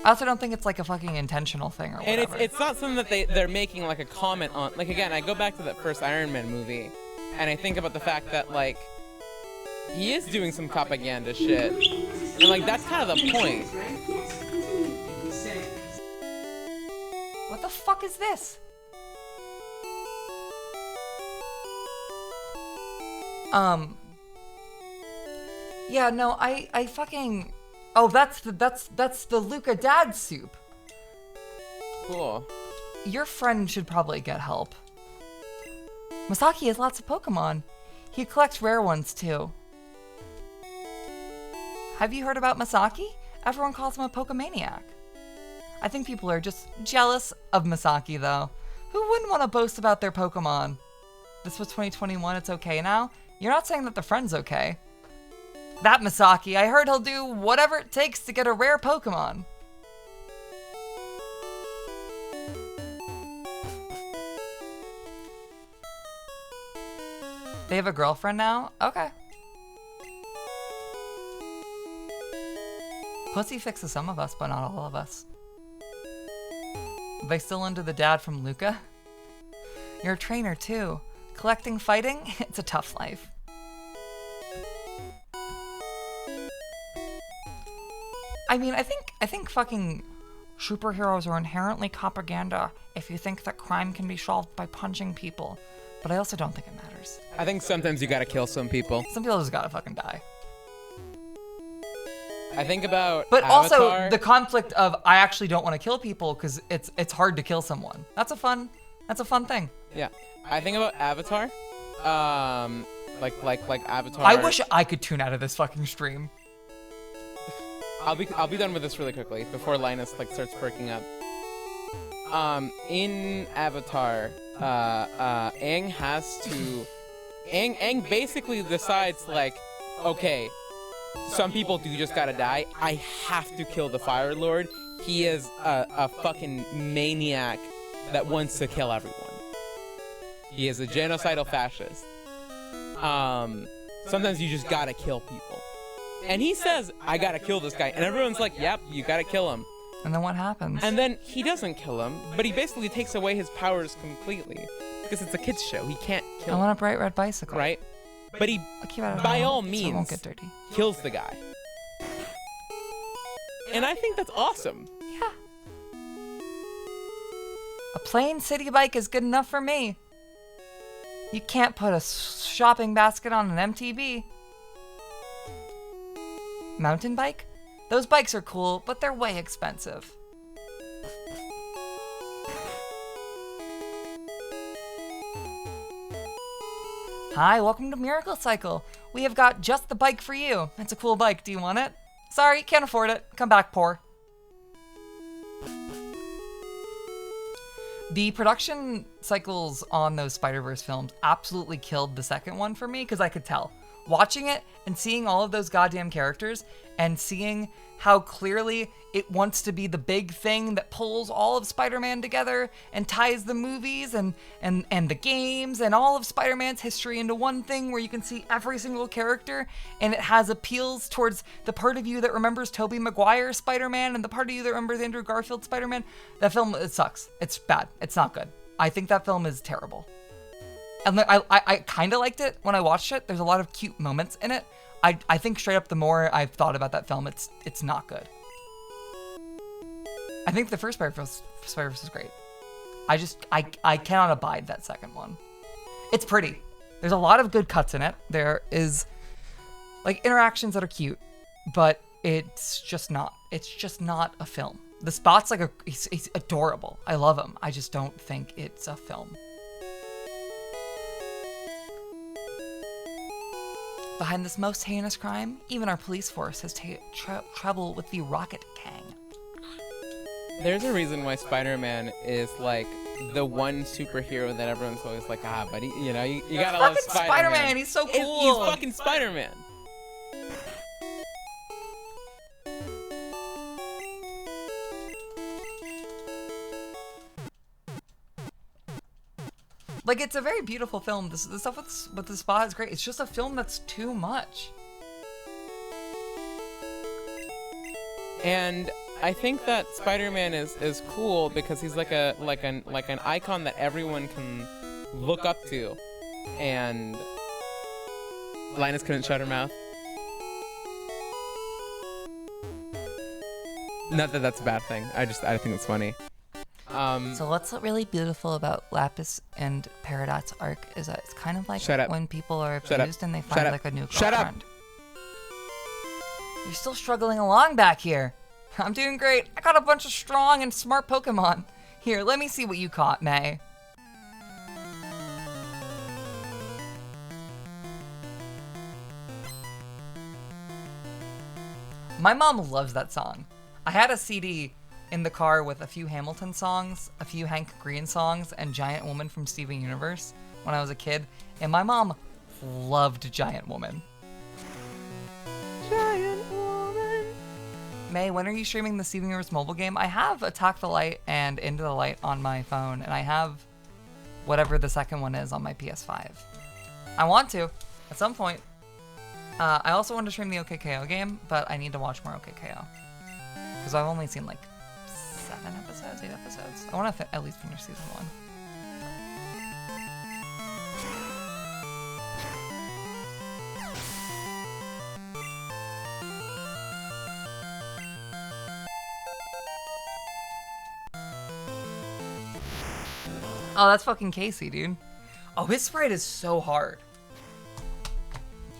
I also don't think it's like a fucking intentional thing or whatever. And it's not something that they're making like a comment on. Like again, I go back to that first Iron Man movie, and I think about the fact that like he is doing some propaganda shit, and like that's kind of the point. What the fuck is this? Yeah, no, I fucking. Oh, that's the Luca dad soup. Cool. Your friend should probably get help. Masaki has lots of Pokemon. He collects rare ones too. Have you heard about Masaki? Everyone calls him a Pokemaniac. I think people are just jealous of Masaki though. Who wouldn't want to boast about their Pokemon? This was 2021, it's okay now? You're not saying that the friend's okay. That Masaki, I heard he'll do whatever it takes to get a rare Pokemon. They have a girlfriend now? Okay. Pussy fixes some of us, but not all of us. Are they still under the dad from Luca? You're a trainer too. Collecting, fighting, it's a tough life. I mean, I think fucking superheroes are inherently propaganda if you think that crime can be solved by punching people. But I also don't think it matters. I think sometimes you gotta kill some people. Some people just gotta fucking die. I think about But Avatar. also the conflict of I actually don't want to kill people because it's hard to kill someone. That's a fun thing. Yeah, I think about Avatar. Like Avatar. I wish I could tune out of this fucking stream. I'll be done with this really quickly before Linus like starts perking up. In Avatar, Aang basically decides like, okay, some people do just gotta die. I have to kill the Fire Lord. He is a fucking maniac that wants to kill everyone. He is a genocidal fascist. Sometimes you just gotta kill people. And he says, I gotta kill this guy. And everyone's like, yep, you gotta kill him. And then what happens? And then he doesn't kill him, but he basically takes away his powers completely. Because it's a kid's show. He can't kill I him. want a bright red bicycle. Right? But he, I'll keep it at by home all so it won't means, get dirty. kills the guy. And I think that's awesome. Yeah. A plain city bike is good enough for me. You can't put a shopping basket on an MTB. Mountain bike? Those bikes are cool, but they're way expensive. Hi, welcome to Miracle Cycle. We have got just the bike for you. It's a cool bike. Do you want it? Sorry, can't afford it. Come back poor. The production cycles on those Spider-Verse films absolutely killed the second one for me because I could tell. Watching it and seeing all of those goddamn characters and seeing how clearly it wants to be the big thing that pulls all of Spider-Man together and ties the movies and the games and all of Spider-Man's history into one thing where you can see every single character, and it has appeals towards the part of you that remembers Tobey Maguire Spider-Man and the part of you that remembers Andrew Garfield Spider-Man. That film, it sucks. It's bad. It's not good. I think that film is terrible. And I kind of liked it when I watched it. There's a lot of cute moments in it. I think straight up the more I've thought about that film, it's not good. I think the first Spider-Verse is great. I cannot abide that second one. It's pretty. There's a lot of good cuts in it. There is like interactions that are cute, but it's just not a film. The Spot's like he's adorable. I love him. I just don't think it's a film. Behind this most heinous crime, even our police force has trouble with the Rocket Gang. There's a reason why Spider-Man is like the one superhero that everyone's always like, but you gotta love fucking Spider-Man. Spider-Man, he's so cool. He's fucking Spider-Man. Like, it's a very beautiful film. The stuff with the Spot is great. It's just a film that's too much. And I think that Spider-Man is cool because he's like an icon that everyone can look up to. And Linus couldn't shut her mouth. Not that that's a bad thing. I think it's funny. So what's really beautiful about Lapis and Peridot's arc is that it's kind of like when people are abused and they find like a new girlfriend. You're still struggling along back here. I'm doing great. I got a bunch of strong and smart Pokemon. Here, let me see what you caught, May. My mom loves that song. I had a CD in the car with a few Hamilton songs, a few Hank Green songs, and Giant Woman from Steven Universe when I was a kid, and my mom loved Giant Woman. Giant Woman. May, when are you streaming the Steven Universe mobile game? I have Attack the Light and Into the Light on my phone, and I have whatever the second one is on my PS5. I want to, at some point. I also want to stream the OKKO game, but I need to watch more OKKO. Because I've only seen like 8 episodes. I want to at least finish season 1. Oh, that's fucking Casey, dude. Oh, his sprite is so hard.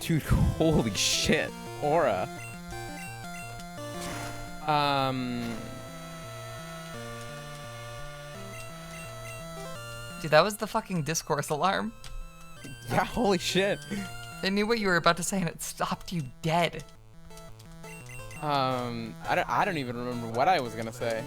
Dude, holy shit. Aura. Dude, that was the fucking discourse alarm. Yeah, holy shit. It knew what you were about to say and it stopped you dead. I don't even remember what I was gonna say.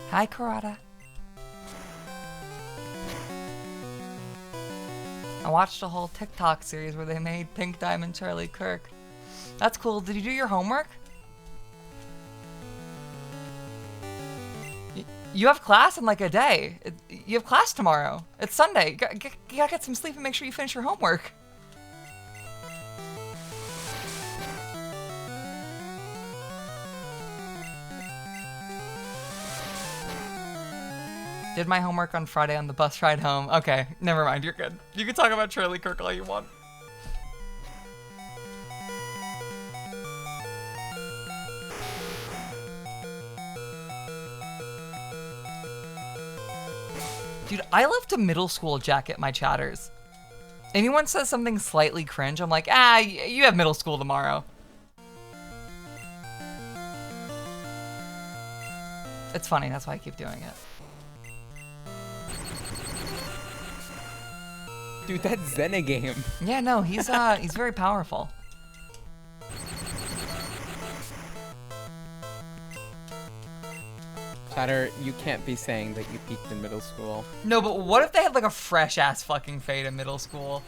Hi, Karada. I watched a whole TikTok series where they made Pink Diamond Charlie Kirk. That's cool. Did you do your homework? You have class in like a day. You have class tomorrow. It's Sunday. You gotta get some sleep and make sure you finish your homework. Did my homework on Friday on the bus ride home. Okay, never mind. You're good. You can talk about Charlie Kirk all you want. Dude, I love to middle school jacket my chatters. Anyone says something slightly cringe, I'm like, you have middle school tomorrow. It's funny, that's why I keep doing it. Dude, that's Zenigame. Yeah, no, he's very powerful. Chatter, you can't be saying that you peaked in middle school. No, but what if they had like a fresh ass fucking fade in middle school?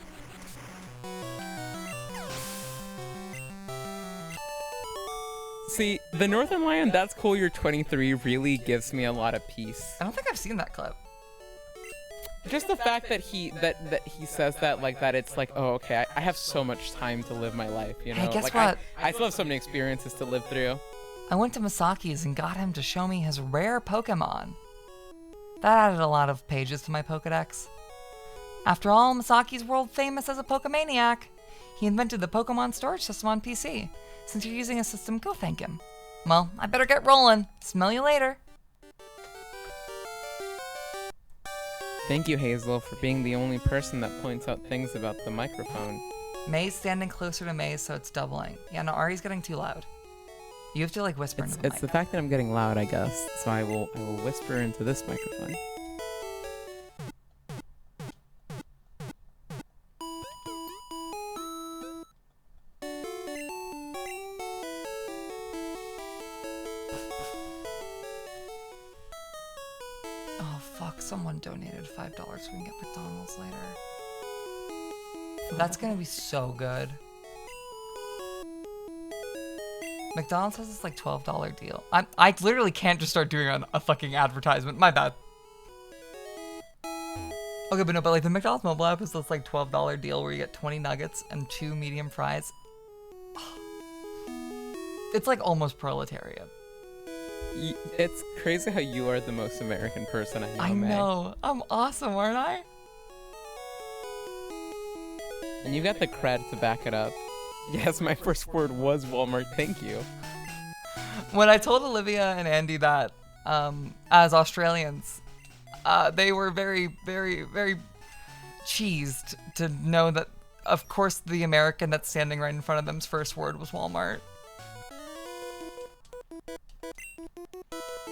See, the Northern Lion, that's cool, you're 23, really gives me a lot of peace. I don't think I've seen that clip. Just the fact that he says that like that, it's like, oh, okay, I have so much time to live my life, you know? Hey, guess like, what? I still have so many experiences to live through. I went to Masaki's and got him to show me his rare Pokemon. That added a lot of pages to my Pokedex. After all, Masaki's world famous as a Pokemaniac. He invented the Pokemon storage system on PC. Since you're using a system, go thank him. Well, I better get rolling. Smell you later. Thank you, Hazel, for being the only person that points out things about the microphone. May's standing closer to May, so it's doubling. Yeah, no, Ari's getting too loud. You have to like whisper into the It's mic. the fact that I'm getting loud, I guess. So I will whisper into this microphone. Oh fuck, someone donated $5 so we can get McDonald's later. That's gonna be so good. McDonald's has this like $12 deal. I literally can't just start doing a fucking advertisement. My bad. Okay, but no, but like the McDonald's mobile app is this like $12 deal where you get 20 nuggets and 2 medium fries. It's like almost proletariat. It's crazy how you are the most American person I know, I May. know. I'm awesome, aren't I? And you got the cred to back it up. Yes, my first word was Walmart, thank you. When I told Olivia and Andy that, as Australians, they were very, very, very cheesed to know that, of course, the American that's standing right in front of them's first word was Walmart.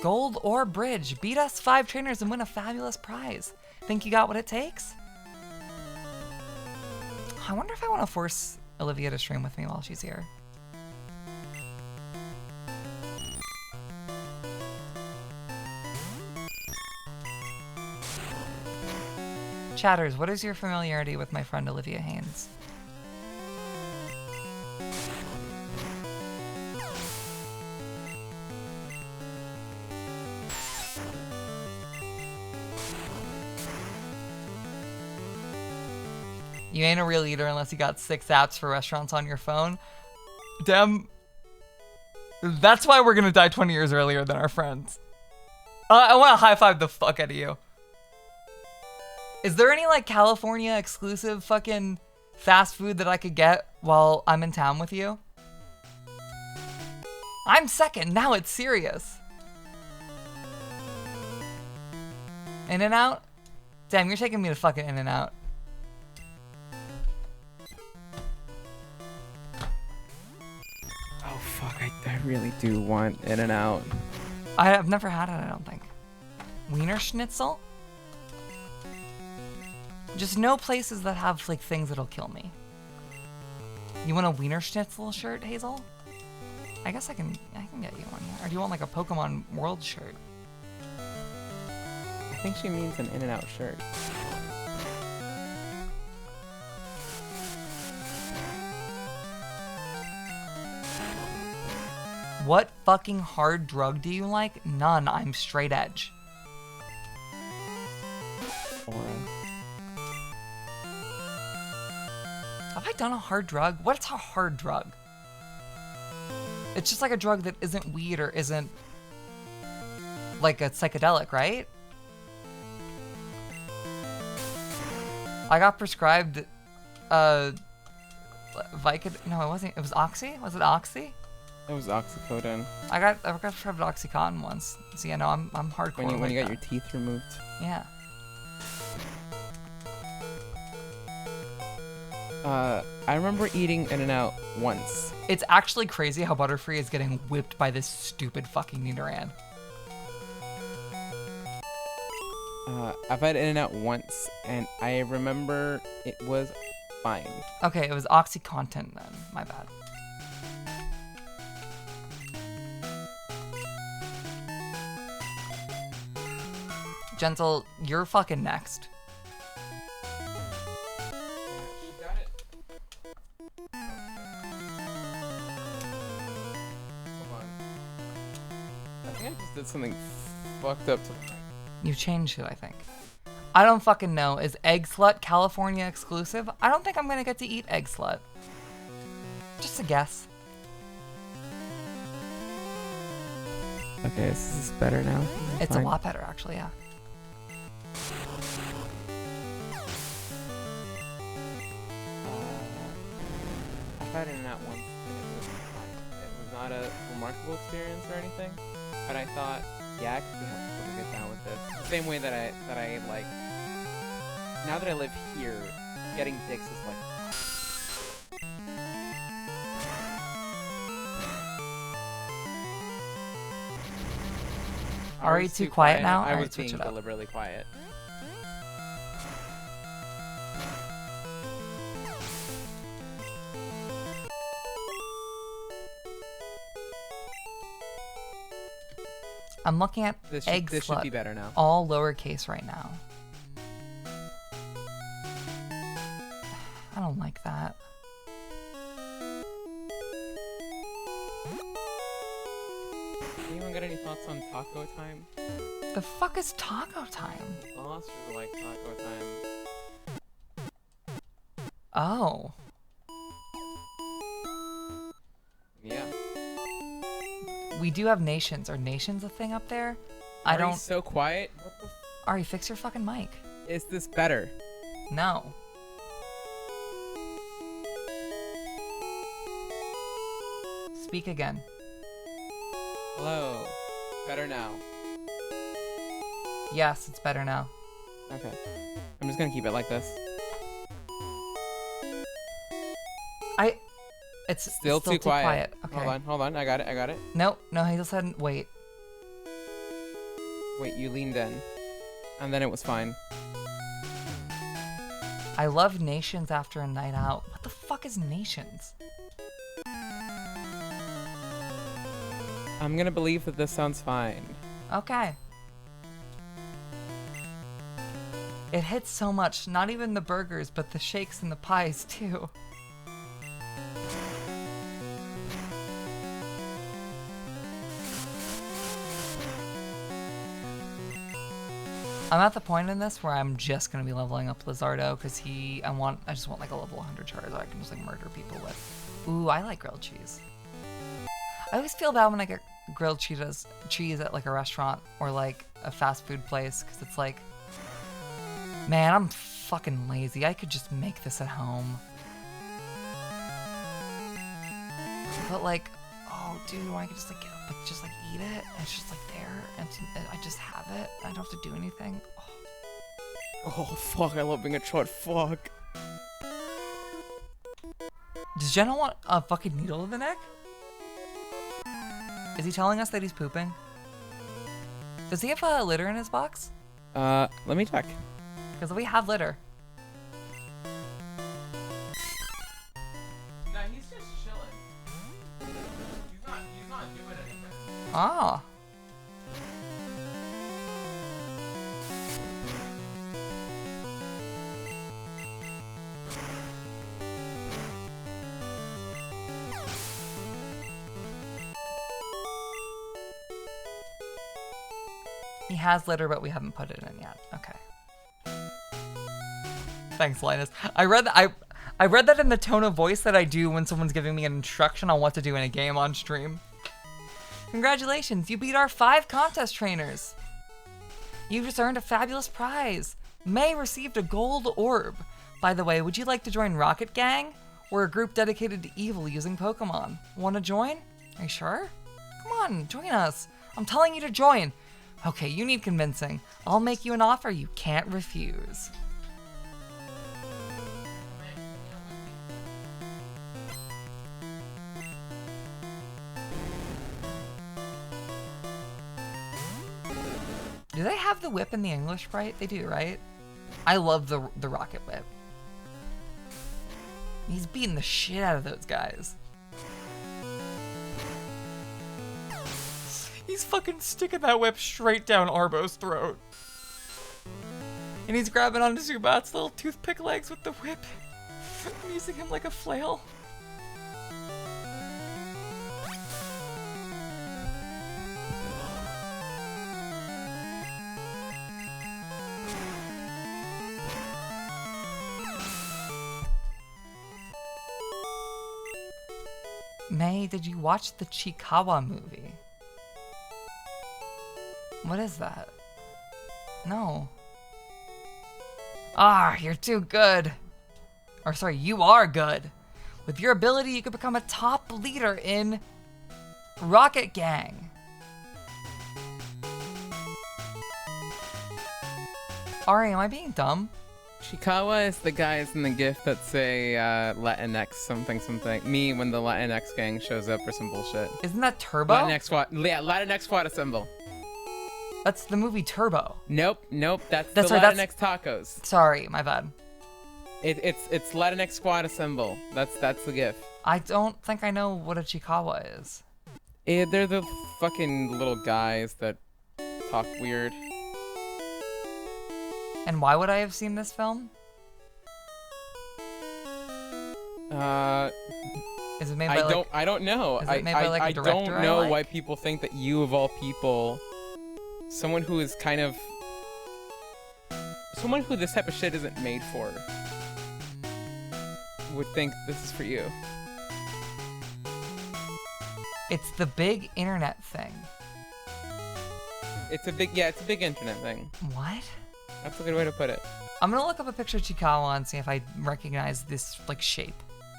Gold or bridge. Beat us 5 trainers and win a fabulous prize. Think you got what it takes? I wonder if I want to force Olivia to stream with me while she's here. Chatters, what is your familiarity with my friend Olivia Haynes? You ain't a real eater unless you got 6 apps for restaurants on your phone. Damn. That's why we're gonna die 20 years earlier than our friends. I wanna high five the fuck out of you. Is there any like California exclusive fucking fast food that I could get while I'm in town with you? I'm second, now it's serious. In-N-Out? Damn, you're taking me to fucking In-N-Out. Oh fuck, I really do want In-N-Out. I've never had it, I don't think. Wiener Schnitzel? Just no places that have like things that'll kill me. You want a Wiener Schnitzel shirt, Hazel? I guess I can get you one. Or do you want like a Pokemon World shirt? I think she means an In-N-Out shirt. What fucking hard drug do you like? None. I'm straight edge. Aura. Have I done a hard drug? What's a hard drug? It's just like a drug that isn't weed or isn't like a psychedelic, right? I got prescribed Vicod. No, it wasn't. It was Oxy. Was it Oxy? It was oxycodone. I got prescribed OxyContin once. So yeah, no, I'm hardcore. When you got that. your teeth removed. Yeah. I remember eating In-N-Out once. It's actually crazy how Butterfree is getting whipped by this stupid fucking Nidoran. I've had In-N-Out once, and I remember it was fine. Okay, it was OxyContin then. My bad. Gentle, you're fucking next. I just did something fucked up to You changed it, I think. I don't fucking know. Is Egg Slut California exclusive? I don't think I'm gonna get to eat Egg Slut. Just a guess. Okay, this is better now. It's Fine. a lot better, actually, yeah. I've had In-N-Out once, and it was not a remarkable experience or anything, but I thought, yeah, I could be having a good time with this. The same way that I like, now that I live here, getting dicks is like, Are you too quiet now? I Alright, was switch being it up. deliberately quiet. I'm looking at This Egg should Slut, be better now. all lowercase right now. I don't like that. Anyone got any thoughts on taco time? The fuck is taco time? Monsters are like taco time. Oh. Yeah. We do have nations. Are nations a thing up there? I Ari's don't. so quiet. What the Ari, fix your fucking mic. is this better? No. Speak again. Hello. Better now. Yes, it's better now. Okay. I'm just gonna keep it like this. It's Still too quiet. Okay. Hold on. I got it. No, Hazel said wait. Wait, you leaned in. And then it was fine. I love nations after a night out. What the fuck is nations? I'm gonna believe that this sounds fine. Okay. It hits so much, not even the burgers, but the shakes and the pies too. I'm at the point in this where I'm just gonna be leveling up Lizardo because I just want like a level 100 Charizard I can just like murder people with. Ooh, I like grilled cheese. I always feel bad when I get grilled cheese at like a restaurant or like a fast food place because it's like, man, I'm fucking lazy. I could just make this at home. But like, oh dude, I could just like get up, like just like eat it. And it's just like there, and I just have it. I don't have to do anything. Oh fuck, I love being a trot. Fuck. Does Jenna want a fucking needle in the neck? Is he telling us that he's pooping? Does he have a litter in his box? Let me check. Because we have litter. No, he's just chilling. He's not doing anything. Ah. has litter, but we haven't put it in yet. Okay. Thanks, Linus. I read that in the tone of voice that I do when someone's giving me an instruction on what to do in a game on stream. Congratulations, you beat our 5 contest trainers. You've just earned a fabulous prize. May received a gold orb. By the way, would you like to join Rocket Gang? We're a group dedicated to evil using Pokemon. Want to join? Are you sure? Come on, join us. I'm telling you to join. Okay, you need convincing. I'll make you an offer you can't refuse. Do they have the whip in the English sprite? They do, right? I love the rocket whip. He's beating the shit out of those guys. He's fucking sticking that whip straight down Arbo's throat. And he's grabbing onto Zubat's little toothpick legs with the whip. I'm using him like a flail. May, did you watch the Chikawa movie? What is that? No. Ah, you're too good. Or sorry, you are good. With your ability, you could become a top leader in Rocket Gang. Ari, am I being dumb? Chikawa is the guys in the GIF that say Latinx something something. Me when the Latinx gang shows up for some bullshit. Isn't that Turbo? Latinx squad. Yeah, Latinx squad assemble. That's the movie Turbo. Nope. That's That's the right, Latinx tacos. Sorry, my bad. It's Latinx squad assemble. That's the GIF. I don't think I know what a Chikawa is. They're the fucking little guys that talk weird. And why would I have seen this film? Is it made by I don't know. Is it made by, like, a I director don't know I like? why people think that you of all people, someone who is kind of someone who this type of shit isn't made for, would think this is for you. It's the big internet thing. It's a big internet thing. What? That's a good way to put it. I'm gonna look up a picture of Chikawa and see if I recognize this like shape.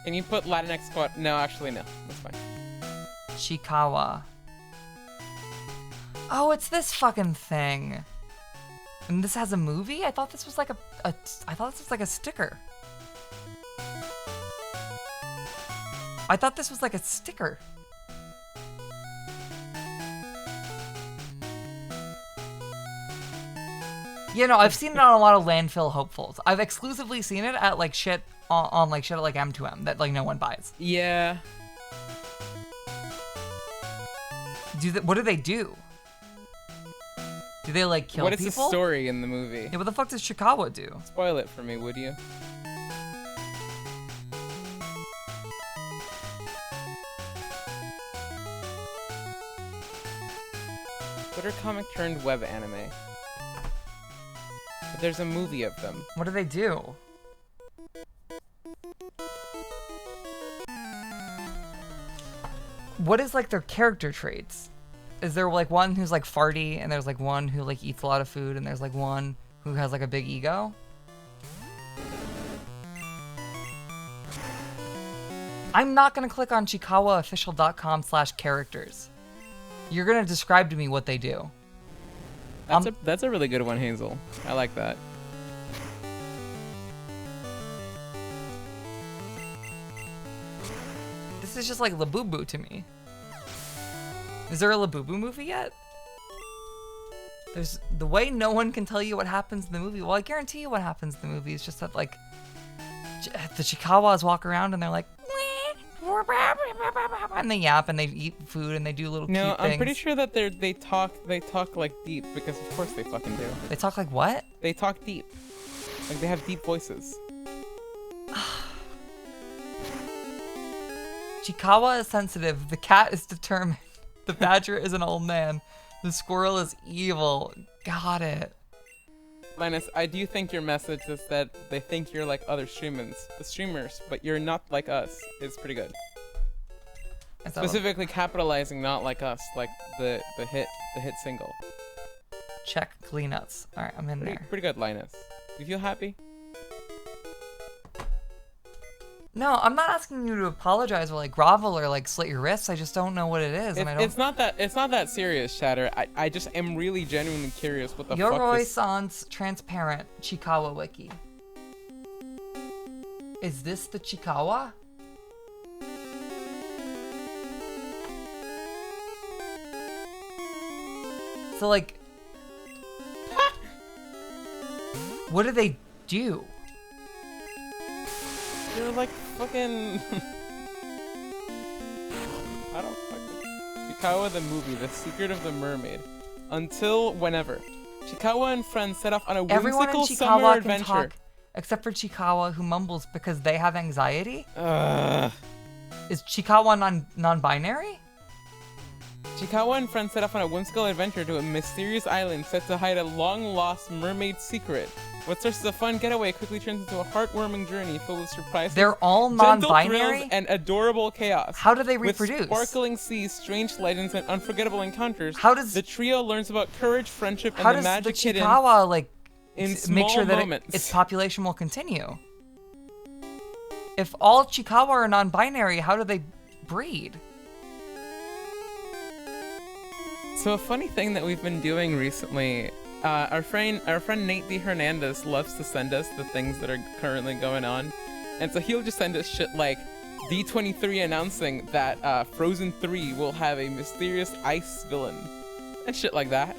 Can you put Latinx squad? No, actually no. That's fine. Chikawa. Oh, it's this fucking thing. And this has a movie? I thought this was like I thought this was like a sticker. I thought this was like a sticker. You know, I've seen it on a lot of landfill hopefuls. I've exclusively seen it at like shit on like shit at like M2M that like no one buys. Yeah. What do they do? Do they like kill What is people? the story in the movie? Yeah, what the fuck does Chikawa do? Spoil it for me, would you? Twitter comic turned web anime. But there's a movie of them. What do they do? What is like their character traits? Is there like one who's like farty and there's like one who like eats a lot of food and there's like one who has like a big ego? I'm not gonna click on chikawaofficial.com/characters. You're gonna describe to me what they do. That's a really good one, Hazel. I like that. This is just like Labubu to me. Is there a Labubu movie yet? There's the way no one can tell you what happens in the movie. Well, I guarantee you what happens in the movie is just that like the Chikawas walk around and they're like and they yap and they eat food and they do little cute things. No, I'm pretty sure that they talk like deep, because of course they fucking do. They talk like what? They talk deep. Like they have deep voices. Chikawa is sensitive, the cat is determined, the badger is an old man, The squirrel is evil. Got it. Linus, I do think your message is that they think you're like other streamers, but you're not like us. Is pretty good. Is that Specifically capitalizing not like us, like the hit single. check cleanuts. All right, I'm in there. Pretty good, Linus. You feel happy? No, I'm not asking you to apologize or like grovel or like slit your wrists. I just don't know what it is, and I don't. It's not that serious, Shatter. I just am really genuinely curious what the fuck Yoroi this... Sans transparent Chikawa wiki. Is this the Chikawa? So like, what do they do? They're like fucking... I don't fucking... Chikawa the movie, The Secret of the Mermaid. Until whenever. Chikawa and friends set off on a Everyone in whimsical Chikawa summer can adventure. talk, except for Chikawa, who mumbles because they have anxiety. Is Chikawa non-binary? Chikawa and friends set off on a whimsical adventure to a mysterious island set to hide a long-lost mermaid secret. What starts as a fun getaway quickly turns into a heartwarming journey filled with surprises, They're all gentle non-binary? thrills, and adorable chaos. How do they reproduce? With sparkling seas, strange legends, and unforgettable encounters, How does the trio learns about courage, friendship, how and the does the magic hidden Chikawa like in make small sure that moments. its population will continue? If all Chikawa are non-binary, how do they breed? So a funny thing that we've been doing recently, our friend Nate D. Hernandez loves to send us the things that are currently going on, and so he'll just send us shit like D23 announcing that Frozen 3 will have a mysterious ice villain, and shit like that.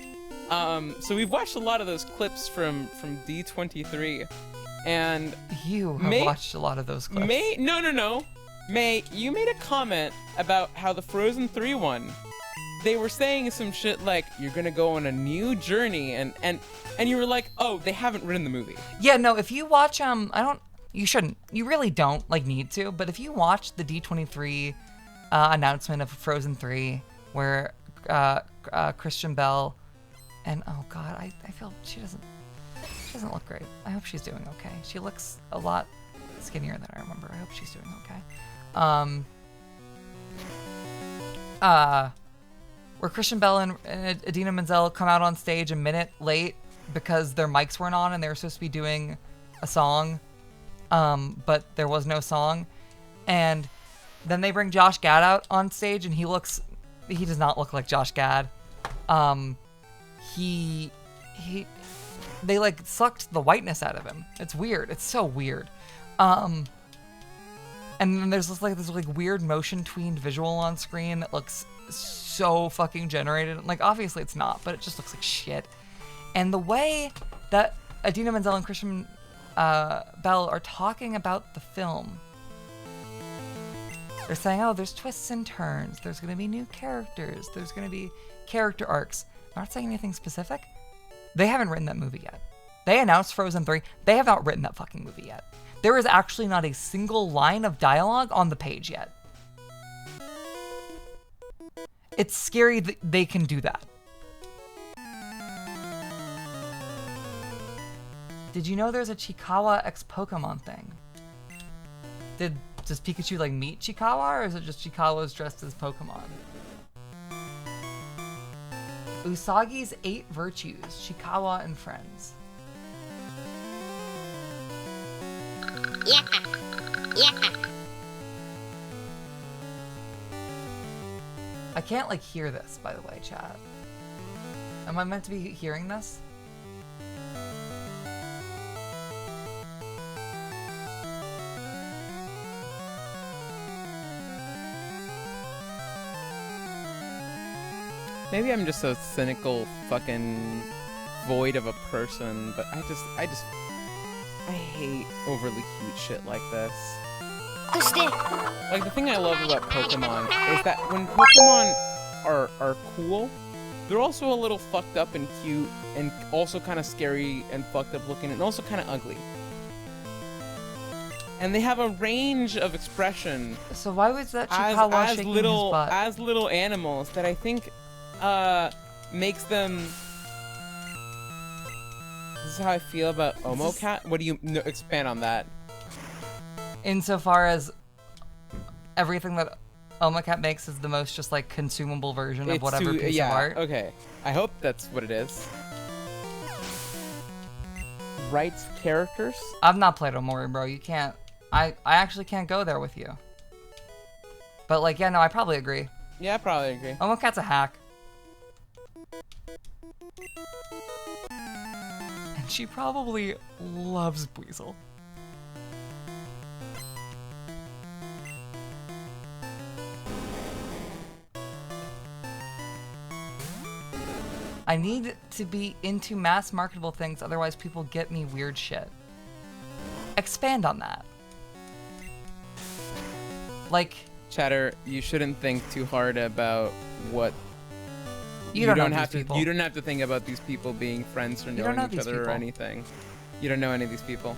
So we've watched a lot of those clips from D23, and You have watched a lot of those clips. No. May, you made a comment about how the Frozen 3 one, they were saying some shit like, you're gonna go on a new journey, and you were like, oh, they haven't written the movie. Yeah, no, if you watch, you shouldn't, you really don't, like, need to, but if you watch the D23 announcement of Frozen 3, where Christian Bell, and, oh god, I feel she doesn't look great. I hope she's doing okay. She looks a lot skinnier than I remember. I hope she's doing okay. Where Christian Bell and Idina Menzel come out on stage a minute late because their mics weren't on and they were supposed to be doing a song, but there was no song. And then they bring Josh Gad out on stage and he does not look like Josh Gad. They like sucked the whiteness out of him. It's weird. It's so weird. And then there's this weird motion tweened visual on screen that looks so fucking generated. Like, obviously it's not, but it just looks like shit. And the way that Idina Menzel and Christian Bell are talking about the film, they're saying, oh, there's twists and turns, there's gonna be new characters, there's gonna be character arcs. They're not saying anything specific. They haven't written that movie yet. They announced Frozen 3. They have not written that fucking movie yet. There is actually not a single line of dialogue on the page yet. It's scary that they can do that. Did you know there's a Chikawa x Pokemon thing? Does Pikachu like meet Chikawa, or is it just Chikawas dressed as Pokemon? Usagi's 8 Virtues, Chikawa and Friends. I can't like hear this, by the way, chat. Am I meant to be hearing this? Maybe I'm just a cynical fucking void of a person, but I hate overly cute shit like this. Like, the thing I love about Pokemon is that when Pokemon are cool, they're also a little fucked up and cute, and also kind of scary and fucked up looking, and also kind of ugly. And they have a range of expression. So why was that Chikawa shaking his butt? As little animals that I think makes them. This is how I feel about Omocat. What do you expand on that? Insofar as everything that Omocat makes is the most just like consumable version of whatever piece of art. Okay. I hope that's what it is. Writes characters? I've not played Omori, bro. You can't. I actually can't go there with you. But like, yeah, no, I probably agree. Yeah, I probably agree. Omocat's a hack. And she probably loves Buizel. I need to be into mass marketable things, otherwise people get me weird shit. Expand on that. Like, Chatter, you shouldn't think too hard about what you don't know have these to. people. You don't have to think about these people being friends or You don't knowing know each these other or people. anything. You don't know any of these people.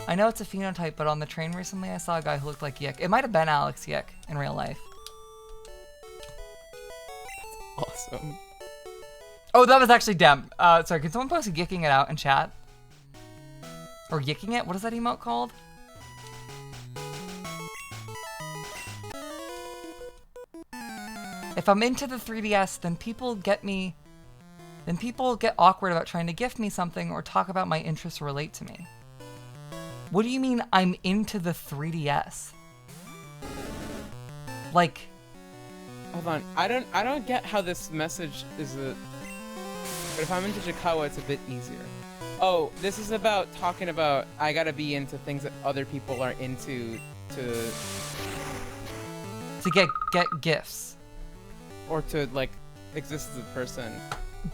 I know it's a phenotype, but on the train recently I saw a guy who looked like Yick. It might have been Alex Yick in real life. Awesome. Oh, that was actually Dem. Sorry, can someone post Yicking it out in chat? Or Yicking it? What is that emote called? If I'm into the 3DS, then people get awkward about trying to gift me something or talk about my interests or relate to me. What do you mean I'm into the 3DS? Like, Hold on. I don't get how this message is a. But if I'm into Chikawa, it's a bit easier. Oh, this is about talking about I gotta be into things that other people are into to get gifts. or to like exist as a person.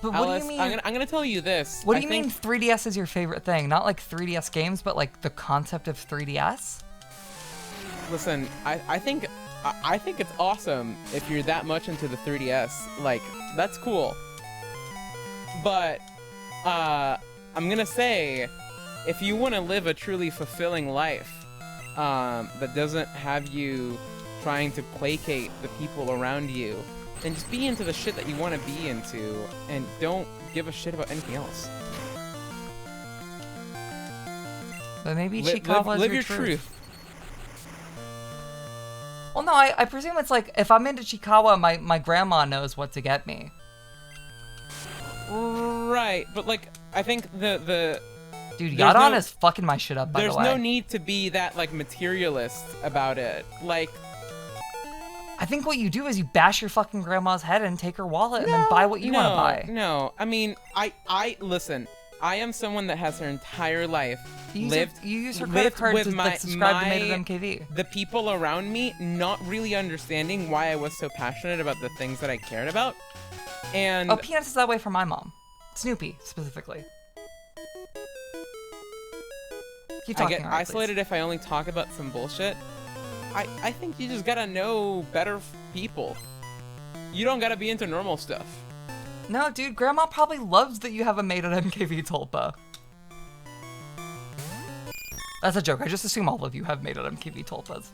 But what Alice, do you mean? I'm gonna tell you this. What do I you think, mean 3DS is your favorite thing? Not like 3DS games, but like the concept of 3DS? Listen, I think it's awesome if you're that much into the 3DS. Like, that's cool. But I'm gonna say, if you want to live a truly fulfilling life that doesn't have you trying to placate the people around you, then just be into the shit that you want to be into and don't give a shit about anything else. But maybe Chikawa is live your your truth. Well, no, I presume it's like, if I'm into Chikawa, my grandma knows what to get me. Right, but like, I think the Dude, There's Yadon no- is fucking my shit up, by the there's way. no need to be that like materialist about it. Like, I think what you do is you bash your fucking grandma's head and take her wallet and then buy what you want to buy. No, I mean, I listen. I am someone that has her entire life You use her credit lived card with to like, subscribe to maedotmkv. the people around me not really understanding why I was so passionate about the things that I cared about. And Oh, Peanuts is that way for my mom. Snoopy, specifically. Keep I talking, get Ari, please. isolated if I only talk about some bullshit. I think you just gotta know better people. You don't gotta be into normal stuff. No, dude, Grandma probably loves that you have a maedotmkv tulpa. That's a joke. I just assume all of you have maedotmkv tulpas.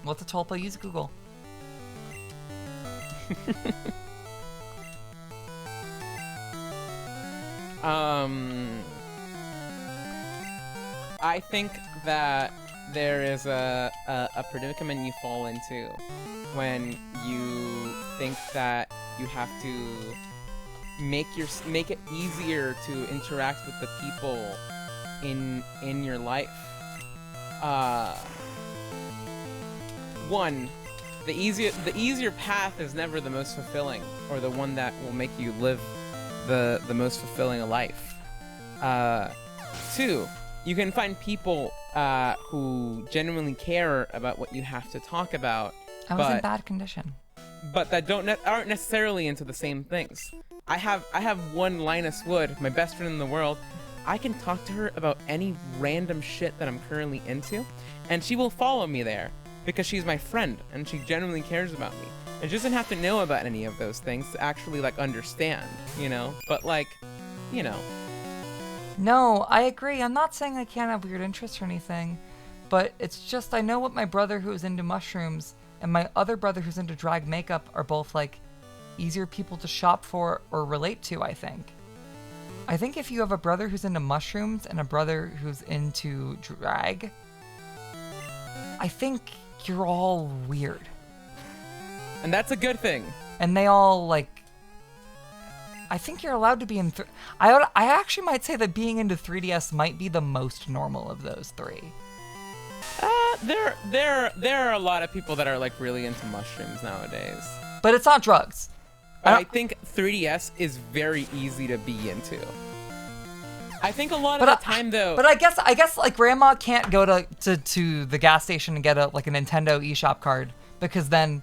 What's a tulpa? Use Google. I think that there is a predicament you fall into when you think that you have to make it easier to interact with the people in your life. One, the easier path is never the most fulfilling, or the one that will make you live the most fulfilling life. Two, you can find people who genuinely care about what you have to talk about, I was in but bad condition. that aren't necessarily into the same things. I have one Linus Wood, my best friend in the world. I can talk to her about any random shit that I'm currently into, and she will follow me there because she's my friend and she genuinely cares about me. And she doesn't have to know about any of those things to actually like understand, you know. But like, you know. No, I agree. I'm not saying I can't have weird interests or anything, but it's just I know what my brother who's into mushrooms and my other brother who's into drag makeup are both like easier people to shop for or relate to, I think. I think if you have a brother who's into mushrooms and a brother who's into drag, I think you're all weird. And that's a good thing. And they all like I think you're allowed to be in I actually might say that being into 3DS might be the most normal of those three. There are a lot of people that are like really into mushrooms nowadays. But it's not drugs. But I think 3DS is very easy to be into. I think a lot of the time though. But I guess like grandma can't go to the gas station and get a Nintendo eShop card because then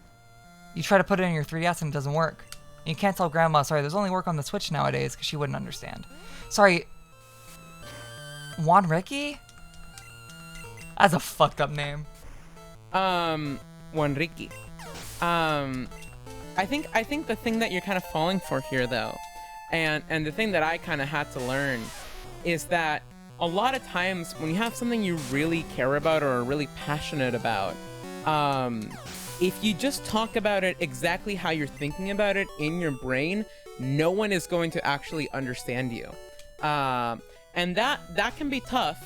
you try to put it in your 3DS and it doesn't work. And you can't tell grandma, sorry, there's only work on the Switch nowadays because she wouldn't understand. Sorry, Juan Ricky? That's a fucked up name. Juan Ricky. I think the thing that you're kind of falling for here though, and the thing that I kind of had to learn is that a lot of times when you have something you really care about or are really passionate about, if you just talk about it exactly how you're thinking about it in your brain, no one is going to actually understand you. And that can be tough,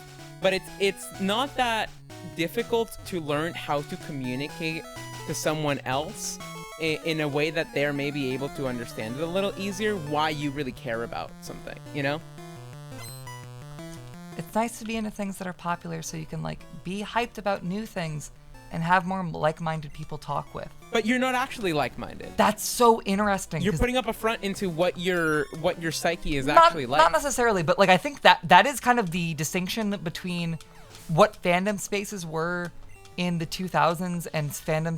but it's not that difficult to learn how to communicate to someone else in a way that they're maybe able to understand it a little easier why you really care about something, you know? It's nice to be into things that are popular so you can like be hyped about new things and have more like-minded people talk with. But you're not actually like-minded. That's so interesting. You're putting up a front into what your psyche is actually like. Not necessarily, but like I think that is kind of the distinction between what fandom spaces were in the 2000s and fandom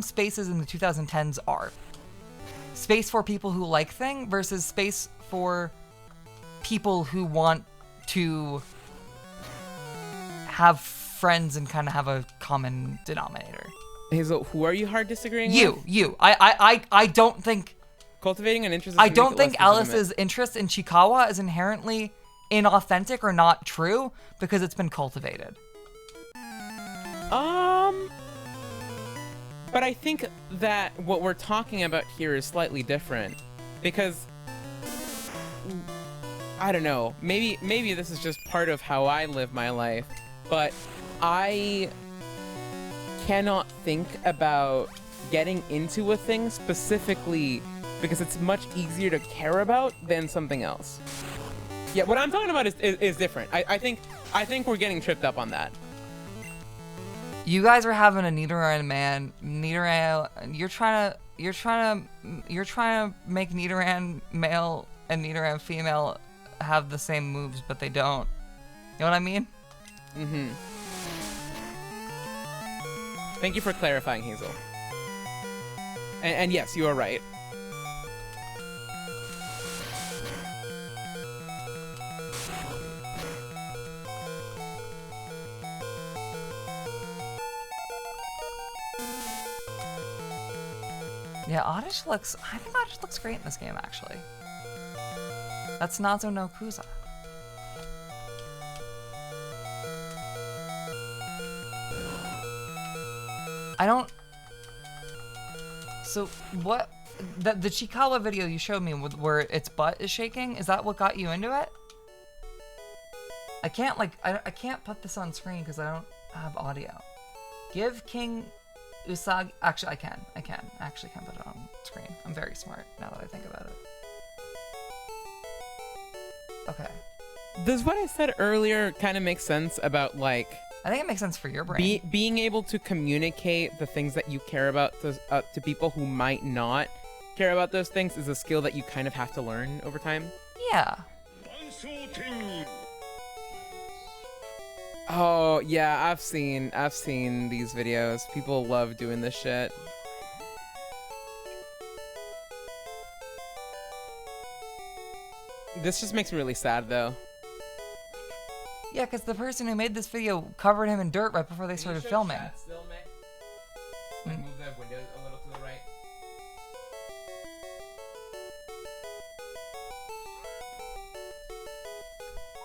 spaces in the 2010s are. Space for people who like things versus space for people who want to have friends and kind of have a common denominator. Hazel, who are you hard disagreeing with? You. I don't think cultivating an interest. I don't think Alice's interest in Chikawa is inherently inauthentic or not true because it's been cultivated. But I think that what we're talking about here is slightly different because I don't know, maybe this is just part of how I live my life, but I cannot think about getting into a thing specifically because it's much easier to care about than something else. Yeah, what I'm talking about is different. I think we're getting tripped up on that. You guys are having a Nidoran man. Nidoran, you're trying to make Nidoran male and Nidoran female have the same moves, but they don't. You know what I mean? Mm-hmm. Thank you for clarifying, Hazel. And yes, you are right. Yeah, I think Oddish looks great in this game, actually. That's Nazo no Kuza. So what, the Chikawa video you showed me where its butt is shaking, is that what got you into it? I can't I can't put this on screen because I don't have audio. Give King Usagi, actually I can actually put it on screen. I'm very smart now that I think about it. Okay. Does what I said earlier kind of make sense about like... I think it makes sense for your brain. Being able to communicate the things that you care about to people who might not care about those things is a skill that you kind of have to learn over time? Yeah. Oh, yeah, I've seen these videos. People love doing this shit. This just makes me really sad, though. Yeah, because the person who made this video covered him in dirt right before they started filming. Still, Move that window a little to the right.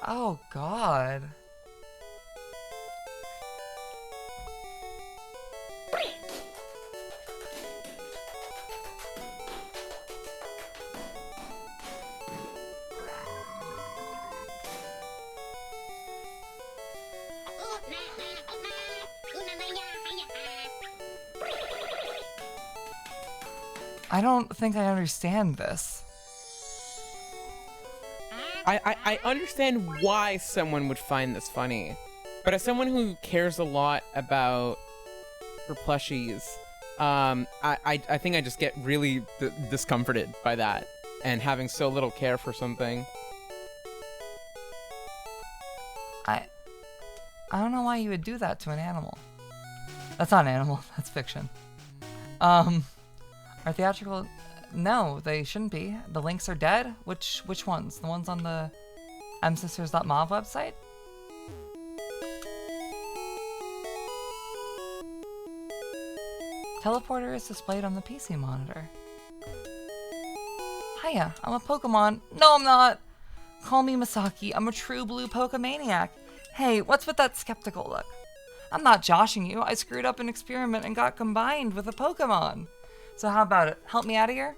Oh, God. I don't think I understand this. I understand why someone would find this funny, but as someone who cares a lot about her plushies, I think I just get really discomforted by that and having so little care for something. I don't know why you would do that to an animal. That's not an animal. That's fiction. Are theatrical? No, they shouldn't be. The links are dead. Which ones? The ones on the msisters.mov website? Teleporter is displayed on the PC monitor. Hiya, I'm a Pokemon. No, I'm not. Call me Masaki. I'm a true blue Pokemaniac. Hey, what's with that skeptical look? I'm not joshing you. I screwed up an experiment and got combined with a Pokemon. So how about it? Help me out of here?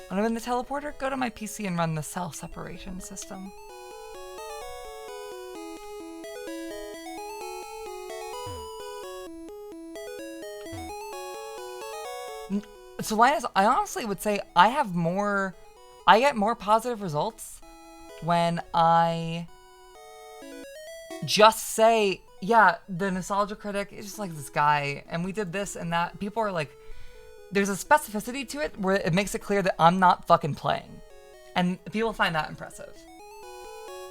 Want to win the teleporter? Go to my PC and run the cell separation system. So Linus, I honestly would say I get more positive results when I just say, yeah, the nostalgia critic is just like this guy, and we did this and that. People are like, there's a specificity to it where it makes it clear that I'm not fucking playing. And people find that impressive.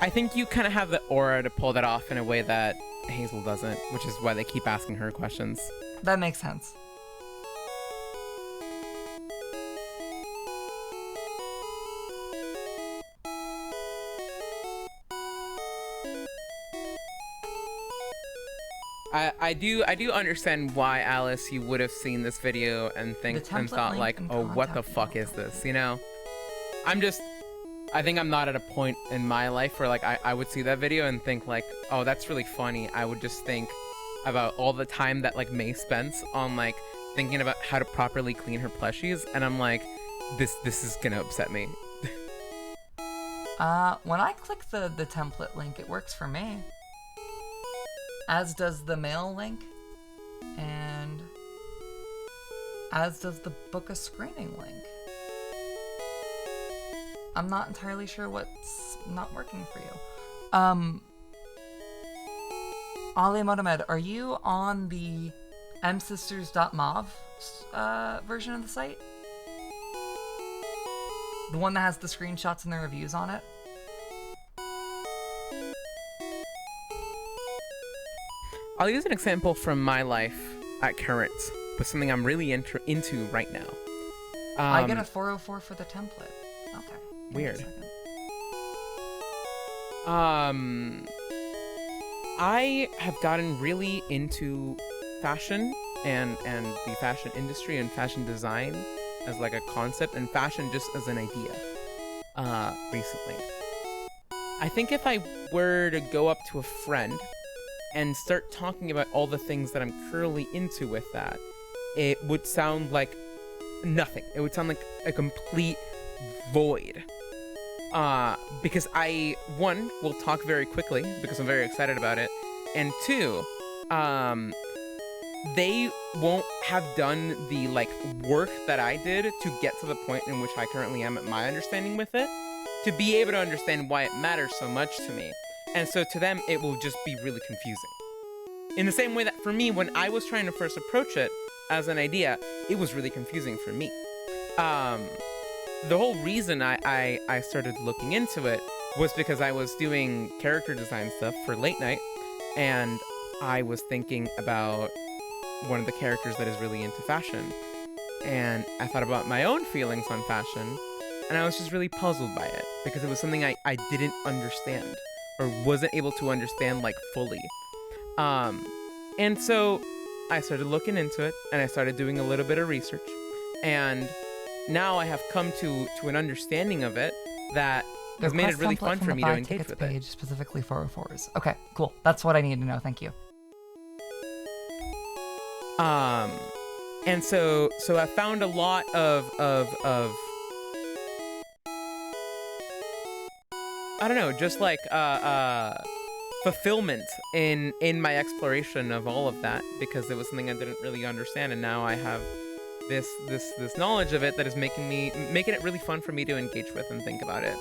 I think you kind of have the aura to pull that off in a way that Hazel doesn't, which is why they keep asking her questions. That makes sense. I do understand why, Alice, you would have seen this video and thought like, oh, what the fuck is this, you know? I think I'm not at a point in my life where like I would see that video and think like, oh, that's really funny. I would just think about all the time that like May spends on like thinking about how to properly clean her plushies, and I'm like, this is gonna upset me. When I click the template link, it works for me. As does the mail link, and as does the book a screening link. I'm not entirely sure what's not working for you. Ali Mohamed, are you on the msisters.mov version of the site? The one that has the screenshots and the reviews on it? I'll use an example from my life at current, with something I'm really into right now. I get a 404 for the template. Okay. Weird. I have gotten really into fashion and the fashion industry and fashion design as like a concept, and fashion just as an idea recently. I think if I were to go up to a friend and start talking about all the things that I'm currently into with that, it would sound like nothing. It would sound like a complete void. Because I, one, will talk very quickly because I'm very excited about it, and two, they won't have done the like work that I did to get to the point in which I currently am at my understanding with it, to be able to understand why it matters so much to me. And so to them, it will just be really confusing. In the same way that for me, when I was trying to first approach it as an idea, it was really confusing for me. The whole reason I started looking into it was because I was doing character design stuff for late night, and I was thinking about one of the characters that is really into fashion. And I thought about my own feelings on fashion, and I was just really puzzled by it, because it was something I didn't understand, or wasn't able to understand like fully. And so I started looking into it, and I started doing a little bit of research, and now I have come to an understanding of it that has made it Request really template fun from for the me to buy engage tickets with page it. specifically for 404s. Okay, cool. That's what I need to know. Thank you. And so I found a lot of I don't know, just like fulfillment in my exploration of all of that, because it was something I didn't really understand, and now I have this knowledge of it that is making it really fun for me to engage with and think about it.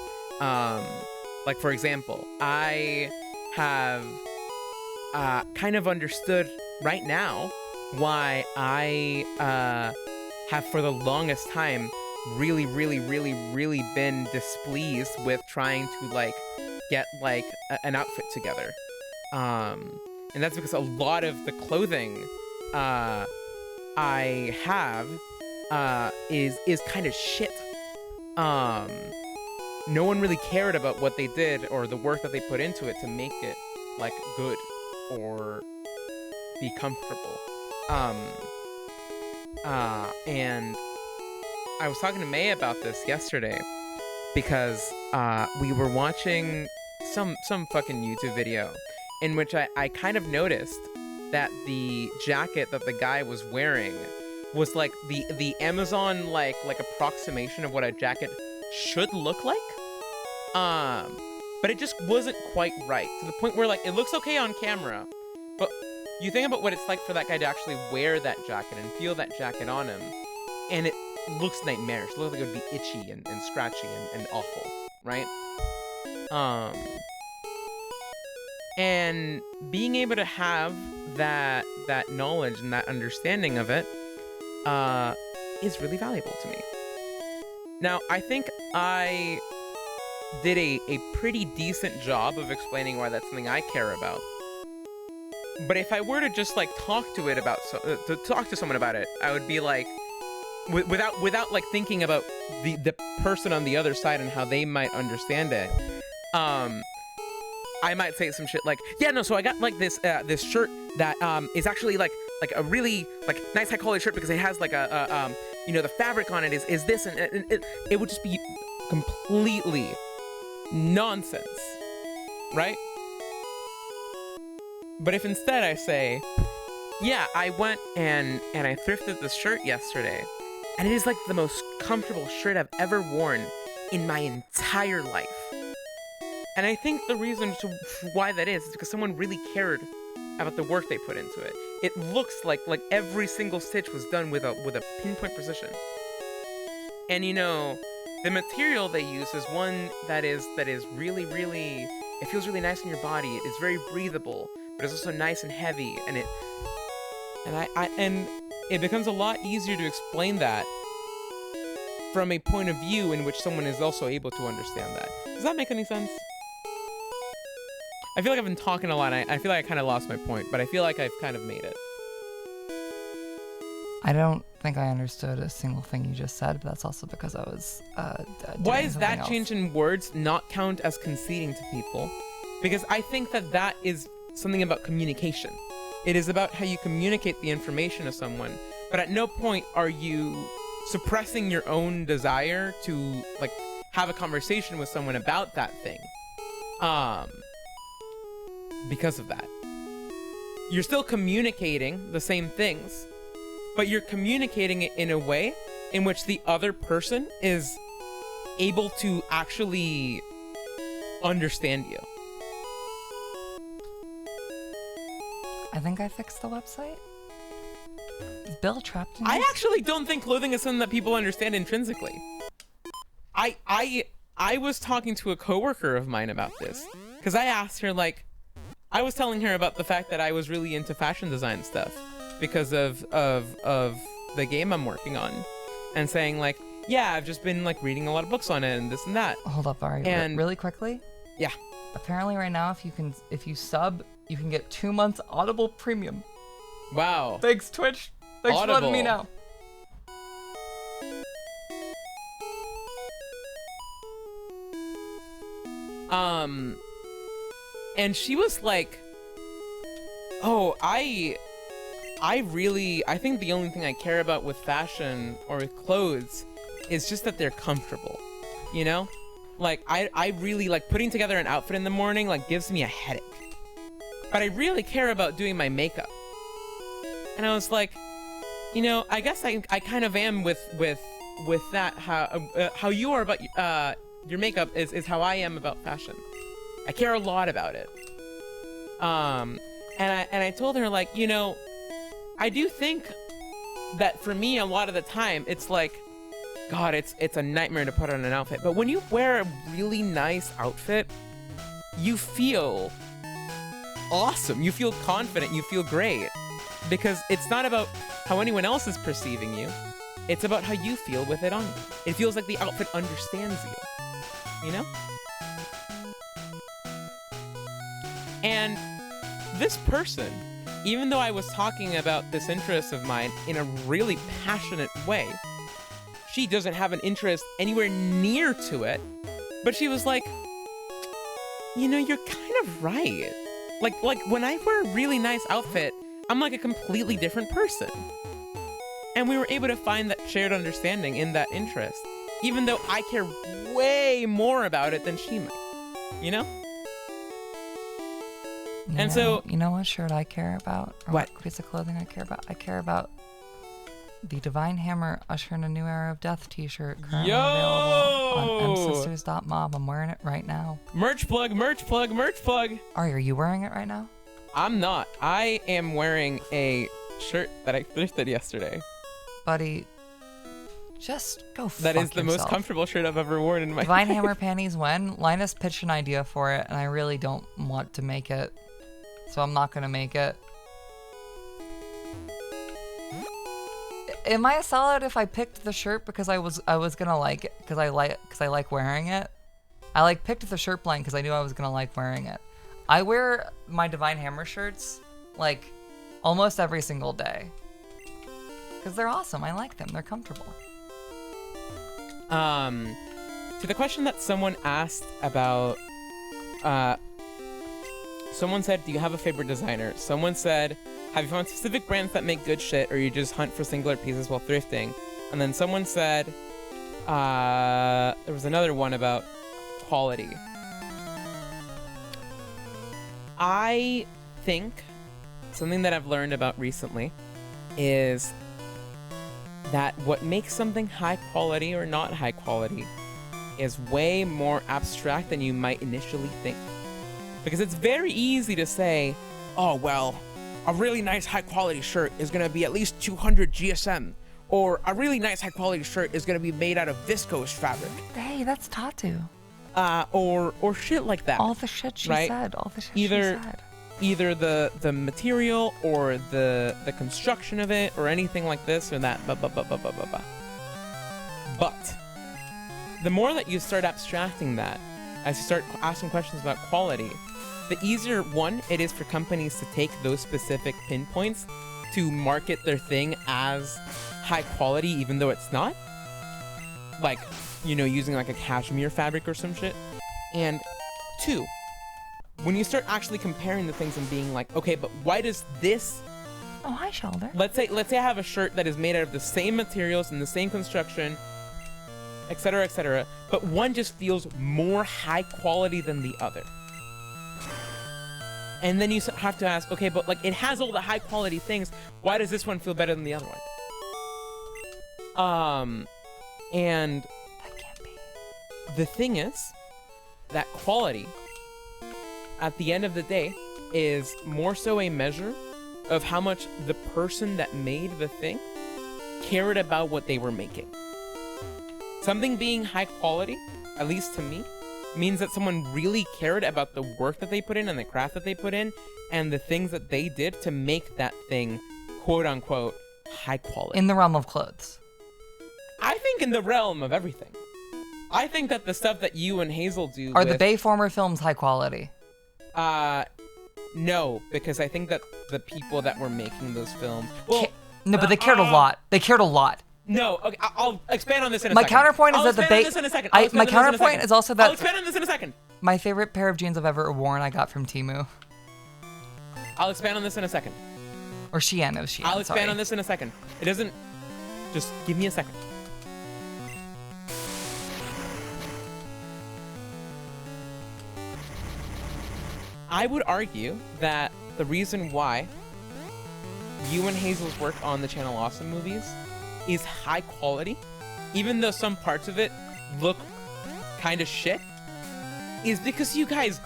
Like for example, I have kind of understood right now why I have for the longest time really been displeased with trying to like get like an outfit together, and that's because a lot of the clothing I have is kind of shit. No one really cared about what they did or the work that they put into it to make it like good or be comfortable. And I was talking to May about this yesterday because we were watching some fucking YouTube video in which I kind of noticed that the jacket that the guy was wearing was like the Amazon like approximation of what a jacket should look like. But it just wasn't quite right, to the point where like it looks okay on camera, but you think about what it's like for that guy to actually wear that jacket and feel that jacket on him, and it looks nightmarish. It looks like it would be itchy and scratchy and awful, right? And being able to have that knowledge and that understanding of it is really valuable to me. Now, I think I did a pretty decent job of explaining why that's something I care about. But if I were to just like talk to someone about it, I would be like, without like thinking about the person on the other side and how they might understand it, I might say some shit like, yeah, no, so I got like this shirt that is actually like a really like nice high quality shirt because it has like a the fabric on it is this, and it would just be completely nonsense, right? But if instead I say, yeah, I went and I thrifted this shirt yesterday, and it is like the most comfortable shirt I've ever worn in my entire life. And I think the reason why that is because someone really cared about the work they put into it. It looks like every single stitch was done with a pinpoint precision. And the material they use is one that is really, it feels really nice in your body. It's very breathable, but it's also nice and heavy, and it becomes a lot easier to explain that from a point of view in which someone is also able to understand that. Does that make any sense? I feel like I've been talking a lot. I feel like I kind of lost my point, but I feel like I've kind of made it. I don't think I understood a single thing you just said, but that's also because I was Why doing is something that else. change in words not count as conceding to people? Because I think that is something about communication. It is about how you communicate the information to someone, but at no point are you suppressing your own desire to like have a conversation with someone about that thing. Because of that. You're still communicating the same things, but you're communicating it in a way in which the other person is able to actually understand you. I think I fixed the website. Is Bill trapped in I this? actually don't think clothing is something that people understand intrinsically. I was talking to a coworker of mine about this, because I asked her, like, I was telling her about the fact that I was really into fashion design stuff because of the game I'm working on, and saying like, yeah, I've just been like reading a lot of books on it and this and that. Hold up, Ari. And- Really quickly. Yeah. Apparently, right now, if you sub, you can get 2 months Audible Premium. Wow. Thanks, Twitch. Thanks for letting me Audible. know. And she was like, oh, I think the only thing I care about with fashion or with clothes is just that they're comfortable, you know? Like, I really, like, putting together an outfit in the morning, like, gives me a headache. But I really care about doing my makeup. And I was like, you know, I guess I kind of am with that. How you are about your makeup is how I am about fashion. I care a lot about it. And I told her, like, you know, I do think that for me, a lot of the time, it's like, God, it's a nightmare to put on an outfit. But when you wear a really nice outfit, you feel awesome. You feel confident. You feel great. Because it's not about how anyone else is perceiving you. It's about how you feel with it on you. It feels like the outfit understands you. You know? And this person, even though I was talking about this interest of mine in a really passionate way, she doesn't have an interest anywhere near to it. But she was like, you know, you're kind of right. Like when I wear a really nice outfit, I'm like a completely different person. And we were able to find that shared understanding in that interest, even though I care way more about it than she might, you know? And so... You know what shirt I care about? Or what piece of clothing I care about? I care about the Divine Hammer Usher in a New Era of Death t-shirt currently available on msisters.mob. I'm wearing it right now. Merch plug, merch plug, merch plug. Are you wearing it right now? I'm not. I am wearing a shirt that I thrifted yesterday. Buddy, just go fuck That is the yourself. most comfortable shirt I've ever worn in my Divine life. Hammer panties when? Linus pitched an idea for it, and I really don't want to make it. So I'm not going to make it. Am I a sellout if I picked the shirt because I was gonna like it because I like wearing it? I like picked the shirt blank because I knew I was gonna like wearing it. I wear my Divine Hammer shirts like almost every single day because they're awesome. I like them. They're comfortable. To the question that someone asked about, someone said, do you have a favorite designer? Someone said, have you found specific brands that make good shit, or you just hunt for singular pieces while thrifting? And then someone said, there was another one about quality. I think something that I've learned about recently is that what makes something high quality or not high quality is way more abstract than you might initially think. Because it's very easy to say, oh, well, a really nice high quality shirt is going to be at least 200 GSM. Or a really nice high quality shirt is going to be made out of viscose fabric. Hey, that's Tatu. Or shit like that. All the shit she right? said. All the shit Either she said. Either the material or the construction of it or anything like this or that. But the more that you start abstracting that, as you start asking questions about quality, the easier, one, it is for companies to take those specific pinpoints to market their thing as high quality, even though it's not. Like, you know, using like a cashmere fabric or some shit. And two, when you start actually comparing the things and being like, okay, but why does this... Oh, hi, Shoulder. Let's say I have a shirt that is made out of the same materials and the same construction, etc., but one just feels more high quality than the other. And then you have to ask, okay, but like it has all the high quality things. Why does this one feel better than the other one? And That can't be. the thing is that quality, at the end of the day, is more so a measure of how much the person that made the thing cared about what they were making. Something being high quality, at least to me, means that someone really cared about the work that they put in and the craft that they put in and the things that they did to make that thing, quote unquote, high quality. In the realm of clothes. I think in the realm of everything. I think that the stuff that you and Hazel do Are the Bayformer films high quality? No, because I think that the people that were making those films... Well, No, but they cared a lot. They cared a lot. No, okay, I'll expand on this in a My second. counterpoint is that the I'll expand on this in a second. I'll expand my on this in a counterpoint second. is also I'll that expand on this in a second. my favorite pair of jeans I've ever worn I got from Temu. I'll expand on this in a second. Or Shein, it was Shein. I'll expand sorry. on this in a second. It doesn't... Just give me a second. I would argue that the reason why you and Hazel's work on the Channel Awesome movies is high quality, even though some parts of it look kind of shit, is because you guys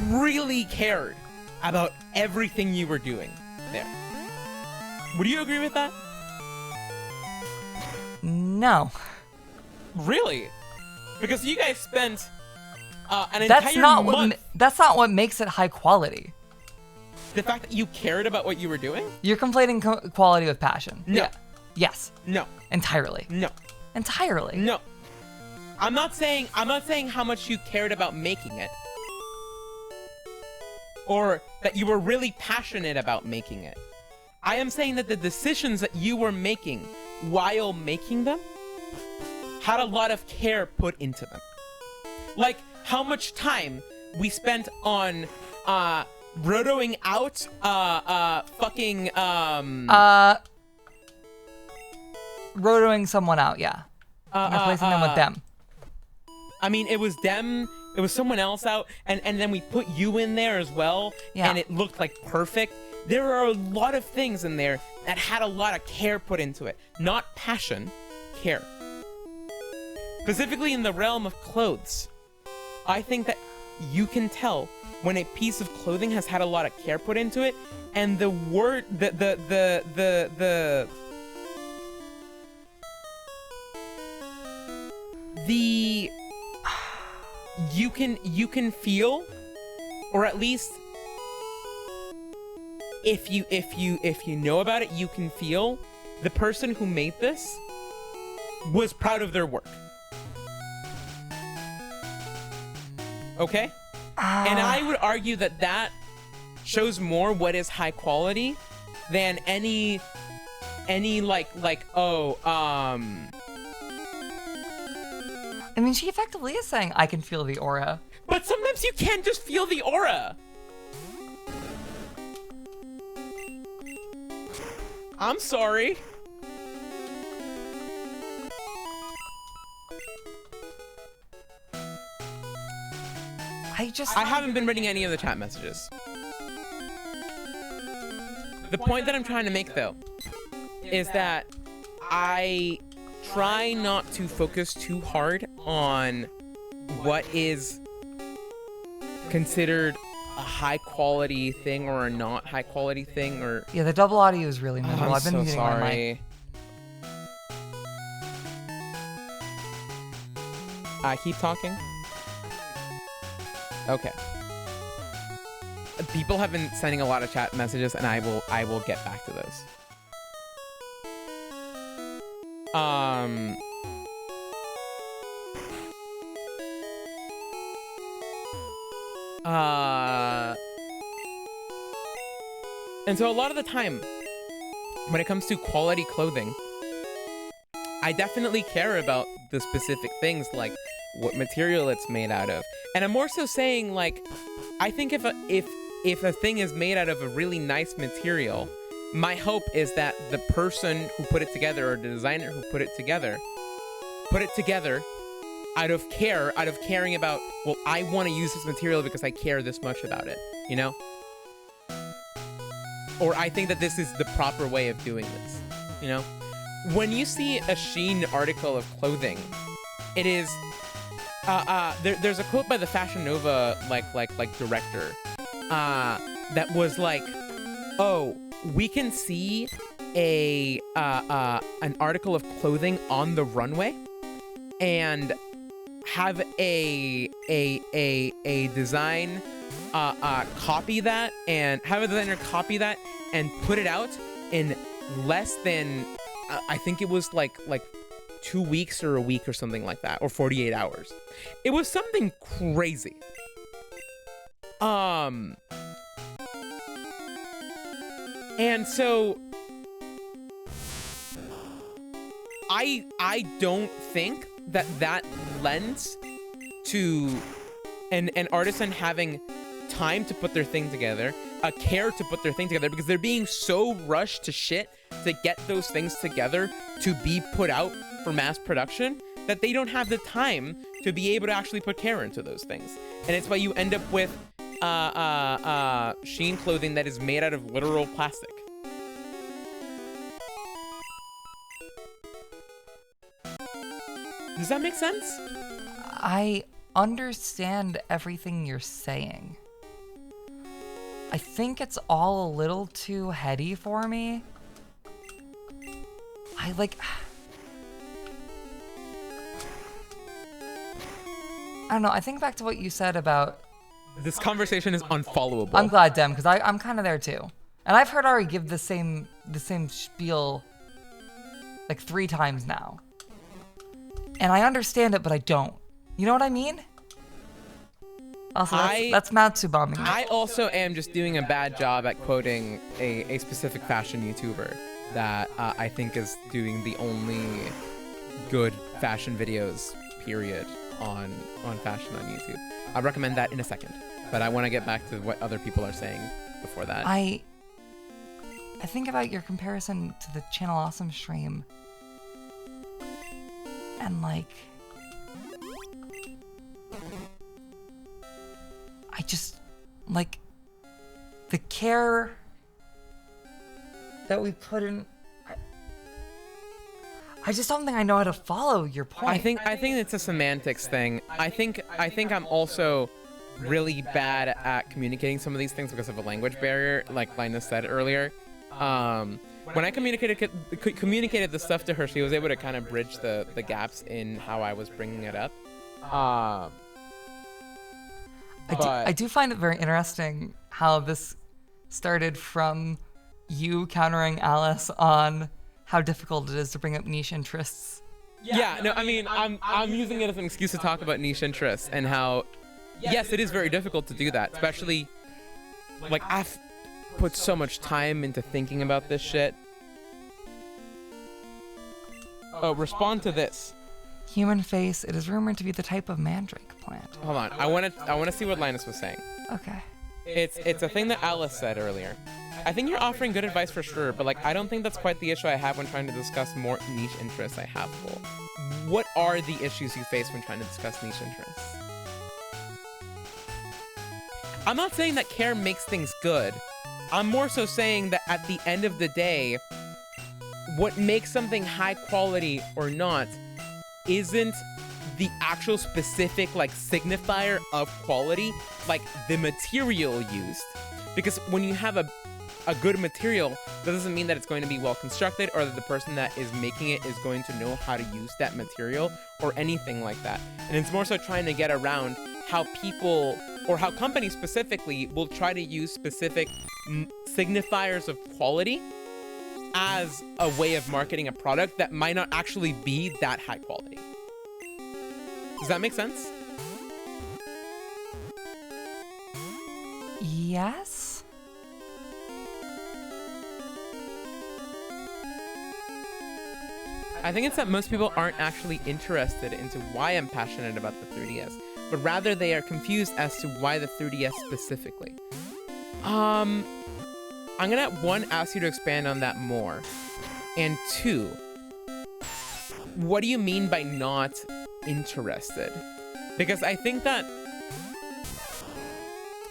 really cared about everything you were doing there. Would you agree with that? No. Really? Because you guys spent an That's entire not month. that's not what makes it high quality. The fact that you cared about what you were doing? You're conflating quality with passion. No. Yeah. Yes. No. Entirely. No. Entirely. No. I'm not saying how much you cared about making it. Or that you were really passionate about making it. I am saying that the decisions that you were making while making them had a lot of care put into them. Like how much time we spent on rotoing out Rotoing someone out, yeah. Replacing them with them. I mean, it was them, it was someone else out, and then we put you in there as well, Yeah. and it looked like perfect. There are a lot of things in there that had a lot of care put into it. Not passion, care. Specifically in the realm of clothes. I think that you can tell when a piece of clothing has had a lot of care put into it, and the word, you can feel, or at least if you know about it, you can feel the person who made this was proud of their work. Okay? And I would argue that that shows more what is high quality than any I mean, she effectively is saying, I can feel the aura. But sometimes you can't just feel the aura. I'm sorry. I haven't been reading any of the chat messages. The point that I'm trying to make, though, is that I try not to focus too hard on what is considered a high quality thing or a not high quality thing, or Yeah, the double audio is really miserable. I'm I've been so muting my mic. sorry. Keep talking. Okay. People have been sending a lot of chat messages, and I will get back to those. And so a lot of the time, when it comes to quality clothing, I definitely care about the specific things, like what material it's made out of. And I'm more so saying, like, I think if a thing is made out of a really nice material, my hope is that the person who put it together, or the designer who put it together out of caring about, well, I want to use this material because I care this much about it, you know? Or I think that this is the proper way of doing this, you know? When you see a Shein article of clothing, it is, there's a quote by the Fashion Nova, like director, that was like, oh, we can see an article of clothing on the runway and have a design copy that, and have a designer copy that and put it out in less than I think it was like 2 weeks or a week or something like that, or 48 hours. It was something crazy. And so I don't think that lends to an artisan having time to put their thing together, a care to put their thing together, because they're being so rushed to shit to get those things together to be put out for mass production that they don't have the time to be able to actually put care into those things. And it's why you end up with Shein clothing that is made out of literal plastic. Does that make sense? I understand everything you're saying. I think it's all a little too heady for me. I don't know. I think back to what you said about. This conversation is unfollowable. I'm glad, Dem, because I'm kind of there too. And I've heard Ari give the same spiel like 3 times now. And I understand it, but I don't. You know what I mean? Also, that's Matsu bombing. I also am just doing a bad job at quoting a specific fashion YouTuber that I think is doing the only good fashion videos, period, on fashion on YouTube. I'll recommend that in a second, but I want to get back to what other people are saying before that. I think about your comparison to the Channel Awesome stream, and I just the care that we put in. I just don't think I know how to follow your point. I think it's a semantics thing. I think I'm also really bad at communicating some of these things because of a language barrier, like Linus said earlier. When I communicated the stuff to her, she was able to kind of bridge the gaps in how I was bringing it up. I do find it very interesting how this started from you countering Alice on how difficult it is to bring up niche interests. Yeah, no, I mean, I'm using it as an excuse to talk about niche interests and how, yes, it is very difficult to do that, especially, like, I've put so much time into thinking about this shit. Oh, respond to this. Human face, it is rumored to be the type of mandrake plant. Hold on, I want to see what Linus was saying. Okay. It's a thing that Alice said earlier. I think you're offering good advice for sure, but I don't think that's quite the issue I have when trying to discuss more niche interests I have. What are the issues you face when trying to discuss niche interests? I'm not saying that care makes things good. I'm more so saying that at the end of the day, what makes something high quality or not isn't the actual specific signifier of quality, like the material used. Because when you have a good material, that doesn't mean that it's going to be well constructed or that the person that is making it is going to know how to use that material or anything like that. And it's more so trying to get around how people or how companies specifically will try to use specific signifiers of quality as a way of marketing a product that might not actually be that high quality. Does that make sense? Yes? I think it's that most people aren't actually interested into why I'm passionate about the 3DS, but rather they are confused as to why the 3DS specifically. I'm gonna, 1, ask you to expand on that more, and 2, what do you mean by not interested? Because I think that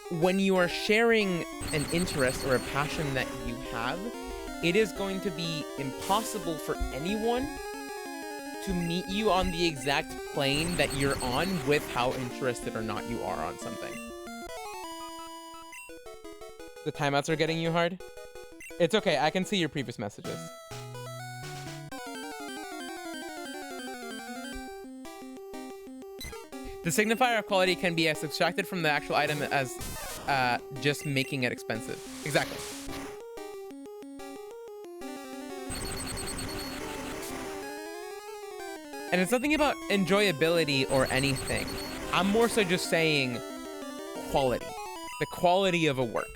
when you are sharing an interest or a passion that you have, it is going to be impossible for anyone to meet you on the exact plane that you're on with how interested or not you are on something. The timeouts are getting you hard? It's okay, I can see your previous messages. The signifier of quality can be as abstracted from the actual item as just making it expensive. Exactly. And it's nothing about enjoyability or anything. I'm more so just saying quality. The quality of a work.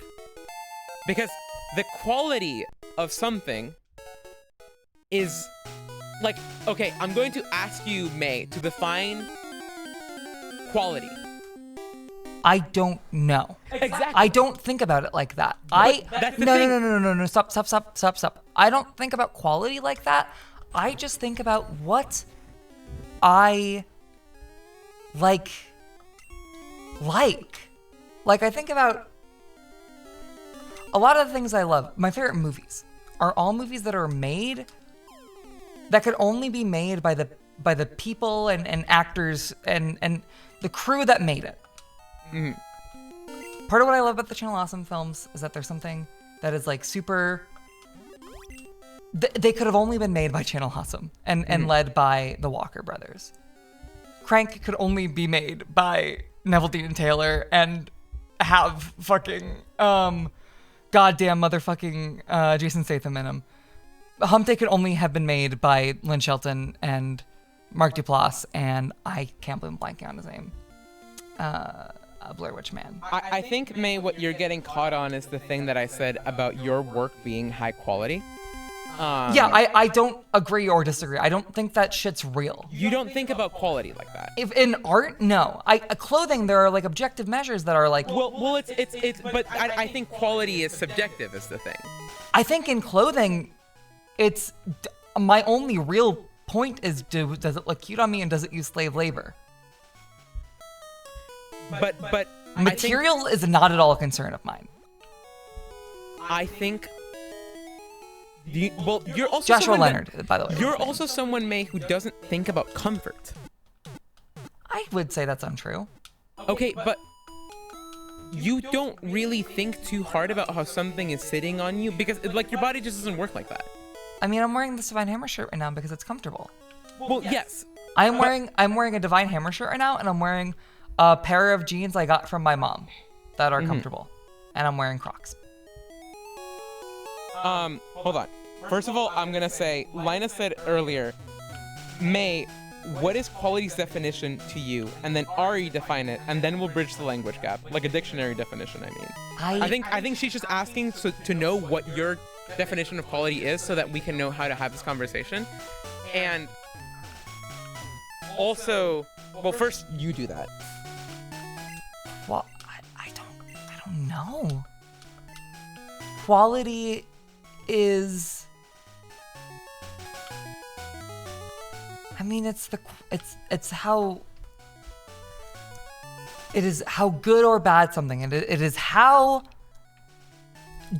Because the quality of something is okay, I'm going to ask you, May, to define quality. I don't know. Exactly. I don't think about it like that. That's the thing. No. Stop. I don't think about quality like that. I just think about what I like. Like, I think about a lot of the things I love. My favorite movies are all movies that are made that could only be made by the people and actors and the crew that made it. Part of what I love about the Channel Awesome films is that there's something that is like super. They could have only been made by Channel Awesome and led by the Walker brothers. Crank could only be made by Neville Dean Taylor and have fucking goddamn motherfucking Jason Statham in him. Hump Day could only have been made by Lynn Shelton and Mark Duplass, and I can't believe I'm blanking on his name. Blair Witch Man. I think, May, what you're getting caught on is the thing that I said about your work being high quality. Yeah, I don't agree or disagree. I don't think that shit's real. You don't think about quality like that. If in art, no. Clothing, there are like objective measures that are like. Well, it's but I think quality is subjective is the thing. I think in clothing, it's my only real point is does it look cute on me and does it use slave labor? But material is not at all a concern of mine. I think. You're also Joshua Leonard, by the way. You're also someone, May, who doesn't think about comfort. I would say that's untrue. Okay, but you don't really think too hard about how something is sitting on you because, like, your body just doesn't work like that. I mean, I'm wearing this Divine Hammer shirt right now because it's comfortable. Well, yes. I'm wearing a Divine Hammer shirt right now, and I'm wearing a pair of jeans I got from my mom that are comfortable, and I'm wearing Crocs. Hold on. First of all, I'm gonna say, Lina said earlier, May, what is quality's definition to you? And then Ari define it, and then we'll bridge the language gap, like a dictionary definition. I mean, I think she's just asking to know what your definition of quality is, so that we can know how to have this conversation. And also, well, first you do that. Well, I don't know. Quality is. I mean, it's how. It is how good or bad something, and it is how.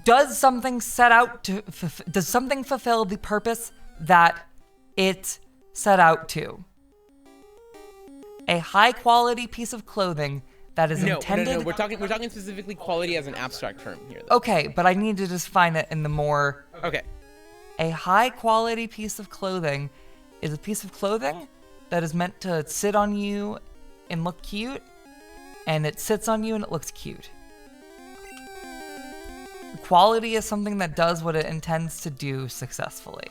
Does something set out to? Does something fulfill the purpose that it set out to? A high quality piece of clothing that is intended. No. We're talking specifically quality as an abstract term here, though. Okay, but I need to define it in the more. Okay. A high quality piece of clothing is a piece of clothing that is meant to sit on you and look cute, and it sits on you and it looks cute. Quality is something that does what it intends to do successfully,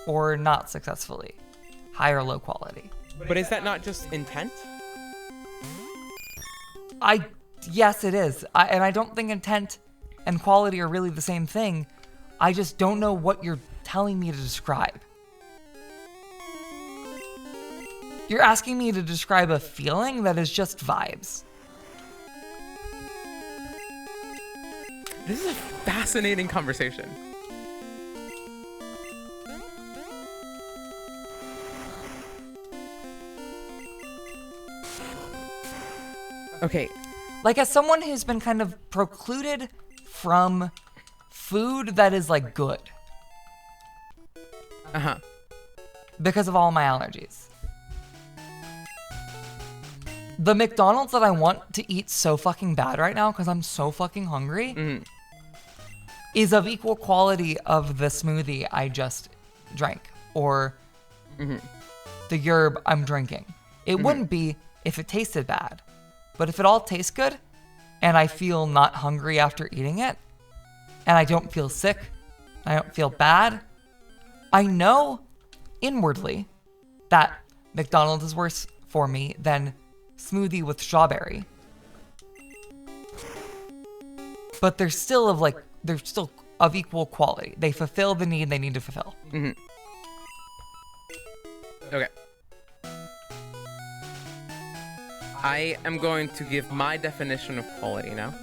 or not successfully, high or low quality. But is that not just intent? Yes, it is. And I don't think intent and quality are really the same thing. I just don't know what you're telling me to describe. You're asking me to describe a feeling that is just vibes. This is a fascinating conversation. Okay. Like, as someone who's been kind of precluded from food that is, like, good. Uh-huh. Because of all my allergies. The McDonald's that I want to eat so fucking bad right now, because I'm so fucking hungry, is of equal quality of the smoothie I just drank. Or the yerb I'm drinking. It wouldn't be if it tasted bad. But if it all tastes good, and I feel not hungry after eating it, and I don't feel sick, I don't feel bad, I know inwardly that McDonald's is worse for me than smoothie with strawberry. But they're still of equal quality. They fulfill the need they need to fulfill. Okay. I am going to give my definition of quality now.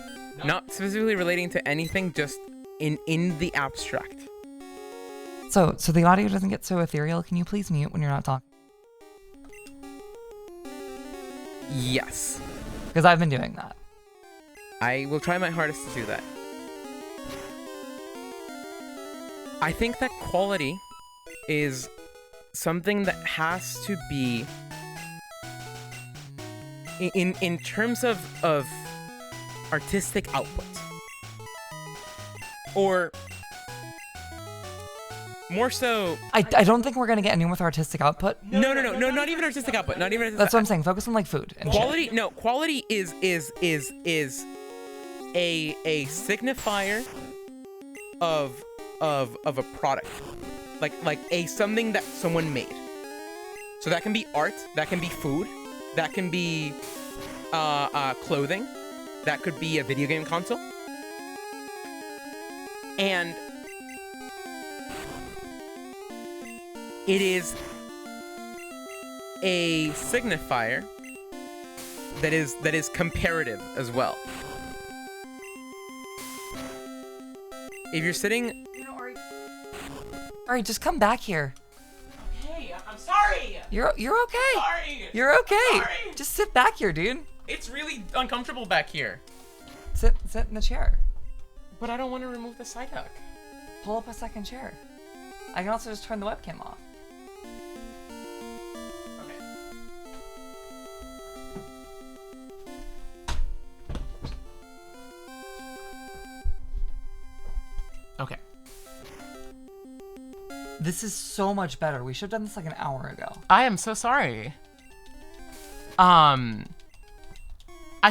Not specifically relating to anything, just in the abstract. So the audio doesn't get so ethereal. Can you please mute when you're not talking? Yes. Because I've been doing that. I will try my hardest to do that. I think that quality is something that has to be in terms of artistic output, or more so. I don't think we're gonna get anyone with artistic output. No, not even artistic output. Not even artistic That's what I'm saying. Focus on like food and quality. shit. No, quality is a signifier of a product, like a something that someone made. So that can be art, that can be food, that can be clothing, that could be a video game console, and it is a signifier that is comparative as well. If you're sitting, Ari, just come back here. Hey, I'm sorry. You're okay. Sorry. You're okay. Sorry. Just sit back here, dude. It's really uncomfortable back here. Sit in the chair. But I don't want to remove the side hook. Pull up a second chair. I can also just turn the webcam off. Okay. This is so much better. We should have done this like an hour ago. I am so sorry. I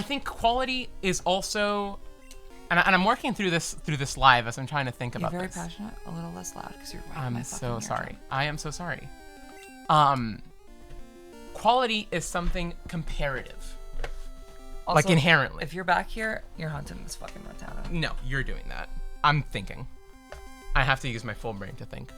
think quality is also, and I'm working through this live as I'm trying to think You're about very this. passionate. A little less loud because you're right. I'm so sorry. I am so sorry. Quality is something comparative. Also, like inherently. If you're back here, you're hunting this fucking Rattata. No, you're doing that. I'm thinking. I have to use my full brain to think.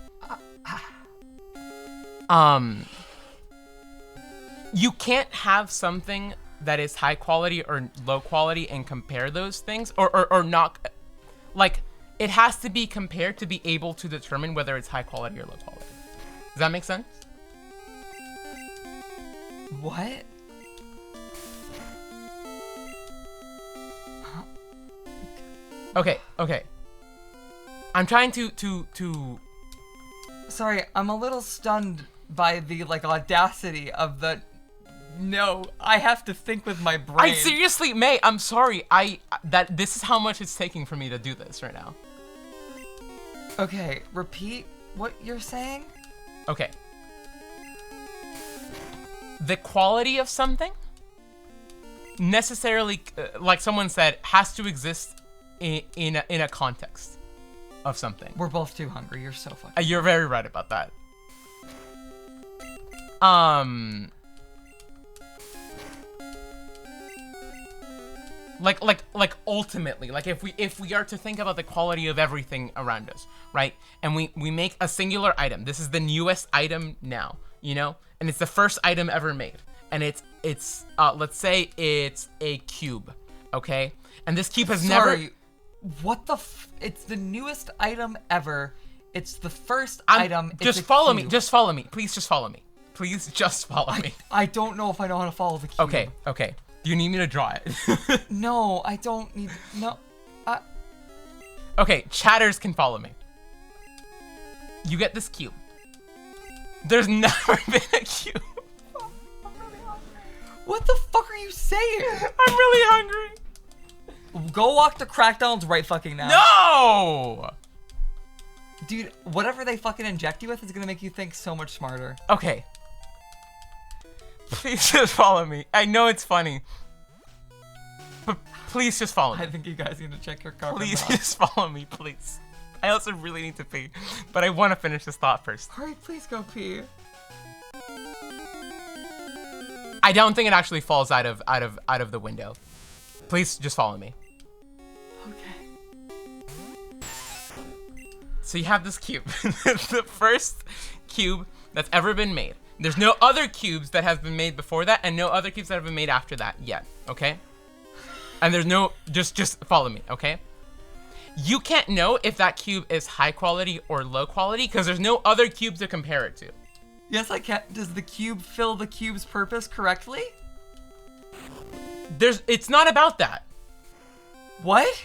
You can't have something that is high quality or low quality and compare those things, or not. Like, it has to be compared to be able to determine whether it's high quality or low quality. Does that make sense? What? Okay. I'm trying to Sorry, I'm a little stunned by the like audacity of the. No, I have to think with my brain. I seriously, May, I'm sorry. This is how much it's taking for me to do this right now. Okay, repeat what you're saying. Okay. The quality of something necessarily, like someone said, has to exist in a context of something. We're both too hungry. You're so fucking. You're very right about that. Like ultimately, like if we are to think about the quality of everything around us, right? And we make a singular item. This is the newest item now, you know? And it's the first item ever made. And it's let's say it's a cube, okay? And this cube has never. What the it's the newest item ever. It's the first I'm, item. Just it's follow cube. me. Just follow me. Please just follow me. Please just follow me. I don't know if I know how to follow the cube. Okay. Do you need me to draw it? No, I don't need. No. Okay, chatters can follow me. You get this cube. There's never been a cube. What the fuck are you saying? I'm really hungry. Go walk to Crackdown's right fucking now. No! Dude, whatever they fucking inject you with is gonna make you think so much smarter. Okay. Please just follow me. I know it's funny. But please just follow me. I think you guys need to check your car. Please just follow me, please. I also really need to pee, but I want to finish this thought first. Hurry, please go pee. I don't think it actually falls out of the window. Please just follow me. Okay. So you have this cube. The first cube that's ever been made. There's no other cubes that have been made before that, and no other cubes that have been made after that yet, okay? And there's no, just follow me, okay? You can't know if that cube is high quality or low quality because there's no other cube to compare it to. Yes, I can. Does the cube fill the cube's purpose correctly? It's not about that. What?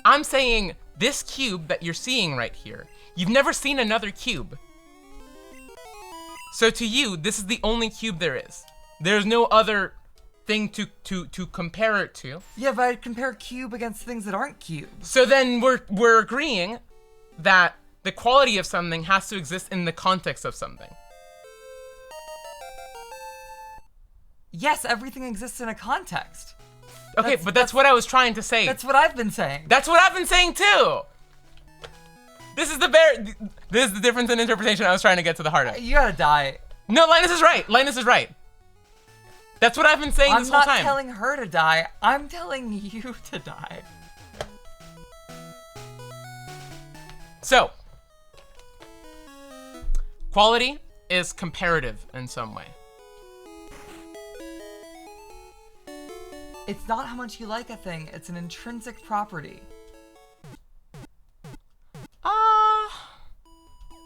I'm saying this cube that you're seeing right here, you've never seen another cube. So to you, this is the only cube there is. There's no other thing to compare it to. Yeah, but I'd compare cube against things that aren't cubes. So then we're agreeing that the quality of something has to exist in the context of something. Yes, everything exists in a context. Okay, but that's what I was trying to say. That's what I've been saying. That's what I've been saying too. This is the difference in interpretation I was trying to get to the heart of. You gotta die. No, Linus is right. Linus is right. That's what I've been saying this whole I'm time. not telling her to die. I'm telling you to die. So, quality is comparative in some way. It's not how much you like a thing, it's an intrinsic property.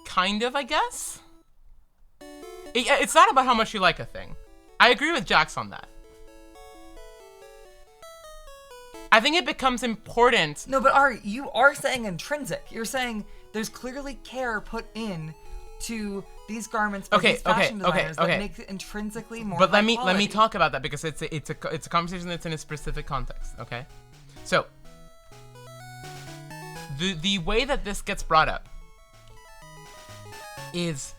Kind of, I guess. It's not about how much you like a thing. I agree with Jax on that. I think it becomes important. No, but Ari, you are saying intrinsic. You're saying there's clearly care put in to these garments by these fashion designers that makes it intrinsically more. But let me quality. talk about that because it's a conversation that's in a specific context. Okay, so the way that this gets brought up is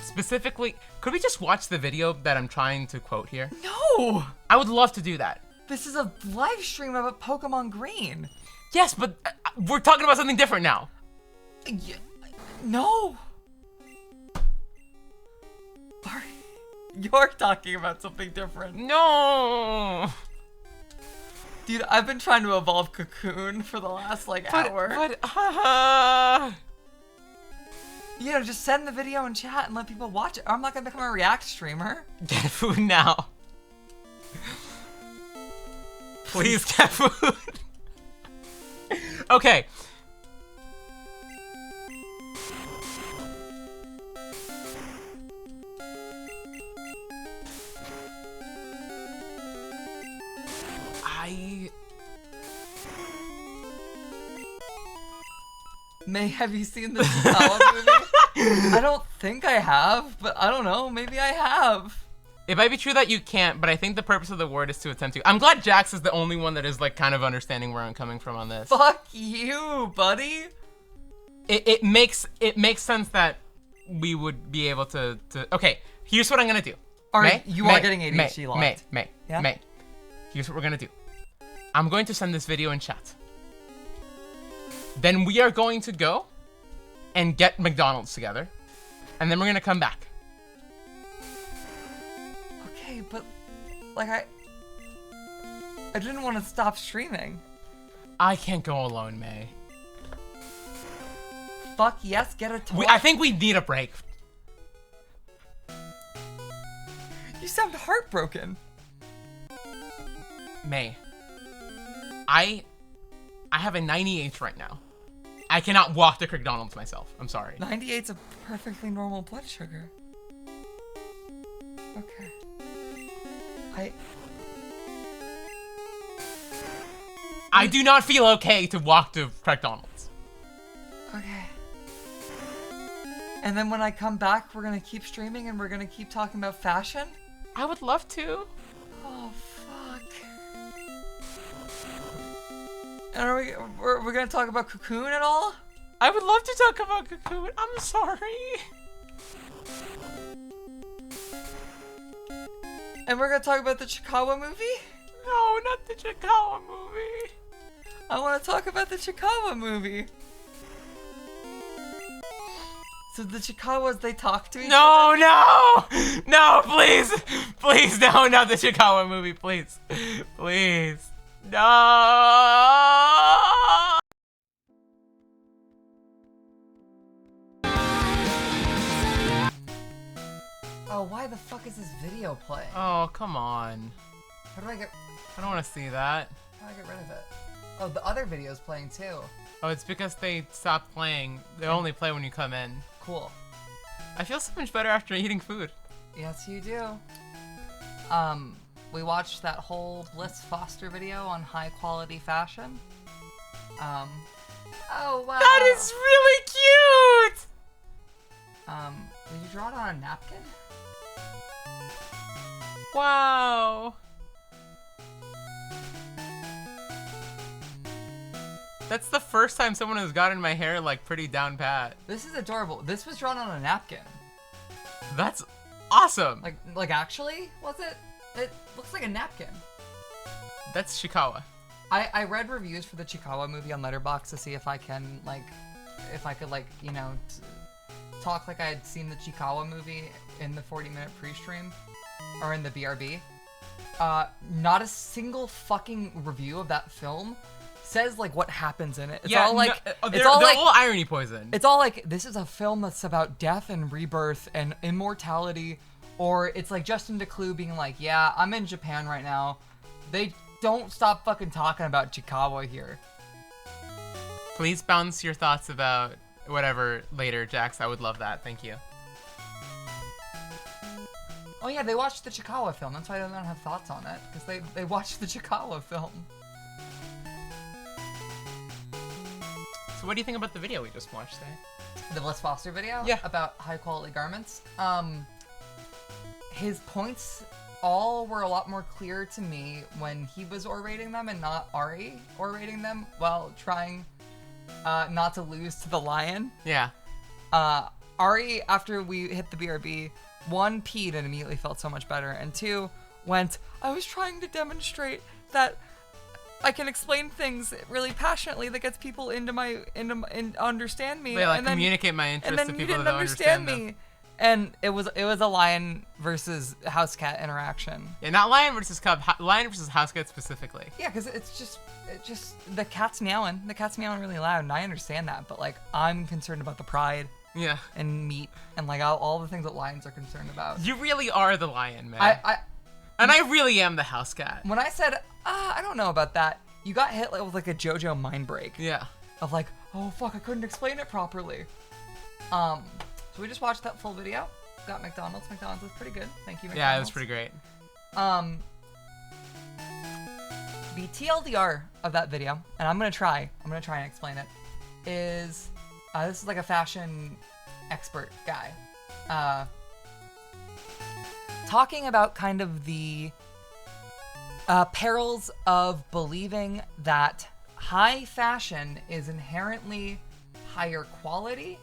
specifically. Could we just watch the video that I'm trying to quote here? No! I would love to do that. This is a live stream about Pokémon Green. Yes, but we're talking about something different now. No! Ari, you're talking about something different. No! Dude, I've been trying to evolve Cocoon for the last, hour. You know, just send the video in chat and let people watch it. I'm not gonna become a React streamer. Get food now. Please get food. Okay. May, have you seen the Sawa movie? I don't think I have, but I don't know. Maybe I have. It might be true that you can't, but I think the purpose of the word is to attempt to. I'm glad Jax is the only one that is kind of understanding where I'm coming from on this. Fuck you, buddy. It makes sense that we would be able to. Okay, here's what I'm gonna do. Alright, you are getting ADHD locked. May. Here's what we're gonna do. I'm going to send this video in chat. Then we are going to go and get McDonald's together, and then we're gonna come back. Okay, but I didn't want to stop streaming. I can't go alone, May. Fuck yes, get a toy. I think we need a break. You sound heartbroken. May. I have a 98 right now. I cannot walk to McDonald's myself. I'm sorry. 98's a perfectly normal blood sugar. Okay. I do not feel okay to walk to McDonald's. Okay. And then when I come back, we're gonna keep streaming and we're gonna keep talking about fashion? I would love to. Oh, fuck. And we're gonna talk about Cocoon at all? I would love to talk about Cocoon. I'm sorry. And we're gonna talk about the Chikawa movie? No, not the Chikawa movie. I wanna talk about the Chikawa movie. So the Chikawas, they talk to each other? No, please. Please, no, not the Chikawa movie, please. Please. No. Oh, why the fuck is this video playing? Oh, come on. How do I get I don't want to see that. how do I get rid of it? Oh, the other video's playing too. Oh, it's because they stopped playing. They only play when you come in. Cool. I feel so much better after eating food. Yes, you do. We watched that whole Bliss Foster video on high quality fashion. Oh wow. That is really cute! Did you draw it on a napkin? Wow. That's the first time someone has gotten my hair like pretty down pat. This is adorable. This was drawn on a napkin. That's awesome. Like actually, was it? It looks like a napkin. That's Shikawa. I read reviews for the Chikawa movie on Letterboxd to see if I can talk like I had seen the Chikawa movie in the 40-minute pre-stream or in the BRB. Not a single fucking review of that film says like what happens in it. It's all like they're all irony poison. It's all like this is a film that's about death and rebirth and immortality, or it's like Justin DeClue being like, yeah, I'm in Japan right now. They don't stop fucking talking about Chikawa here. Please bounce your thoughts about whatever later, Jax. I would love that. Thank you. Oh yeah, they watched the Chikawa film. That's why I don't have thoughts on it, because they watched the Chikawa film. So what do you think about the video we just watched today? The Bliss Foster video? Yeah. About high quality garments. His points all were a lot more clear to me when he was orating them and not Ari orating them while trying not to lose to the lion. Yeah. Ari, after we hit the BRB, 1, peed and immediately felt so much better, and 2, went, I was trying to demonstrate that I can explain things really passionately that gets people into understand me. They like and then, communicate my interest and then to you people didn't that don't understand understand me. them. And it was a lion versus house cat interaction. Yeah, not lion versus cub. Lion versus house cat specifically. Yeah, because it's just the cat's meowing. The cat's meowing really loud, and I understand that. But like, I'm concerned about the pride. Yeah. And meat and like all the things that lions are concerned about. You really are the lion, man. I really am the house cat. When I said, I don't know about that, you got hit with like a JoJo mind break. Yeah. Of like, oh fuck, I couldn't explain it properly. So we just watched that full video. Got McDonald's. McDonald's was pretty good. Thank you, McDonald's. Yeah, it was pretty great. The TLDR of that video, and I'm gonna try and explain it, is this is like a fashion expert guy. Talking about kind of the perils of believing that high fashion is inherently higher quality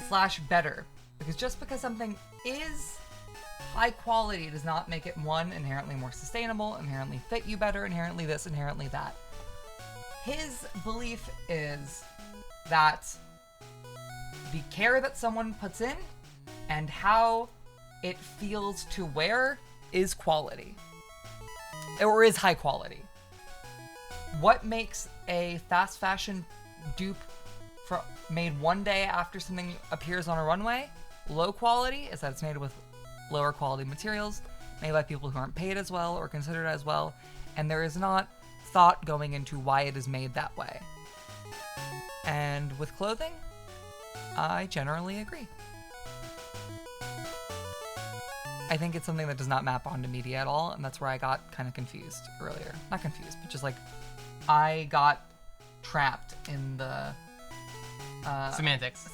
/ better. Because just because something is high quality does not make it, 1, inherently more sustainable, inherently fit you better, inherently this, inherently that. His belief is that the care that someone puts in and how it feels to wear is quality. Or is high quality. What makes a fast fashion dupe made one day after something appears on a runway low quality is that it's made with lower quality materials, made by people who aren't paid as well or considered as well, and there is not thought going into why it is made that way. And with clothing, I generally agree. I think it's something that does not map onto media at all, and that's where I got kind of confused earlier. Not confused, but just like I got trapped in the Semantics.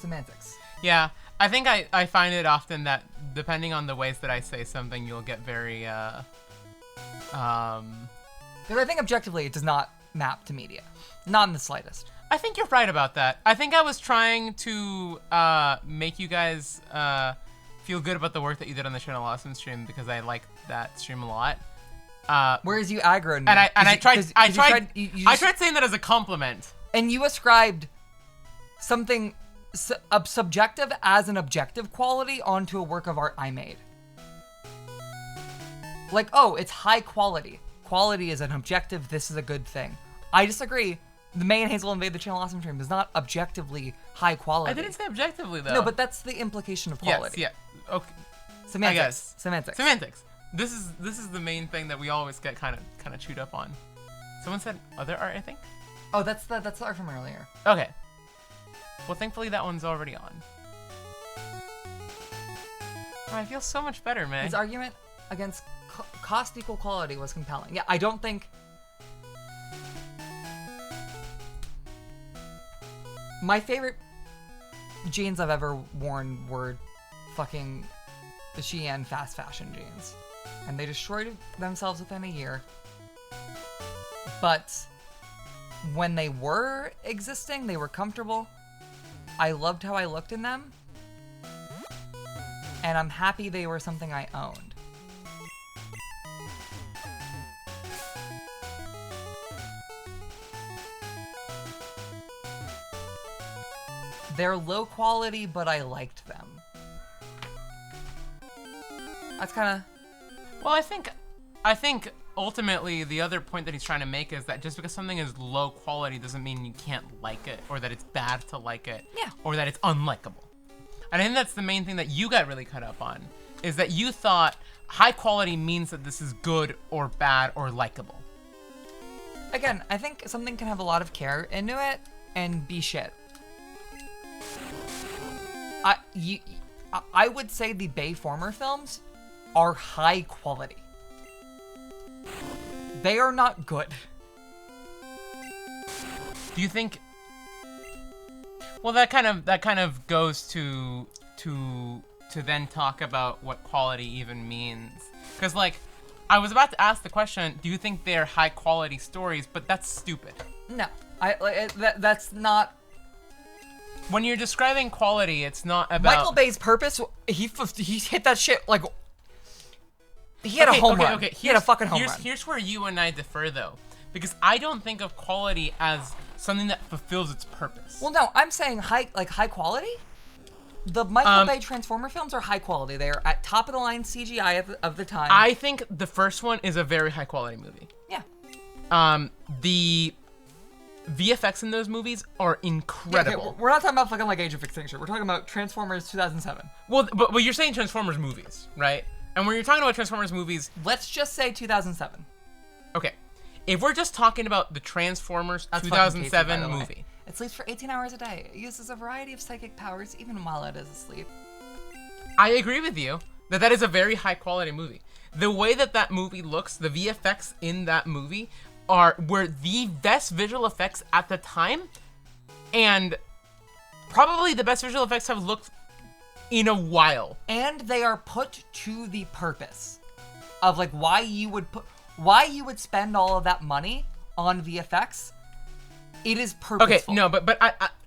Yeah, I think I find it often that depending on the ways that I say something, you'll get very because I think objectively it does not map to media, not in the slightest. I think you're right about that. I think I was trying to make you guys feel good about the work that you did on the Channel Awesome stream because I like that stream a lot. Whereas you aggroed me, I tried you saying that as a compliment. And you ascribed something subjective as an objective quality onto a work of art I made. Like, oh, it's high quality. Quality is an objective, this is a good thing. I disagree. The May and Hazel Invade the Channel Awesome stream is not objectively high quality. I didn't say objectively, though. No, but that's the implication of quality. Yes, yeah. Okay. Semantics. I guess. Semantics. This is the main thing that we always get kind of chewed up on. Someone said other art, I think? Oh, that's the art from earlier. Okay. Well, thankfully that one's already on. I feel so much better, man. His argument against cost equal quality was compelling. Yeah, I don't think... My favorite jeans I've ever worn were fucking the Shein fast fashion jeans. And they destroyed themselves within a year. But when they were existing, they were comfortable. I loved how I looked in them. And I'm happy they were something I owned. They're low quality, but I liked them. That's kind of... Well, I think ultimately the other point that he's trying to make is that just because something is low quality doesn't mean you can't like it, or that it's bad to like it, Yeah. or that it's unlikable. And I think that's the main thing that you got really cut up on, is that you thought high quality means that this is good or bad or likable. Again, I think something can have a lot of care into it and be shit. I would say the Bayformer films are high quality. They are not good. Do you think? Well, that kind of goes to then talk about what quality even means, because like I was about to ask the question, do you think they're high quality stories? But that's stupid. No, that's not. When you're describing quality, it's not about Michael Bay's purpose. He hit that shit like. He had a home run. He had a fucking home run. Here's where you and I differ, though, because I don't think of quality as something that fulfills its purpose. Well, no, I'm saying high quality. The Michael Bay Transformer films are high quality. They are at top of the line CGI of the time. I think the first one is a very high quality movie. Yeah. The VFX in those movies are incredible. Yeah, okay, we're not talking about fucking like Age of Extinction. We're talking about Transformers 2007. Well, but you're saying Transformers movies, right? And when you're talking about Transformers movies, Let's just say 2007. okay, if we're just talking about the Transformers That's fucking 2007 Casey, by the way. movie, It sleeps for 18 hours a day. It uses a variety of psychic powers even while it is asleep. I agree with you that is a very high quality movie. The way that movie looks, the VFX in that movie were the best visual effects at the time, and probably the best visual effects have looked in a while. And they are put to the purpose of like why you would spend all of that money on VFX. It is purposeful. Okay, no, but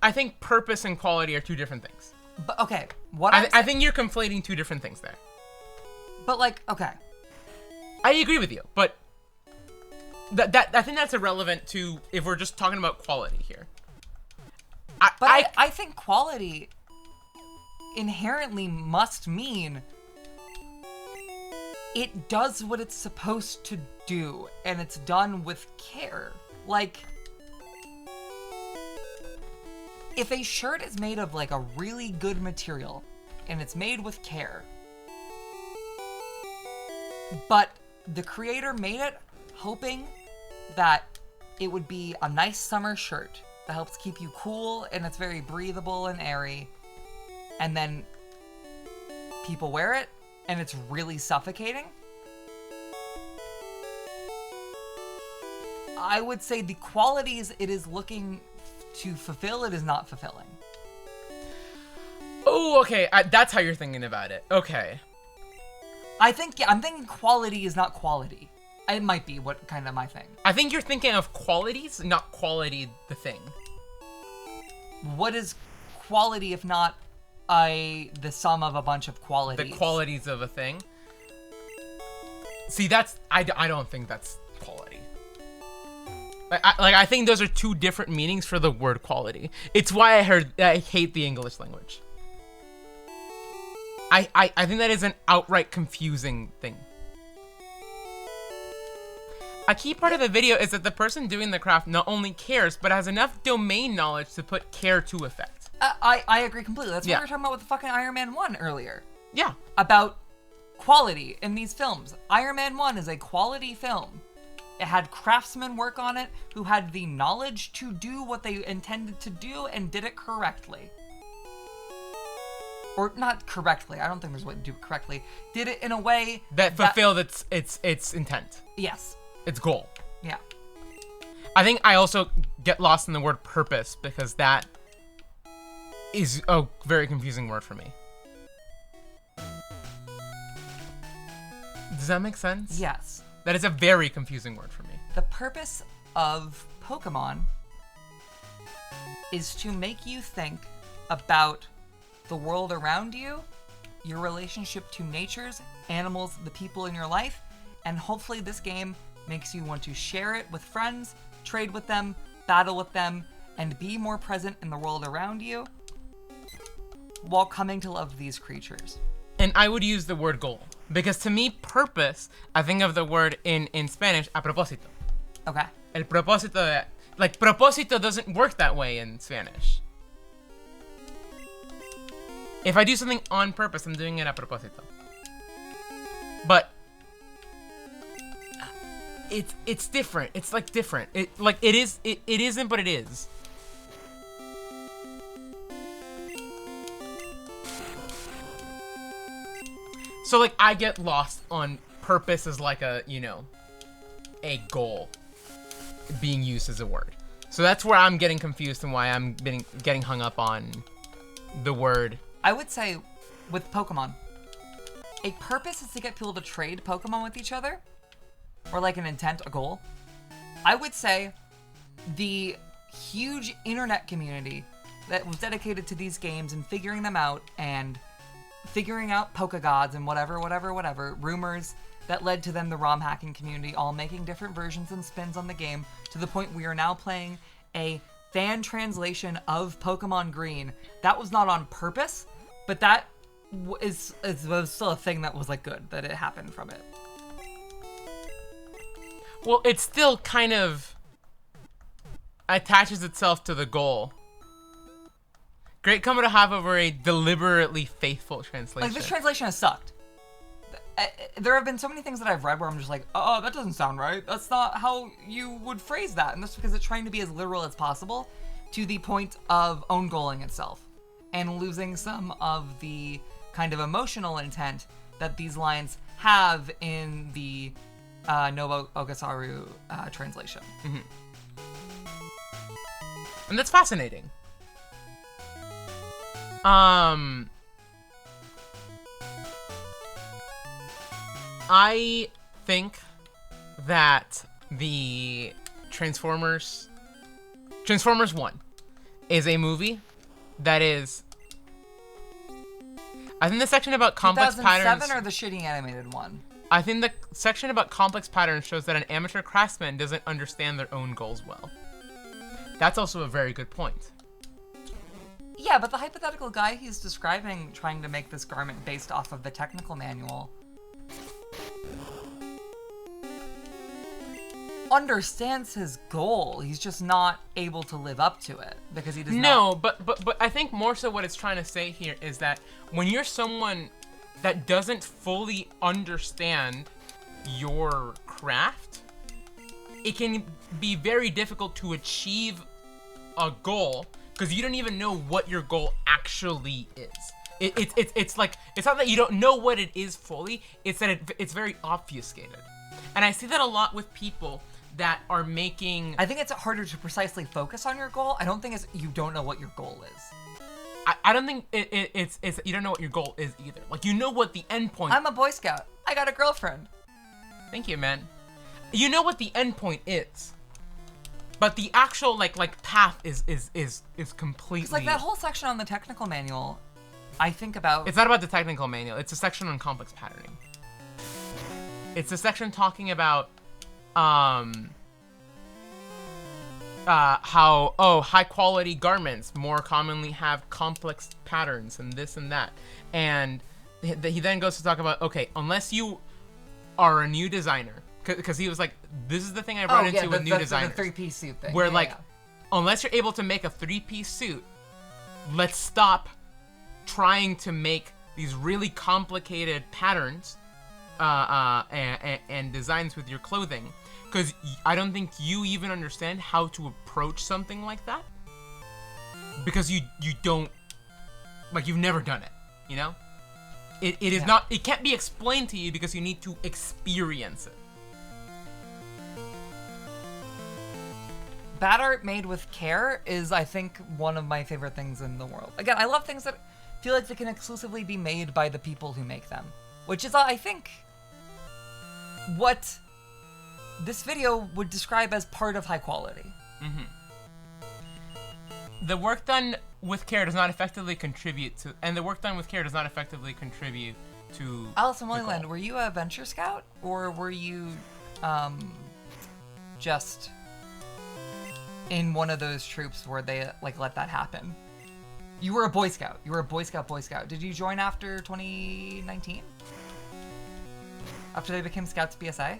I think purpose and quality are two different things. But okay, what I think you're conflating two different things there. But like, okay, I agree with you, but that I think that's irrelevant to if we're just talking about quality here. I think quality inherently must mean it does what it's supposed to do, and it's done with care. Like, if a shirt is made of like a really good material and it's made with care, but the creator made it hoping that it would be a nice summer shirt that helps keep you cool and it's very breathable and airy, and then people wear it and it's really suffocating, I would say the qualities it is looking to fulfill, it is not fulfilling. Oh, okay. That's how you're thinking about it. Okay. I'm thinking quality is not quality. It might be what kind of my thing. I think you're thinking of qualities, not quality the thing. What is quality if not the sum of a bunch of qualities? The qualities of a thing. See, I don't think that's quality. I think those are two different meanings for the word quality. It's why I hate the English language. I think that is an outright confusing thing. A key part of the video is that the person doing the craft not only cares, but has enough domain knowledge to put care to effect. I agree completely. That's what Yeah. we were talking about with the fucking Iron Man 1 earlier. Yeah. About quality in these films. Iron Man 1 is a quality film. It had craftsmen work on it who had the knowledge to do what they intended to do and did it correctly. or not correctly. I don't think there's a way to do it correctly. Did it in a way That fulfilled its intent, yes, its goal. yeah. I think I also get lost in the word purpose because that is a very confusing word for me. Does that make sense? Yes. That is a very confusing word for me. The purpose of Pokemon is to make you think about the world around you, your relationship to natures, animals, the people in your life, and hopefully this game makes you want to share it with friends, trade with them, battle with them, and be more present in the world around you while coming to love these creatures. And I would use the word goal. Because to me, purpose, I think of the word in Spanish, a propósito. Okay. El propósito, like, propósito doesn't work that way in Spanish. If I do something on purpose, I'm doing it a propósito. But it's different. It's like different. It isn't, but it is. So like I get lost on purpose as like a, you know, a goal being used as a word. So that's where I'm getting confused and why I'm getting hung up on the word. I would say with Pokemon, a purpose is to get people to trade Pokemon with each other, or like an intent, a goal. I would say the huge internet community that was dedicated to these games and figuring them out and figuring out Pokegods and whatever, rumors that led to them, the ROM hacking community, all making different versions and spins on the game to the point we are now playing a fan translation of Pokemon Green. That was not on purpose, but that was still a thing that was like good, that it happened from it. Well, it still kind of attaches itself to the goal. Great comment to have over a deliberately faithful translation. Like, this translation has sucked. There have been so many things that I've read where I'm just like, oh, that doesn't sound right. That's not how you would phrase that. And that's because it's trying to be as literal as possible to the point of own goaling itself and losing some of the kind of emotional intent that these lines have in the Nobuo Ogasaru translation. Mm-hmm. And that's fascinating. I think that the Transformers 1 is a movie that is, I think the section about complex 2007 patterns, or the shitty animated one? I think the section about complex patterns shows that an amateur craftsman doesn't understand their own goals well. That's also a very good point. Yeah, but the hypothetical guy he's describing trying to make this garment based off of the technical manual understands his goal. He's just not able to live up to it because he does not. No, but I think more so what it's trying to say here is that when you're someone that doesn't fully understand your craft, it can be very difficult to achieve a goal because you don't even know what your goal actually is. It's like, it's not that you don't know what it is fully, it's that it's very obfuscated. And I see that a lot with people that are making... I think it's harder to precisely focus on your goal. I don't think it's you don't know what your goal is. I don't think it's you don't know what your goal is either. Like, you know what the end point... I'm a Boy Scout. I got a girlfriend. Thank you, man. You know what the end point is. But the actual like path is completely... It's like that whole section on the technical manual, I think about... It's not about the technical manual. It's a section on complex patterning. It's a section talking about how high quality garments more commonly have complex patterns and this and that. And he then goes to talk about, okay, unless you are a new designer, because he was like, this is the thing I run into with new designers. The 3-piece suit thing. Where unless you're able to make a 3-piece suit, let's stop trying to make these really complicated patterns and designs with your clothing, because I don't think you even understand how to approach something like that, because you don't, like, you've never done it. you know? It is Yeah. not, it can't be explained to you because you need to experience it. Bad art made with care is, I think, one of my favorite things in the world. Again, I love things that feel like they can exclusively be made by the people who make them, which is, I think, what this video would describe as part of high quality. The work done with care does not effectively contribute to, Alice in the Wonderland, goal. were you a Venture Scout, or were you just in one of those troops where they like let that happen? You were a Boy Scout. You were a Boy Scout. Did you join after 2019? After they became Scouts BSA?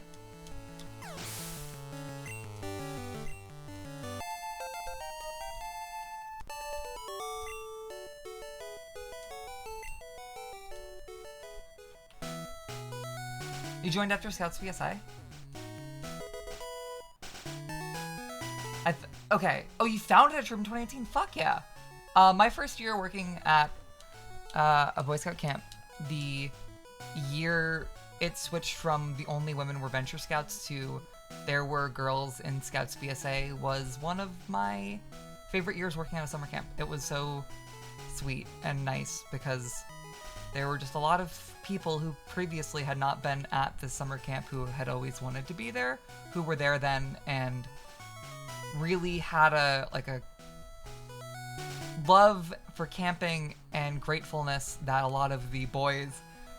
You joined after Scouts BSA? Okay. Oh, you founded a troop in 2018? Fuck yeah. My first year working at a Boy Scout camp, the year it switched from the only women were Venture Scouts to there were girls in Scouts BSA was one of my favorite years working at a summer camp. It was so sweet and nice because there were just a lot of people who previously had not been at the summer camp who had always wanted to be there, who were there then and really had a love for camping and gratefulness that a lot of the boys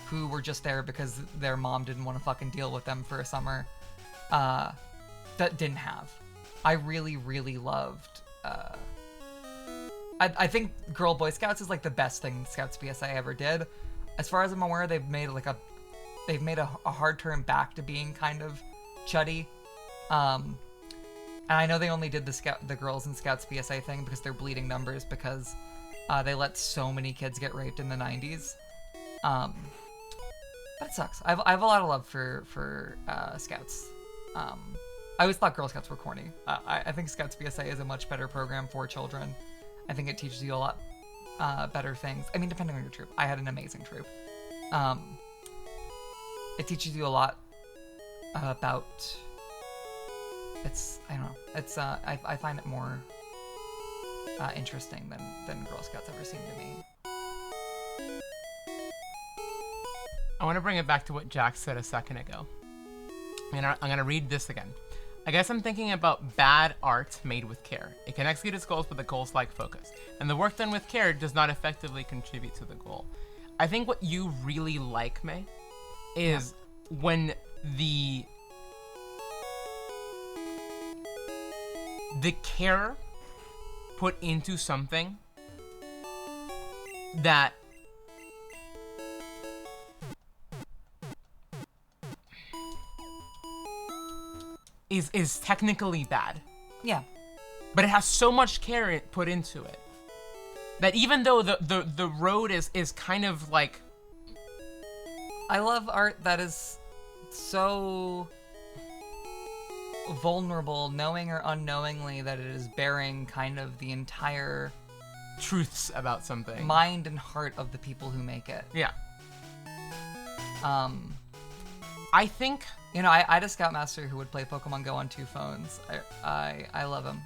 who were just there because their mom didn't want to fucking deal with them for a summer that didn't have. I really, really loved I think Girl Boy Scouts is like the best thing Scouts BSA ever did. As far as I'm aware, they've made a hard turn back to being kind of chuddy. And I know they only did the girls in Scouts BSA thing because they're bleeding numbers because they let so many kids get raped in the 90s. But it sucks. I have a lot of love for Scouts. I always thought Girl Scouts were corny. I think Scouts BSA is a much better program for children. I think it teaches you a lot better things. I mean, depending on your troop. I had an amazing troop. It teaches you a lot about... I don't know. I find it more interesting than Girl Scouts ever seemed to me. I want to bring it back to what Jack said a second ago. I'm gonna read this again. I guess I'm thinking about bad art made with care. It can execute its goals with a goals-like focus, and the work done with care does not effectively contribute to the goal. I think what you really like, May, is when the care put into something that is technically bad. Yeah. But it has so much care put into it that even though the road is kind of like... I love art that is so vulnerable, knowing or unknowingly, that it is bearing kind of the entire truths about something. mind and heart of the people who make it. Yeah. I think... You know, I had a Scoutmaster who would play Pokemon Go on 2 phones. I love him.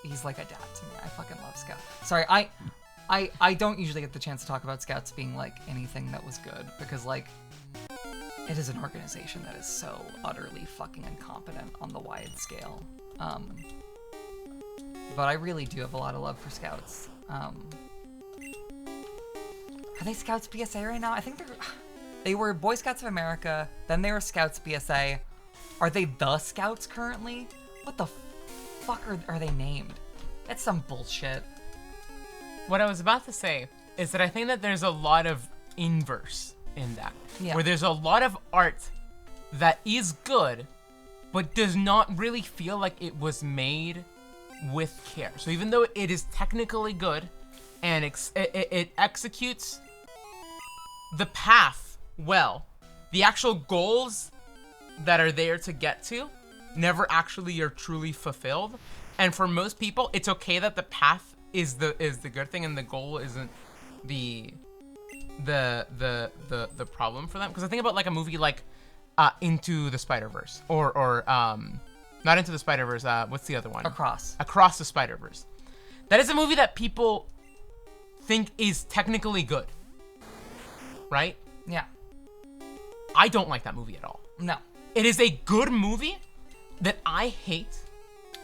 He's like a dad to me. I fucking love Scout. Sorry, I don't usually get the chance to talk about Scouts being like anything that was good because like it is an organization that is so utterly fucking incompetent on the wide scale. But I really do have a lot of love for Scouts. Are they Scouts BSA right now? I think they were Boy Scouts of America, then they were Scouts BSA. Are they the Scouts currently? What the fuck are they named? It's some bullshit. What I was about to say is that I think that there's a lot of inverse in that. Yeah. Where there's a lot of art that is good, but does not really feel like it was made with care. So even though it is technically good and it executes the path well, the actual goals that are there to get to never actually are truly fulfilled. And for most people, it's okay that the path is the good thing and the goal isn't the problem for them, because I think about like a movie like Into the Spider-Verse or not Into the Spider-Verse, what's the other one? Across the Spider-Verse. That is a movie that people think is technically good, right? Yeah. I don't like that movie at all. No. It is a good movie that I hate.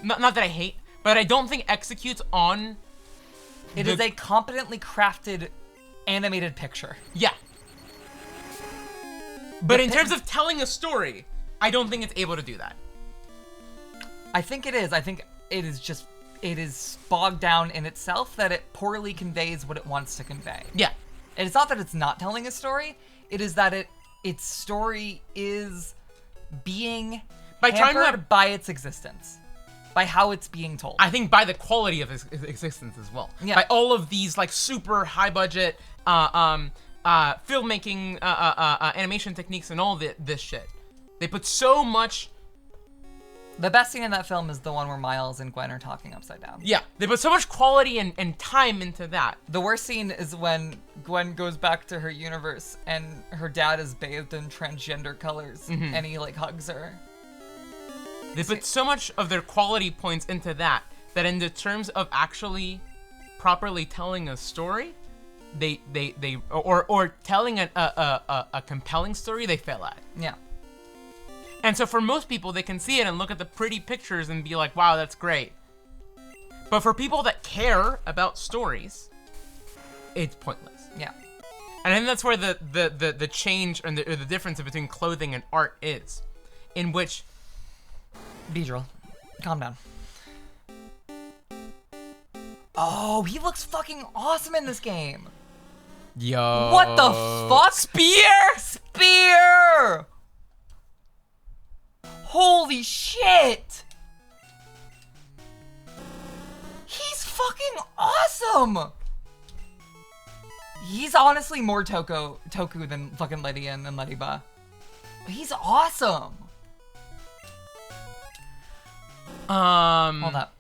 Not that I hate, but I don't think executes on. It is a competently crafted animated picture. Yeah. But in terms of telling a story, I don't think it's able to do that. I think it is. I think it is bogged down in itself that it poorly conveys what it wants to convey. Yeah. And it's not that it's not telling a story. It is that its story is being hampered by its existence, by how it's being told. I think by the quality of its existence as well. Yeah. By all of these like super high budget filmmaking, animation techniques and all this shit. They put so much. The best scene in that film is the one where Miles and Gwen are talking upside down. Yeah, they put so much quality and time into that. The worst scene is when Gwen goes back to her universe and her dad is bathed in transgender colors and he like hugs her. They put so much of their quality points into that in the terms of actually properly telling a story, or telling a compelling story, they fail at. Yeah. And so for most people, they can see it and look at the pretty pictures and be like, wow, that's great. But for people that care about stories, it's pointless. Yeah. And I think that's where the change or the difference between clothing and art is, in which... Beedrill, calm down. Oh, he looks fucking awesome in this game. Yo. What the fuck? Spear! Holy shit! He's fucking awesome! He's honestly more Toku than fucking Lydian and Lediba. He's awesome! Hold up.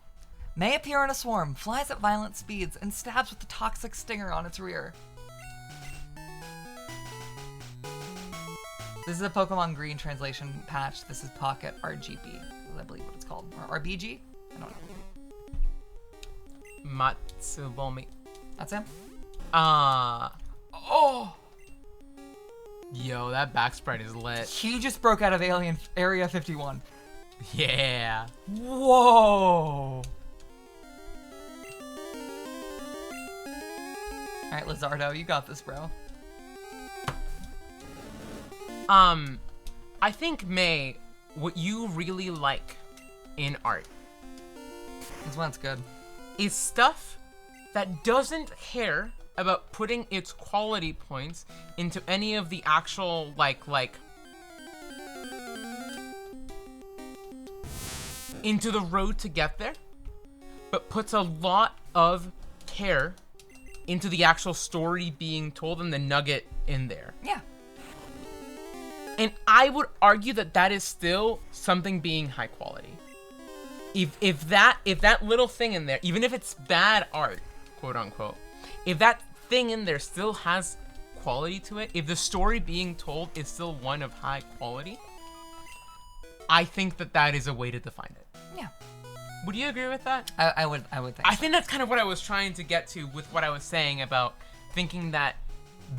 May appear in a swarm, flies at violent speeds, and stabs with a toxic stinger on its rear. This is a Pokemon Green translation patch. This is Pocket RGB, is I believe what it's called. Or RBG? I don't know. Matsubomi. That's him? Oh! Yo, that back sprite is lit. He just broke out of Area 51. Yeah. Whoa! Alright, Lizardo, you got this, bro. I think, May, what you really like in art This one's good. is stuff that doesn't care about putting its quality points into any of the actual, into the road to get there, but puts a lot of care into the actual story being told and the nugget in there. Yeah. And I would argue that that is still something being high quality. If that little thing in there, even if it's bad art, quote unquote, if that thing in there still has quality to it, if the story being told is still one of high quality, I think that is a way to define it. Yeah. Would you agree with that? I would think I think that's kind of what I was trying to get to with what I was saying about thinking that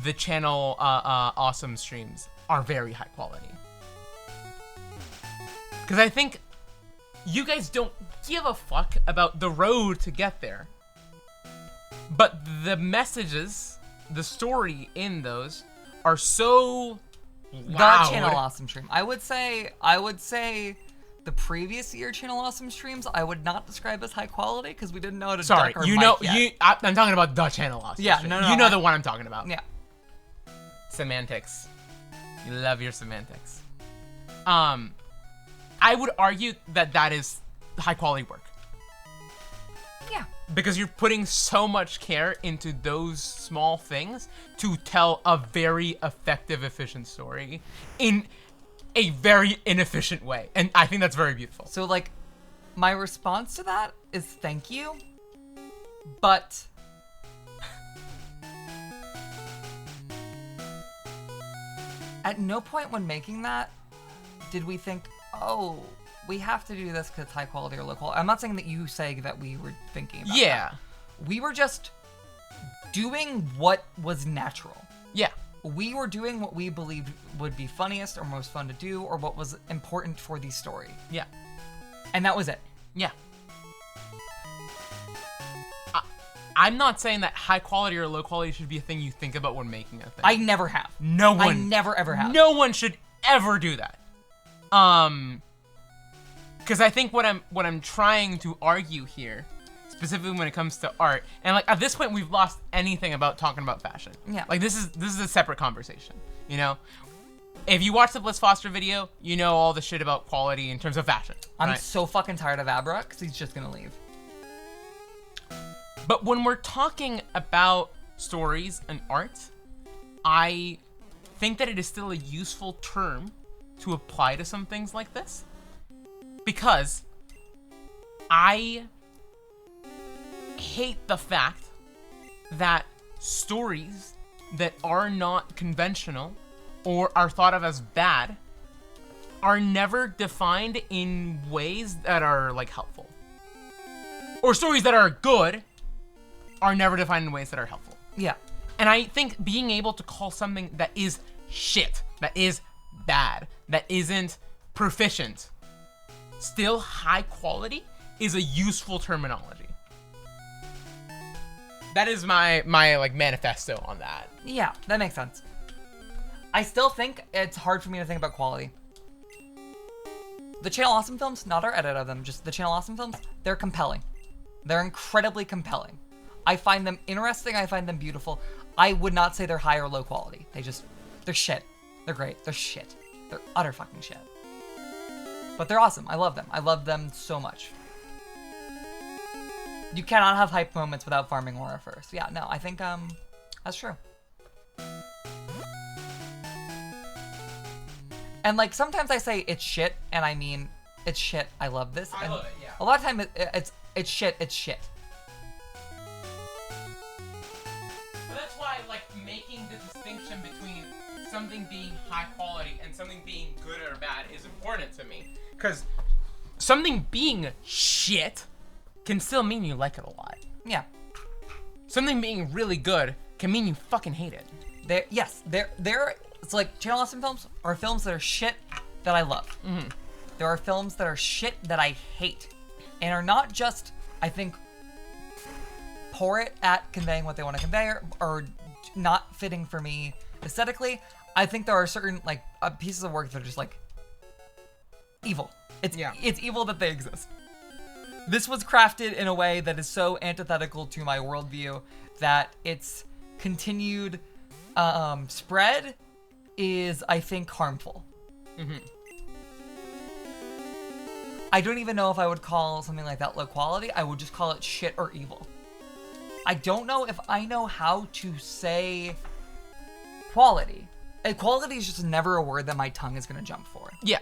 the channel awesome streams are very high quality. Because I think you guys don't give a fuck about the road to get there. But the messages, the story in those are so loud. The Channel Awesome stream. I would say the previous year Channel Awesome streams I would not describe as high quality because we didn't know how to Sorry, duck our you mic know, yet. I'm talking about the Channel Awesome. Yeah, stream. no, you know the one I'm talking about. Yeah. Semantics. You love your semantics. I would argue that is high quality work. Yeah. Because you're putting so much care into those small things to tell a very effective, efficient story in a very inefficient way. And I think that's very beautiful. So, like, my response to that is thank you, but At no point when making that did we think, oh, we have to do this because it's high quality or low quality. I'm not saying that you say that we were thinking about Yeah. that. We were just doing what was natural. Yeah. We were doing what we believed would be funniest or most fun to do or what was important for the story. Yeah. And that was it. Yeah. I'm not saying that high quality or low quality should be a thing you think about when making a thing. I never have. No one. I never ever have. No one should ever do that. Because I think what I'm trying to argue here, specifically when it comes to art, and like at this point we've lost anything about talking about fashion. Yeah. Like this is a separate conversation. You know, if you watch the Bliss Foster video, you know all the shit about quality in terms of fashion. I'm right? so fucking tired of Abra because he's just gonna leave. But when we're talking about stories and art, I think that it is still a useful term to apply to some things like this. Because I hate the fact that stories that are not conventional or are thought of as bad are never defined in ways that are like helpful. Or stories that are good are never defined in ways that are helpful. Yeah. And I think being able to call something that is shit, that is bad, that isn't proficient, still high quality is a useful terminology. That is my like manifesto on that. Yeah, that makes sense. I still think it's hard for me to think about quality. The Channel Awesome films, not our edit of them, just the Channel Awesome films, they're compelling. They're incredibly compelling. I find them interesting, I find them beautiful. I would not say they're high or low quality. They're shit. They're great. They're shit. They're utter fucking shit. But they're awesome. I love them. I love them so much. You cannot have hype moments without farming aura first. Yeah, no, I think that's true. And like sometimes I say it's shit, and I mean it's shit. I love this. I and love it, yeah. A lot of time it's shit. It's shit. But that's why, like, making the distinction between something being high quality and something being good or bad is important to me. Because something being shit can still mean you like it a lot. Yeah. Something being really good can mean you fucking hate it. It's like Channel Awesome films are films that are shit that I love. Mm-hmm. There are films that are shit that I hate, and are not just, I think, poor at conveying what they want to convey or not fitting for me aesthetically. I think there are certain like pieces of work that are just like evil. It's evil that they exist. This was crafted in a way that is so antithetical to my worldview that its continued spread is, I think, harmful. Mm-hmm. I don't even know if I would call something like that low quality. I would just call it shit or evil. I don't know if I know how to say quality. Quality is just never a word that my tongue is going to jump for. Yeah.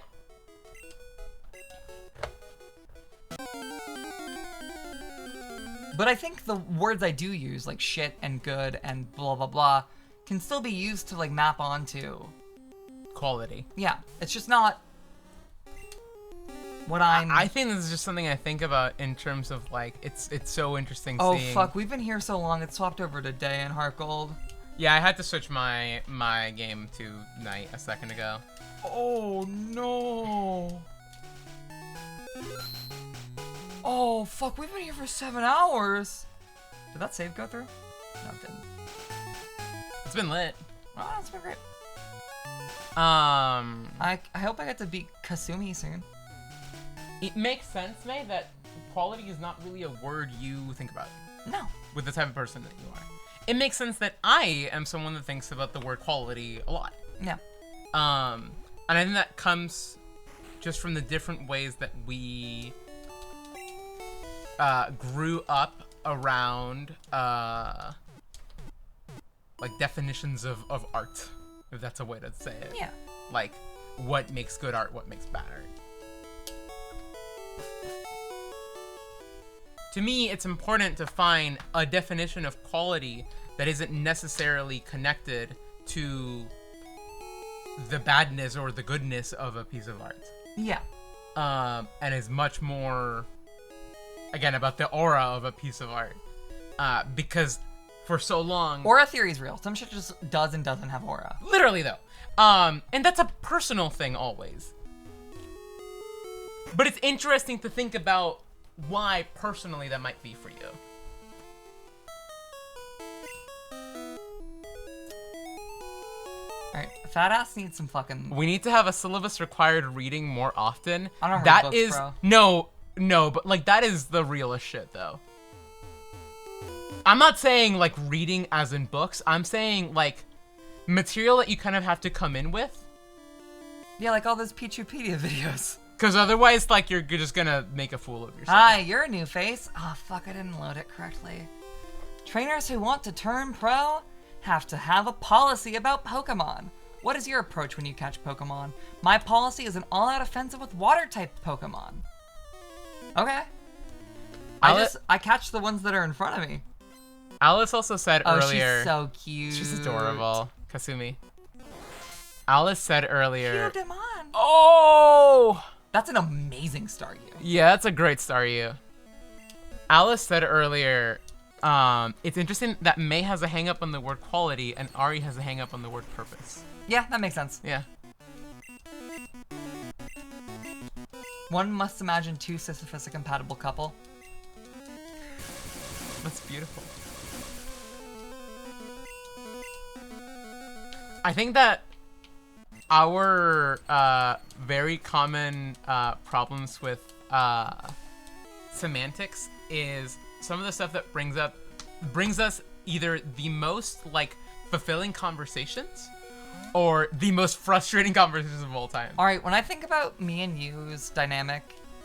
But I think the words I do use, like shit and good and blah, blah, blah, can still be used to like map onto Quality. Yeah, it's just not what I think this is just something I think about in terms of like it's so interesting seeing. Fuck, we've been here so long, it swapped over to day in Heart Gold. Yeah, I had to switch my game to night a second ago. Oh no. Oh fuck, we've been here for 7 hours. Did that save go through? No, it didn't. It's been lit. Oh, that's been great. I I hope I get to beat Kasumi soon. It makes sense, May, that quality is not really a word you think about No. with the type of person that you are. It makes sense that I am someone that thinks about the word quality a lot. Yeah. And I think that comes just from the different ways that we grew up around like definitions of art, if that's a way to say it. Yeah. Like what makes good art, what makes bad art. To me, it's important to find a definition of quality that isn't necessarily connected to the badness or the goodness of a piece of art. Yeah. And is much more, again, about the aura of a piece of art. Because for so long... Aura theory is real. Some shit just does and doesn't have aura. Literally, though. And that's a personal thing always. But it's interesting to think about why personally that might be for you. Alright, fat ass needs some fucking... We need to have a syllabus required reading more often. I don't read That books, is bro. no, but like that is the realest shit though. I'm not saying like reading as in books. I'm saying like material that you kind of have to come in with. Yeah, like all those Pichupedia videos. Because otherwise, like, you're just gonna make a fool of yourself. Hi, you're a new face. Oh, fuck, I didn't load it correctly. Trainers who want to turn pro have to have a policy about Pokemon. What is your approach when you catch Pokemon? My policy is an all-out offensive with water-type Pokemon. Okay. I catch the ones that are in front of me. Alice also said earlier... she's so cute. She's adorable. Kasumi. Alice said earlier... Cute Oh! That's an amazing Staryu. Yeah, that's a great Staryu. Alice said earlier, it's interesting that May has a hang-up on the word quality and Ari has a hang-up on the word purpose. Yeah, that makes sense. Yeah. One must imagine two Sisyphus a compatible couple. That's beautiful. I think that our very common problems with semantics is some of the stuff that brings us either the most like fulfilling conversations or the most frustrating conversations of all time. All right, when I think about me and you's dynamic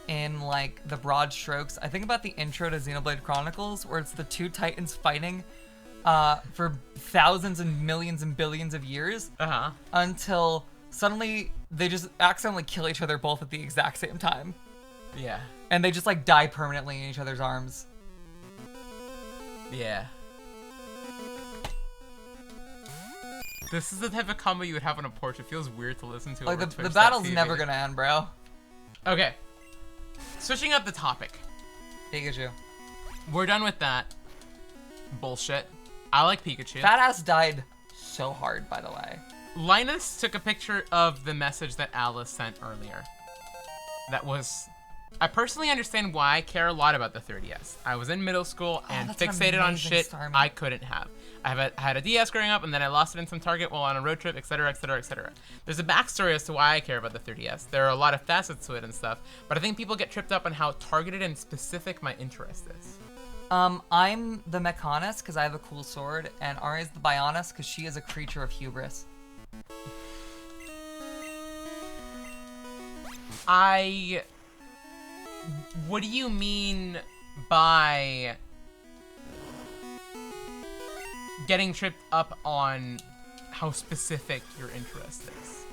in like the broad strokes, I think about the intro to Xenoblade Chronicles where it's the two titans fighting for thousands and millions and billions of years until suddenly they just accidentally kill each other both at the exact same time. Yeah. And they just like die permanently in each other's arms. Yeah. This is the type of combo you would have on a porch. It feels weird to listen to. Like over the battle's Twitch.tv. never gonna end, bro. Okay. Switching up the topic. Pikachu. We're done with that bullshit. I like Pikachu. Fat ass died so hard, by the way. Linus took a picture of the message that Alice sent earlier. That was... I personally understand why I care a lot about the 3DS. I was in middle school and that's an fixated on amazing shit Starmie. I couldn't have. I had a DS growing up and then I lost it in some Target while on a road trip, etc, etc, etc. There's a backstory as to why I care about the 3DS. There are a lot of facets to it and stuff, but I think people get tripped up on how targeted and specific my interest is. I'm the Mechanist because I have a cool sword, and Ari's the Bionist because she is a creature of hubris. What do you mean by getting tripped up on how specific your interest is?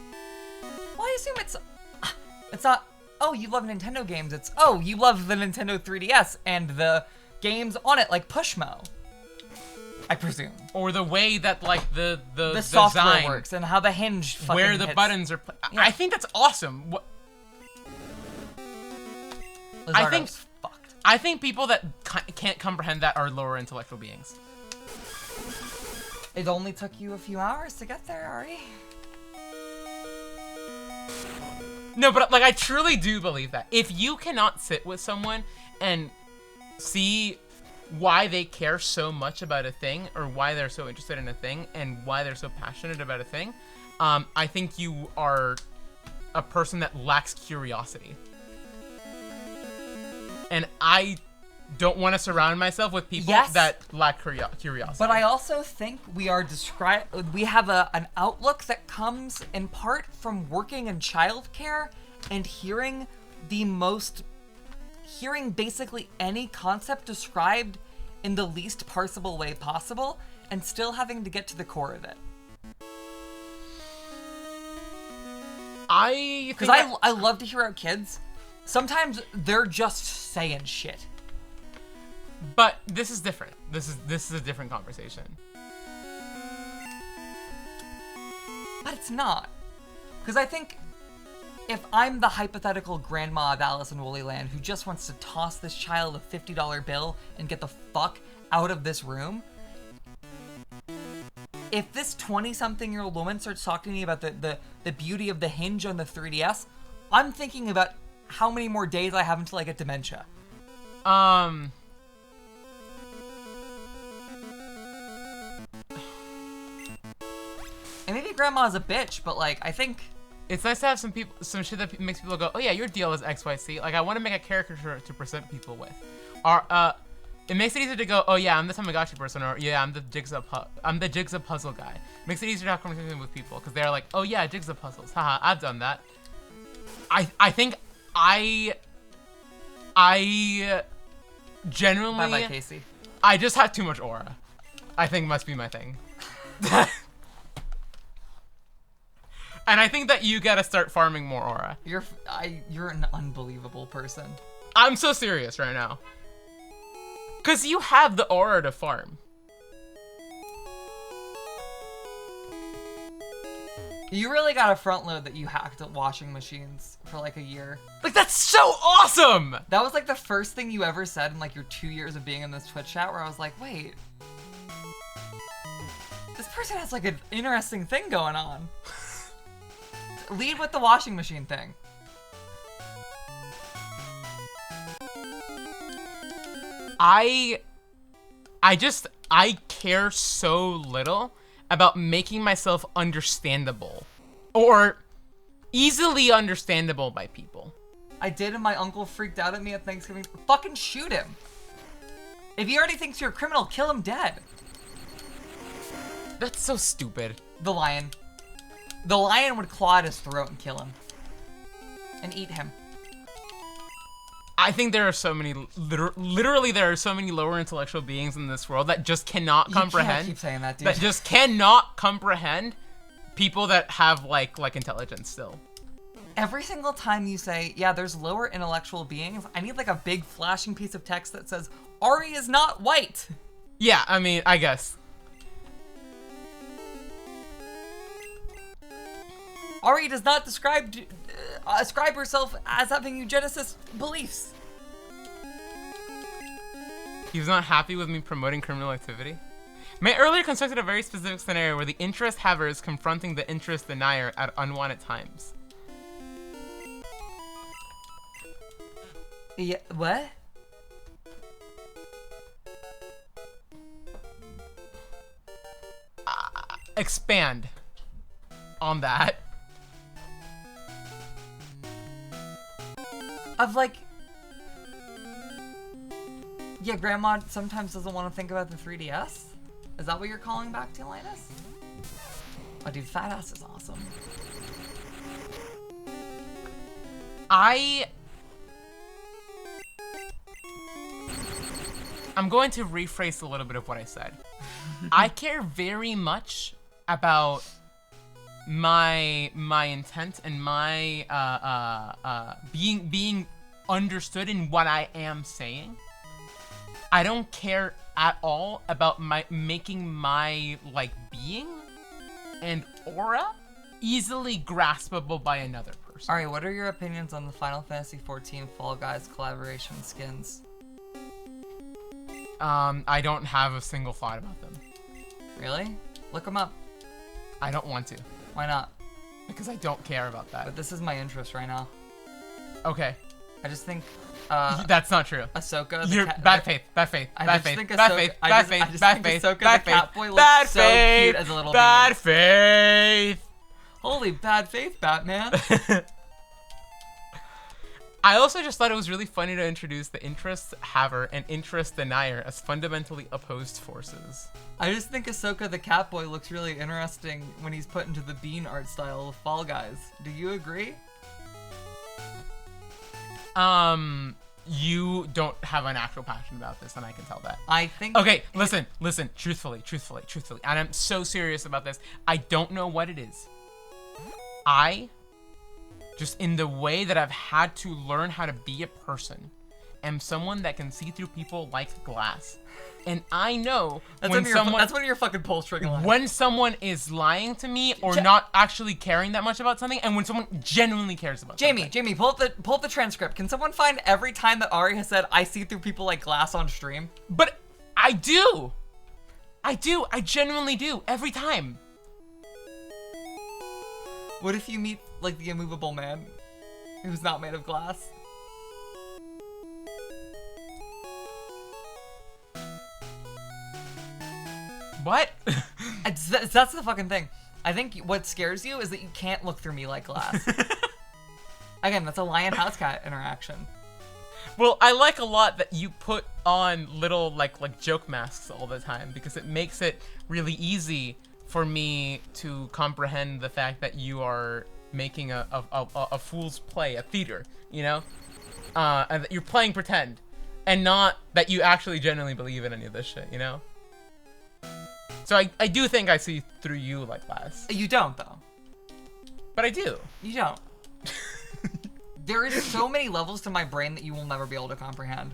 Well, I assume it's not, oh, you love Nintendo games. It's, oh, you love the Nintendo 3DS and the games on it, like Pushmo. I presume. Or the way that like the software design works and how the hinge fucking where the hits. buttons are. Yeah. I think that's awesome. I think- Lizardo's fucked. I think people that can't comprehend that are lower intellectual beings. It only took you a few hours to get there, Ari. No, but like I truly do believe that if you cannot sit with someone and see why they care so much about a thing or why they're so interested in a thing and why they're so passionate about a thing, I think you are a person that lacks curiosity. And I don't want to surround myself with people Yes. that lack curiosity. But I also think we have an outlook that comes in part from working in childcare and hearing basically any concept described in the least parsable way possible and still having to get to the core of it. Because I love to hear out kids. Sometimes they're just saying shit. But this is different. This is a different conversation. But it's not. Because I think if I'm the hypothetical grandma of Alice in Woolly Land who just wants to toss this child a $50 bill and get the fuck out of this room, if this 20-something-year-old woman starts talking to me about the beauty of the hinge on the 3DS, I'm thinking about how many more days I have until I get dementia. And maybe grandma's a bitch, but like, I think it's nice to have some shit that makes people go, oh yeah, your deal is XYZ. Like, I want to make a caricature to present people with. It makes it easier to go, oh yeah, I'm the Tamagotchi person, or yeah, I'm the jigsaw puzzle guy. It makes it easier to have conversation with people because they're like, oh yeah, jigsaw puzzles, haha, I've done that. I think I genuinely, bye-bye, Casey. I just have too much aura. I think must be my thing. And I think that you gotta start farming more aura. You're an unbelievable person. I'm so serious right now. Cause you have the aura to farm. You really got a front load that you hacked at washing machines for like a year. Like, that's so awesome! That was like the first thing you ever said in like your 2 years of being in this Twitch chat, where I was like, wait, this person has like an interesting thing going on. Lead with the washing machine thing. I care so little about making myself understandable or easily understandable by people. I did, and my uncle freaked out at me at Thanksgiving. Fucking shoot him. If he already thinks you're a criminal, kill him dead. That's so stupid. The lion. The lion would claw at his throat and kill him. And eat him. I think there are so many, literally there are so many lower intellectual beings in this world that just cannot comprehend. You can't keep saying that, dude. That just cannot comprehend people that have like intelligence still. Every single time you say, yeah, there's lower intellectual beings, I need like a big flashing piece of text that says, Ari is not white. Yeah, I mean, I guess. Ari does not ascribe herself as having eugenicist beliefs. He was not happy with me promoting criminal activity. May earlier constructed a very specific scenario where the interest haver is confronting the interest denier at unwanted times. Yeah, what? Expand on that. Of like, yeah, grandma sometimes doesn't want to think about the 3DS? Is that what you're calling back to, Linus? Oh, dude, fat ass is awesome. I'm going to rephrase a little bit of what I said. I care very much about my intent and my being understood in what I am saying. I don't care at all about making my like being and aura easily graspable by another person. Alright, what are your opinions on the Final Fantasy XIV Fall Guys collaboration skins? I don't have a single thought about them. Really? Look them up. I don't want to. Why not? Because I don't care about that. But this is my interest right now. Okay. I just think, that's not true. Ahsoka. You're bad faith. Bad faith. Bad faith. Bad faith. Bad faith. Bad faith. Ahsoka, Bad the faith. Catboy, looks Bad so faith. cute as a little Bad bean. faith. Holy bad faith, Batman. I also just thought it was really funny to introduce the interest haver and interest denier as fundamentally opposed forces. I just think Ahsoka the Catboy looks really interesting when he's put into the bean art style of Fall Guys. Do you agree? You don't have an actual passion about this, and I can tell that. I think... Okay, listen, truthfully, and I'm so serious about this. I don't know what it is. Just in the way that I've had to learn how to be a person am someone that can see through people like glass. And I know That's when someone that's one of your fucking pulse string lines. when someone is lying to me or not actually caring that much about something, and when someone genuinely cares about something. Jamie, pull up the transcript. Can someone find every time that Ari has said I see through people like glass on stream? But I do. I genuinely do every time. What if you meet like the immovable man who's not made of glass? What? That's the fucking thing. I think what scares you is that you can't look through me like glass. Again, that's a lion house cat interaction. Well, I like a lot that you put on little like joke masks all the time because it makes it really easy for me to comprehend the fact that you are making a fool's play, a theater, you know, and that you're playing pretend, and not that you actually genuinely believe in any of this shit, you know. So I do think I see through you like glass. You don't though. But I do. You don't. There is so many levels to my brain that you will never be able to comprehend.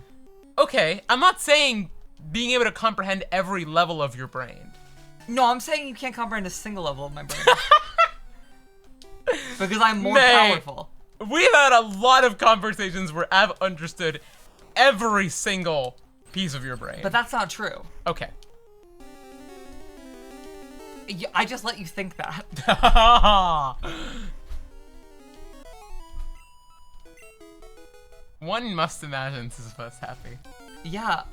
Okay, I'm not saying being able to comprehend every level of your brain. No, I'm saying you can't comprehend a single level of my brain. Because I'm more powerful. We've had a lot of conversations where I've understood every single piece of your brain. But that's not true. Okay. I just let you think that. One must imagine Sisyphus happy. Yeah,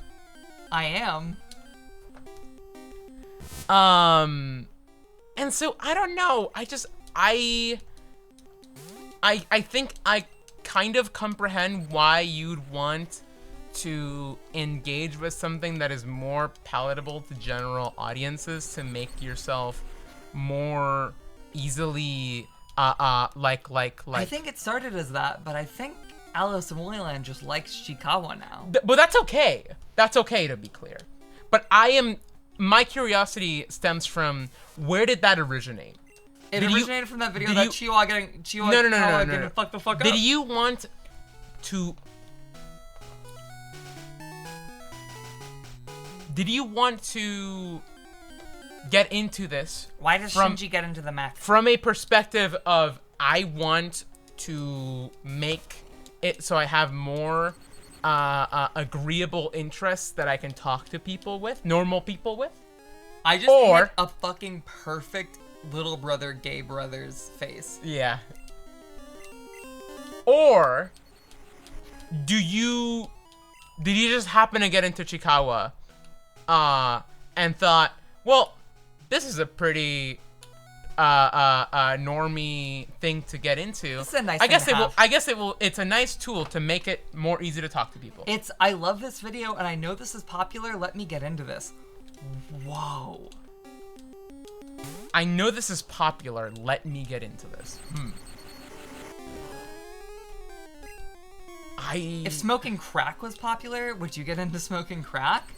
I am. And so I don't know. I think I kind of comprehend why you'd want to engage with something that is more palatable to general audiences to make yourself more easily like I think it started as that, but I think Alice in Wonderland just likes Chikawa now. But that's okay. That's okay, to be clear. But my curiosity stems from, where did that originate? It originated from that video that Chihuahua getting fucked the fuck up. Did you want to get into this? Why does Shinji get into the mech? From a perspective of, I want to make it so I have more agreeable interests that I can talk to people with, normal people with? I just hit a fucking perfect little brother, gay brother's face. Yeah. Or did you just happen to get into Chikawa and thought, well, this is a pretty normie thing to get into. It's a nice I guess thing to have. I guess it will. It's a nice tool to make it more easy to talk to people. I love this video and I know this is popular. Let me get into this. Whoa. I know this is popular. Let me get into this. If smoking crack was popular, would you get into smoking crack?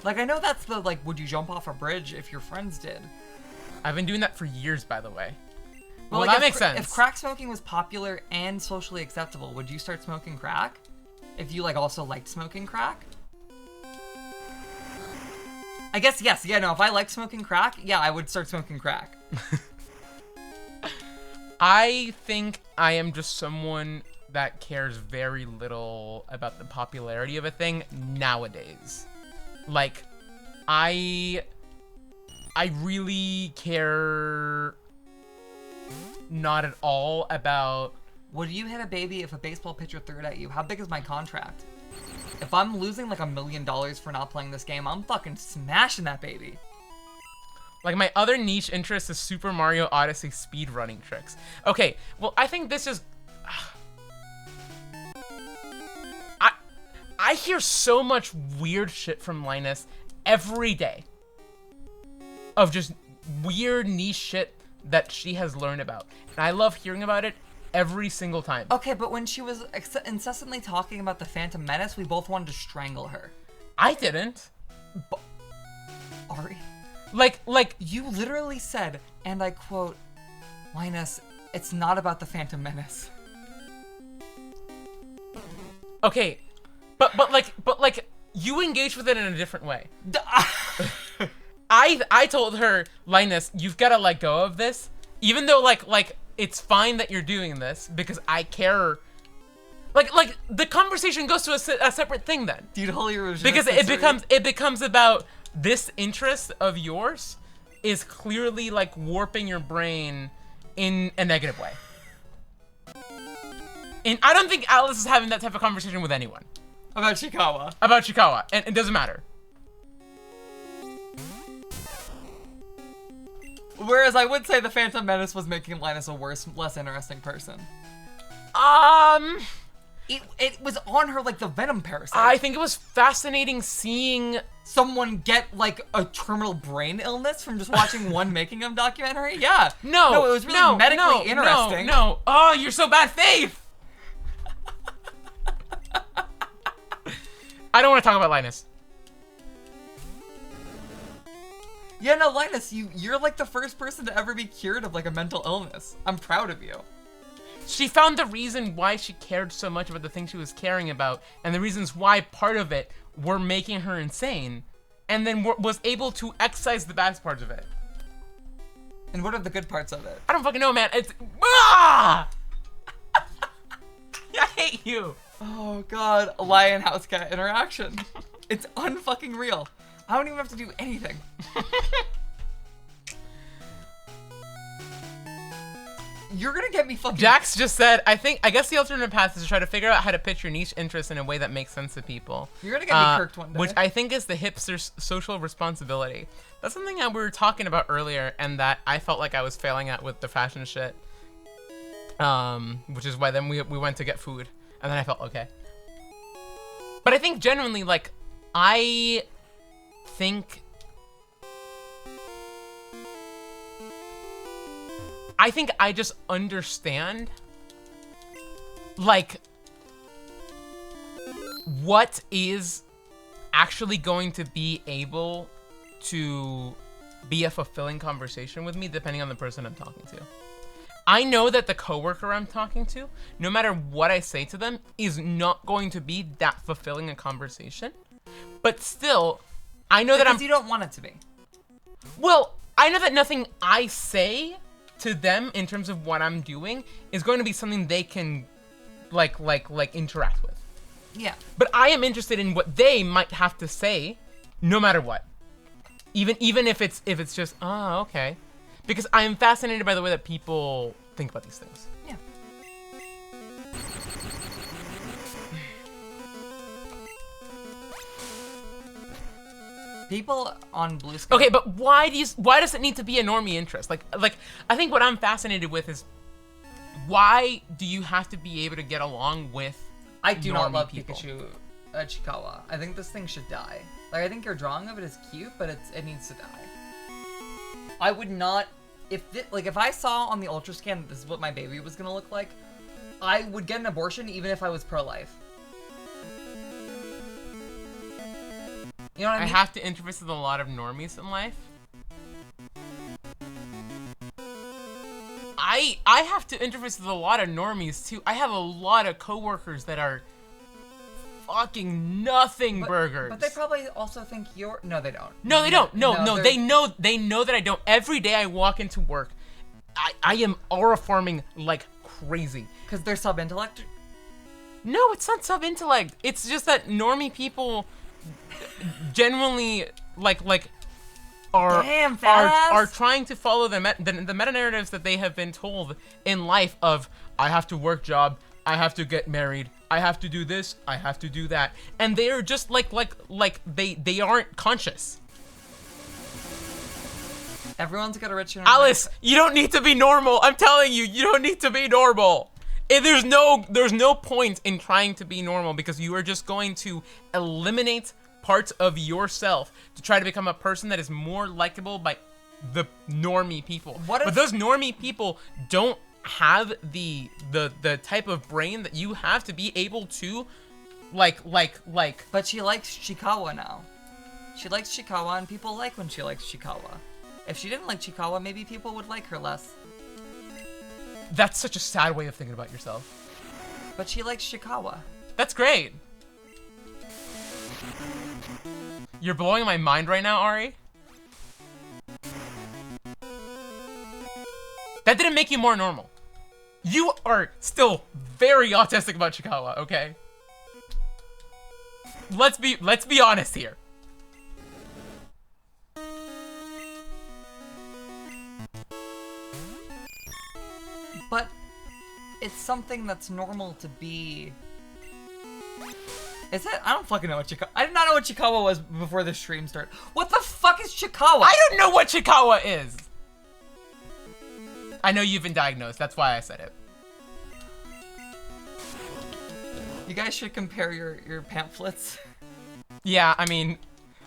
Like, I know that's the, like, would you jump off a bridge if your friends did? I've been doing that for years, by the way. Well, Well, like, that makes sense. If crack smoking was popular and socially acceptable, would you start smoking crack? If you, like, also liked smoking crack? I guess, yes. Yeah, no, if I liked smoking crack, yeah, I would start smoking crack. I think I am just someone that cares very little about the popularity of a thing nowadays. Like, I really care not at all about... Would you hit a baby if a baseball pitcher threw it at you? How big is my contract? If I'm losing like $1 million for not playing this game, I'm fucking smashing that baby. Like, my other niche interest is Super Mario Odyssey speedrunning tricks. Okay, well, I think this is... I hear so much weird shit from Linus every day. Of just weird niche shit that she has learned about. And I love hearing about it every single time. Okay, but when she was incessantly talking about the Phantom Menace, we both wanted to strangle her. I didn't. Ari? Like, You literally said, and I quote, Linus, it's not about the Phantom Menace. okay, But like you engage with it in a different way. I told her, Linus, you've got to let go of this, even though like it's fine that you're doing this because I care. Like the conversation goes to a separate thing then. Dude, holy because it becomes about this interest of yours is clearly like warping your brain in a negative way. And I don't think Alice is having that type of conversation with anyone. About Chikawa. About Chikawa, and it doesn't matter. Whereas I would say the Phantom Menace was making Linus a worse, less interesting person. It was on her like the venom parasite. I think it was fascinating seeing someone get like a terminal brain illness from just watching one making of documentary. Yeah. No, it was really medically interesting. No. Oh, you're so bad faith. I don't want to talk about Linus. Yeah, no, Linus, you're like the first person to ever be cured of like a mental illness. I'm proud of you. She found the reason why she cared so much about the thing she was caring about, and the reasons why part of it were making her insane, and then was able to excise the bad parts of it. And what are the good parts of it? I don't fucking know, man. It's I hate you. Oh god, a lion house cat interaction. It's unfucking real. I don't even have to do anything. You're gonna get me fucking. Jax just said, I guess the alternate path is to try to figure out how to pitch your niche interest in a way that makes sense to people. You're gonna get me kirked one day. Which I think is the hipster's social responsibility. That's something that we were talking about earlier, and that I felt like I was failing at with the fashion shit. Which is why then we went to get food, and then I felt okay. But I think genuinely, like, I think I just understand, like, what is actually going to be able to be a fulfilling conversation with me depending on the person I'm talking to. I know that the coworker I'm talking to, no matter what I say to them, is not going to be that fulfilling a conversation. But still, I know that you don't want it to be. Well, I know that nothing I say to them in terms of what I'm doing is going to be something they can like interact with. Yeah. But I am interested in what they might have to say no matter what. Even if it's just, oh, okay. Because I am fascinated by the way that people think about these things. Yeah. People on Blue Sky. Okay, but why does it need to be a normie interest? Like I think what I'm fascinated with is why do you have to be able to get along with I do not love people? Pikachu Chikawa. I think this thing should die. Like, I think your drawing of it is cute, but it needs to die. I would not, if I saw on the ultra scan that this is what my baby was gonna look like, I would get an abortion even if I was pro-life. You know what I mean? I have to interface with a lot of normies in life. I have to interface with a lot of normies too. I have a lot of coworkers that are fucking nothing burgers. But they probably also think you're. No, they don't. No, they don't. No. They know that I don't. Every day I walk into work, I am aura farming like crazy. Because they're sub-intellect? No, it's not sub-intellect. It's just that normie people generally are trying to follow the meta narratives that they have been told in life of I have to work job, I have to get married, I have to do this, I have to do that, and they are just like they aren't conscious. Everyone's got a rich. Alice, you don't need to be normal. I'm telling you, you don't need to be normal. There's no point in trying to be normal because you are just going to eliminate parts of yourself to try to become a person that is more likable by the normie people. But those normie people don't have the type of brain that you have to be able to like. But she likes Chikawa now. She likes Chikawa, and people like when she likes Chikawa. If she didn't like Chikawa, maybe people would like her less. That's such a sad way of thinking about yourself. But she likes Chikawa. That's great. You're blowing my mind right now, Ari. That didn't make you more normal. You are still very autistic about Chikawa, okay? Let's be honest here. But it's something that's normal to be. Is it? I don't fucking know what Chikawa. I did not know what Chikawa was before the stream started. What the fuck is Chikawa? I don't know what Chikawa is. I know you've been diagnosed. That's why I said it. You guys should compare your pamphlets. Yeah, I mean,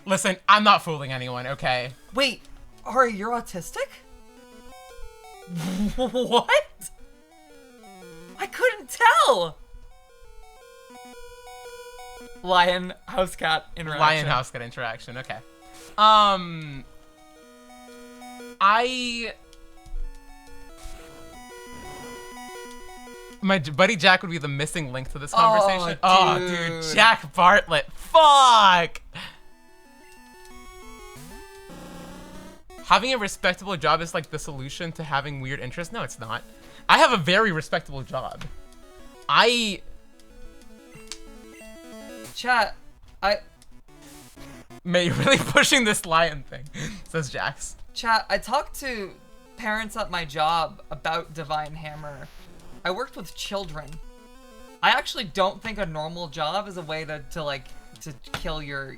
listen, I'm not fooling anyone, okay? Wait, Ari, you're autistic? What? I couldn't tell. Lion house cat interaction. Lion house cat interaction. Okay. My buddy Jack would be the missing link to this conversation. Oh, dude, Jack Bartlett. Fuck. Having a respectable job is like the solution to having weird interests. No, it's not. I have a very respectable job. Chat, May, you're really pushing this lion thing, says Jax. Chat, I talked to parents at my job about Divine Hammer. I worked with children. I actually don't think a normal job is a way to kill your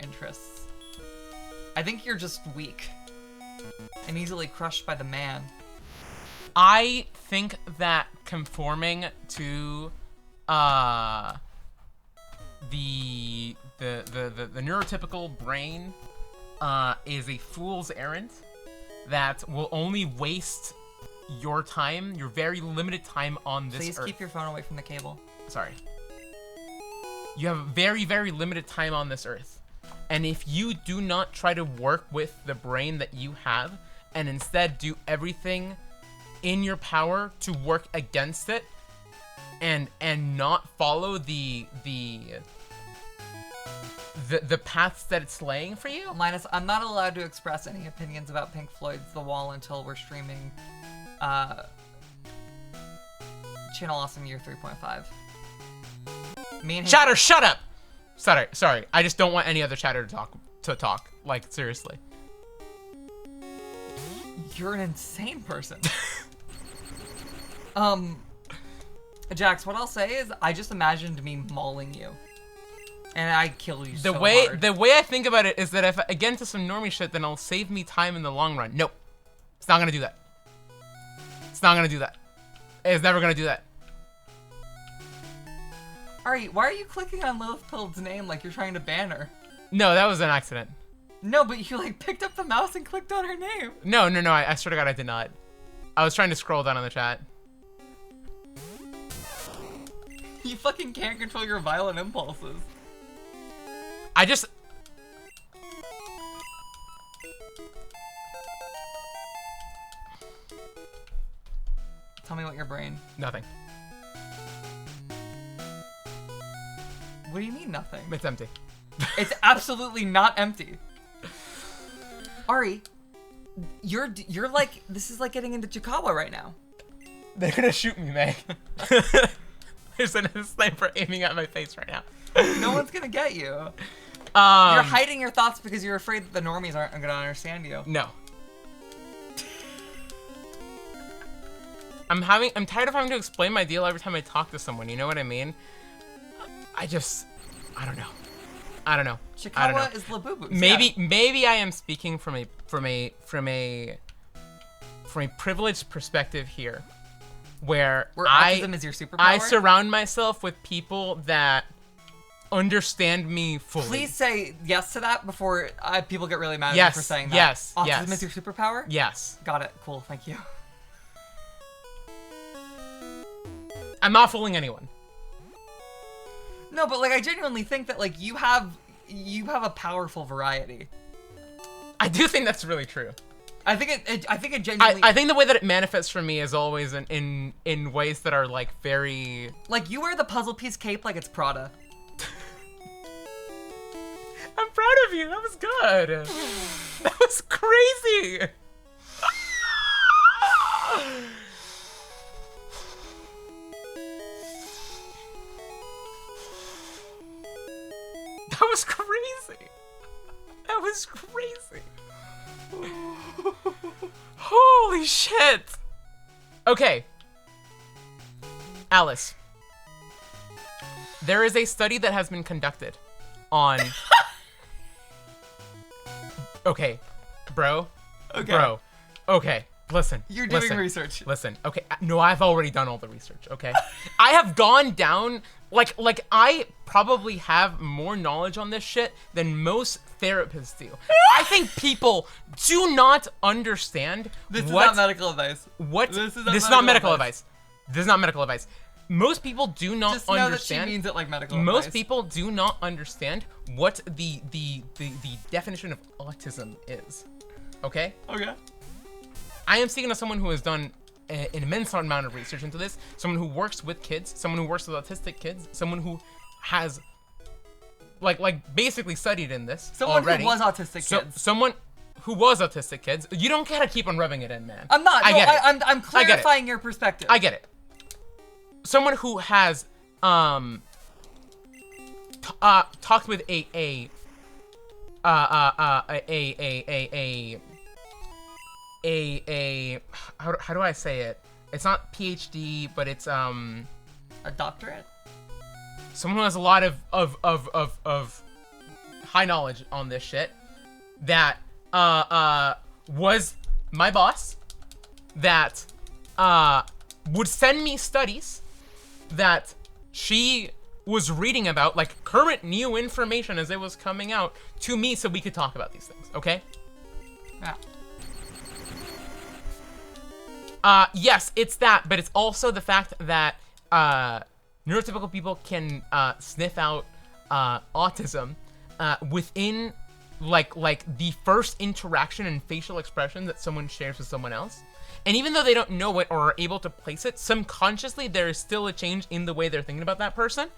interests. I think you're just weak and easily crushed by the man. I think that conforming to the neurotypical brain is a fool's errand that will only waste your time, your very limited time on this Please earth. keep your phone away from the cable. Sorry. You have very, very limited time on this earth. And if you do not try to work with the brain that you have and instead do everything in your power to work against it and not follow the paths that it's laying for you. Linus, I'm not allowed to express any opinions about Pink Floyd's The Wall until we're streaming Channel Awesome Year 3.5. Me and Chatter, shut up! Sorry. I just don't want any other chatter to talk. Like, seriously. You're an insane person. Jax, what I'll say is I just imagined me mauling you. And I kill you so hard. The way I think about it is that if I get into some normie shit, then it'll save me time in the long run. Nope. It's not gonna do that. It's not gonna do that. It's never gonna do that. Alright, why are you clicking on Lilith Pillard's name like you're trying to ban her? No, that was an accident. No, but you picked up the mouse and clicked on her name. No, I swear to God I did not. I was trying to scroll down on the chat. You fucking can't control your violent impulses. I just... Tell me what your brain... Nothing. What do you mean nothing? It's empty. It's absolutely not empty. Ari, you're like, this is like getting into Chikawa right now. They're gonna shoot me, Meg. There's a sniper aiming at my face right now. No one's gonna get you. You're hiding your thoughts because you're afraid that the normies aren't gonna understand you. No. I'm tired of having to explain my deal every time I talk to someone, you know what I mean? I don't know. Chikawa is Labubu. Maybe I am speaking from a privileged perspective here, where autism is your superpower. I surround myself with people that understand me fully. Please say yes to that before people get really mad at Yes, me for saying that. yes, Autism yes. is your superpower? Yes. Got it. Cool. Thank you. I'm not fooling anyone. No, but I genuinely think that you have a powerful variety. I do think that's really true. I think it genuinely. I think the way that it manifests for me is always in ways that are very. You wear the puzzle piece cape like it's Prada. I'm proud of you. That was good. That was crazy. That was crazy. That was crazy. Holy shit. Okay. Alice. There is a study that has been conducted on... Okay. Bro. Okay. Bro. Okay. Listen. You're doing listen, research. Listen. Okay. No, I've already done all the research, okay? I have gone down... Like, I probably have more knowledge on this shit than most therapists do. I think people do not understand This is what... not medical advice. What? This is not medical advice. This is not medical advice. Most people do not Just know that she understand. means it like medical Most advice. people do not understand what the definition of autism is. Okay? Okay. I am speaking to someone who has done an immense amount of research into this. Someone who works with kids. Someone who works with autistic kids. Someone who has like basically studied in this Someone already. who was autistic kids. Someone who was autistic kids. You don't gotta keep on rubbing it in, man. I'm not. I No, get it. I'm I get it. clarifying your perspective. I get it. Someone who has talked with a how do I say it? It's not PhD, but it's A doctorate? someone who has a lot of high knowledge on this shit that was my boss that would send me studies that she was reading about, like current new information as it was coming out to me so we could talk about these things, okay? Yeah. Yes, it's that, but it's also the fact that neurotypical people can sniff out autism within like the first interaction and facial expression that someone shares with someone else. And even though they don't know it or are able to place it, subconsciously there is still a change in the way they're thinking about that person,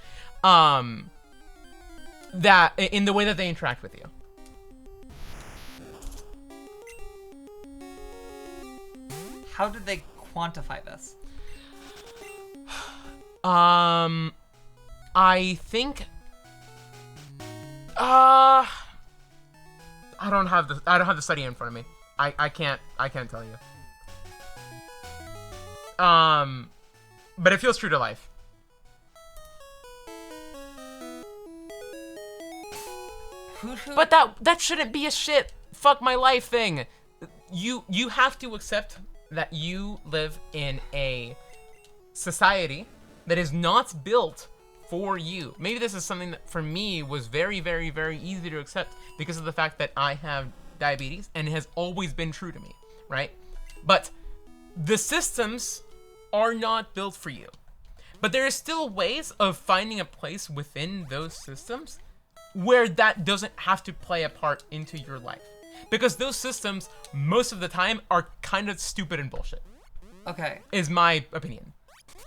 that in the way that they interact with you. How did they quantify this? I think I don't have the study in front of me. I can't tell you. But it feels true to life. But that shouldn't be a shit fuck my life thing. You have to accept that you live in a society that is not built for you. Maybe this is something that for me was very, very, very easy to accept because of the fact that I have diabetes and it has always been true to me, right? But the systems are not built for you. But there is still ways of finding a place within those systems where that doesn't have to play a part into your life. Because those systems, most of the time, are kind of stupid and bullshit. Okay. Is my opinion.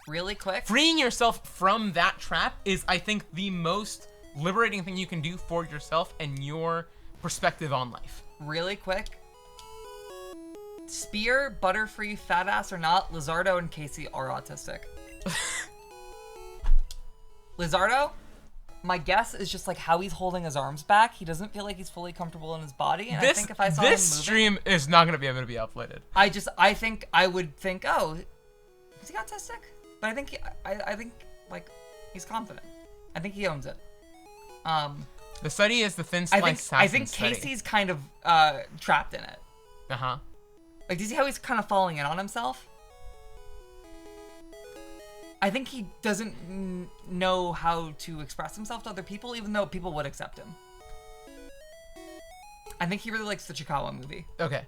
Really quick? Freeing yourself from that trap is, I think, the most liberating thing you can do for yourself and your perspective on life. Really quick? Spear, Butterfree, Fat Ass or not, Lizardo and Casey are autistic. Lizardo, my guess is just like how he's holding his arms back. He doesn't feel like he's fully comfortable in his body, and I think if I saw him moving, this stream is not going to be able to be uploaded. I think I would think, oh, is he autistic? But I think I think like he's confident. I think he owns it. The study is the thin slice I think study. Casey's kind of trapped in it. Uh-huh. Like, do you see how he's kind of falling in on himself? I think he doesn't know how to express himself to other people, even though people would accept him. I think he really likes the Chikawa movie. Okay.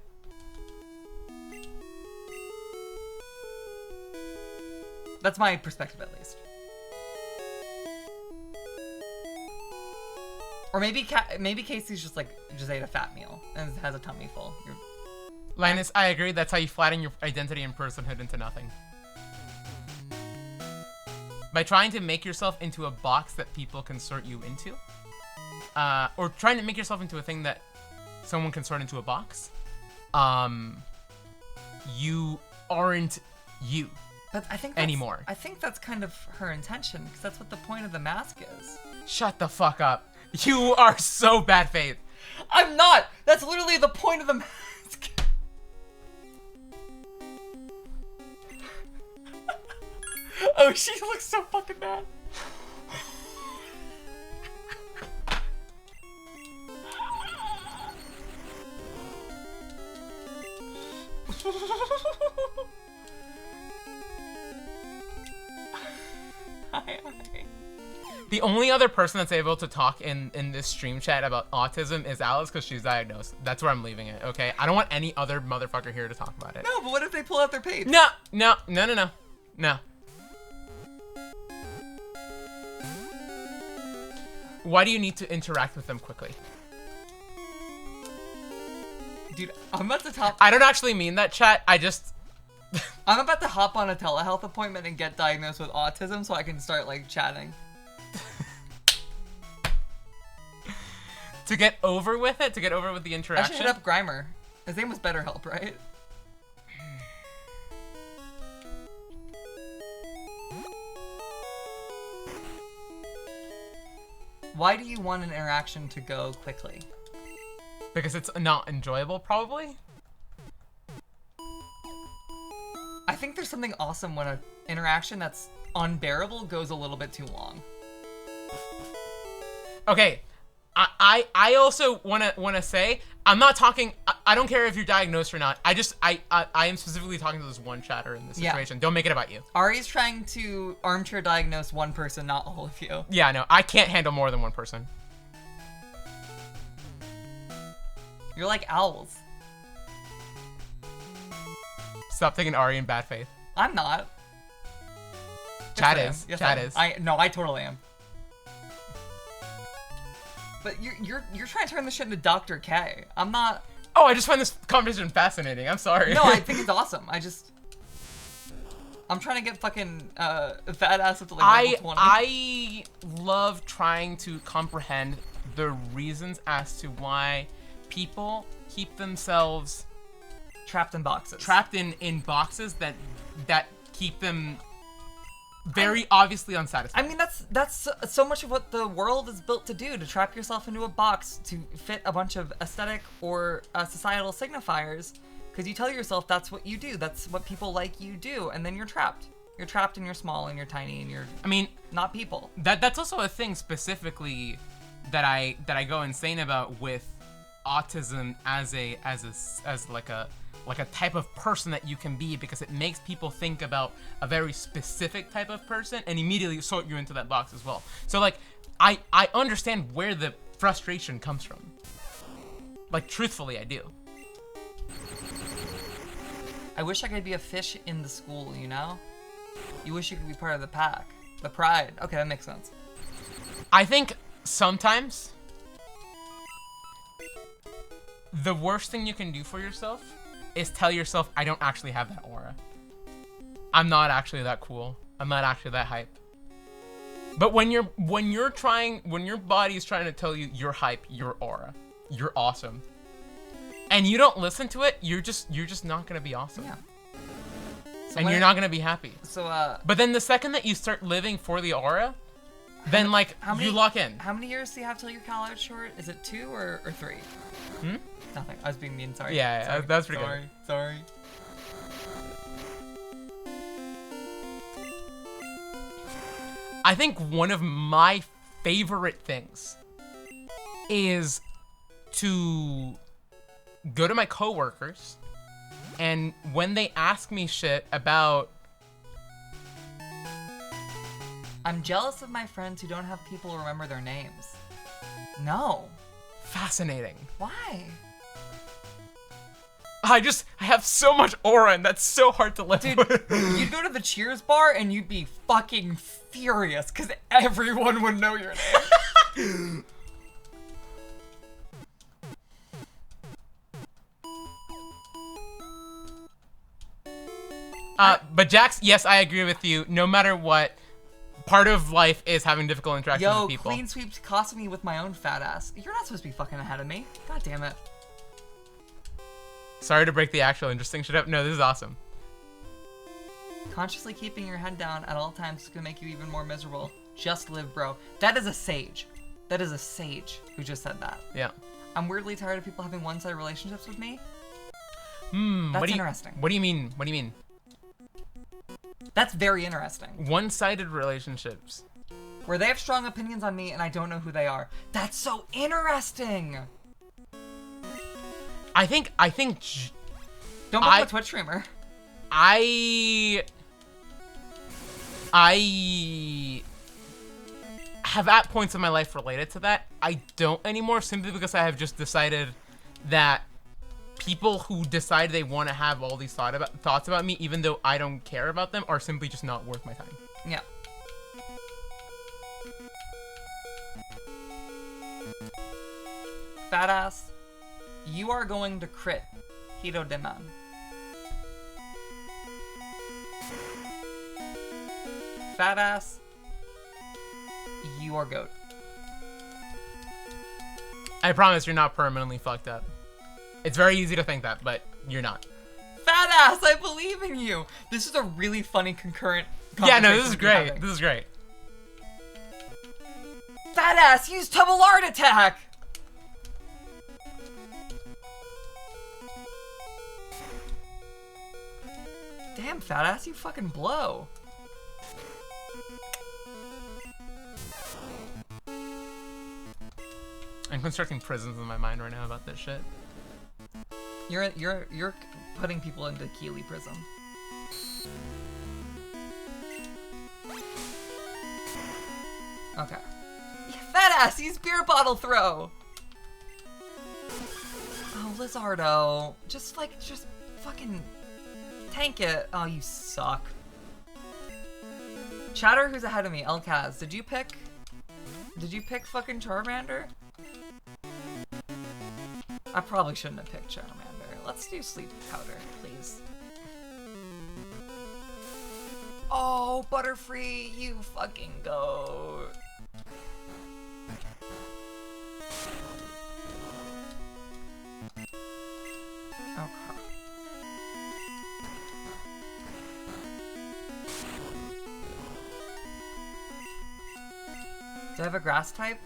That's my perspective, at least. Or maybe maybe Casey's just ate a fat meal and has a tummy full. Linus, I agree. That's how you flatten your identity and personhood into nothing. By trying to make yourself into a box that people can sort you into, or trying to make yourself into a thing that someone can sort into a box, you aren't you. But I think anymore. I think that's kind of her intention, because that's what the point of the mask is. Shut the fuck up. You are so bad faith. I'm not! That's literally the point of the mask! Oh, she looks so fucking bad. The only other person that's able to talk in this stream chat about autism is Alice, because she's diagnosed. That's where I'm leaving it, okay? I don't want any other motherfucker here to talk about it. No, but what if they pull out their page? No, no, no, no, no. No. Why do you need to interact with them quickly? Dude, I'm about to top. I don't actually mean that, chat. I'm about to hop on a telehealth appointment and get diagnosed with autism so I can start, like, chatting. To get over with it? To get over with the I interaction? should hit up Grimer. His name was BetterHelp, right? Why do you want an interaction to go quickly? Because it's not enjoyable, probably? I think there's something awesome when an interaction that's unbearable goes a little bit too long. Okay, I also wanna say, I'm not talking, I don't care if you're diagnosed or not. I am specifically talking to this one chatter in this situation. Don't make it about you. Ari's trying to armchair diagnose one person, not all of you. Yeah, no, I can't handle more than one person. You're like owls. Stop taking Ari in bad faith. I'm not. Chat Yes, I is. am. Yes, Chat I am. is. I totally am. But you're trying to turn this shit into Dr. K. I'm not. Oh, I just find this conversation fascinating. I'm sorry. No, I think it's awesome. I'm trying to get fucking fat ass up to like level 20. I love trying to comprehend the reasons as to why people keep themselves trapped in boxes. Trapped in boxes that keep them very obviously unsatisfied. I mean, that's so much of what the world is built to do, to trap yourself into a box to fit a bunch of aesthetic or societal signifiers, because you tell yourself that's what you do, that's what people like you do, and then you're trapped. You're trapped and you're small and you're tiny and you're not people. That's also a thing specifically that I go insane about with autism as like a type of person that you can be, because it makes people think about a very specific type of person and immediately sort you into that box as well. So like, I understand where the frustration comes from. Like, truthfully, I do. I wish I could be a fish in the school, you know? You wish you could be part of the pack. The pride. Okay, that makes sense. I think sometimes the worst thing you can do for yourself is tell yourself, I don't actually have that aura. I'm not actually that cool. I'm not actually that hype. But when your body is trying to tell you you're hype, you're aura, you're awesome, and you don't listen to it, you're just not gonna be awesome. Yeah. So and you're not gonna be happy. So But then the second that you start living for the aura, then like you lock in. How many years do you have till your college short? Is it 2 or 3? Nothing. I was being mean. Sorry. Yeah, sorry. that's pretty good. Sorry. I think one of my favorite things is to go to my coworkers, and when they ask me shit about... I'm jealous of my friends who don't have people remember their names. No. Fascinating. Why? I have so much aura, and that's so hard to live Dude, with. you'd go to the Cheers bar and you'd be fucking furious because everyone would know your name. But Jax, yes, I agree with you. No matter what, part of life is having difficult interactions Yo, with people. clean sweeps costing me with my own fat ass. You're not supposed to be fucking ahead of me. God damn it. Sorry to break the actual interesting shit up. No, this is awesome. Consciously keeping your head down at all times is gonna make you even more miserable. Just live, bro. That is a sage. That is a sage who just said that. Yeah. I'm weirdly tired of people having one-sided relationships with me. That's interesting. What do you mean? What do you mean? That's very interesting. One-sided relationships. Where they have strong opinions on me and I don't know who they are. That's so interesting. I think. Don't book a Twitch streamer. I have at points in my life related to that. I don't anymore simply because I have just decided that people who decide they want to have all these thoughts about me, even though I don't care about them, are simply just not worth my time. Yeah. Fat ass, you are going to crit Hito Deman. Fat ass, you are goat. I promise you're not permanently fucked up. It's very easy to think that, but you're not. Fat ass, I believe in you. This is a really funny concurrent Yeah, no, this conversation is we're great. having. This is great. Fat ass, use double art attack. Damn, fat ass, you fucking blow. I'm constructing prisons in my mind right now about this shit. You're putting people into Keeley prison. Okay. Fat ass, use beer bottle throw. Oh, Lizardo, just fucking tank it. Oh, you suck. Chatter, who's ahead of me? Elkaz, did you pick fucking Charmander? I probably shouldn't have picked Charmander. Let's do Sleep Powder, please. Oh, Butterfree, you fucking goat. Okay. Do I have a grass type?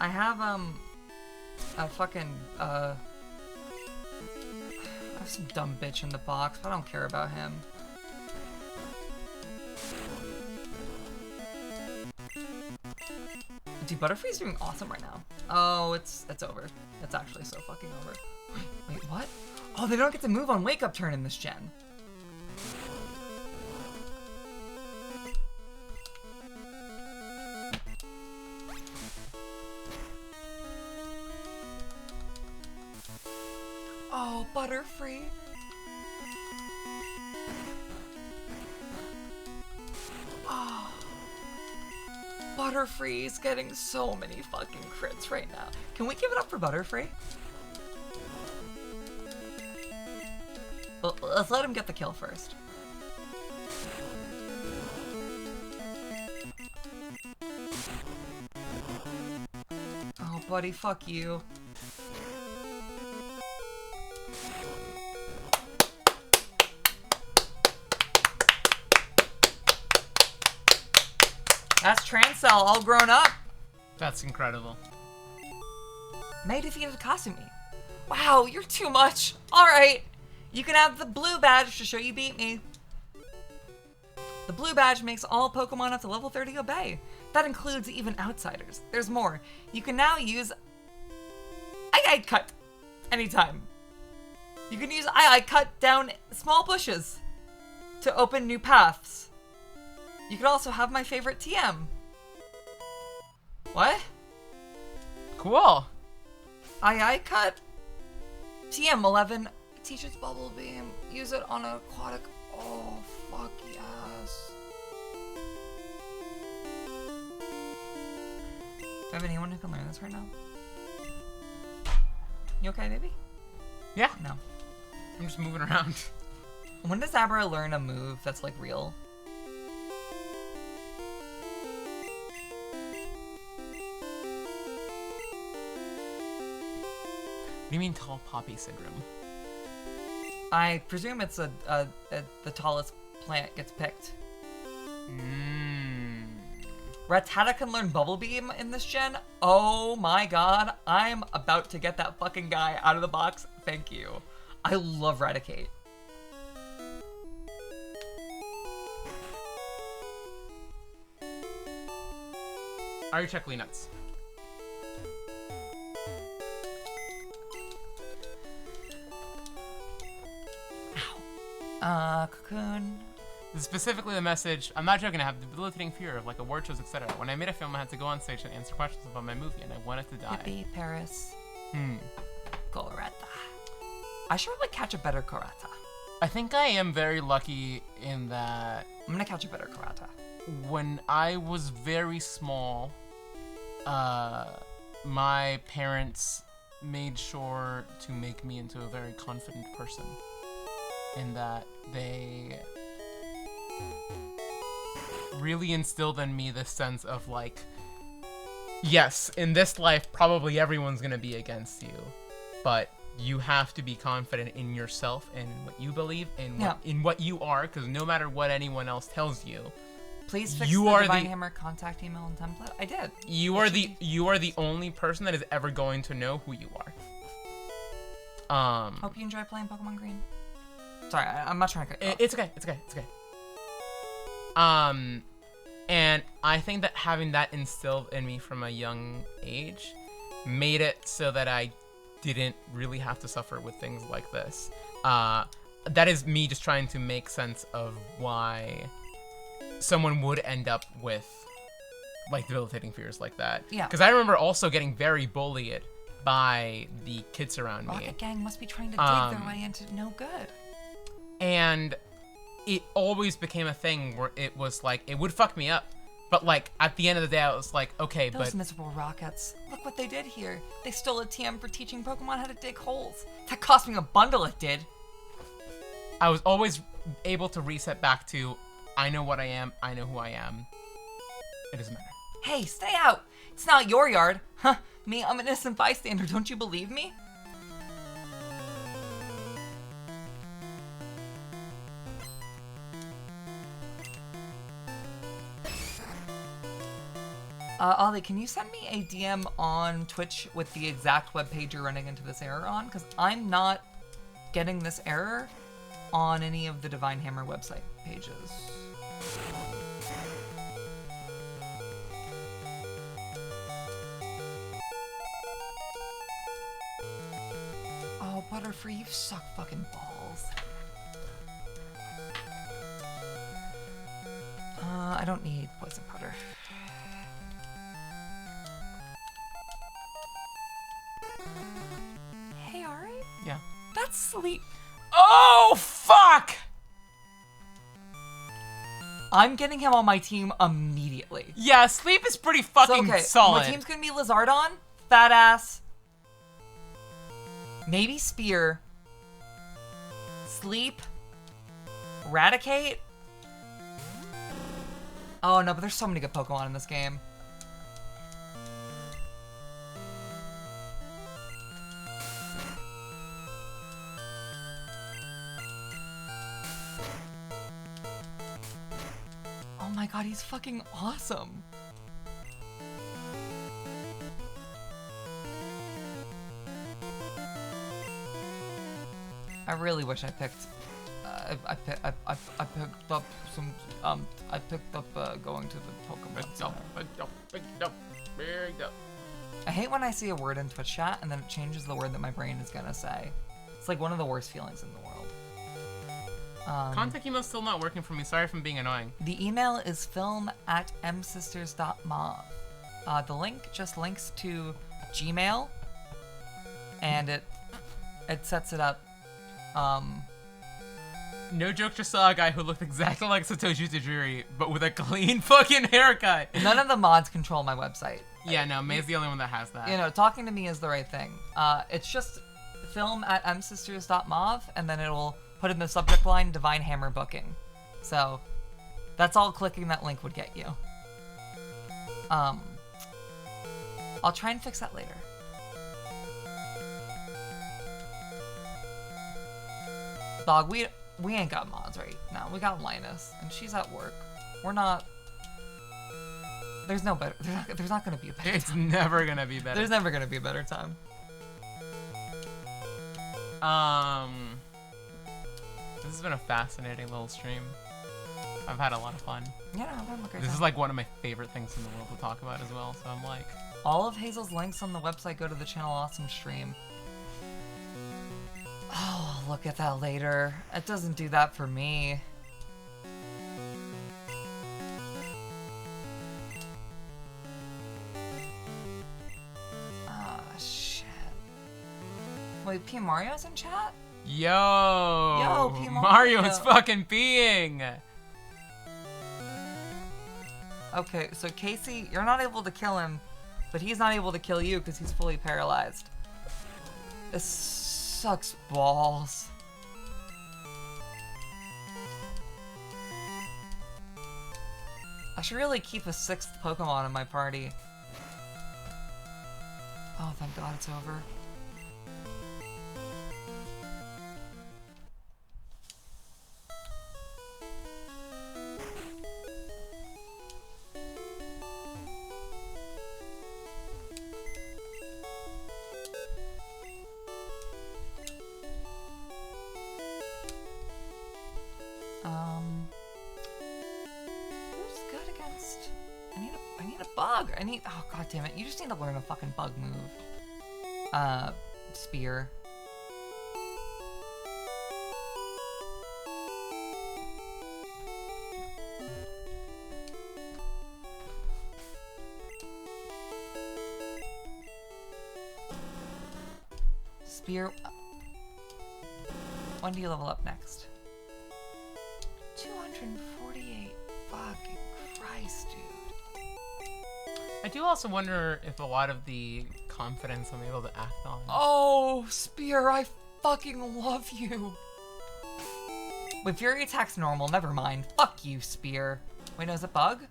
I have, a fucking, I have some dumb bitch in the box, but I don't care about him. Dude, Butterfree's doing awesome right now. Oh, it's over. It's actually so fucking over. Wait, what? Oh, they don't get to move on Wake Up turn in this gen. Oh, Butterfree. Oh. Butterfree's getting so many fucking crits right now. Can we give it up for Butterfree? Well, let's let him get the kill first. Oh, buddy, fuck you. That's Transcell all grown up. That's incredible. May defeated Kasumi. Wow, you're too much. Alright. You can have the blue badge to show you beat me. The blue badge makes all Pokemon up to level 30 obey. That includes even outsiders. There's more. You can now use Eye Cut anytime. You can use Eye Cut down small bushes to open new paths. You could also have my favorite TM. What? Cool. Eye Cut. TM 11 teaches Bubble Beam. Use it on an aquatic. Oh, fuck yes. Do I have anyone who can learn this right now? You okay, baby? Yeah. No. I'm just moving around. When does Abra learn a move that's like real? do you mean tall poppy syndrome? I presume it's the tallest plant gets picked. Rattata can learn Bubble Beam in this gen. Oh my god, I'm about to get that fucking guy out of the box. Thank you. I love Raticate. Are you chuckly nuts? Cocoon. Specifically the message, I'm not joking, I have debilitating fear of like award shows, etc. When I made a film, I had to go on stage and answer questions about my movie, and I wanted to die. Hippie, Paris. Coretta. I should probably catch a better Coretta. I think I am very lucky in that I'm gonna catch a better Coretta. when I was very small, my parents made sure to make me into a very confident person. In that they really instilled in me this sense of like, yes, in this life, probably everyone's gonna be against you, but you have to be confident in yourself and in what you believe and in what you are, because no matter what anyone else tells you, Please fix you the are Divine the- Hammer contact email and template. I did. you are the only person that is ever going to know who you are. Hope you enjoy playing Pokemon Green. Sorry, I'm not trying to cut you off. It's okay. It's okay. And I think that having that instilled in me from a young age made it so that I didn't really have to suffer with things like this. That is me just trying to make sense of why someone would end up with like debilitating fears like that. Yeah. Because I remember also getting very bullied by the kids around me. Rocket Gang must be trying to dig their way into no good. And it always became a thing where it was like, it would fuck me up. But like, at the end of the day, I was like, okay, Those but miserable Rockets. Look what they did here. They stole a TM for teaching Pokemon how to dig holes. That cost me a bundle, it did. I was always able to reset back to, I know what I am, I know who I am. It doesn't matter. Hey, stay out. It's not your yard. Huh, me, I'm an innocent bystander. Don't you believe me? Ollie, can you send me a DM on Twitch with the exact webpage you're running into this error on? Because I'm not getting this error on any of the Divine Hammer website pages. Oh, Butterfree, you suck fucking balls. I don't need poison powder. Hey, Ari? Yeah. That's Sleep. Oh, fuck! I'm getting him on my team immediately. Yeah, Sleep is pretty fucking solid. My team's gonna be Lizardon, Fat Ass, maybe Spear, Sleep, Raticate. Oh no, but there's so many good Pokemon in this game. Oh my god, he's fucking awesome. I really wish I picked. I picked up some. I picked up going to the Pokemon Center. I hate when I see a word in Twitch chat and then it changes the word that my brain is gonna say. It's like one of the worst feelings in the world. Contact email's still not working for me. Sorry if I'm being annoying. The email is film@msisters.mov. The link just links to Gmail, and it sets it up. No joke, just saw a guy who looked exactly like Satoshi Tajiri, but with a clean fucking haircut. None of the mods control my website. Yeah, no, May's the only one that has that. You know, talking to me is the right thing. It's just film@msisters.mov, and then it'll put in the subject line Divine Hammer booking. So that's all clicking that link would get you. I'll try and fix that later. dog, we ain't got mods right now. We got Linus, and she's at work. We're not. There's no better. There's not gonna be a better It's time. never gonna be better. There's never gonna be a better time. This has been a fascinating little stream. I've had a lot of fun. Yeah, I'm having a great This time. is like one of my favorite things in the world to talk about as well. So I'm like, All of Hazel's links on the website go to the channel Awesome Stream. Oh, look at that later. It doesn't do that for me. Ah, shit. Wait, P. Mario's in chat? yo, P. Mario is Mario. fucking peeing. Okay, so Casey, you're not able to kill him, but he's not able to kill you because he's fully paralyzed. This sucks balls. I should really keep a 6th Pokemon in my party. Oh, thank God it's over. Who's good against? I need a bug. Oh, God damn it! You just need to learn a fucking bug move. Spear. Spear. When do you level up next? 248. Fucking Christ, dude. I do also wonder if a lot of the confidence I'm able to act on. Oh, Spear, I fucking love you. Wait, Fury attack's normal. Never mind. Fuck you, Spear. Wait, no, is it bug?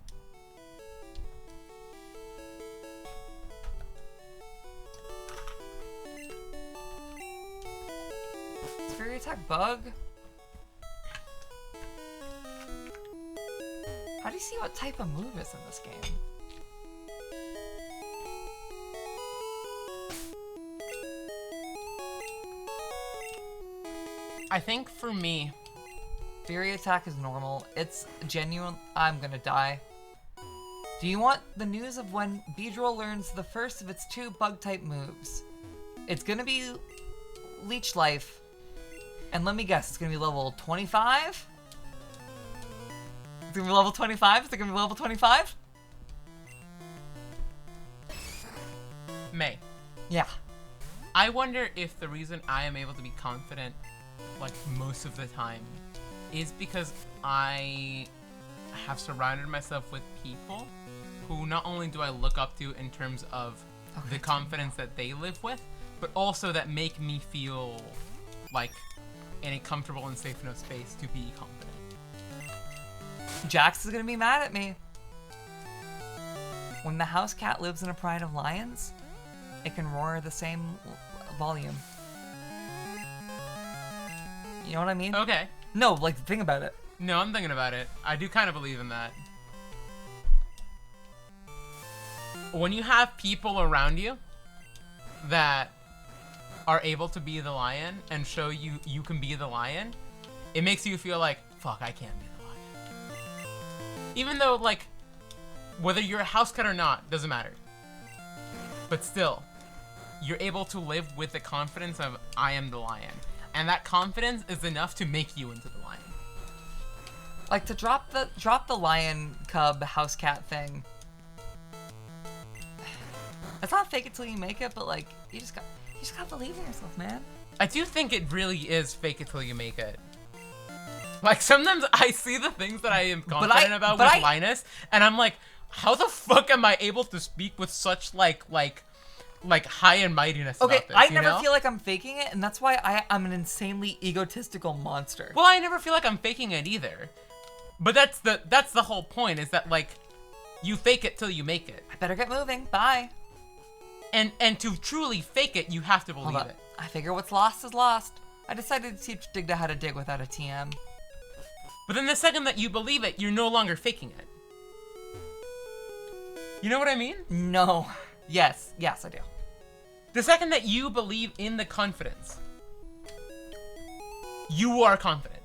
Is Fury attack bug? How do you see what type of move is in this game? I think for me, Fury attack is normal. It's genuine. I'm gonna die. Do you want the news of when Beedrill learns the first of its 2 bug-type moves? It's gonna be Leech Life. And let me guess, it's gonna be level 25? It's gonna be level 25? Is it gonna be level 25? May. Yeah. I wonder if the reason I am able to be confident, like most of the time, is because I have surrounded myself with people who not only do I look up to in terms of the confidence that they live with, but also that make me feel like in a comfortable and safe enough space to be confident. Jax is gonna be mad at me. When the house cat lives in a pride of lions, it can roar the same volume. You know what I mean? Okay. No, like, think about it. No, I'm thinking about it. I do kind of believe in that. When you have people around you that are able to be the lion and show you can be the lion, it makes you feel like, fuck, I can't be the lion. Even though, like, whether you're a house cat or not, doesn't matter. But still, you're able to live with the confidence of, I am the lion. And that confidence is enough to make you into the lion. Like, to drop the lion cub house cat thing. It's not fake it till you make it, but like, you just gotta believe in yourself, man. I do think it really is fake it till you make it. Like, sometimes I see the things that I am confident about with Linus, and I'm like, how the fuck am I able to speak with such like high and mightiness Okay, about this, I never you know? feel like I'm faking it, and that's why I'm an insanely egotistical monster. Well, I never feel like I'm faking it either. But that's the whole point, is that, like, you fake it till you make it. I better get moving. Bye. And to truly fake it, you have to believe Hold up. it. I figure what's lost is lost. I decided to teach Digda how to dig without a TM. But then the second that you believe it, you're no longer faking it. You know what I mean? No. Yes, I do. The second that you believe in the confidence, you are confident.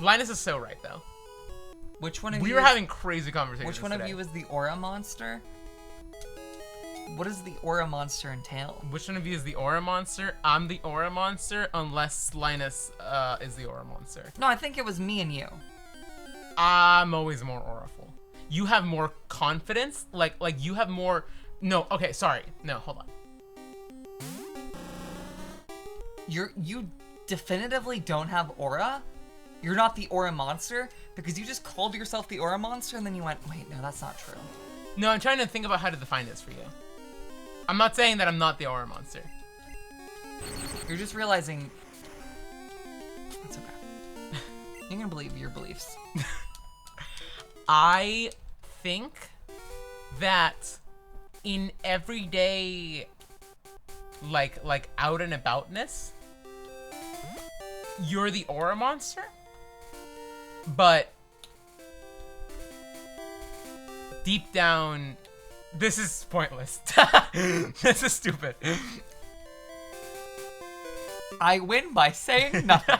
Linus is so right, though. Which one of We you? were having crazy conversations. Which one today. of you is the aura monster? What does the aura monster entail? Which one of you is the aura monster? I'm the aura monster, unless Linus is the aura monster. No, I think it was me and you. I'm always more auraful. You have more confidence, like you have more. No, okay, sorry. No, hold on. You definitively don't have aura. You're not the aura monster because you just called yourself the aura monster and then you went, wait, no, that's not true. No, I'm trying to think about how to define this for you. I'm not saying that I'm not the aura monster. You're just realizing it's okay. You're gonna believe your beliefs. I think that in everyday, like out and aboutness, you're the aura monster, but deep down, this is pointless. This is stupid. I win by saying nothing.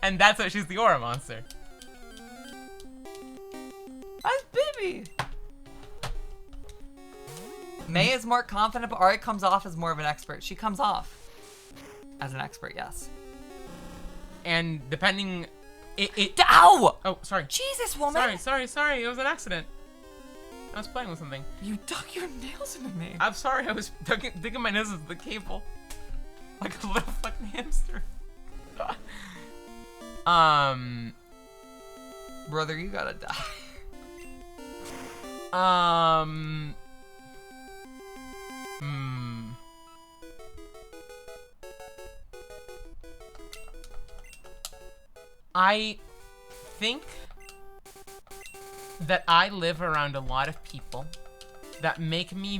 And that's why she's the aura monster. That's baby. May is more confident, but Ari comes off as more of an expert. She comes off as an expert, yes. And depending, Ow! Oh, sorry. Jesus, woman! Sorry. It was an accident. I was playing with something. You dug your nails into me. I'm sorry. I was digging my nose into the cable, like a little fucking hamster. Brother, you gotta die. I think that I live around a lot of people that make me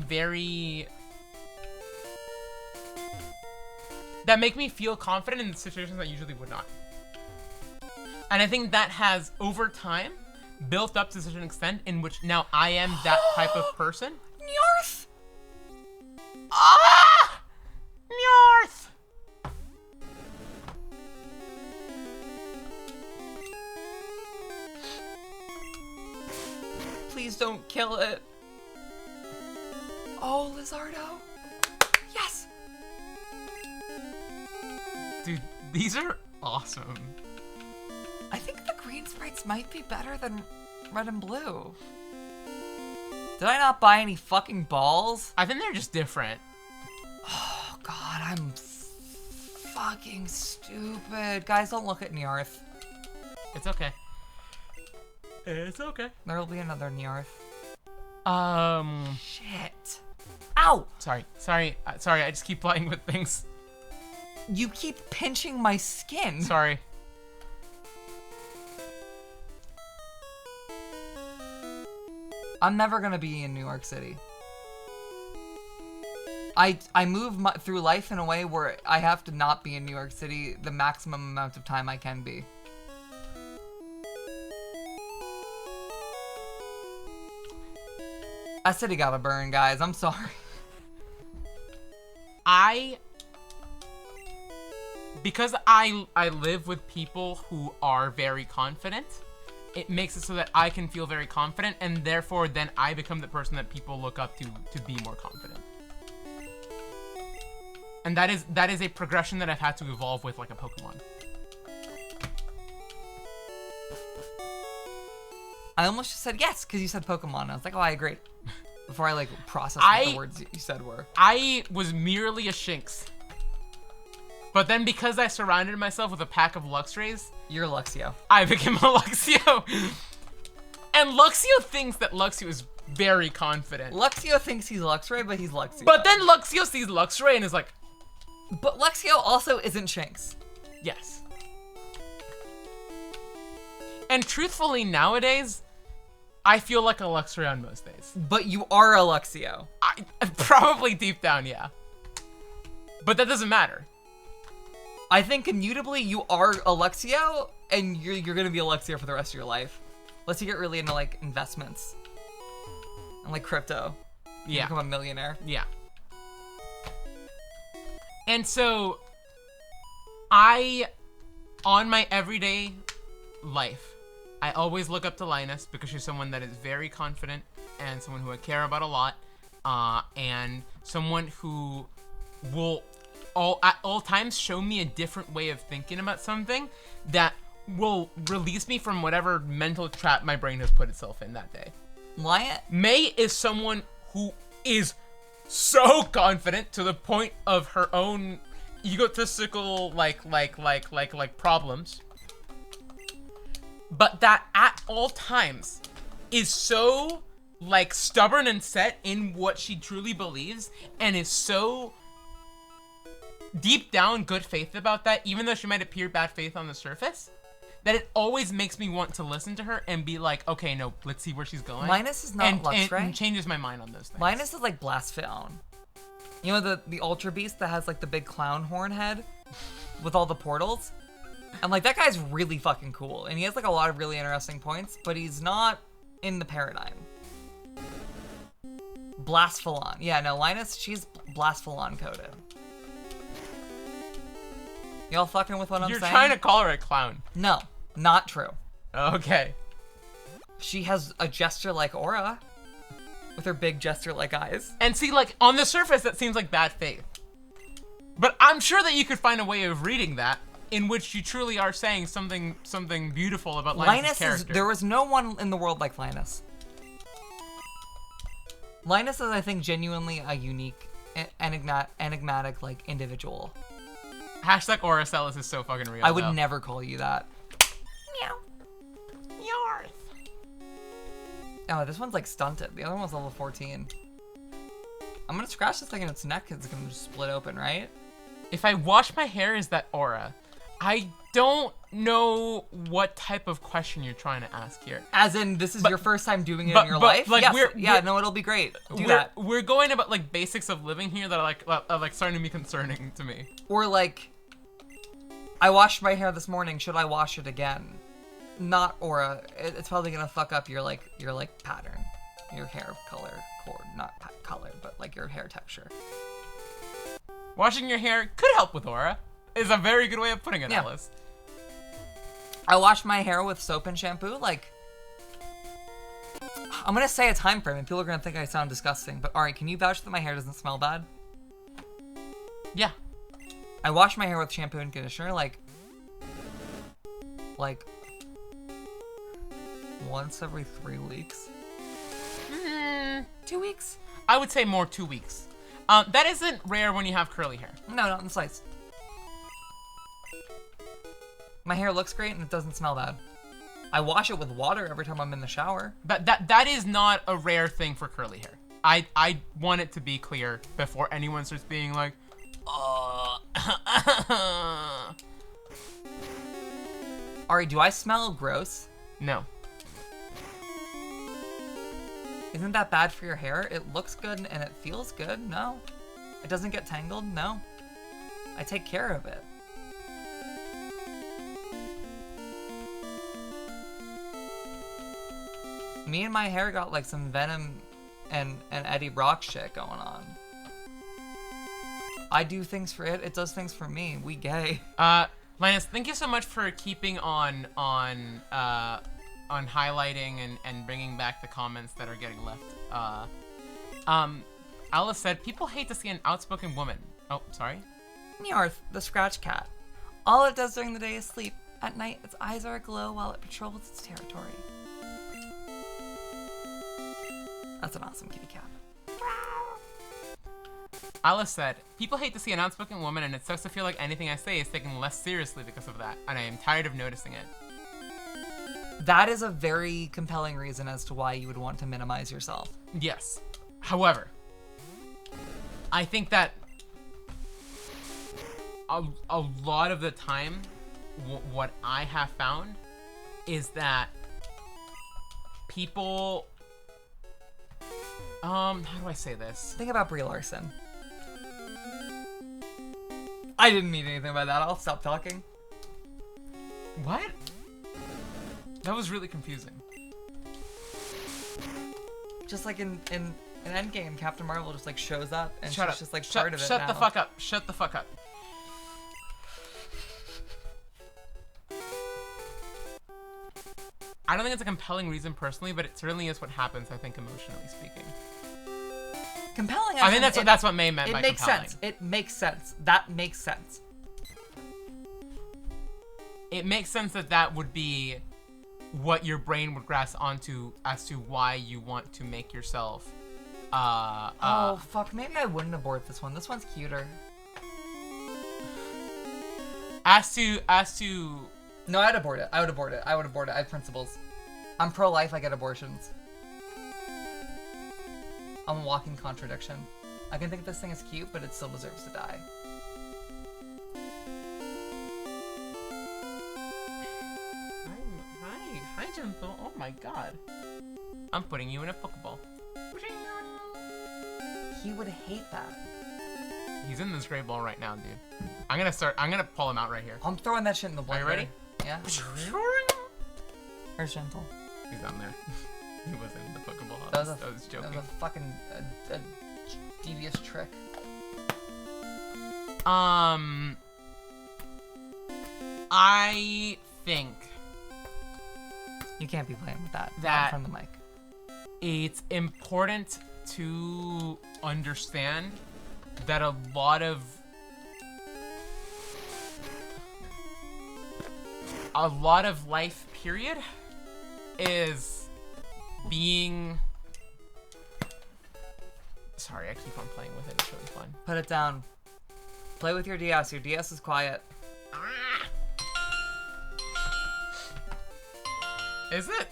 feel confident in situations that I usually would not. And I think that has, over time, built up to such an extent in which now I am that type of person. Nyorth! Ah! Nyorth! Please don't kill it. Oh, Lizardo. Yes! Dude, these are awesome. I think the green sprites might be better than red and blue. Did I not buy any fucking balls? I think they're just different. Oh god, I'm fucking stupid. Guys, don't look at Nyorth. It's okay. It's okay. There'll be another Nyorth. Shit. Ow! Sorry, I just keep playing with things. You keep pinching my skin. Sorry. I'm never gonna be in New York City. I move through life in a way where I have to not be in New York City the maximum amount of time I can be. That city gotta burn, guys. I'm sorry. Because I live with people who are very confident, it makes it so that I can feel very confident, and therefore then I become the person that people look up to be more confident. And that is a progression that I've had to evolve with, like a Pokemon. I almost just said yes because you said Pokemon. I was like, oh, I agree. Before I like processed what the words you said were. I was merely a Shinx. But then because I surrounded myself with a pack of Luxrays, You're Luxio. I became a Luxio. And Luxio thinks that Luxio is very confident. Luxio thinks he's Luxray, but he's Luxio. But then Luxio sees Luxray and is like, But Luxio also isn't Shinx. yes. And truthfully, nowadays, I feel like a Luxray on most days. But you are a Luxio. Probably deep down, yeah. But that doesn't matter. I think immutably you are Alexio, and you're gonna be Alexio for the rest of your life. Unless you get really into like investments and like crypto. You Yeah. become a millionaire. Yeah. And so, on my everyday life, I always look up to Linus because she's someone that is very confident and someone who I care about a lot, and someone who will at all times show me a different way of thinking about something that will release me from whatever mental trap my brain has put itself in that day. May is someone who is so confident to the point of her own egotistical like problems, but that at all times is so like stubborn and set in what she truly believes, and is so deep down good faith about that, even though she might appear bad faith on the surface, that it always makes me want to listen to her and be like, okay, no, let's see where she's going. Linus is not Lux, right? And changes my mind on those things. Linus is like Blaspheon. You know the Ultra Beast that has like the big clown horn head with all the portals? I'm like, that guy's really fucking cool. And he has like a lot of really interesting points, but he's not in the paradigm. Blaspheon. Yeah, no, Linus, she's Blaspheon coded. Y'all fucking with what I'm saying? You're trying to call her a clown. No, not true. Okay. She has a gesture-like aura with her big gesture-like eyes. And see, like, on the surface, that seems like bad faith. But I'm sure that you could find a way of reading that in which you truly are saying something beautiful about Linus' character. There was no one in the world like Linus. Linus is, I think, genuinely a unique, enigmatic, like, individual. Hashtag Auracelis is so fucking real. I would never call you that. Meow. Yarth. Oh, this one's like stunted. The other one's level 14. I'm gonna scratch this thing in its neck because it's gonna just split open, right? If I wash my hair, is that aura? I don't know what type of question you're trying to ask here. As in, this is your first time doing it in your life? Like, yes. No, it'll be great. Do that. We're going about like basics of living here that are like starting to be concerning to me. Or like, I washed my hair this morning. Should I wash it again? Not aura. It's probably gonna fuck up your pattern, your hair color, not color, but like your hair texture. Washing your hair could help with aura. Is a very good way of putting it, Alice. I wash my hair with soap and shampoo. Like, I'm gonna say a time frame, and people are gonna think I sound disgusting. But Ari, can you vouch that my hair doesn't smell bad? Yeah. I wash my hair with shampoo and conditioner, like once every 3 weeks. 2 weeks? I would say more 2 weeks. That isn't rare when you have curly hair. No, not in the slice. My hair looks great and it doesn't smell bad. I wash it with water every time I'm in the shower. But that is not a rare thing for curly hair. I want it to be clear before anyone starts being like, Ari, do I smell gross? No. Isn't that bad for your hair? It looks good and it feels good. No. It doesn't get tangled. No. I take care of it. Me and my hair got like some Venom and Eddie Brock shit going on. I do things for it. It does things for me. We gay. Linus, thank you so much for keeping on highlighting and bringing back the comments that are getting left. Alice said, people hate to see an outspoken woman. Oh, sorry. Nyorth, the scratch cat. All it does during the day is sleep. At night, its eyes are aglow while it patrols its territory. That's an awesome kitty cat. Alice said, people hate to see an outspoken woman, and it sucks to feel like anything I say is taken less seriously because of that, and I am tired of noticing it. That is a very compelling reason as to why you would want to minimize yourself. Yes. However, I think that a lot of the time, what I have found is that people... how do I say this? Think about Brie Larson. I didn't mean anything by that. I'll stop talking. What? That was really confusing. Just like in Endgame, Captain Marvel just like shows up and Shut she's up. just like Shut, part of it shut now. the fuck up. Shut the fuck up. I don't think it's a compelling reason personally, but it certainly is what happens, I think, emotionally speaking. Compelling. I think that's what May meant by It makes compelling. sense. It makes sense. That makes sense. It makes sense that that would be what your brain would grasp onto as to why you want to make yourself. Oh fuck! Maybe I wouldn't abort this one. This one's cuter. As to. No, I'd abort it. I would abort it. I would abort it. I have principles. I'm pro-life. I get abortions. I'm a walking contradiction. I can think this thing is cute, but it still deserves to die. Hi, Gentle. Oh my god. I'm putting you in a Pokeball. He would hate that. He's in this great ball right now, dude. I'm gonna pull him out right here. I'm throwing that shit in the blender. Are you ready? Yeah. Where's Gentle? He's down there. He was in the Pokeball. That I was was joking. That was a fucking a devious trick. I think You can't be playing with that. Not That- in front of the mic. it's important to understand that a lot of life period is being sorry, I keep on playing with it. It's really fun. Put it down. Play with your DS. Your DS is quiet. Is it?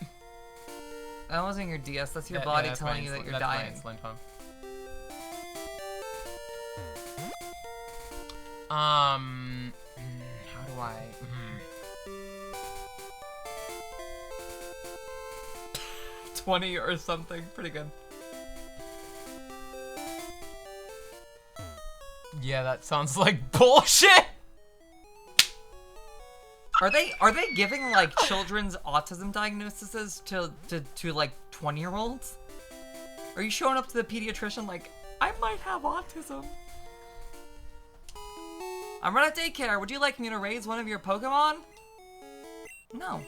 That wasn't your DS. That's your Yeah, body that's telling my you that insula- you're that's my dying. insulin pump. How do I? 20 or something. Pretty good. Yeah, that sounds like bullshit. Are they giving like children's autism diagnoses to like 20-year-olds? Are you showing up to the pediatrician like, I might have autism? I'm running daycare. Would you like me to raise one of your Pokemon? No.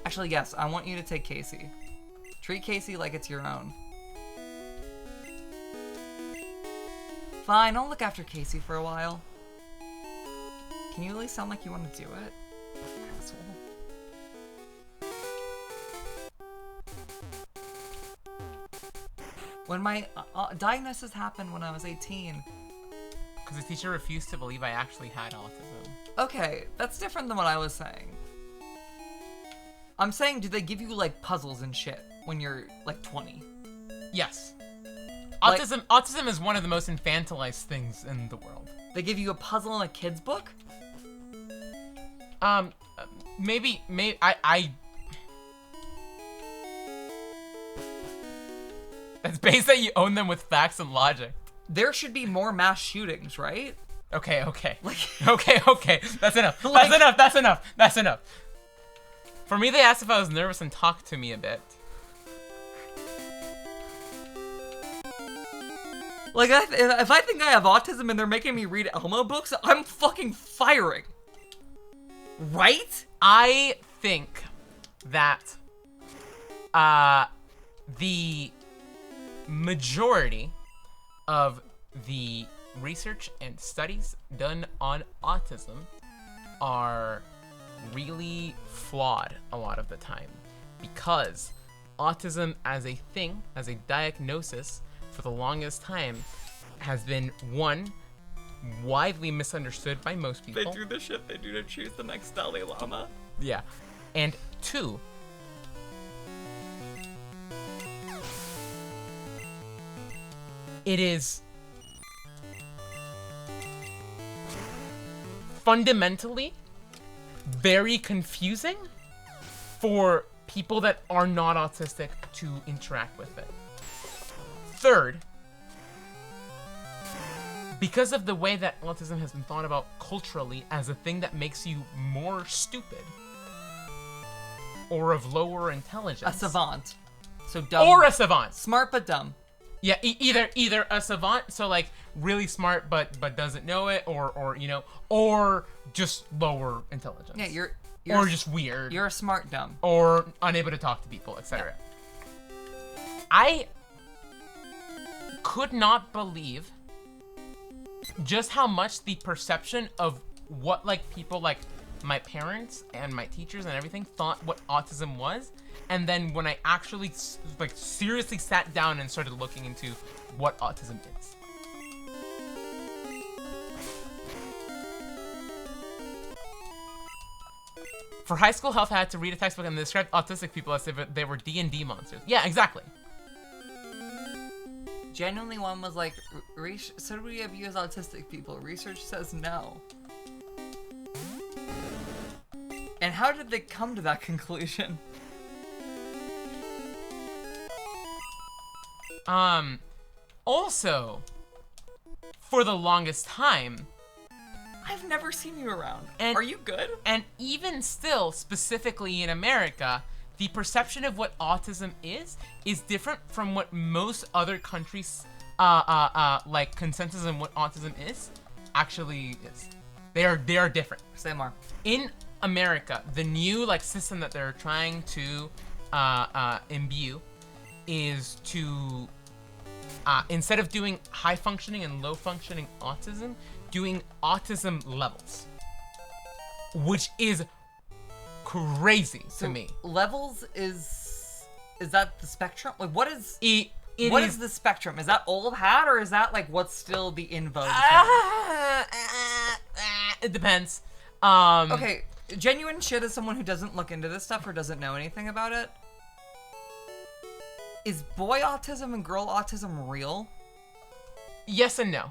Actually, yes. I want you to take Casey. Treat Casey like it's your own. Fine, I'll look after Casey for a while. Can you at least sound like you want to do it? Asshole. When my diagnosis happened when I was 18. Because the teacher refused to believe I actually had autism. Okay, that's different than what I was saying. I'm saying, do they give you like puzzles and shit when you're like 20? Yes. Like- Autism is one of the most infantilized things in the world. They give you a puzzle in a kid's book? Maybe I It's based that you own them with facts and logic. There should be more mass shootings, right? Okay. Like, Okay. That's enough. Like- That's enough. For me, they asked if I was nervous and talked to me a bit. like if I think I have autism and they're making me read Elmo books, I'm fucking firing. Right? I think that the majority of the research and studies done on autism are really flawed a lot of the time, because autism as a thing, as a diagnosis, for the longest time has been, one, widely misunderstood by most people. They do the shit they do to choose the next Dalai Lama. Yeah. And two, it is fundamentally very confusing for people that are not autistic to interact with it. Third, because of the way that autism has been thought about culturally as a thing that makes you more stupid or of lower intelligence. A savant. So dumb. Or a savant. Smart but dumb. Yeah, either a savant, so like really smart but doesn't know it, or you know, or just lower intelligence. Yeah, you're or just weird. You're a smart dumb. Or unable to talk to people, etc. I could not believe just how much the perception of what like people like my parents and my teachers and everything thought what autism was, and then when I actually like seriously sat down and started looking into what autism is. For high school health, I had to read a textbook and they described autistic people as if they were D&D monsters. Yeah, exactly. Genuinely, one was like, so do we have you as autistic people? Research says no. And how did they come to that conclusion? Also, for the longest time, I've never seen you around. And- Are you good? and even still, specifically in America, the perception of what autism is different from what most other countries, like consensus on what autism is, actually is. They are different. Say more. In America, the new like system that they're trying to imbue is to instead of doing high functioning and low functioning autism, doing autism levels, which is crazy to me. Levels is that the spectrum? Like what is What is the spectrum? Is that old hat or is that like what's still the in vogue? It depends. Okay, genuine shit as someone who doesn't look into this stuff or doesn't know anything about it. Is boy autism and girl autism real? Yes and no.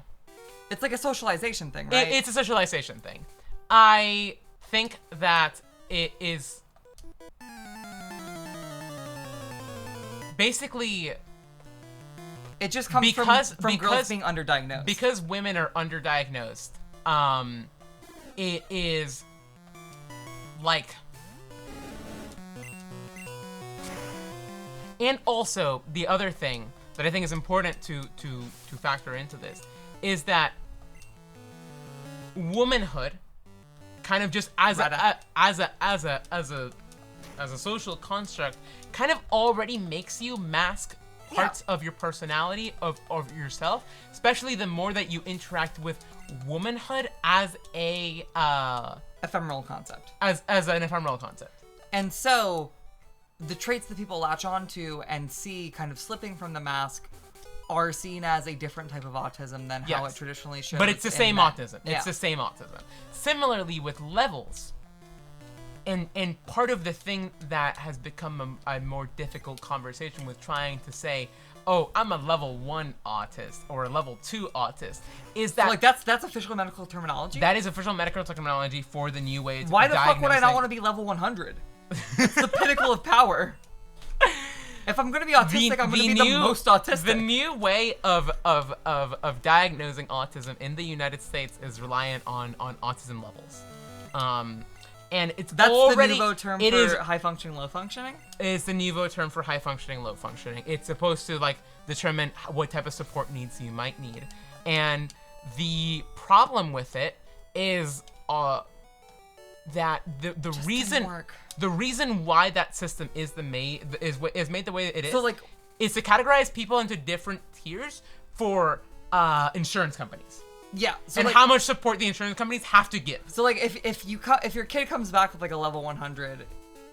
It's like a socialization thing, right? It's a socialization thing. I think that it is basically it just comes from girls being underdiagnosed. because women are underdiagnosed. It is like, and also the other thing that I think is important to factor into this is that womanhood, kind of just as a social construct, kind of already makes you mask parts of your personality, of yourself, especially the more that you interact with womanhood as a ephemeral concept. As an ephemeral concept. And so the traits that people latch onto and see kind of slipping from the mask are seen as a different type of autism than how it traditionally shows. But it's the in same men. autism. Yeah. It's the same autism. Similarly with levels, and part of the thing that has become a more difficult conversation with trying to say, oh, I'm a level 1 autist or a level 2 autist, is that So like that's official medical terminology? that is official medical terminology for the new ways. Why the fuck would I not want to be level 100? It's the pinnacle of power. If I'm gonna be autistic, I'm gonna be the most autistic. The new way of diagnosing autism in the United States is reliant on autism levels. And it's That's already, the nouveau term it for is, high functioning, low functioning? It's the nouveau term for high functioning, low functioning. It's supposed to like determine what type of support needs you might need. And the problem with it is that the reason why that system is made the way that it is. So like, is to categorize people into different tiers for insurance companies. yeah. So And like, how much support the insurance companies have to give. So like if your kid comes back with like a level 100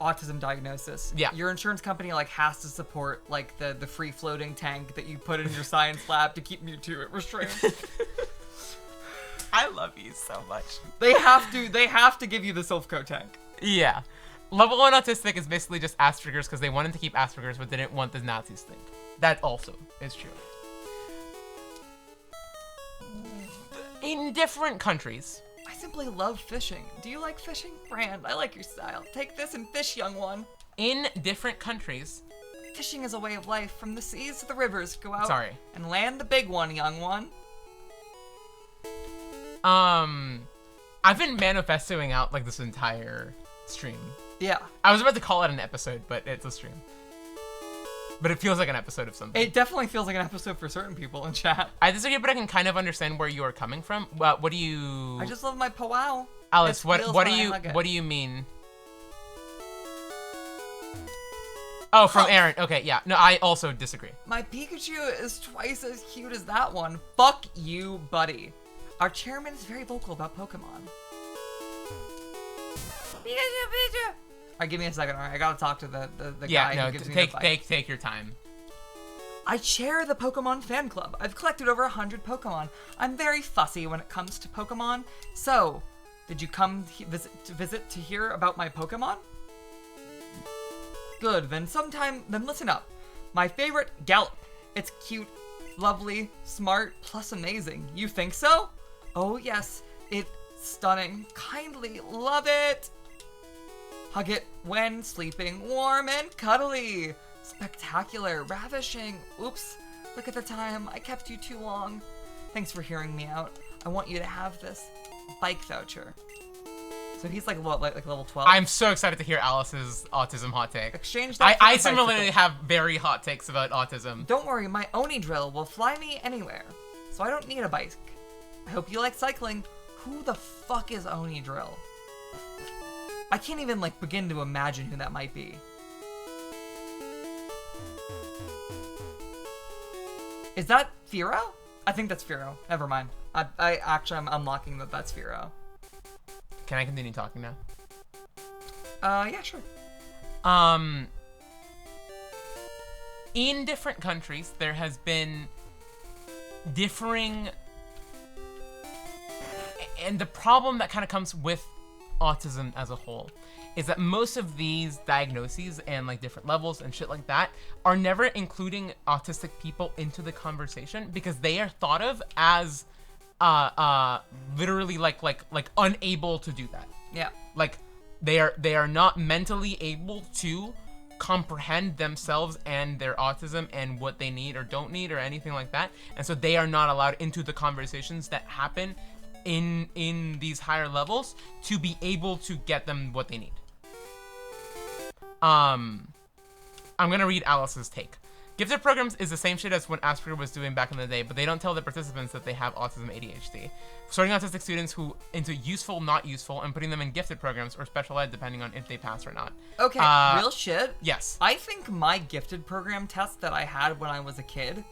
autism diagnosis, Yeah. your insurance company like has to support like the free floating tank that you put in your science lab to keep Mewtwo restrained. I love you so much. They have to give you the Silphco tank. Yeah. Level 1 autistic is basically just Asperger's because they wanted to keep Asperger's but didn't want the Nazis thing. That also is true. In different countries, I simply love fishing. Do you like fishing? Brand, I like your style. Take this and fish, young one. in different countries, Fishing is a way of life. From the seas to the rivers, go out Sorry. and land the big one, young one. I've been manifesting out like this entire stream. Yeah. I was about to call it an episode, but it's a stream. But it feels like an episode of something. It definitely feels like an episode for certain people in chat. I disagree, but I can kind of understand where you are coming from. What do you? I just love my powwow. Alice, It what feels what do when I you hug it. what do you mean? Oh, from Huh. Aaron. Okay, yeah. No, I also disagree. My Pikachu is twice as cute as that one. Fuck you, buddy. Our chairman is very vocal about Pokemon. Pikachu, Pikachu. Alright, give me a second. Alright, I gotta talk to the Yeah, guy no, who gives me the advice. take your time. I chair the Pokemon fan club. I've collected over 100 Pokemon. I'm very fussy when it comes to Pokemon. So, did you come visit to hear about my Pokemon? Good, then listen up. My favorite, Gallop. It's cute, lovely, smart, plus amazing. You think so? Oh yes, it's stunning. Kindly love it. Hug it when sleeping, warm and cuddly. Spectacular, ravishing. Oops, look at the time. I kept you too long. Thanks for hearing me out. I want you to have this bike voucher. So he's like what, like level 12? I'm so excited to hear Alice's autism hot take. Exchange that. I for a similarly bicycle. have very hot takes about autism. Don't worry, my Oni drill will fly me anywhere, so I don't need a bike. I hope you like cycling. Who the fuck is Oni drill? I can't even like begin to imagine who that might be. Is that Firo? I think that's Firo. Never mind. I actually I'm unlocking that's Firo. Can I continue talking now? Yeah, sure. In different countries, there has been differing, and the problem that kind of comes with autism as a whole is that most of these diagnoses and like different levels and shit like that are never including autistic people into the conversation because they are thought of as literally like unable to do that. Yeah. Like they are not mentally able to comprehend themselves and their autism and what they need or don't need or anything like that, and so they are not allowed into the conversations that happen in these higher levels to be able to get them what they need. I'm gonna read Alice's take. Gifted programs is the same shit as what Asperger was doing back in the day, but they don't tell the participants that they have autism ADHD. Sorting autistic students who into useful, not useful, and putting them in gifted programs or special ed depending on if they pass or not. Okay, real shit. Yes. I think my gifted program test that I had when I was a kid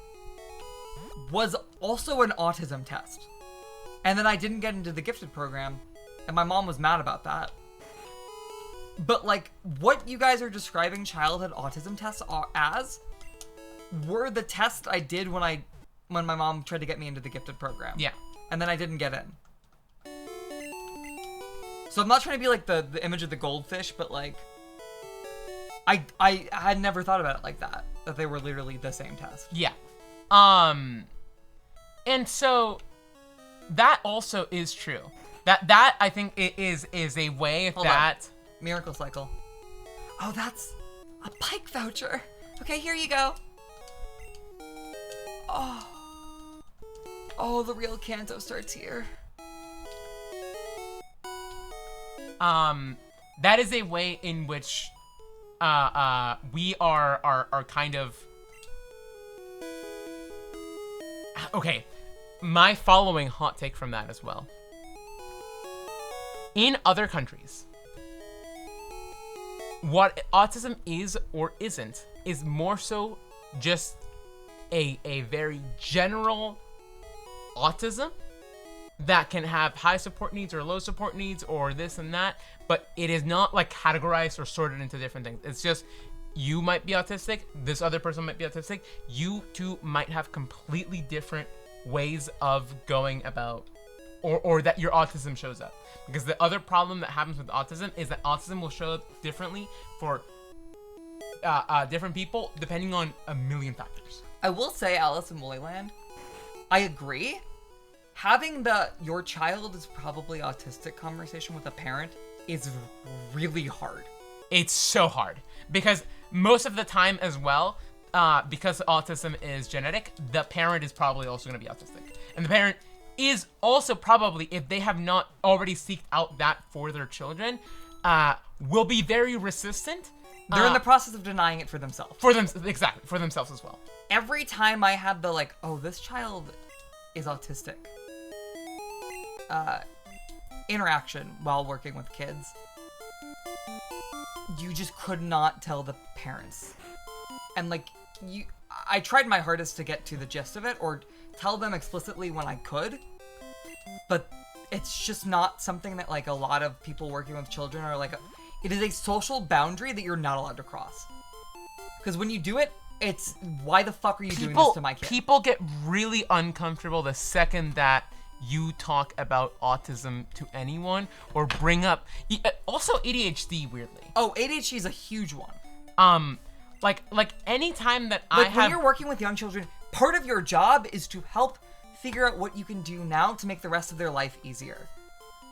was also an autism test. And then I didn't get into the gifted program, and my mom was mad about that. But like, what you guys are describing childhood autism tests as were the tests I did when my mom tried to get me into the gifted program. Yeah. And then I didn't get in. So I'm not trying to be like the image of the goldfish, but like, I had never thought about it like that they were literally the same test. Yeah. And so that also is true. That I think is a way Hold that on. Miracle Cycle. Oh, that's a bike voucher. Okay, here you go. Oh, the real Kanto starts here. that is a way in which we are kind of okay. My following hot take from that as well. In other countries, what autism is or isn't is more so just a very general autism that can have high support needs or low support needs or this and that, but it is not like categorized or sorted into different things. It's just you might be autistic, this other person might be autistic, you two might have completely different ways of going about or that your autism shows up. Because the other problem that happens with autism is that autism will show up differently for different people depending on a million factors. I will say, Alice in Woollyland, I agree. Having your child is probably autistic conversation with a parent is really hard. It's so hard because most of the time as well, because autism is genetic, the parent is probably also going to be autistic. And the parent is also probably, if they have not already seeked out that for their children, will be very resistant. They're in the process of denying it for themselves. Exactly, for themselves as well. Every time I have the like, oh, this child is autistic interaction while working with kids, you just could not tell the parents. And like, I tried my hardest to get to the gist of it or tell them explicitly when I could, but it's just not something that like a lot of people working with children are like, it is a social boundary that you're not allowed to cross. Because when you do it, it's, why the fuck are you doing this to my kid? People get really uncomfortable the second that you talk about autism to anyone or bring up, also ADHD, weirdly. Oh, ADHD is a huge one. Like anytime that when you're working with young children, part of your job is to help figure out what you can do now to make the rest of their life easier.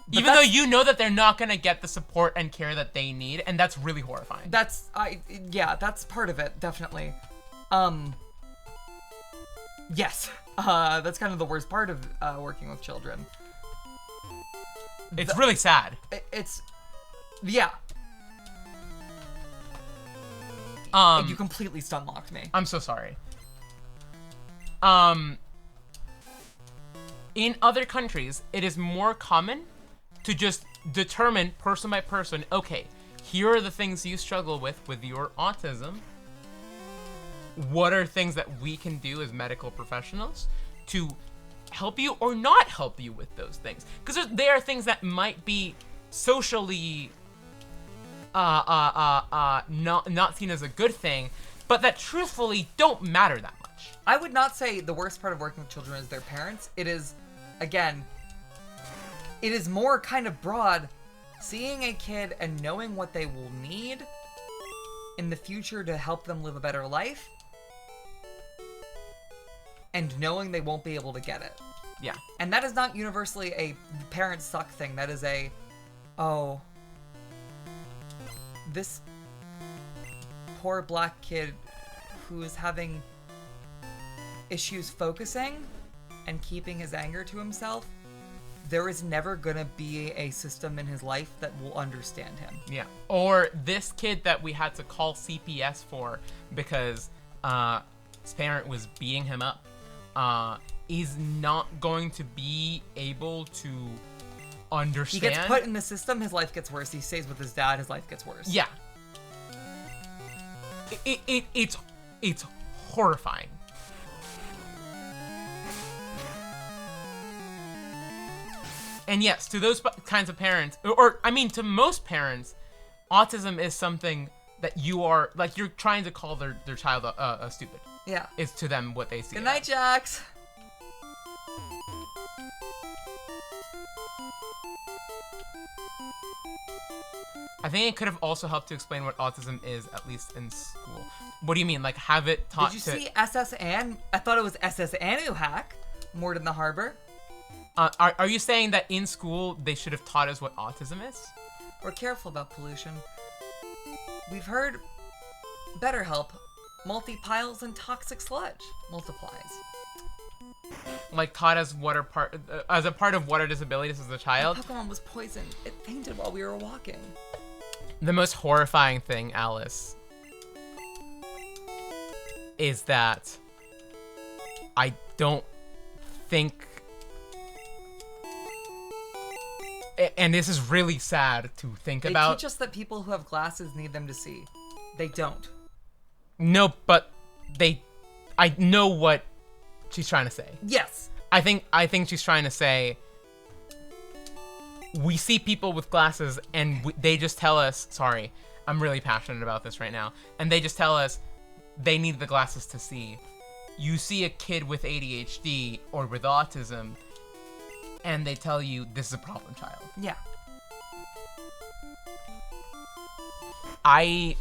But even though you know that they're not gonna get the support and care that they need, and that's really horrifying. That's part of it, definitely. Yes, that's kind of the worst part of working with children. It's really sad. Yeah. You completely stun locked me. I'm so sorry. In other countries, it is more common to just determine person by person, okay, here are the things you struggle with your autism. What are things that we can do as medical professionals to help you or not help you with those things? Because there are things that might be socially not seen as a good thing, but that truthfully don't matter that much. I would not say the worst part of working with children is their parents. It is, again, it is more kind of broad, seeing a kid and knowing what they will need in the future to help them live a better life, and knowing they won't be able to get it. Yeah. And that is not universally a parents suck thing. That is a, oh, this poor black kid who is having issues focusing and keeping his anger to himself, there is never gonna be a system in his life that will understand him. Yeah. Or this kid that we had to call CPS for because his parent was beating him up, is not going to be able to understand. He gets put in the system, his life gets worse. He stays with his dad, his life gets worse. Yeah. It's horrifying. And yes, to those kinds of parents, or I mean to most parents, autism is something that you're trying to call their child stupid. Yeah. It's to them what they see. Good night, Jax. I think it could have also helped to explain what autism is, at least in school. What do you mean? Like, have it taught Did you see SS Anne? I thought it was SS Anu hack. Moored in the harbor. Are you saying that in school they should have taught us what autism is? We're careful about pollution. We've heard BetterHelp, multi-piles and toxic sludge multiplies. Like taught us what are as a part of what are disabilities as a child? The Pokemon was poisoned. It fainted while we were walking. The most horrifying thing, Alice, is that I don't think, and this is really sad to think about. They teach us that people who have glasses need them to see. They don't. No, but I know what she's trying to say. Yes. I think she's trying to say, we see people with glasses and they just tell us, sorry, I'm really passionate about this right now, and they just tell us they need the glasses to see. You see a kid with ADHD or with autism, and they tell you this is a problem child. Yeah. I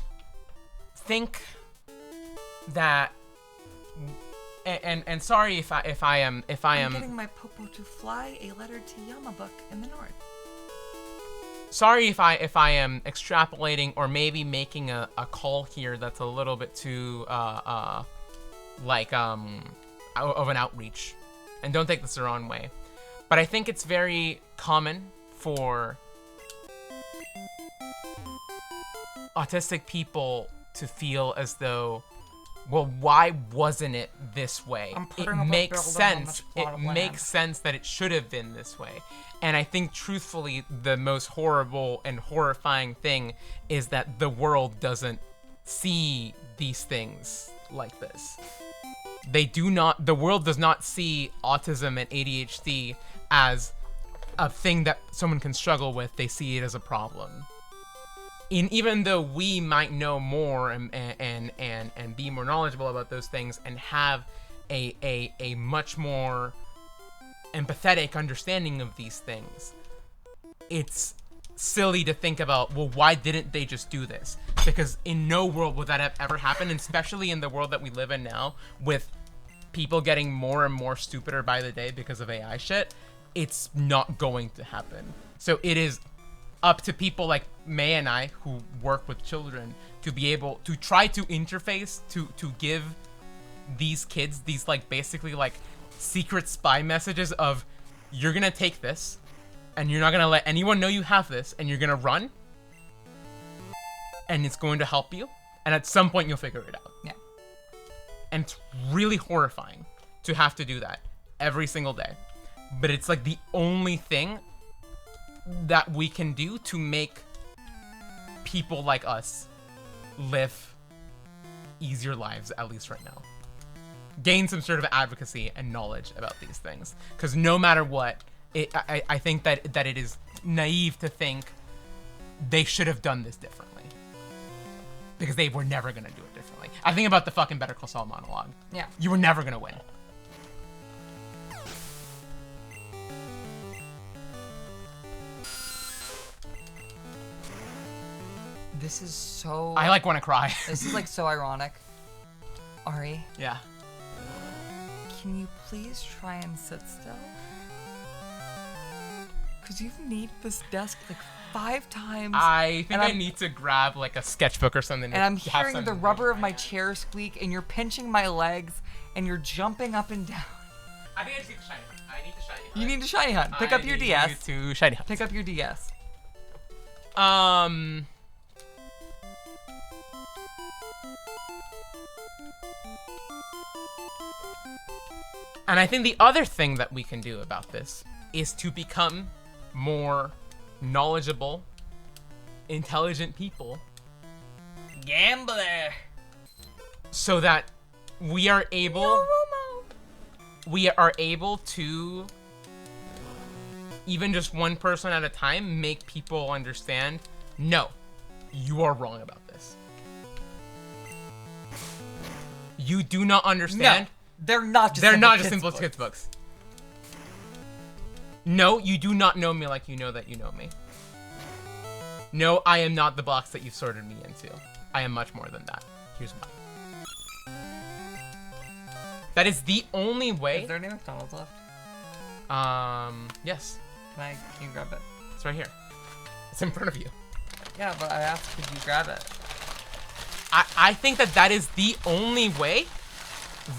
think that, and sorry if I am I'm getting my popo to fly, a letter to Yamabook in the north. Sorry if I am extrapolating or maybe making a call here that's a little bit too of an outreach, and don't take this the wrong way, But I think it's very common for autistic people to feel as though, well, why wasn't it this way? I'm putting It up a makes building on sense. this plot It of land. makes sense that it should have been this way. And I think, truthfully, the most horrible and horrifying thing is that the world doesn't see these things like this. The world does not see autism and ADHD as a thing that someone can struggle with. They see it as a problem. Even though we might know more and be more knowledgeable about those things and have a much more empathetic understanding of these things, it's silly to think about, well, why didn't they just do this? Because in no world would that have ever happened, and especially in the world that we live in now, with people getting more and more stupider by the day because of AI shit, it's not going to happen. So it is up to people like May and I, who work with children, to be able to try to interface, to give these kids these, like, basically, like, secret spy messages of, you're gonna take this, and you're not gonna let anyone know you have this, and you're gonna run, and it's going to help you, and at some point you'll figure it out. Yeah. And it's really horrifying to have to do that every single day. But it's, like, the only thing that we can do to make people like us live easier lives, at least right now. Gain some sort of advocacy and knowledge about these things. Because no matter what, I think that it is naive to think they should have done this differently. Because they were never going to do it differently. I think about the fucking Better Call Saul monologue. Yeah. You were never going to win. This is so... I, like, want to cry. This is, like, so ironic. Ari, Yeah. can you please try and sit still? Because you've kneaded this desk, like, 5 times. I think And I I'm- need to grab, like, a sketchbook or something. and I'm to have hearing the something rubber to of my write. chair squeak, and you're pinching my legs, and you're jumping up and down. I think I just need to shiny hunt. I need to shiny hunt. You need to shiny hunt. Pick up your I DS. need to shiny hunt. Pick up your DS. And I think the other thing that we can do about this is to become more knowledgeable, intelligent people, Gambler. so that we are able to, even just one person at a time, make people understand, no, you are wrong about this. You do not understand. No, they're not just They're simple not just kids' simple books. kids' books. No, you do not know me like you know that you know me. No, I am not the box that you've sorted me into. I am much more than that. Here's why. That is the only way. Is there any McDonald's left? Yes. Can you grab it? It's right here. It's in front of you. Yeah, but I asked, could you grab it? I think that is the only way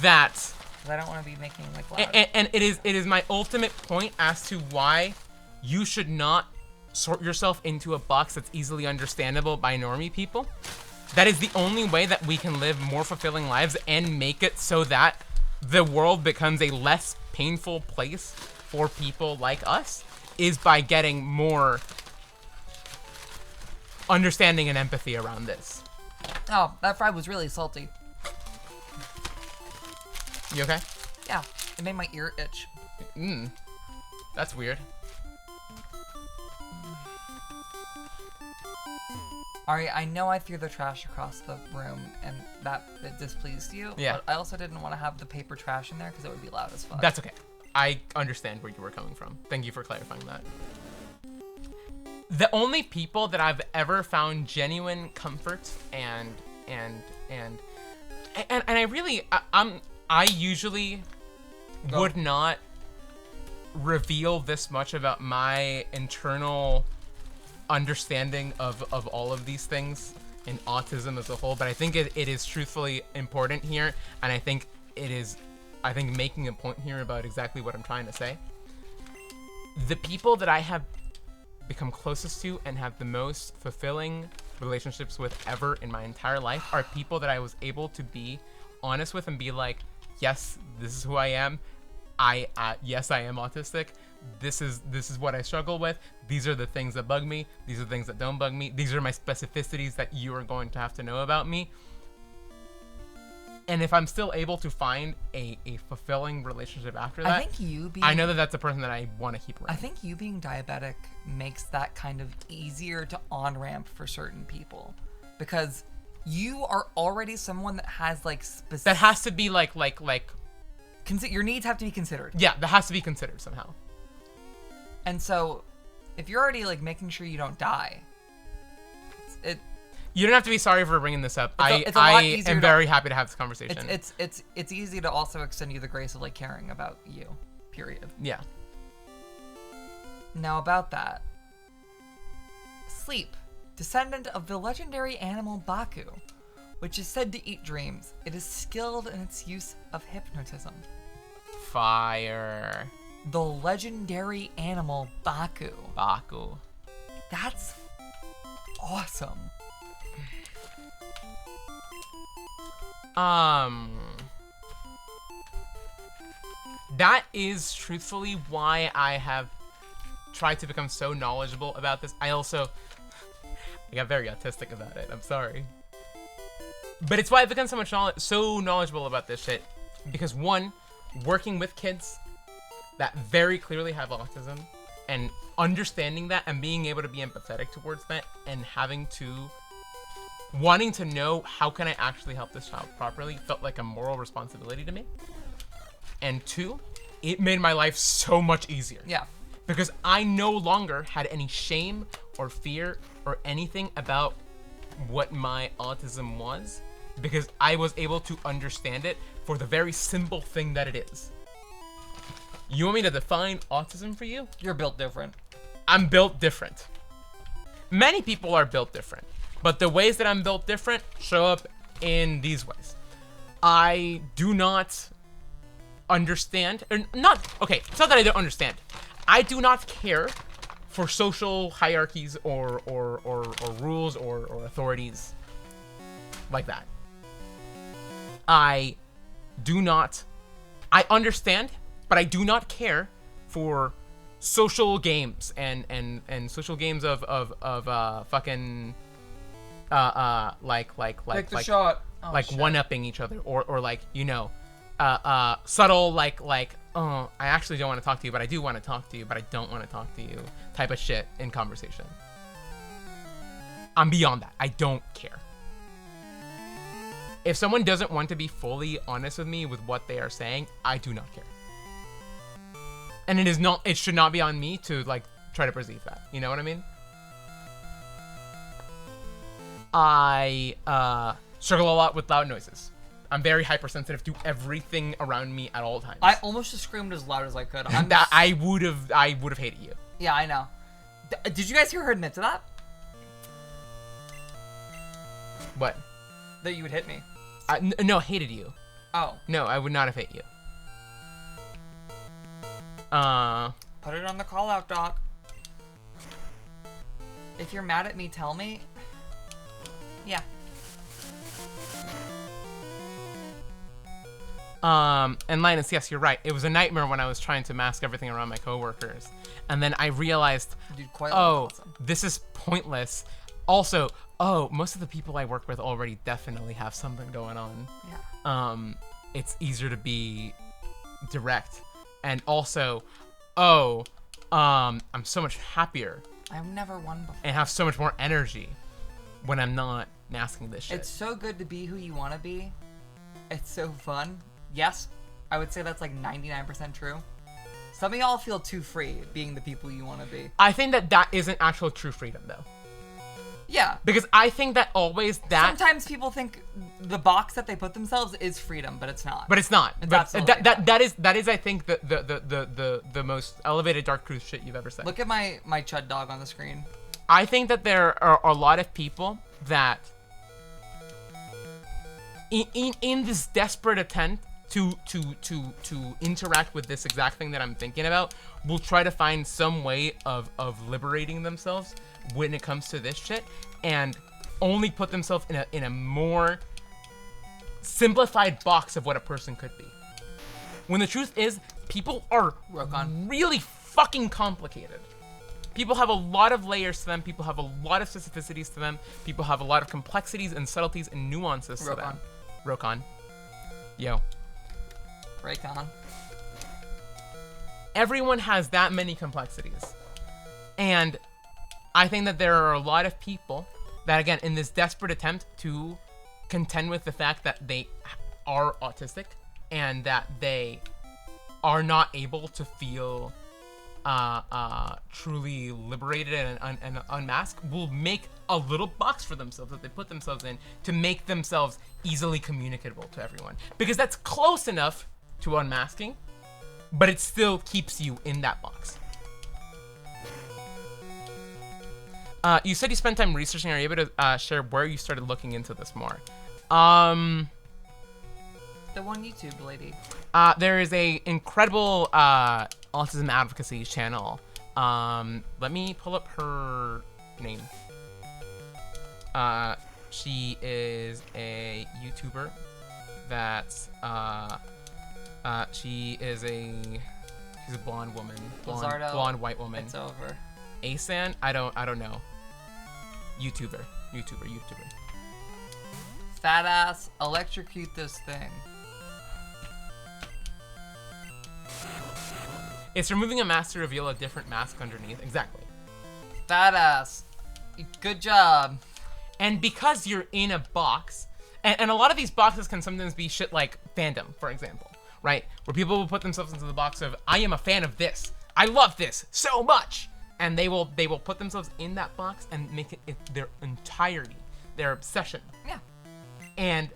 that... 'Cause I don't want to be making, like, loud. And it is my ultimate point as to why you should not sort yourself into a box that's easily understandable by normie people. That is the only way that we can live more fulfilling lives and make it so that the world becomes a less painful place for people like us, is by getting more understanding and empathy around this. Oh, that fry was really salty. You okay? Yeah, it made my ear itch. That's weird. Ari, I know I threw the trash across the room and that it displeased you. Yeah. But I also didn't want to have the paper trash in there because it would be loud as fuck. That's okay. I understand where you were coming from. Thank you for clarifying that. The only people that I've ever found genuine comfort and I really I usually would not reveal this much about my internal understanding of all of these things and autism as a whole, but I think it is truthfully important here, and I think making a point here about exactly what I'm trying to say the people that I have become closest to and have the most fulfilling relationships with ever in my entire life are people that I was able to be honest with and be like, yes, this is who I am. Yes, I am autistic. This is what I struggle with. These are the things that bug me. These are the things that don't bug me. These are my specificities that you are going to have to know about me. And if I'm still able to find a fulfilling relationship after that, I know that that's a person that I want to keep around. I think you being diabetic makes that kind of easier to on-ramp for certain people, because you are already someone that has like specific. That has to be like. Your needs have to be considered. Yeah, that has to be considered somehow. And so, if you're already like making sure you don't die, you don't have to be sorry for bringing this up. It's a lot easier am very happy to have this conversation. It's easy to also extend you the grace of like caring about you. Period. Yeah. Now about that. Sleep, descendant of the legendary animal Baku, which is said to eat dreams. It is skilled in its use of hypnotism. Fire. The legendary animal Baku. Baku. That's awesome. That is truthfully why I have tried to become so knowledgeable about this. I got very autistic about it. I'm sorry. But it's why I've become so knowledgeable about this shit. Because one, working with kids that very clearly have autism and understanding that and being able to be empathetic towards that and wanting to know how can I actually help this child properly felt like a moral responsibility to me. And two, it made my life so much easier. Yeah. Because I no longer had any shame or fear or anything about what my autism was, because I was able to understand it for the very simple thing that it is. You want me to define autism for you? You're built different. I'm built different. Many people are built different, but the ways that I'm built different show up in these ways. I do not understand, or not, okay, it's not that I don't understand. I do not care for social hierarchies or rules or authorities like that. I understand, but I do not care for social games and social games of fucking Take the shot. Oh, like shit. one-upping each other or like, you know, subtle I actually don't want to talk to you, but I do want to talk to you, but I don't want to talk to you type of shit in conversation. I'm beyond that. I don't care. If someone doesn't want to be fully honest with me with what they are saying, I do not care. And it should not be on me to like try to perceive that. You know what I mean? I struggle a lot with loud noises. I'm very hypersensitive to everything around me at all times. I almost just screamed as loud as I could. I would have hated you. Yeah, I know. Did you guys hear her admit to that? What? That you would hit me. No, hated you. Oh. No, I would not have hit you. Put it on the call out, Doc. If you're mad at me, tell me. Yeah. And Linus, yes, you're right. It was a nightmare when I was trying to mask everything around my coworkers. And then I realized, this is pointless. Also, most of the people I work with already definitely have something going on. Yeah. It's easier to be direct. And also, I'm so much happier. I've never won before. And have so much more energy when I'm not masking this shit. It's so good to be who you want to be. It's so fun. Yes, I would say that's like 99% true. Some of y'all feel too free being the people you want to be. I think that isn't actual true freedom, though. Yeah. Because I think that Sometimes people think the box that they put themselves is freedom, but it's not. But it's not. It's but absolutely not. that is I think the most elevated dark truth shit you've ever said. Look at my chud dog on the screen. I think that there are a lot of people that in this desperate attempt to interact with this exact thing that I'm thinking about will try to find some way of liberating themselves when it comes to this shit, and only put themselves in a more simplified box of what a person could be. When the truth is, people are really fucking complicated. People have a lot of layers to them. People have a lot of specificities to them. People have a lot of complexities and subtleties and nuances to them. Rokon. Yo. Raycon. Everyone has that many complexities. And I think that there are a lot of people that, again, in this desperate attempt to contend with the fact that they are autistic and that they are not able to feel truly liberated and unmasked, will make a little box for themselves that they put themselves in to make themselves easily communicable to everyone. Because that's close enough to unmasking, but it still keeps you in that box. You said you spent time researching. Are you able to share where you started looking into this more? The one YouTube lady. There is a incredible autism advocacy channel. Let me pull up her name. She is a YouTuber that's she's a blonde woman. Lizardo, blonde white woman. It's over. Asan? I don't know. YouTuber. Fat ass, electrocute this thing. It's removing a mask to reveal a different mask underneath. Exactly. Fat ass. Good job. And because you're in a box, and a lot of these boxes can sometimes be shit like fandom, for example, right? Where people will put themselves into the box of, I am a fan of this. I love this so much. And they will put themselves in that box and make it their entirety, their obsession. Yeah. And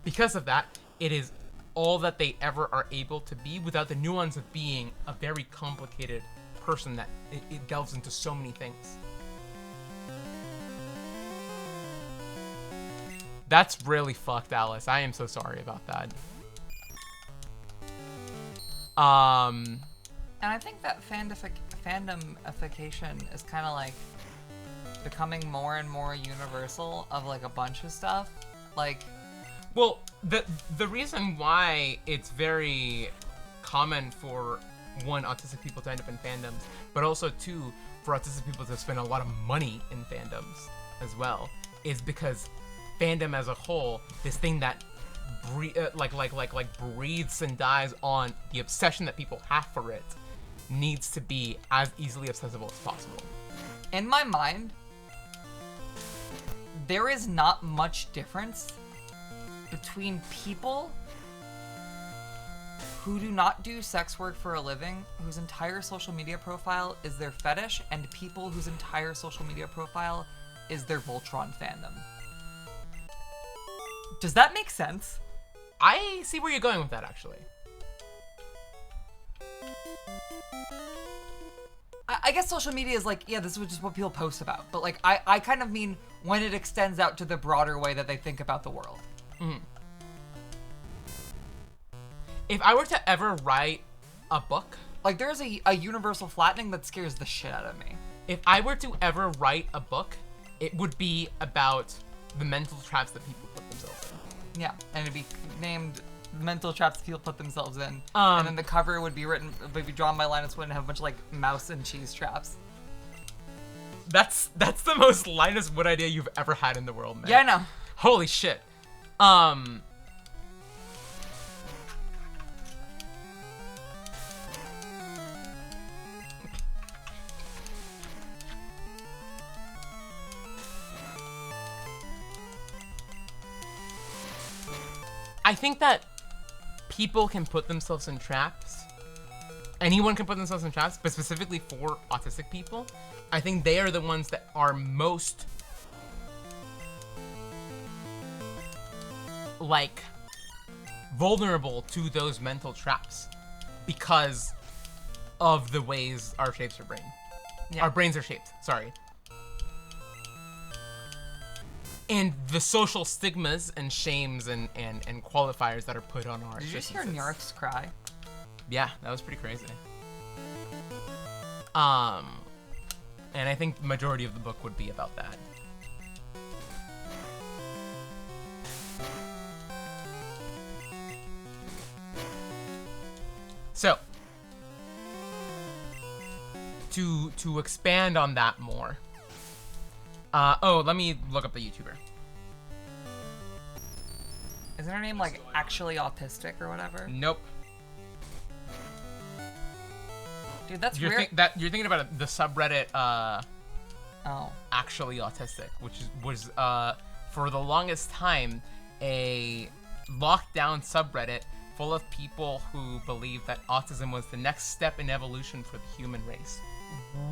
because of that, it is all that they ever are able to be without the nuance of being a very complicated person that it delves into so many things. That's really fucked, Alice. I am so sorry about that. And I think that fandomification is kind of like becoming more and more universal of like a bunch of stuff. Like, well, the reason why it's very common for one, autistic people to end up in fandoms, but also two, for autistic people to spend a lot of money in fandoms as well, is because fandom as a whole, this thing that breathes and dies on the obsession that people have for it, needs to be as easily accessible as possible. in my mind, there is not much difference between people who do not do sex work for a living, whose entire social media profile is their fetish, and people whose entire social media profile is their Voltron fandom. Does that make sense? I see where you're going with that, actually. I guess social media is like, yeah, this is just what people post about. But like, I kind of mean when it extends out to the broader way that they think about the world. Mm. If I were to ever write a book, Like, there's a universal flattening that scares the shit out of me. if I were to ever write a book, it would be about the mental traps that people put themselves in. Yeah, and it'd be named mental traps people put themselves in. And then the cover would be drawn by Linus Wood and have a bunch of like mouse and cheese traps. That's the most Linus Wood idea you've ever had in the world, man. Yeah, I know. Holy shit. I think that people can put themselves in traps. Anyone can put themselves in traps, but specifically for autistic people, I think they are the ones that are most like vulnerable to those mental traps because of the ways our shapes are brain. Yeah. Our brains are shaped, sorry. and the social stigmas and shames and qualifiers that are put on our Did you just hear existences. Nyarth's cry? Yeah, that was pretty crazy. And I think the majority of the book would be about that. So, to expand on that more. Let me look up the YouTuber. Isn't her name like actually autistic or whatever? Nope. Dude, that's You're weird. you're thinking about the subreddit Oh. actually autistic, which was for the longest time a lockdown subreddit full of people who believed that autism was the next step in evolution for the human race.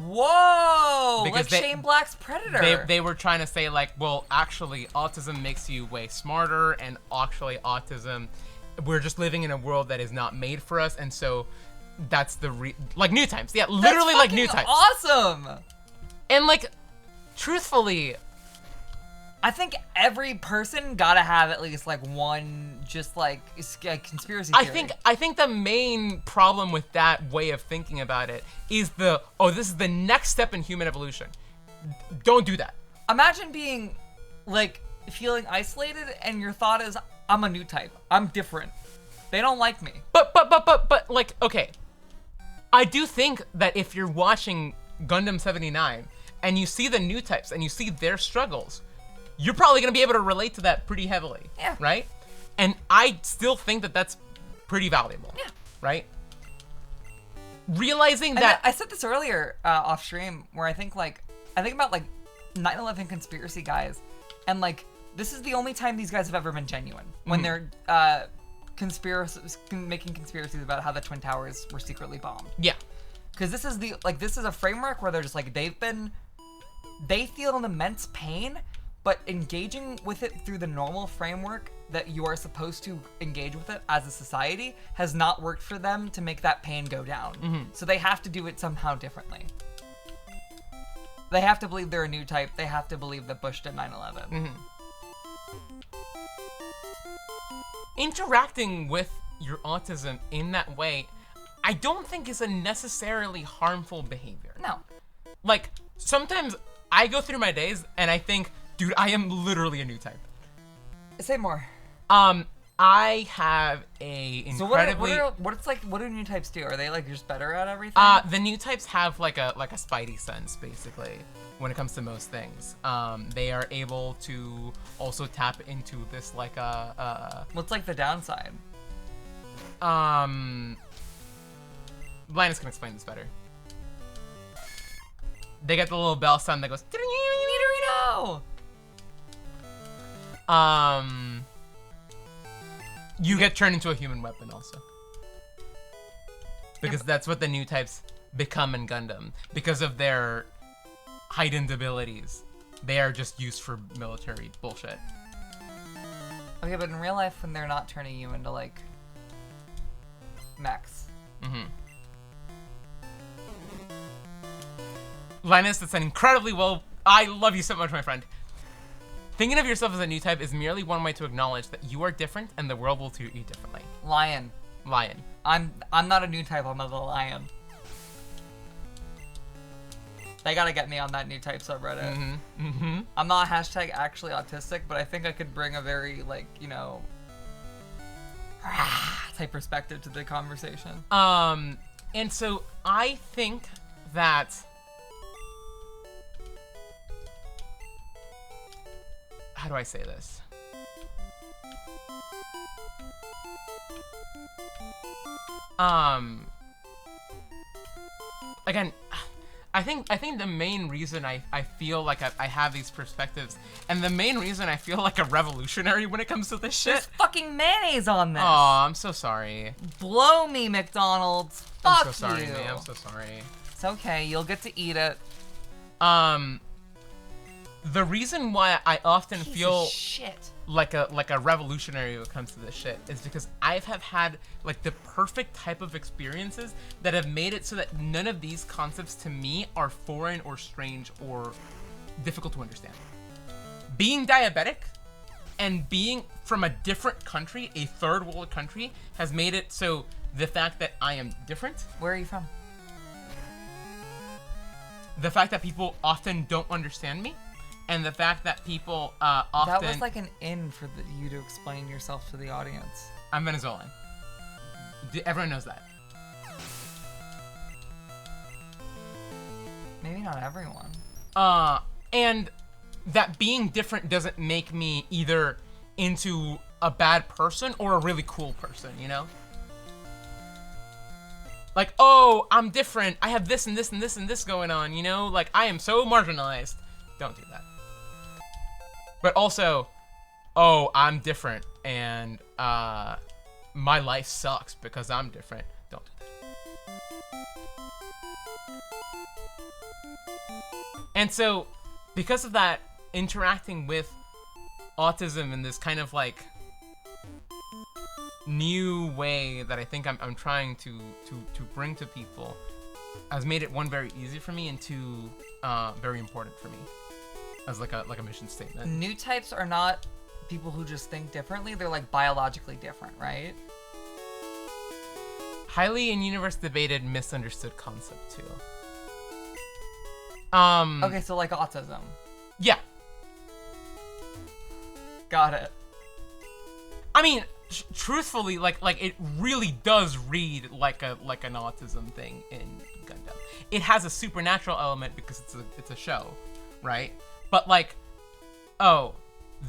Whoa! Because like Shane Black's Predator. They were trying to say like, well, actually, autism makes you way smarter, and actually, autism, we're just living in a world that is not made for us, and so that's the like new times. Yeah, literally That's like new fucking times. Awesome. And like, truthfully, I think every person gotta have at least like one, just like conspiracy theory. I think the main problem with that way of thinking about it is this is the next step in human evolution. Don't do that. Imagine being like feeling isolated and your thought is, I'm a new type. I'm different. They don't like me. But like, okay. I do think that if you're watching Gundam 79 and you see the new types and you see their struggles, you're probably going to be able to relate to that pretty heavily. Yeah. Right? And I still think that that's pretty valuable. Yeah. Right? Realizing And that... I said this earlier off stream, where I think about like 9/11 conspiracy guys, and like this is the only time these guys have ever been genuine when they're making conspiracies about how the Twin Towers were secretly bombed. Yeah. Because this is a framework where they're just like they feel an immense pain, but engaging with it through the normal framework that you are supposed to engage with it as a society has not worked for them to make that pain go down. So they have to do it somehow differently. They have to believe they're a new type. They have to believe that Bush did 9/11. Interacting with your autism in that way, I don't think is a necessarily harmful behavior. No. Like, sometimes I go through my days and I think, dude, I am literally a new type. Say more. I have a incredibly... So what do new types do? Are they like just better at everything? The new types have like a spidey sense, basically, when it comes to most things. They are able to also tap into this like What's like the downside? Linus can explain this better. They get the little bell sound that goes. Nidorino! You get turned into a human weapon also. Because that's what the new types become in Gundam. Because of their heightened abilities. They are just used for military bullshit. Okay, but in real life, when they're not turning you into like mechs. Linus, that's an incredibly well... I love you so much, my friend. Thinking of yourself as a new type is merely one way to acknowledge that you are different and the world will treat you differently. Lion. Lion. I'm not a new type, I'm a lion. They gotta get me on that new type subreddit. I'm not hashtag actually autistic, but I think I could bring a very like, you know, type perspective to the conversation. And so I think that how do I say this? Again, I think the main reason I feel like I have these perspectives, and the main reason I feel like a revolutionary when it comes to this shit. There's fucking mayonnaise on this. Oh, I'm so sorry. Blow me, McDonald's. Fuck I'm so sorry, you. man. I'm so sorry. It's okay. You'll get to eat it. The reason why I often Piece feel of shit. like a revolutionary when it comes to this shit is because I have had like the perfect type of experiences that have made it so that none of these concepts to me are foreign or strange or difficult to understand. being diabetic and being from a different country, a third world country, has made it so the fact that I am different, Where are you from? the fact that people often don't understand me, and the fact that people often... That was like an in for you to explain yourself to the audience. I'm Venezuelan. Everyone knows that. Maybe not everyone. And that being different doesn't make me either into a bad person or a really cool person, you know? Like, oh, I'm different. I have this and this and this and this going on, you know? Like, I am so marginalized. Don't do that. But also, oh, I'm different and my life sucks because I'm different. Don't do that. And so, because of that, interacting with autism in this kind of like new way that I think I'm trying to bring to people has made it, one, very easy for me, and two, very important for me as like a mission statement. New types are not people who just think differently. They're like biologically different, right? Highly in universe debated, misunderstood concept too. Okay, so like autism. Yeah. Got it. I mean, truthfully, like it really does read like an autism thing in Gundam. It has a supernatural element because it's a show, right? But like, oh,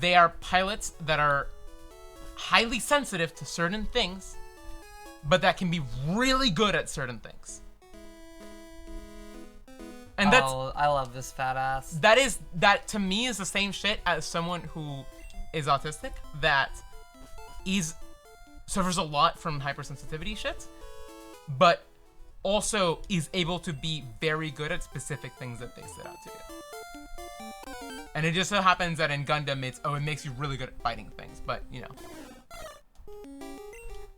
they are pilots that are highly sensitive to certain things, but that can be really good at certain things. And that's, I love this fat ass. that to me is the same shit as someone who is autistic, that suffers a lot from hypersensitivity shit, but also is able to be very good at specific things that they set out to do. And it just so happens that in Gundam, it makes you really good at fighting things, but you know.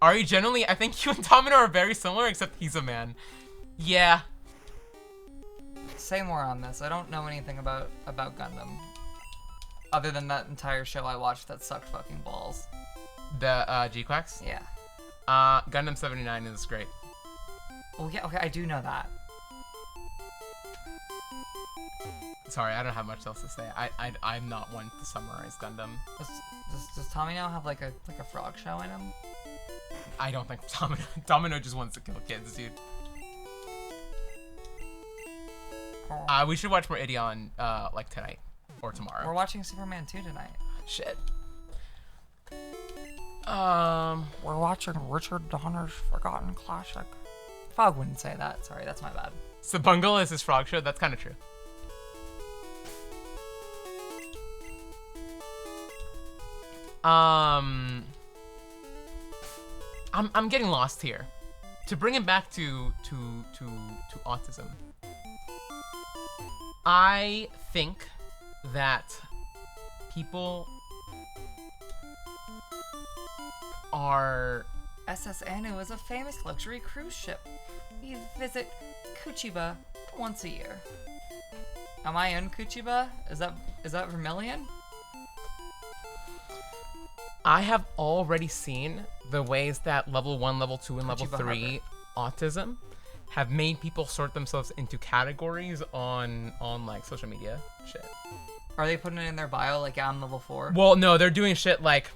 Ari, generally, I think you and Domino are very similar, except he's a man. Yeah. Say more on this. I don't know anything about Gundam. Other than that entire show I watched that sucked fucking balls. The G-Quacks? Yeah. Gundam 79 is great. Oh yeah, okay, I do know that. Sorry, I don't have much else to say. I'm not one to summarize Gundam. Does Tommy now have like a frog show in him? I don't think Domino just wants to kill kids, dude. We should watch more Ideon like tonight or tomorrow. We're watching Superman 2 tonight. Shit. We're watching Richard Donner's Forgotten Classic. Frog wouldn't say that. Sorry, that's my bad. Sabungle is his frog show. That's kind of true. I'm getting lost here. To bring it back to autism, I think that people are... SS Anu is a famous luxury cruise ship. We visit Kuchiba once a year. Am I in Kuchiba? Is that Vermilion? I have already seen the ways that level 1, level 2, and level Kuchiba 3 autism have made people sort themselves into categories on like social media shit. Are they putting it in their bio like, yeah, I'm level 4? Well, no, they're doing shit like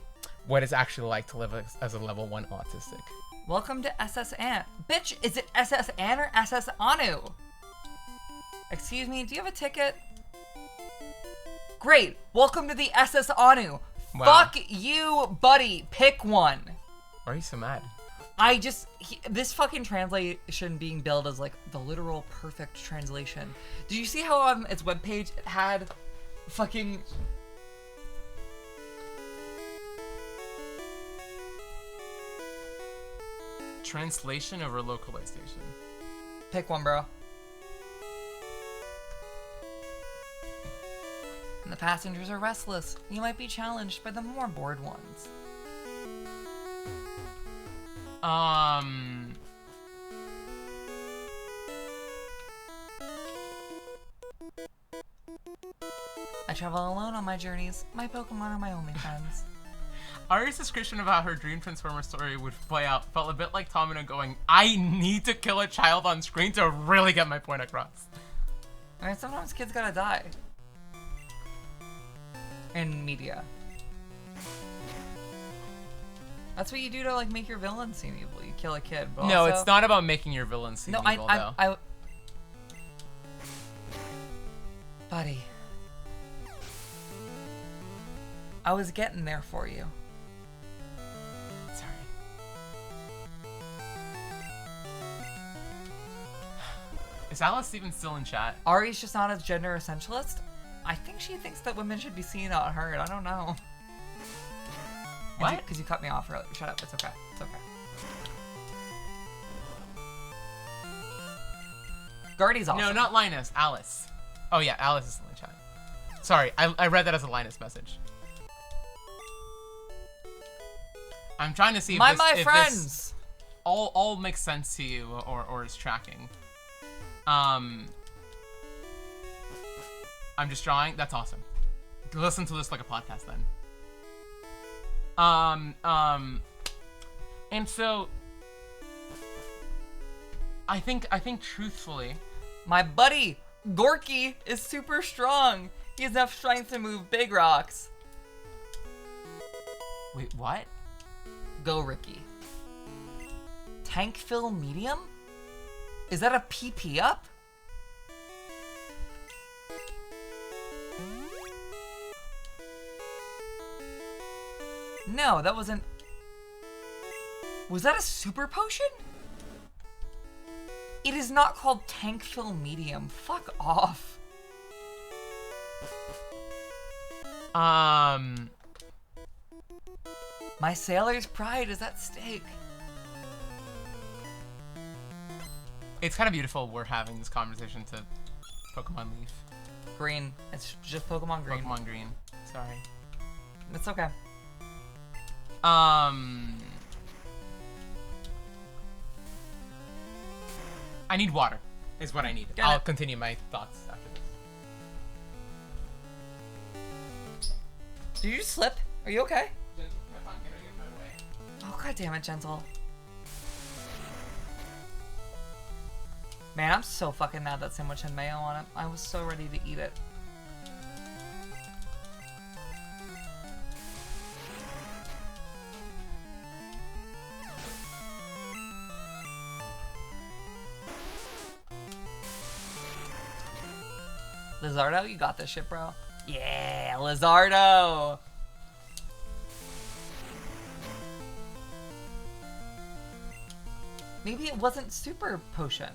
what it's actually like to live as a level 1 autistic. Welcome to SS An. Bitch, is it SS An or SS Anu? Excuse me, do you have a ticket? Great, welcome to the SS Anu. Wow. Fuck you, buddy. Pick one. Why are you so mad? This fucking translation being billed as like the literal perfect translation. Did you see how on its webpage it had fucking... Translation over localization. Pick one, bro. And the passengers are restless. You might be challenged by the more bored ones. I travel alone on my journeys. My Pokemon are my only friends. Ari's description of how her Dream Transformer story would play out felt a bit like Tomino going, I need to kill a child on screen to really get my point across. I mean, sometimes kids gotta die. In media. That's what you do to, like, make your villain seem evil. You kill a kid, but No, also... it's not about making your villain seem evil, though. Buddy. I was getting there for you. Sorry. Is Alice even still in chat? Ari's just not a gender essentialist. I think she thinks that women should be seen, not heard. I don't know. What? Because you cut me off earlier. Shut up. It's okay. It's okay. Guardy's awesome. No, not Linus. Alice. Oh yeah, Alice is still in chat. Sorry, I read that as a Linus message. I'm trying to see if My this friends. all makes sense to you or is tracking. I'm just drawing. That's awesome. Listen to this like a podcast then. And so I think truthfully, My buddy, Gorky, is super strong. He has enough strength to move big rocks. wait, what? Go, Ricky. Tank fill medium? Is that a PP up? No, that wasn't... Was that a super potion? It is not called tank fill medium. Fuck off. My sailor's pride is at stake. It's kind of beautiful we're having this conversation to Pokemon Leaf. Green. It's just Pokemon Green. Pokemon Green. Sorry. It's okay. I need water, is what I need. Get I'll it. continue my thoughts after this. Did you just slip? Are you okay? Oh, god damn it, Gentle. Man, I'm so fucking mad that sandwich had mayo on it. I was so ready to eat it. Lizardo, you got this shit, bro. Yeah, Lizardo! Maybe it wasn't super potion.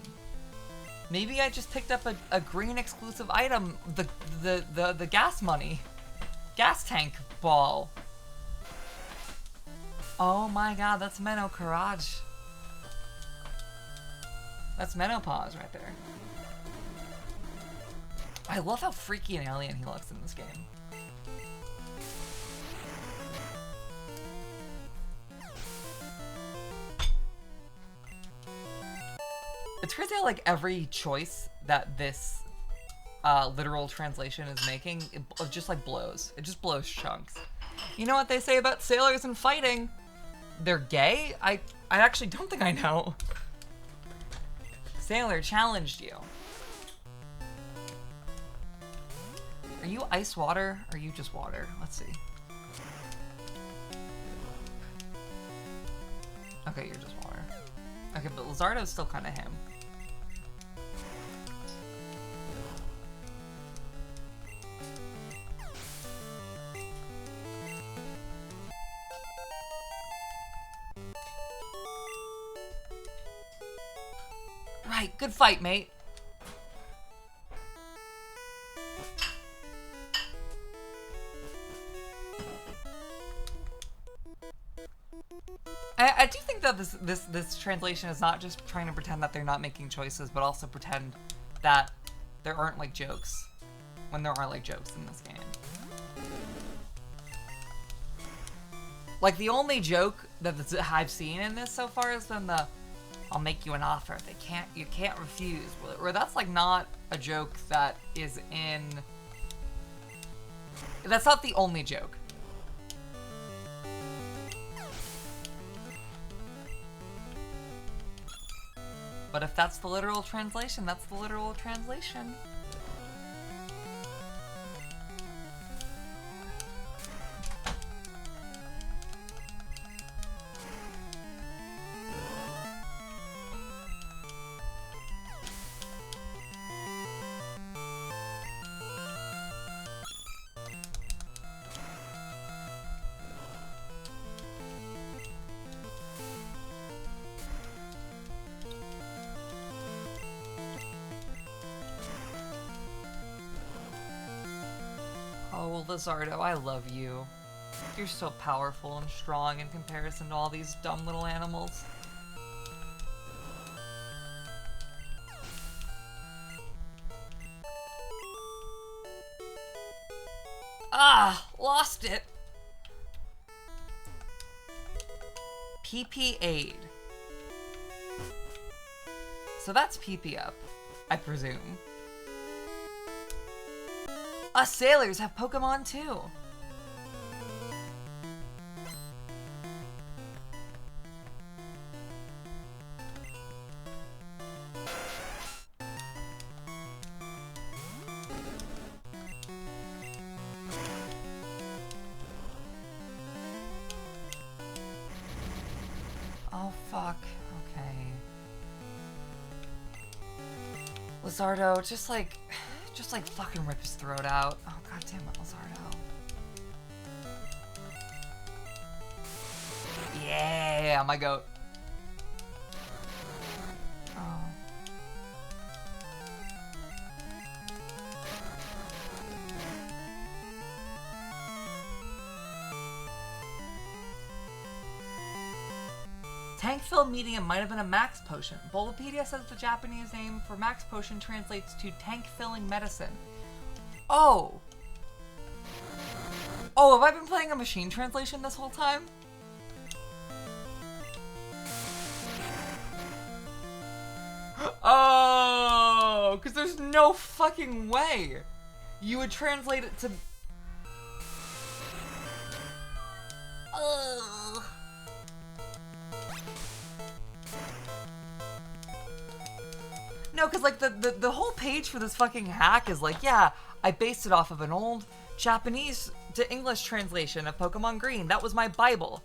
Maybe I just picked up a green exclusive item, the gas money. Gas tank ball. Oh my god, that's Menopause. That's menopause right there. I love how freaky and alien he looks in this game. It's crazy how, like, every choice that this literal translation is making, it just, like, blows. It just blows chunks. You know what they say about sailors and fighting? They're gay? I actually don't think I know. Sailor challenged you. Are you ice water, or are you just water? Let's see. Okay, you're just water. Okay, but Lizardo's still kind of him. Right, good fight, mate. I do think that this translation is not just trying to pretend that they're not making choices, but also pretend that there aren't, like, jokes when there are, like, jokes in this game. Like, the only joke that I've seen in this so far has been the "I'll make you an offer you can't refuse," where that's, like, not a joke that is in That's not the only joke. But if that's the literal translation, that's the literal translation. Oh, Lizardo, I love you. You're so powerful and strong in comparison to all these dumb little animals. Ah, lost it. PP aid. So that's PP up, I presume. Us sailors have Pokemon too. Oh fuck. Okay. Lizardo, just like fucking rip his throat out. Oh god damn it, Lizardo. Yeah, my goat. Oh. Tank-filled medium might have been a max potion. Bulbapedia says the Japanese name for max potion translates to tank-filling medicine. Oh! Oh, have I been playing a machine translation this whole time? Oh! Because there's no fucking way you would translate it to... Ugh. No, because like the whole page for this fucking hack is like, yeah, I based it off of an old Japanese to English translation of Pokémon Green. That was my Bible.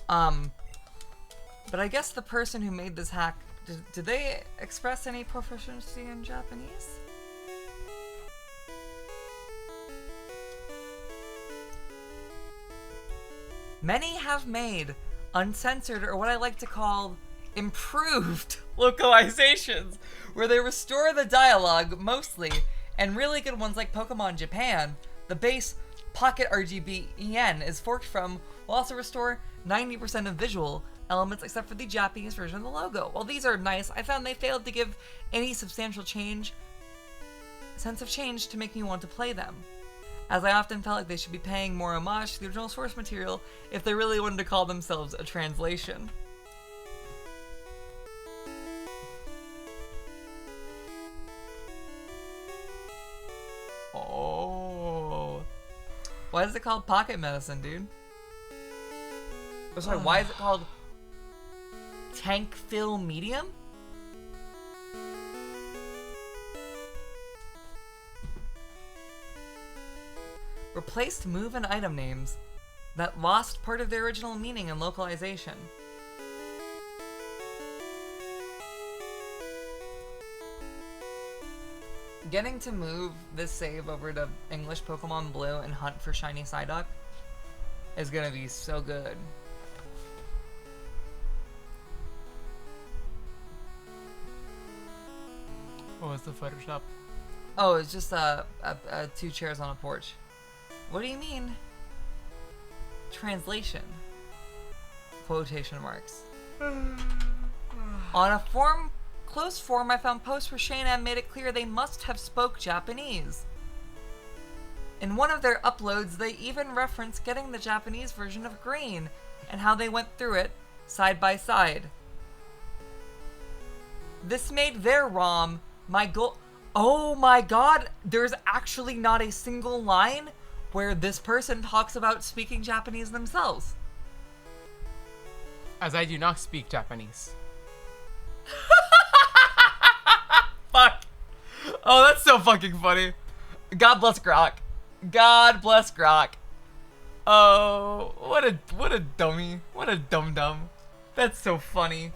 But I guess the person who made this hack, did they express any proficiency in Japanese? Many have made uncensored, or what I like to call improved localizations, where they restore the dialogue mostly, and really good ones like Pokemon Japan, the base Pocket RGBEN is forked from, will also restore 90% of visual elements except for the Japanese version of the logo. While these are nice, I found they failed to give any substantial sense of change to make me want to play them, as I often felt like they should be paying more homage to the original source material if they really wanted to call themselves a translation. Oh. Why is it called pocket medicine, dude? Oh, sorry, why is it called tank fill medium? Replaced move and item names that lost part of their original meaning and localization. Getting to move this save over to English Pokemon Blue and hunt for shiny Psyduck is gonna be so good. What was the Photoshop? Oh, it's just two chairs on a porch. What do you mean? Translation. Quotation marks. On a close forum, I found posts where Shane M made it clear they must have spoke Japanese. In one of their uploads, they even referenced getting the Japanese version of Green and how they went through it side by side. This made their ROM my goal. Oh my god, there's actually not a single line where this person talks about speaking Japanese themselves. As I do not speak Japanese. Fuck. Oh, that's so fucking funny. God bless Grok. God bless Grok. Oh, what a dummy. What a dum-dum. That's so funny.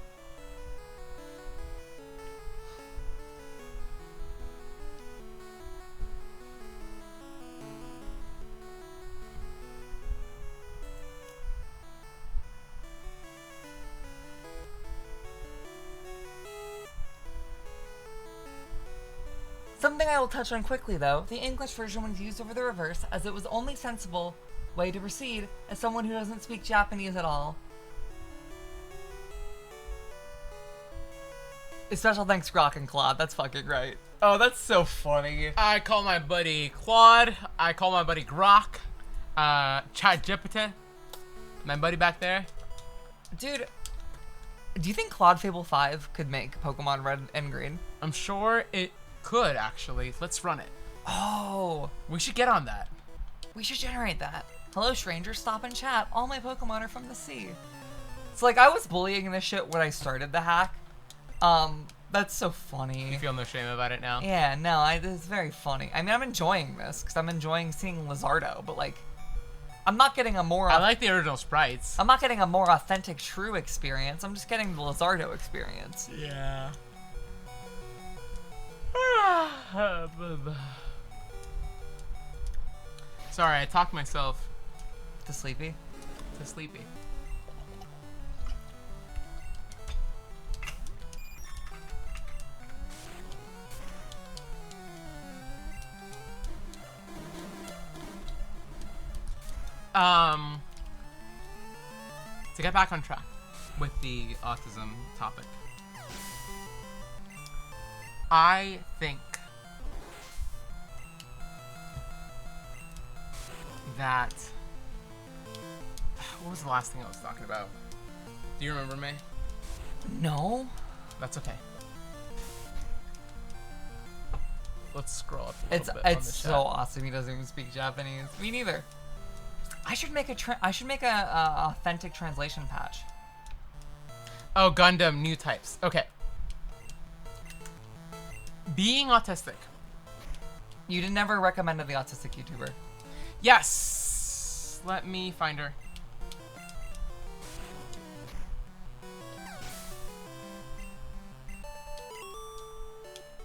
Something I will touch on quickly, though, the English version was used over the reverse, as it was only sensible way to proceed as someone who doesn't speak Japanese at all. Special thanks, Grok and Claude. That's fucking right. Oh, that's so funny. I call my buddy Claude. I call my buddy Grok. ChatGPT. My buddy back there. Dude, do you think Claude Fable 5 could make Pokemon Red and Green? I'm sure it could, actually. Let's run it. Oh, We should get on that. we should generate that. Hello, stranger, stop and chat. All my Pokemon are from the sea. So, like, I was bullying this shit when I started the hack. That's so funny. You feel no shame about it now? Yeah, no, it's very funny. I mean, I'm enjoying this, because I'm enjoying seeing Lizardo, but, like, I'm not getting a more... I like the original sprites. I'm not getting a more authentic, true experience. I'm just getting the Lizardo experience. Yeah. Sorry, I talked myself To Sleepy? to sleepy. To get back on track with the autism topic, I think that... What was the last thing I was talking about? Do you remember me? No? That's okay. Let's scroll up a little bit on It's the so chat. awesome he doesn't even speak Japanese. Me neither. I should make a authentic translation patch. Oh, Gundam, new types. Okay. Being autistic. You never recommended the autistic YouTuber. Yes! Let me find her.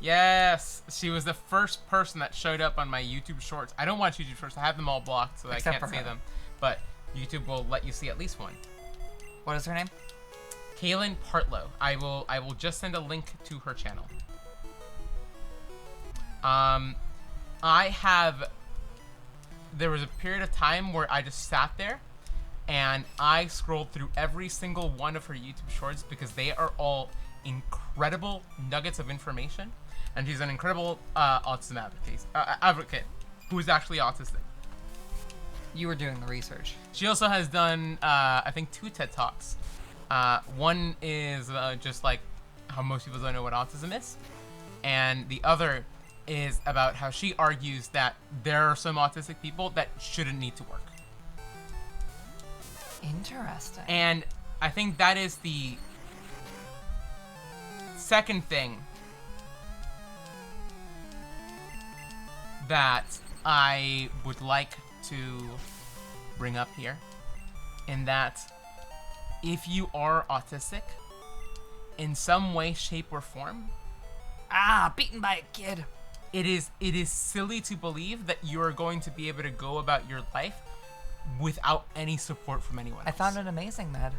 Yes! She was the first person that showed up on my YouTube shorts. I don't watch YouTube shorts. I have them all blocked so Except I can't for see her. them. But YouTube will let you see at least one. What is her name? Kaylin Partlow. I will just send a link to her channel. There was a period of time where I just sat there and I scrolled through every single one of her YouTube shorts because they are all incredible nuggets of information. And she's an incredible autism advocate who is actually autistic. You were doing the research. She also has done, I think, 2 TED Talks. One is just like how most people don't know what autism is. And the other is about how she argues that there are some autistic people that shouldn't need to work. Interesting. And I think that is the second thing that I would like to bring up here, in that if you are autistic in some way, shape, or form, Beaten by a kid. it is silly to believe that you are going to be able to go about your life without any support from anyone else. I found it amazing, Ned.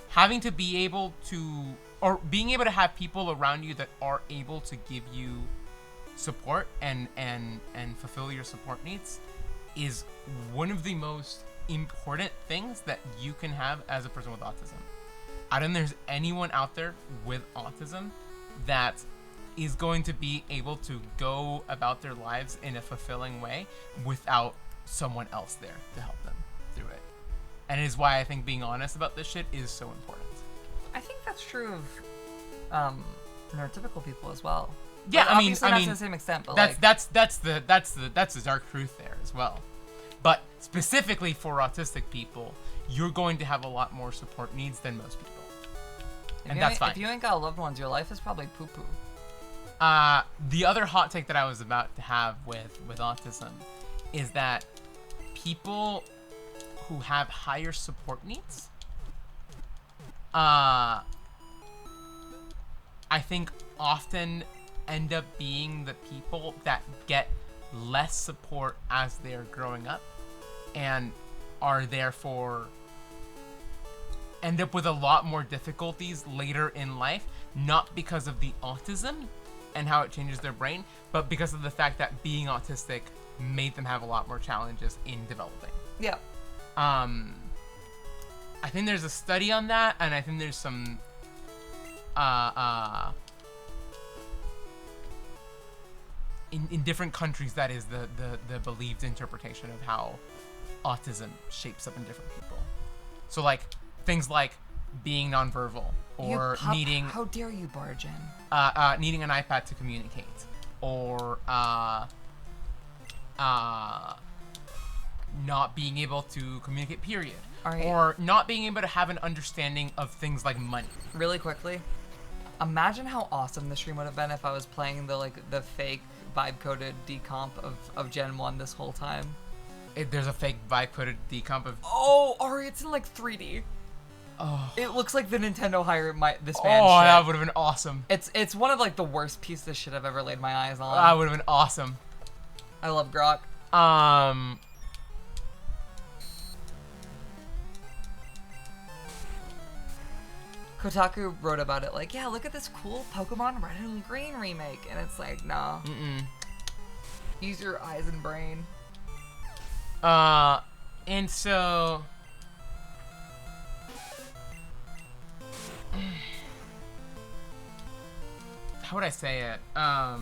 Having to be able to, or being able to have people around you that are able to give you support and fulfill your support needs is one of the most important things that you can have as a person with autism. I don't think there's anyone out there with autism that is going to be able to go about their lives in a fulfilling way without someone else there to help them through it. And it is why I think being honest about this shit is so important. I think that's true of neurotypical people as well. Yeah, Like, obviously not to the same extent, but that's the dark truth there as well. But specifically for autistic people, you're going to have a lot more support needs than most people, and that's fine. If you ain't got loved ones, your life is probably poo poo. The other hot take that I was about to have with autism is that people who have higher support needs, I think often end up being the people that get less support as they're growing up and are therefore end up with a lot more difficulties later in life, not because of the autism and how it changes their brain, but because of the fact that being autistic made them have a lot more challenges in developing. Yeah. I think there's a study on that, and I think there's some in different countries that is the believed interpretation of how autism shapes up in different people. So like things like being nonverbal or needing how dare you barge in? Needing an iPad to communicate, or not being able to communicate, period. Right. Or not being able to have an understanding of things like money. Really quickly, imagine how awesome the stream would have been if I was playing the fake vibe-coded decomp of Gen 1 this whole time. There's a fake vibe-coded decomp of... Oh, Ari, it's in like 3D. Oh. It looks like the Nintendo hired this man. Oh, shit. that would have been awesome. It's one of like the worst pieces of shit I've ever laid my eyes on. That would have been awesome. I love Grok. Kotaku wrote about it like, yeah, look at this cool Pokemon Red and Green remake, and it's like, nah. Use your eyes and brain. And so... how would I say it? I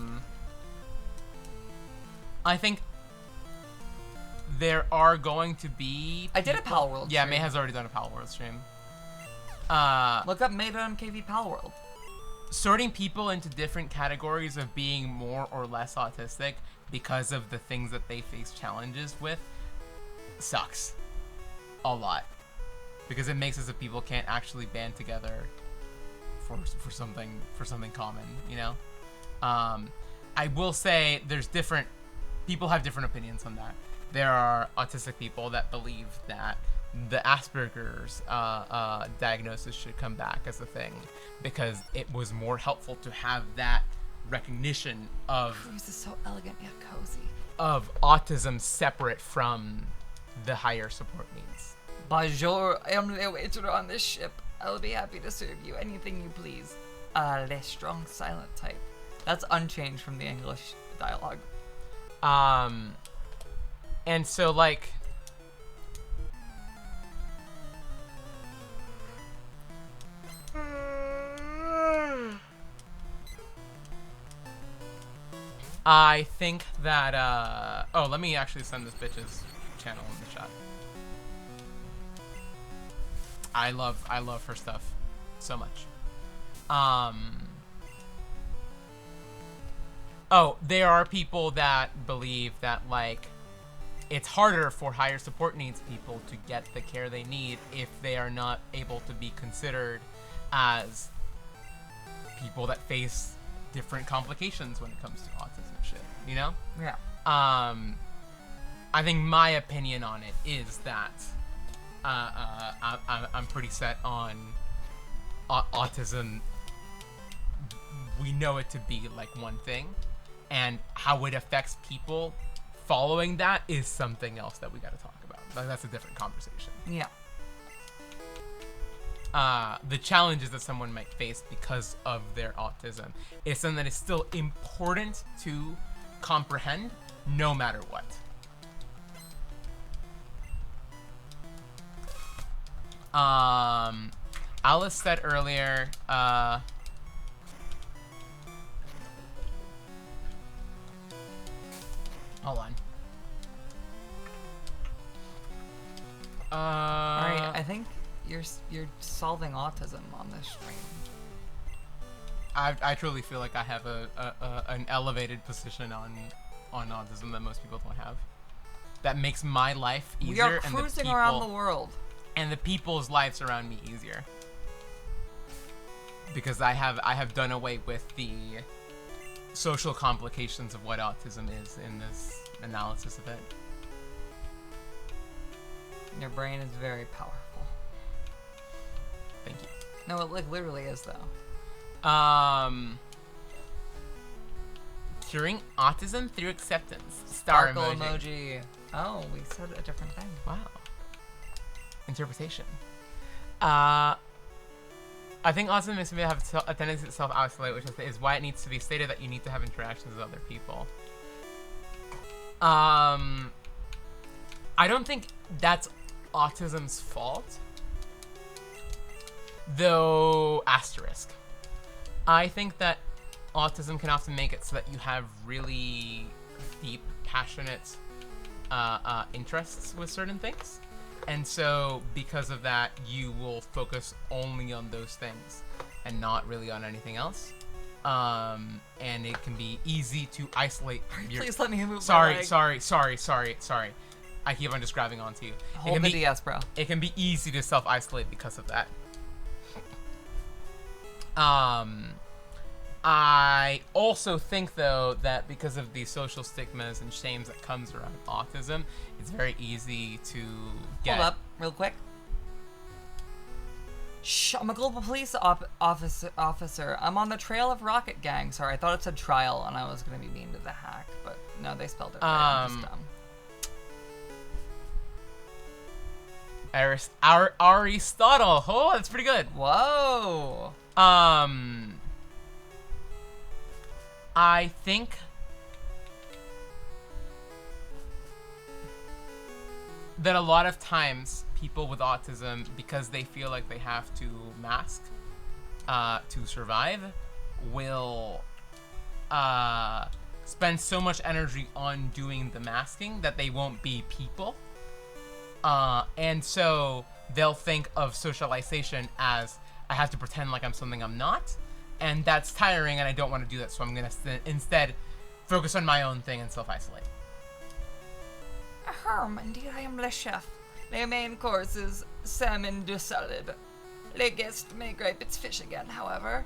think there are going to be... I did a Pal World Yeah, stream. May has already done a Pal World stream. Look up maedotmkv Pal World. Sorting people into different categories of being more or less autistic because of the things that they face challenges with sucks a lot, because it makes it so people can't actually band together for something common, you know. I will say there's different people have different opinions on that. There are autistic people that believe that the Asperger's diagnosis should come back as a thing because it was more helpful to have that recognition of This is so elegant yet cozy. of autism separate from the higher support needs. Bonjour, I am the waiter on this ship. I will be happy to serve you anything you please. Le strong silent type. That's unchanged from the English dialogue. And so like I think that oh, let me actually send this bitch's channel in the chat. I love her stuff so much. Oh, there are people that believe that like it's harder for higher support needs people to get the care they need if they are not able to be considered as people that face different complications when it comes to autism shit, you know? Yeah. I think my opinion on it is that I'm pretty set on autism. We know it to be like one thing, and how it affects people following that is something else that we got to talk about. Like, that's a different conversation. Yeah. The challenges that someone might face because of their autism is something that is still important to comprehend no matter what. Alice said earlier, hold on. Alright, I think you're solving autism on this stream. I truly feel like I have an elevated position on autism that most people don't have. That makes my life easier. We are cruising around the world. And the people's lives around me easier. Because I have done away with the social complications of what autism is in this analysis of it. Your brain is very powerful. Thank you. No, it like literally is though. Curing autism through acceptance. Sparkle emoji. Oh, we said a different thing. Wow. Interpretation. I think autism makes me have a tendency to self-isolate, which is why it needs to be stated that you need to have interactions with other people. I don't think that's autism's fault. Though, asterisk. I think that autism can often make it so that you have really deep, passionate interests with certain things. And so, because of that, you will focus only on those things and not really on anything else. And it can be easy to isolate your... Please let me move Sorry. I keep on just grabbing onto you. Hold the DS, bro. It can be easy to self-isolate because of that. I also think, though, that because of the social stigmas and shames that comes around autism, it's very easy to get... Hold up, real quick. Shh, I'm a global police officer. I'm on the trail of Rocket Gang. Sorry, I thought it said trial, and I was going to be mean to the hack, but no, they spelled it right. I'm just dumb. Aristotle. Oh, that's pretty good. Whoa. I think that a lot of times people with autism, because they feel like they have to mask to survive, will spend so much energy on doing the masking that they won't be people. And so they'll think of socialization as, I have to pretend like I'm something I'm not. And that's tiring, and I don't want to do that, so I'm going to instead focus on my own thing and self-isolate. Indeed I am le chef. The main course is salmon du salad. Le guest may grape its fish again, however.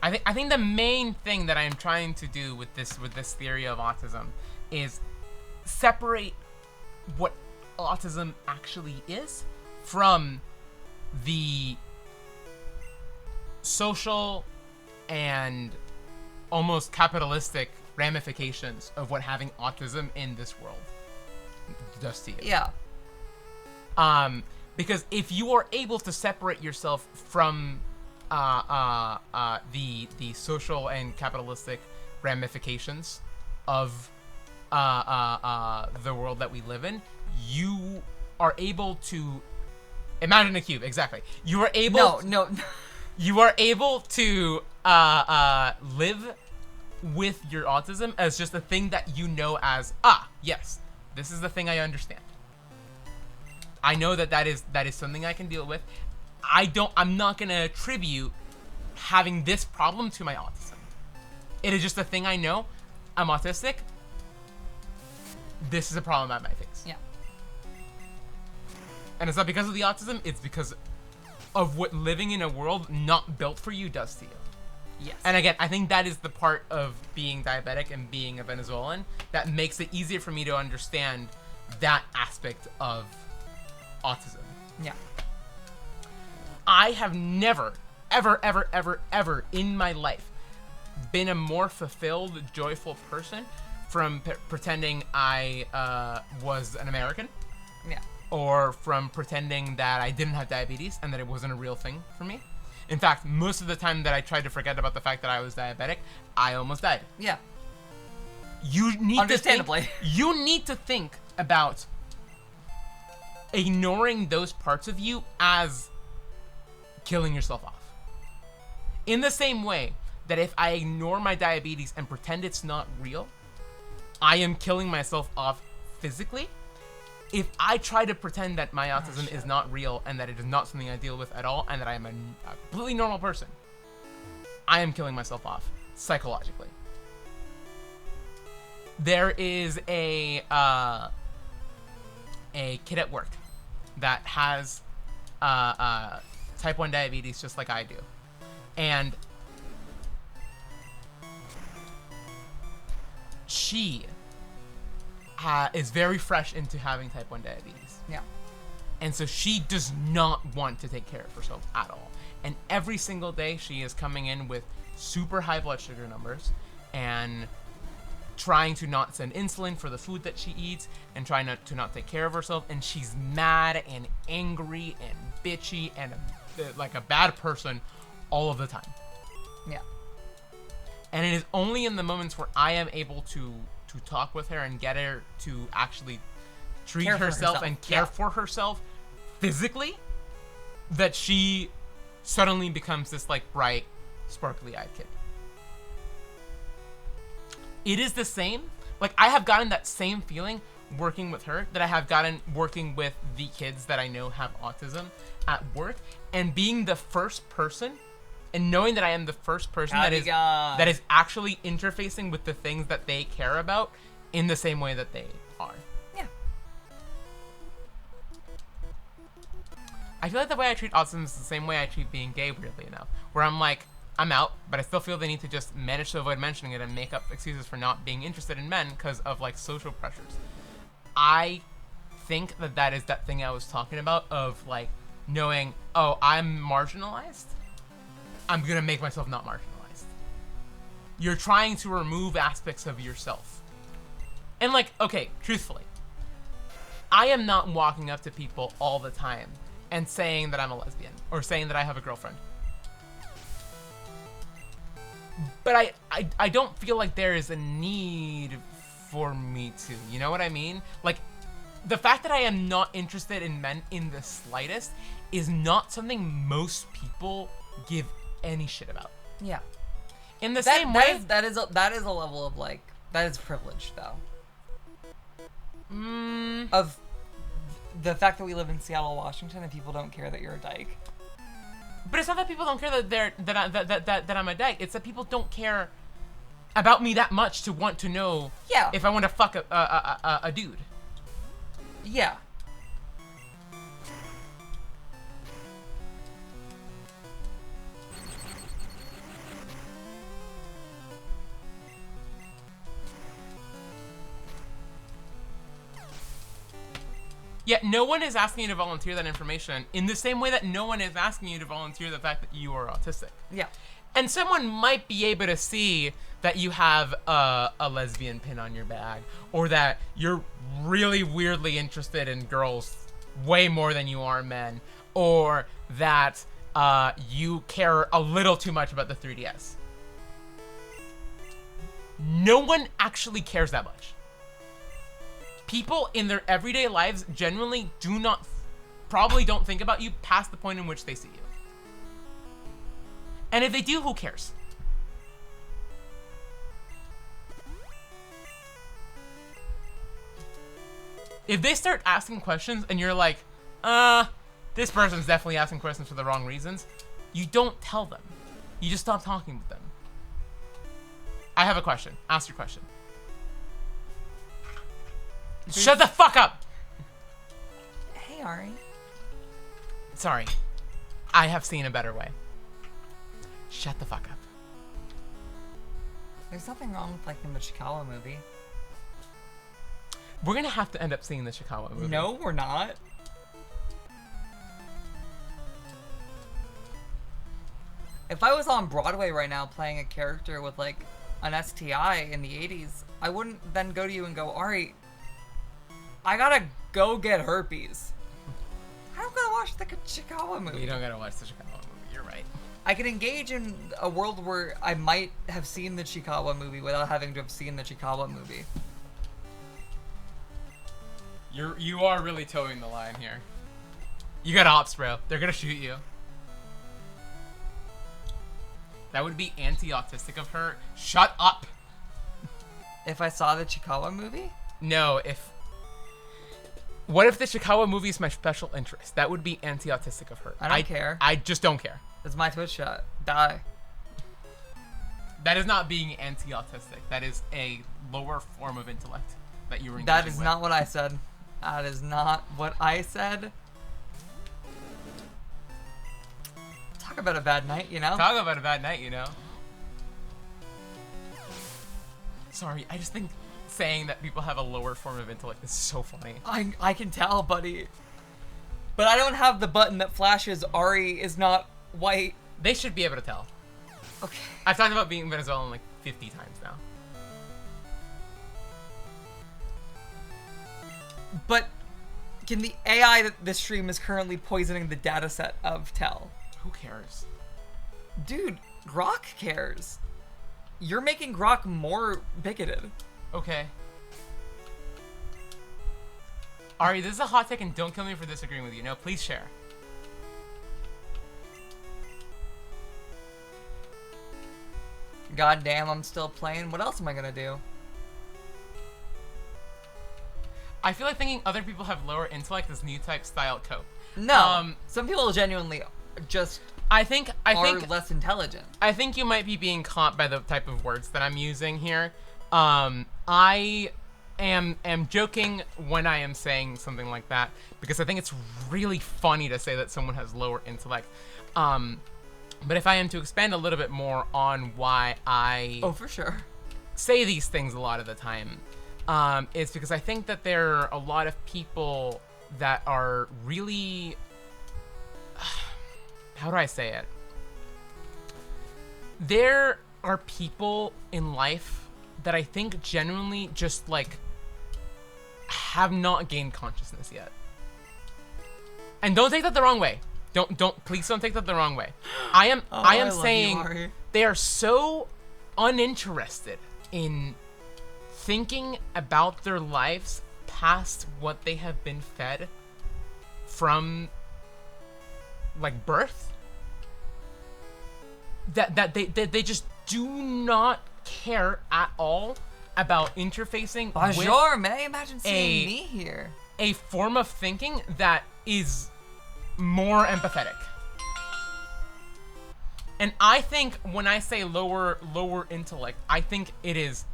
I think the main thing that I'm trying to do with this theory of autism is separate what autism actually is from the social and almost capitalistic ramifications of what having autism in this world does to you. Yeah. Because if you are able to separate yourself from the social and capitalistic ramifications of the world that we live in, you are able to imagine a cube. Exactly. You are able. No. You are able to live with your autism as just a thing that you know as, yes, this is the thing I understand. I know that is something I can deal with. I'm not gonna attribute having this problem to my autism. It is just a thing I know. I'm autistic. This is a problem I might face. Yeah. And it's not because of the autism, it's because of what living in a world not built for you does to you. Yes. And again, I think that is the part of being diabetic and being a Venezuelan that makes it easier for me to understand that aspect of autism. Yeah. I have never, ever in my life been a more fulfilled, joyful person from pretending I was an American. Yeah. Or from pretending that I didn't have diabetes and that it wasn't a real thing for me. In fact, most of the time that I tried to forget about the fact that I was diabetic, I almost died. Yeah. You need Understandably. You need to think about ignoring those parts of you as killing yourself off. In the same way that if I ignore my diabetes and pretend it's not real, I am killing myself off physically. if I try to pretend that my autism is not real and that it is not something I deal with at all and that I am a completely normal person, I am killing myself off psychologically. There is a kid at work that has type 1 diabetes just like I do. And she is very fresh into having type 1 diabetes. Yeah. And so she does not want to take care of herself at all. And every single day she is coming in with super high blood sugar numbers and trying to not send insulin for the food that she eats and trying to not take care of herself. And she's mad and angry and bitchy and like a bad person all of the time. Yeah. And it is only in the moments where I am able to talk with her and get her to actually treat herself and care for herself physically that she suddenly becomes this like bright, sparkly-eyed kid. It is the same. Like, I have gotten that same feeling working with her that I have gotten working with the kids that I know have autism at work, and being the first person and knowing that I am the first person that is actually interfacing with the things that they care about in the same way that they are. Yeah. I feel like the way I treat autism is the same way I treat being gay, weirdly enough. Where I'm like, I'm out, but I still feel the need to just manage to avoid mentioning it and make up excuses for not being interested in men because of like social pressures. I think that is that thing I was talking about of like knowing, oh, I'm marginalized. I'm gonna make myself not marginalized. You're trying to remove aspects of yourself. And like, okay, truthfully, I am not walking up to people all the time and saying that I'm a lesbian or saying that I have a girlfriend. But I don't feel like there is a need for me to, you know what I mean? Like, the fact that I am not interested in men in the slightest is not something most people give any shit about. Yeah. In the same way, that is a level of like, that is privilege though. Of the fact that we live in Seattle, Washington, and people don't care that you're a dyke. But it's not that people don't care that I'm a dyke. It's that people don't care about me that much to want to know if I want to fuck a dude. Yeah. Yet no one is asking you to volunteer that information in the same way that no one is asking you to volunteer the fact that you are autistic. Yeah. And someone might be able to see that you have a lesbian pin on your bag, or that you're really weirdly interested in girls way more than you are men, or that you care a little too much about the 3DS. No one actually cares that much. People in their everyday lives genuinely probably don't think about you past the point in which they see you. And if they do, who cares? If they start asking questions and you're like, this person's definitely asking questions for the wrong reasons, you don't tell them. You just stop talking with them. I have a question. Ask your question. Shut the fuck up! Hey, Ari. Sorry. I have seen a better way. Shut the fuck up. There's nothing wrong with liking the Chikawa movie. We're gonna have to end up seeing the Chicago movie. No, we're not. If I was on Broadway right now playing a character with like an STI in the 80s, I wouldn't then go to you and go, Ari, I gotta go get herpes. I don't gotta watch the Chikawa movie. You don't gotta watch the Chicago movie, you're right. I can engage in a world where I might have seen the Chikawa movie without having to have seen the Chikawa movie. You are really towing the line here. You got ops, bro. They're gonna shoot you. That would be anti-autistic of her. Shut up! If I saw the Chikawa movie? No, What if the Chiikawa movie is my special interest? That would be anti-autistic of her. I don't care. I just don't care. It's my Twitch shot. Die. That is not being anti-autistic. That is a lower form of intellect that you were engaging That is with. not what I said. That is not what I said. Talk about a bad night, you know? Talk about a bad night, you know? Sorry, I just think saying that people have a lower form of intellect is so funny. I can tell, buddy. But I don't have the button that flashes Ari is not white. They should be able to tell. Okay. I've talked about being Venezuelan like 50 times now. But can the AI that this stream is currently poisoning the dataset of tell? Who cares? Dude, Grok cares. You're making Grok more bigoted. Okay. Ari, this is a hot take and don't kill me for disagreeing with you. No, please share. God damn, I'm still playing. What else am I gonna do? I feel like thinking other people have lower intellect is new type style cope. No. Some people genuinely just I think are less intelligent. I think you might be being caught by the type of words that I'm using here. I am joking when I am saying something like that because I think it's really funny to say that someone has lower intellect. But if I am to expand a little bit more on why I Oh, for sure. say these things a lot of the time, it's because I think that there are a lot of people that are really, how do I say it? There are people in life that I think genuinely just like have not gained consciousness yet. And don't take that the wrong way. Please don't take that the wrong way. I am saying Ari. they are so uninterested in thinking about their lives past what they have been fed from like birth that they just do not care at all about interfacing Bonjour, May. Imagine a- seeing me here. a form of thinking that is more empathetic. And I think when I say lower intellect, I think it is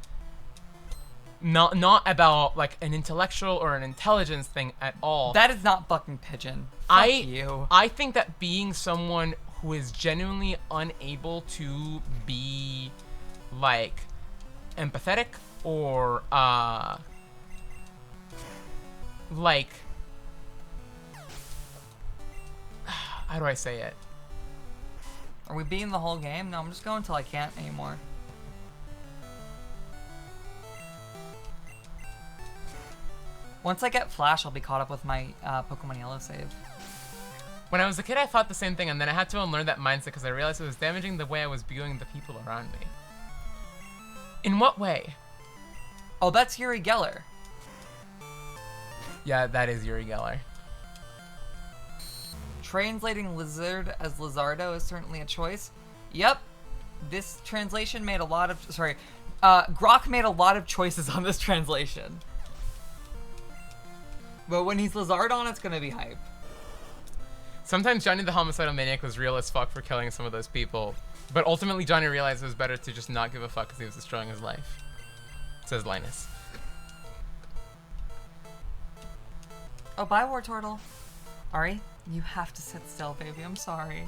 not about like an intellectual or an intelligence thing at all. That is not fucking pigeon. Fuck you. I think that being someone who is genuinely unable to be like empathetic or like how do I say it? Are we beating the whole game? No, I'm just going until I can't anymore. Once I get Flash, I'll be caught up with my Pokemon Yellow save. When I was a kid, I thought the same thing, and then I had to unlearn that mindset because I realized it was damaging the way I was viewing the people around me. In what way? Oh, that's Yuri Geller. Yeah, that is Yuri Geller. Translating lizard as Lizardo is certainly a choice. Yep. This translation made a lot of... Sorry. Grok made a lot of choices on this translation. But when he's Lizardon, it's gonna be hype. Sometimes Johnny the Homicidal Maniac was real as fuck for killing some of those people, but ultimately Johnny realized it was better to just not give a fuck because he was destroying his life. Says Linus. Oh, bye, War Turtle. Ari, you have to sit still, baby. I'm sorry.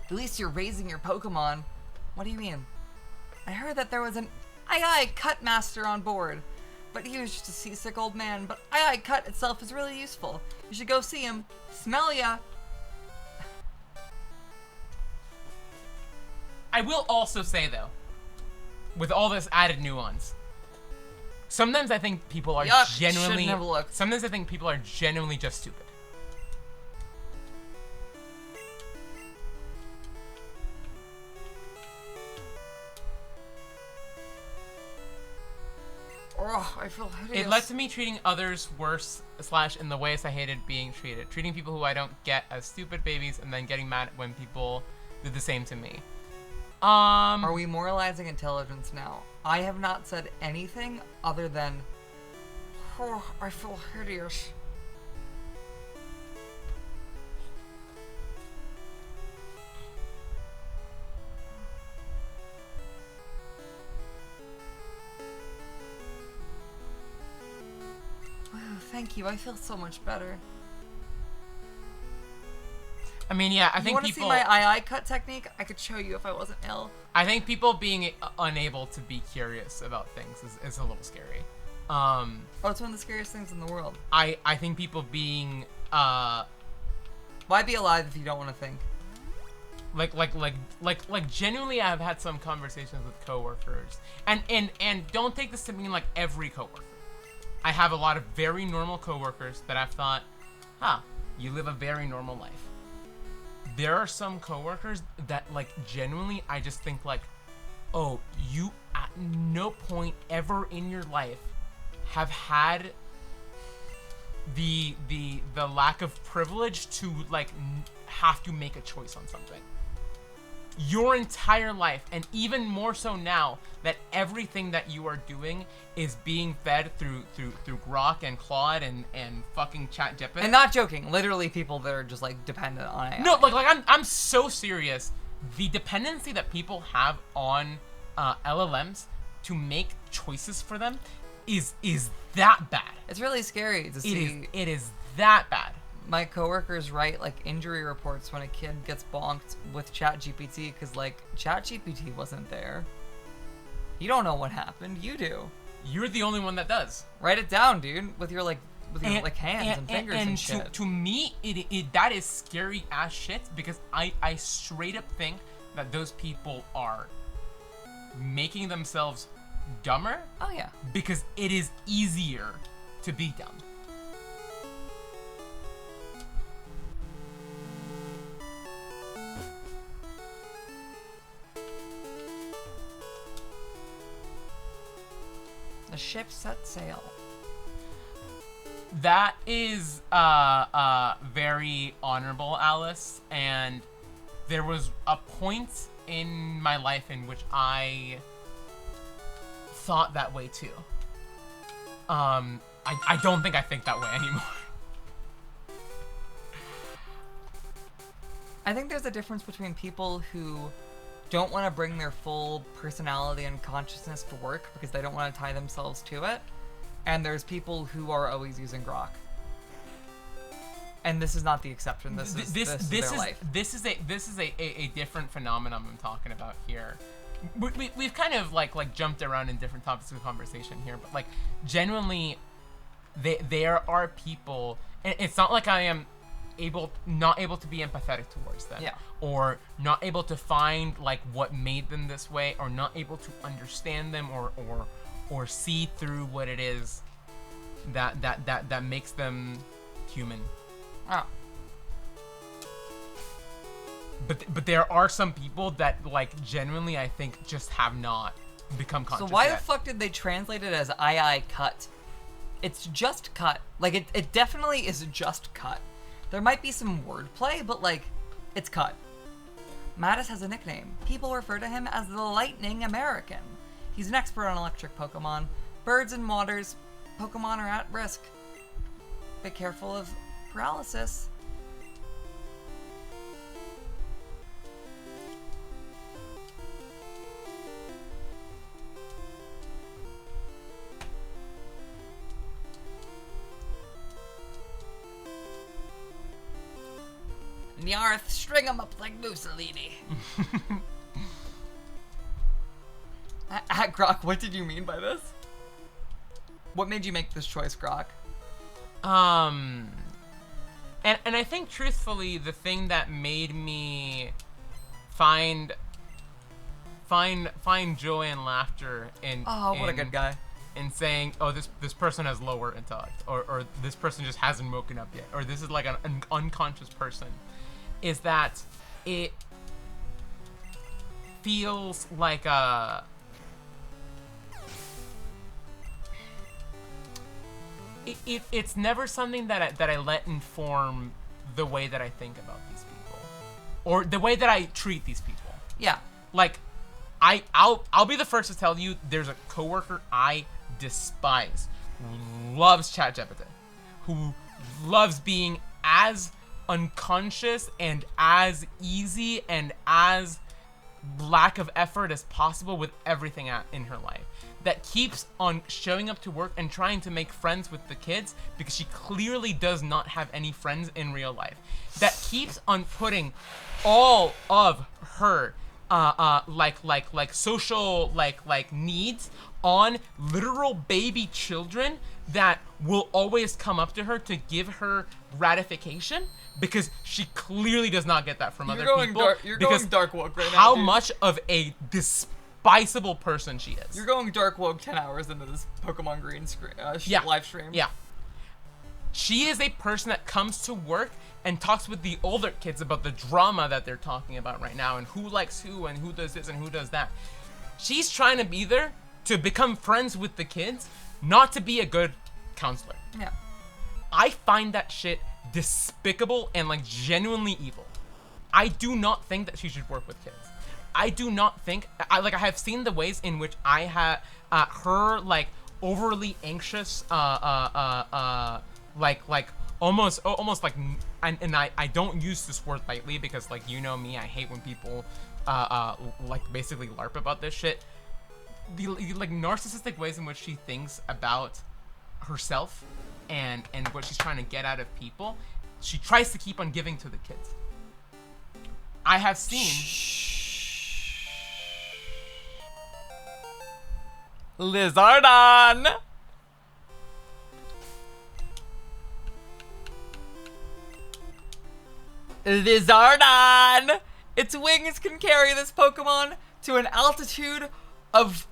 At least you're raising your Pokemon. What do you mean? I heard that there was an Aye Cut Master on board, but he was just a seasick old man. But Aye Cut itself is really useful. You should go see him. Smell ya. I will also say though, with all this added nuance, sometimes I think people are Yuck, genuinely. shouldn't have looked. Sometimes I think people are genuinely just stupid. Oh, I feel hideous. It led to me treating others worse / in the ways I hated being treated. Treating people who I don't get as stupid babies and then getting mad when people do the same to me. Are we moralizing intelligence now? I have not said anything other than, oh, I feel hideous. Oh, thank you. I feel so much better. I mean, yeah, I You think want to people. see my eye cut technique? I could show you if I wasn't ill. I think people being unable to be curious about things is a little scary. Oh, it's one of the scariest things in the world. I think people being Why be alive if you don't want to think? like genuinely, I've had some conversations with coworkers, and don't take this to mean like every coworker. I have a lot of very normal coworkers that I've thought, you live a very normal life. There are some coworkers that like genuinely I just think like, oh, you at no point ever in your life have had the lack of privilege to like have to make a choice on something. Your entire life, and even more so now that everything that you are doing is being fed through Grok and Claude and fucking ChatGPT. And not joking, literally people that are just like dependent on AI. No, like I'm so serious. The dependency that people have on LLMs to make choices for them is that bad. It's really scary to see. It is that bad. My coworkers write like injury reports when a kid gets bonked with ChatGPT because like ChatGPT wasn't there. You don't know what happened. You do. You're the only one that does. Write it down, dude, with your like hands and fingers and shit. To me, it that is scary ass shit because I straight up think that those people are making themselves dumber. Oh yeah. Because it is easier to be dumb. The ship set sail. That is very honorable, Alice, and there was a point in my life in which I thought that way too. I don't think I think that way anymore. I think there's a difference between people who don't want to bring their full personality and consciousness to work because they don't want to tie themselves to it, and there's people who are always using Grok. And this is not the exception. This is their life. This is a different phenomenon I'm talking about here. We've kind of like jumped around in different topics of conversation here, but like genuinely, there are people, and it's not like I am not able to be empathetic towards them, yeah, or not able to find like what made them this way, or not able to understand them, or see through what it is that makes them human. Oh. But there are some people that like genuinely I think just have not become conscious. So why yet. the fuck did they translate it as II cut? It's just cut. Like it definitely is just cut. There might be some wordplay, but like it's cut. Mattis has a nickname. People refer to him as the Lightning American. He's an expert on electric Pokemon. Birds and waters, Pokemon are at risk. Be careful of paralysis. Nyarth, string him up like Mussolini. At Grok, what did you mean by this? What made you make this choice, Grok? And I think truthfully, the thing that made me find joy and laughter in What a good guy. in saying, oh, this person has lower intellect, or this person just hasn't woken up yet, or this is like an unconscious person, is that it feels like it's never something that I let inform the way that I think about these people, or the way that I treat these people. Yeah. Like, I'll be the first to tell you there's a coworker I despise who loves ChatGPT, who loves being as unconscious and as easy and as lack of effort as possible with everything in her life, that keeps on showing up to work and trying to make friends with the kids because she clearly does not have any friends in real life, that keeps on putting all of her social needs on literal baby children that will always come up to her to give her gratification because she clearly does not get that from other people. You're because going dark woke right now. how Dude. much of a despicable person she is. You're going dark woke 10 hours into this Pokemon Green live stream. Yeah. She is a person that comes to work and talks with the older kids about the drama that they're talking about right now and who likes who and who does this and who does that. She's trying to be there to become friends with the kids, not to be a good counselor. Yeah. I find that shit despicable and like genuinely evil. I do not think that she should work with kids. I do not think I have seen the ways in which I have her like overly anxious almost like and I don't use this word lightly because like you know me, I hate when people like basically LARP about this shit. The like narcissistic ways in which she thinks about herself and what she's trying to get out of people, she tries to keep on giving to the kids. I have seen Lizardon! Lizardon! Its wings can carry this Pokemon to an altitude of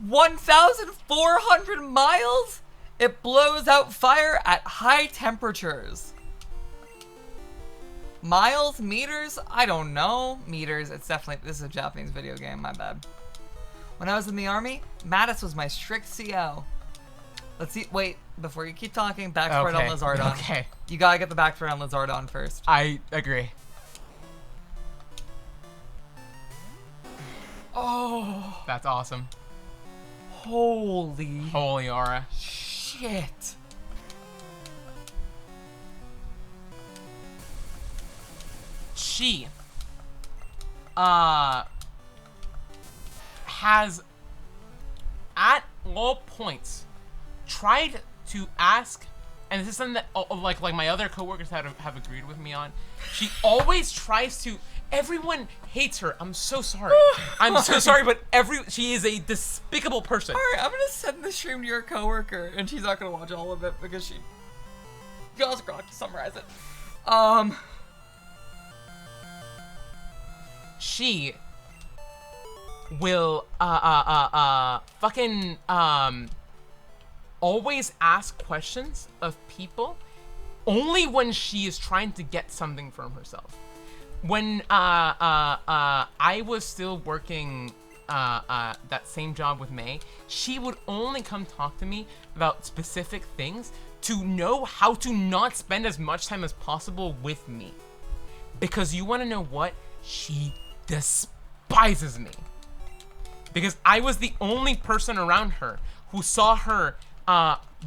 1,400 miles. It blows out fire at high temperatures. Miles? Meters? I don't know. Meters. It's definitely... This is a Japanese video game. My bad. When I was in the army, Mattis was my strict CO. Let's see. Wait. Before you keep talking, backstory on Lizardon. Okay. You gotta get the backstory on Lizardon first. I agree. Oh. That's awesome. Holy Aura. shit. She has at all points tried to ask, and this is something that like my other coworkers have agreed with me on. She always tries to. Everyone hates her. I'm so sorry. I'm so sorry, but she is a despicable person. Alright, I'm gonna send the stream to your coworker, and she's not gonna watch all of it because she also got to summarize it. She will fucking always ask questions of people only when she is trying to get something from herself. When I was still working that same job with May, she would only come talk to me about specific things to know how to not spend as much time as possible with me. Because you want to know what? She despises me. Because I was the only person around her who saw her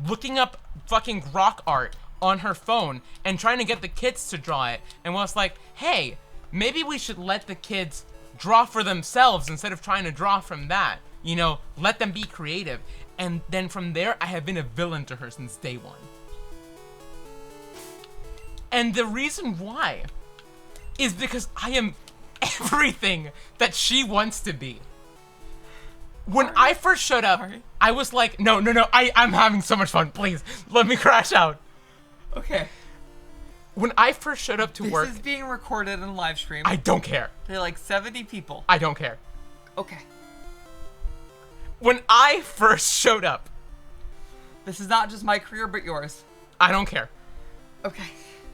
looking up fucking rock art on her phone and trying to get the kids to draw it, and was like, hey, maybe we should let the kids draw for themselves instead of trying to draw from that. You know, let them be creative. And then from there, I have been a villain to her since day one. And the reason why is because I am everything that she wants to be. When I first showed up, I was like, no, I'm having so much fun. Please, let me crash out. Okay. When I first showed up to work... This is being recorded in live stream. I don't care. They're like 70 people. I don't care. Okay. When I first showed up... This is not just my career, but yours. I don't care. Okay.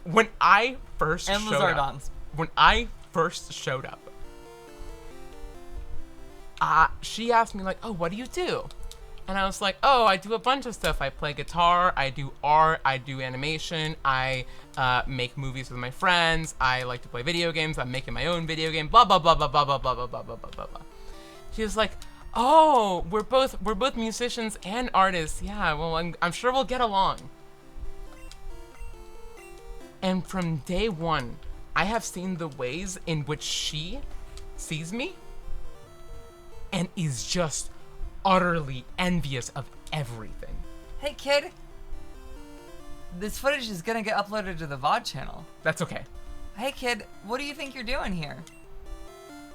When I first And showed up... Lizardon's. When I first showed up... she asked me like, oh, what do you do? And I was like, oh, I do a bunch of stuff. I play guitar, I do art, I do animation, I make movies with my friends, I like to play video games, I'm making my own video game, blah, blah, blah, blah, blah, blah, blah, blah, blah, blah, blah, blah. She was like, "Oh, we're both musicians and artists. Yeah, well, I'm sure we'll get along." And from day one, I have seen the ways in which she sees me and is just utterly envious of everything. Hey, kid. This footage is gonna get uploaded to the VOD channel. That's okay. Hey, kid, what do you think you're doing here?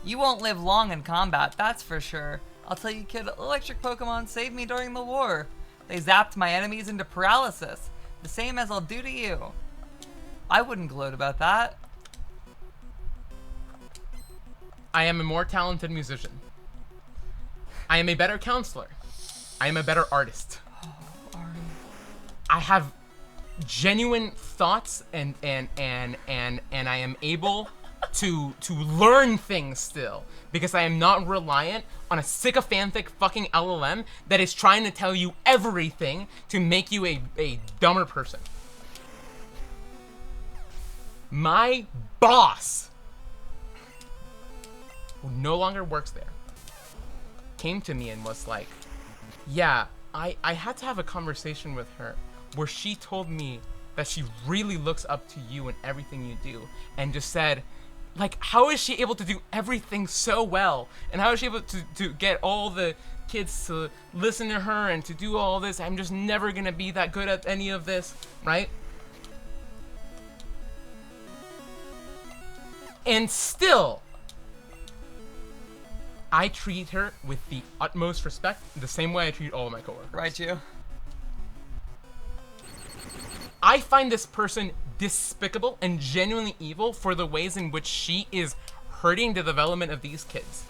You won't live long in combat, that's for sure. I'll tell you, kid, electric Pokemon saved me during the war. They zapped my enemies into paralysis, the same as I'll do to you. I wouldn't gloat about that. I am a more talented musician. I am a better counselor. I am a better artist. I have genuine thoughts and I am able to learn things still because I am not reliant on a sycophantic fucking LLM that is trying to tell you everything to make you a dumber person. My boss, who no longer works there, came to me and was like, yeah, I had to have a conversation with her where she told me that she really looks up to you and everything you do, and just said, like, how is she able to do everything so well? And how is she able to get all the kids to listen to her and to do all this? I'm just never gonna be that good at any of this, right? And still, I treat her with the utmost respect, the same way I treat all of my coworkers. Right, you? I find this person despicable and genuinely evil for the ways in which she is hurting the development of these kids,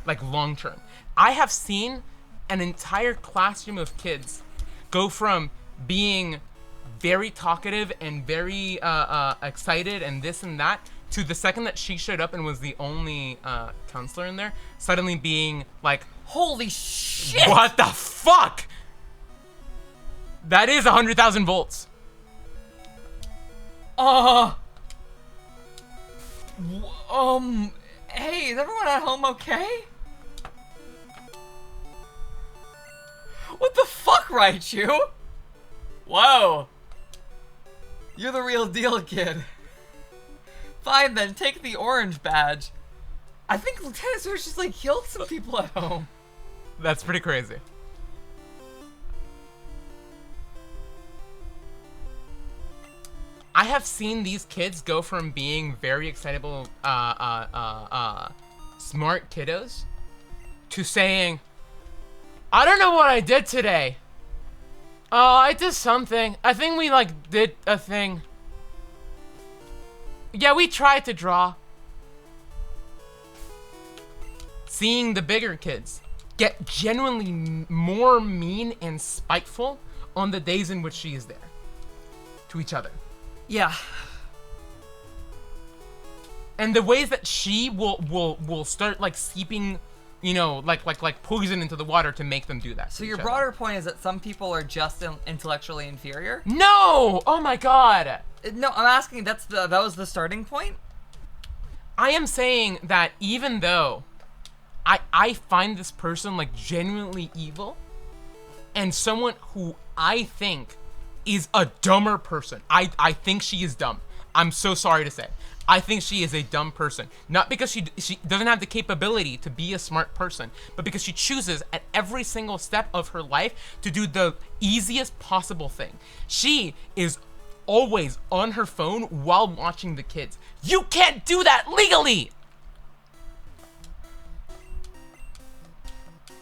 like long term. I have seen an entire classroom of kids go from being very talkative and very excited and this and that to the second that she showed up and was the only counselor in there, suddenly being like, holy shit! What the fuck? That is 100,000 volts. Hey, is everyone at home okay? What the fuck, Raichu? Whoa. You're the real deal, kid. Fine then, take the orange badge. I think Lieutenant Surge just like killed some people at home. That's pretty crazy. I have seen these kids go from being very excitable, smart kiddos to saying, I don't know what I did today. Oh, I did something. I think we like did a thing. Yeah, we tried to draw. Seeing the bigger kids get genuinely more mean and spiteful on the days in which she is there to each other. Yeah. And the ways that she will start like seeping, you know, like poison into the water to make them do that. So your broader point is that some people are just intellectually inferior? No! Oh my god! No, I'm asking, that was the starting point? I am saying that even though I find this person like genuinely evil and someone who I think is a dumber person. I think she is dumb. I'm so sorry to say. I think she is a dumb person. Not because she doesn't have the capability to be a smart person, but because she chooses at every single step of her life to do the easiest possible thing. She is always on her phone while watching the kids. You can't do that legally!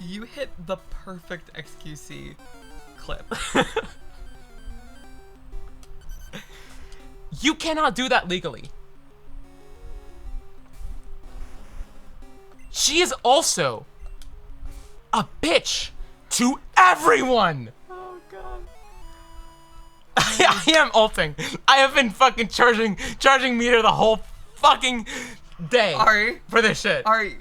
You hit the perfect XQC clip. You cannot do that legally. She is also a bitch to everyone. Oh god. I am ulting. I have been fucking charging meter the whole fucking day Ari, for this shit. Ari,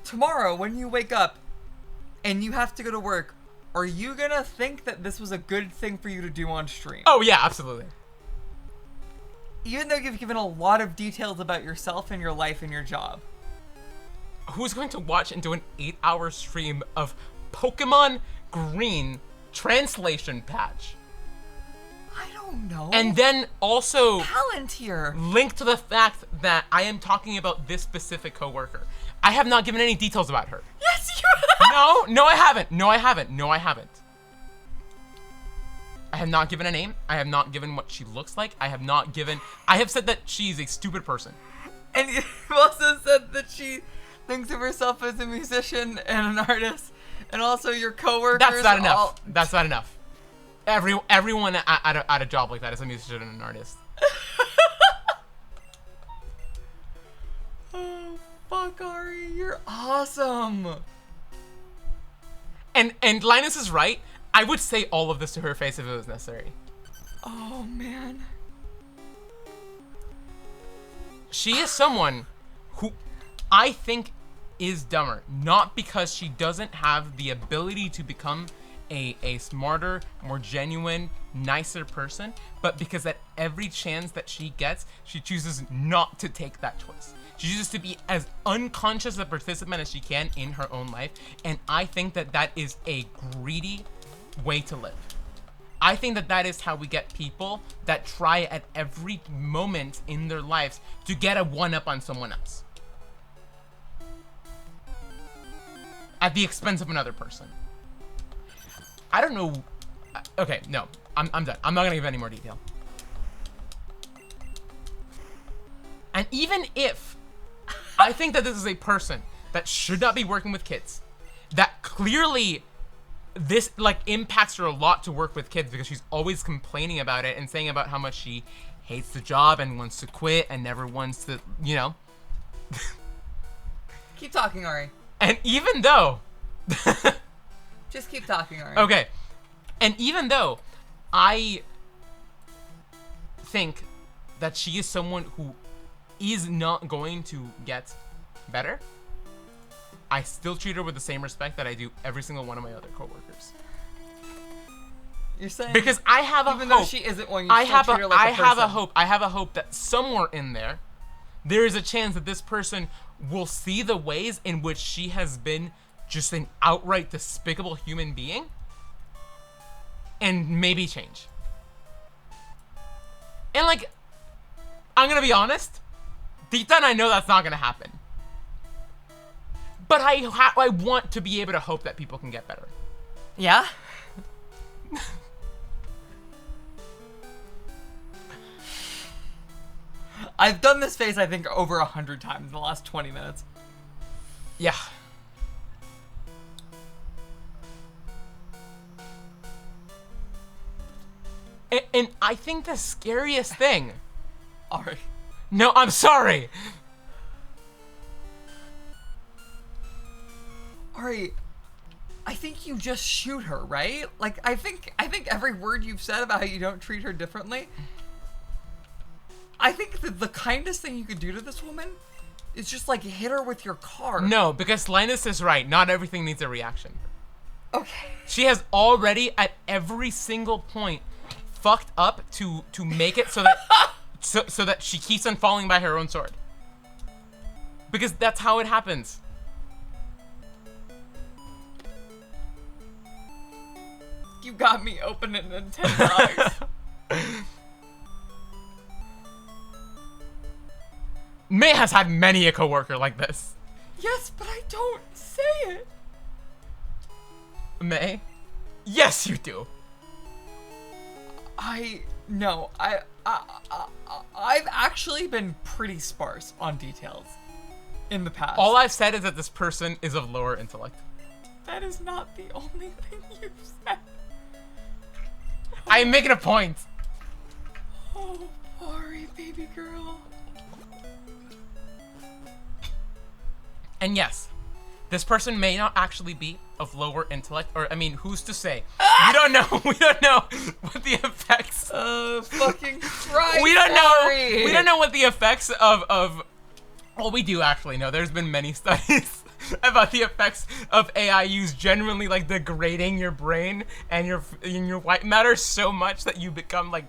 tomorrow when you wake up and you have to go to work, are you gonna think that this was a good thing for you to do on stream? Oh yeah, absolutely. Even though you've given a lot of details about yourself and your life and your job. who's going to watch into an 8-hour stream of Pokemon Green translation patch? I don't know. And then also Palantir. link to the fact that I am talking about this specific coworker. I have not given any details about her. Yes, you have. No, I haven't. No, I haven't. I have not given a name. I have not given what she looks like. I have said that she's a stupid person. And you've also said that she thinks of herself as a musician and an artist, and also your coworkers. That's not enough. That's not enough. Everyone at a job like that is a musician and an artist. Oh, fuck, Ari, you're awesome. And Linus is right. I would say all of this to her face if it was necessary. Oh, man. She is someone who I think is dumber, not because she doesn't have the ability to become a smarter, more genuine, nicer person, but because at every chance that she gets, she chooses not to take that choice. She chooses to be as unconscious a participant as she can in her own life, and I think that that is a greedy way to live. I think that that is how we get people that try at every moment in their lives to get a one-up on someone else. At the expense of another person. I don't know. Okay, no. I'm done. I'm not gonna give any more detail. And even if I think that this is a person that should not be working with kids, that clearly this like impacts her a lot to work with kids because she's always complaining about it and saying about how much she hates the job and wants to quit and never wants to, you know. Keep talking, Ari. And even though Just keep talking, Ari. okay, and even though I think that she is someone who is not going to get better, I still treat her with the same respect that I do every single one of my other coworkers. You're saying Because I have a even hope. though she isn't one, you I still have treat her like a person. I have a hope that somewhere in there is a chance that this person will see the ways in which she has been just an outright despicable human being and maybe change. And like, I'm gonna be honest, deep down I know that's not gonna happen. But I want to be able to hope that people can get better. Yeah? I've done this face, I think, over 100 times in the last 20 minutes. Yeah. And I think the scariest thing... Ari. No, I'm sorry. Ari, I think you just shoot her, right? Like, I think every word you've said about how you don't treat her differently, I think that the kindest thing you could do to this woman is just, like, hit her with your car. No, because Linus is right. Not everything needs a reaction. Okay. She has already, at every single point, fucked up to make it so that so that she keeps on falling by her own sword. Because that's how it happens. You got me opening $10. May has had many a coworker like this. Yes, but I don't say it. May? Yes, you do. I've actually been pretty sparse on details in the past. All I've said is that this person is of lower intellect. That is not the only thing you've said. I am making a point. Oh, Ari, baby girl. And yes, this person may not actually be of lower intellect, or I mean, who's to say? We don't know. We don't know what the effects. Fucking Christ, We don't know. Ari. We don't know what the effects of. Well, we do actually know. There's been many studies about the effects of AI use generally like degrading your brain and your white matter so much that you become like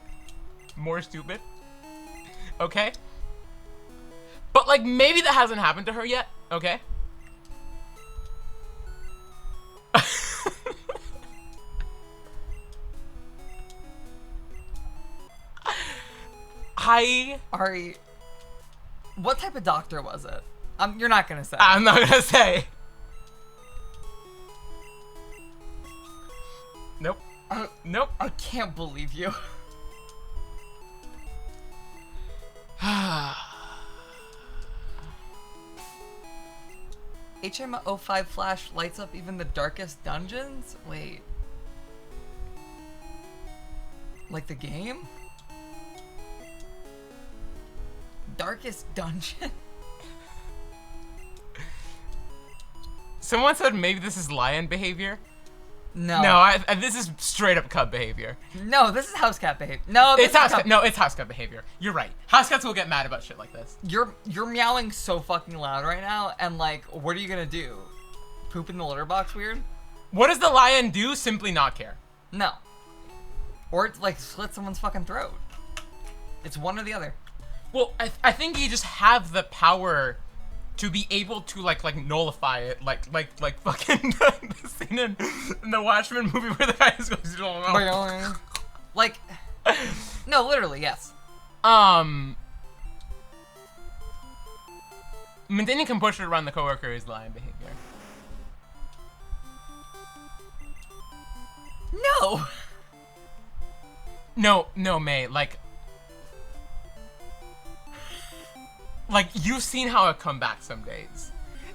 more stupid. Okay. But like maybe that hasn't happened to her yet. Okay. Ari, what type of doctor was it? You're not gonna say. I'm not gonna say. Nope. Nope. I can't believe you. HM05 Flash lights up even the darkest dungeons? Wait. Like the game? Darkest dungeon? Someone said maybe this is lion behavior. No. No, this is straight up cub behavior. No, this is house cat behavior. No, this It's is house cub- cat. No, it's house cat behavior. You're right. House cats will get mad about shit like this. You're meowing so fucking loud right now, and like, what are you gonna do? Poop in the litter box weird? What does the lion do? Simply not care. No. Or it's like slit someone's fucking throat. It's one or the other. Well, I think you just have the power to be able to like nullify it, like fucking the scene in the Watchmen movie where the guy just goes, oh. Like, no, literally, yes. Maintaining composure around the coworker is lion behavior. No, May, like you've seen how it come back some days.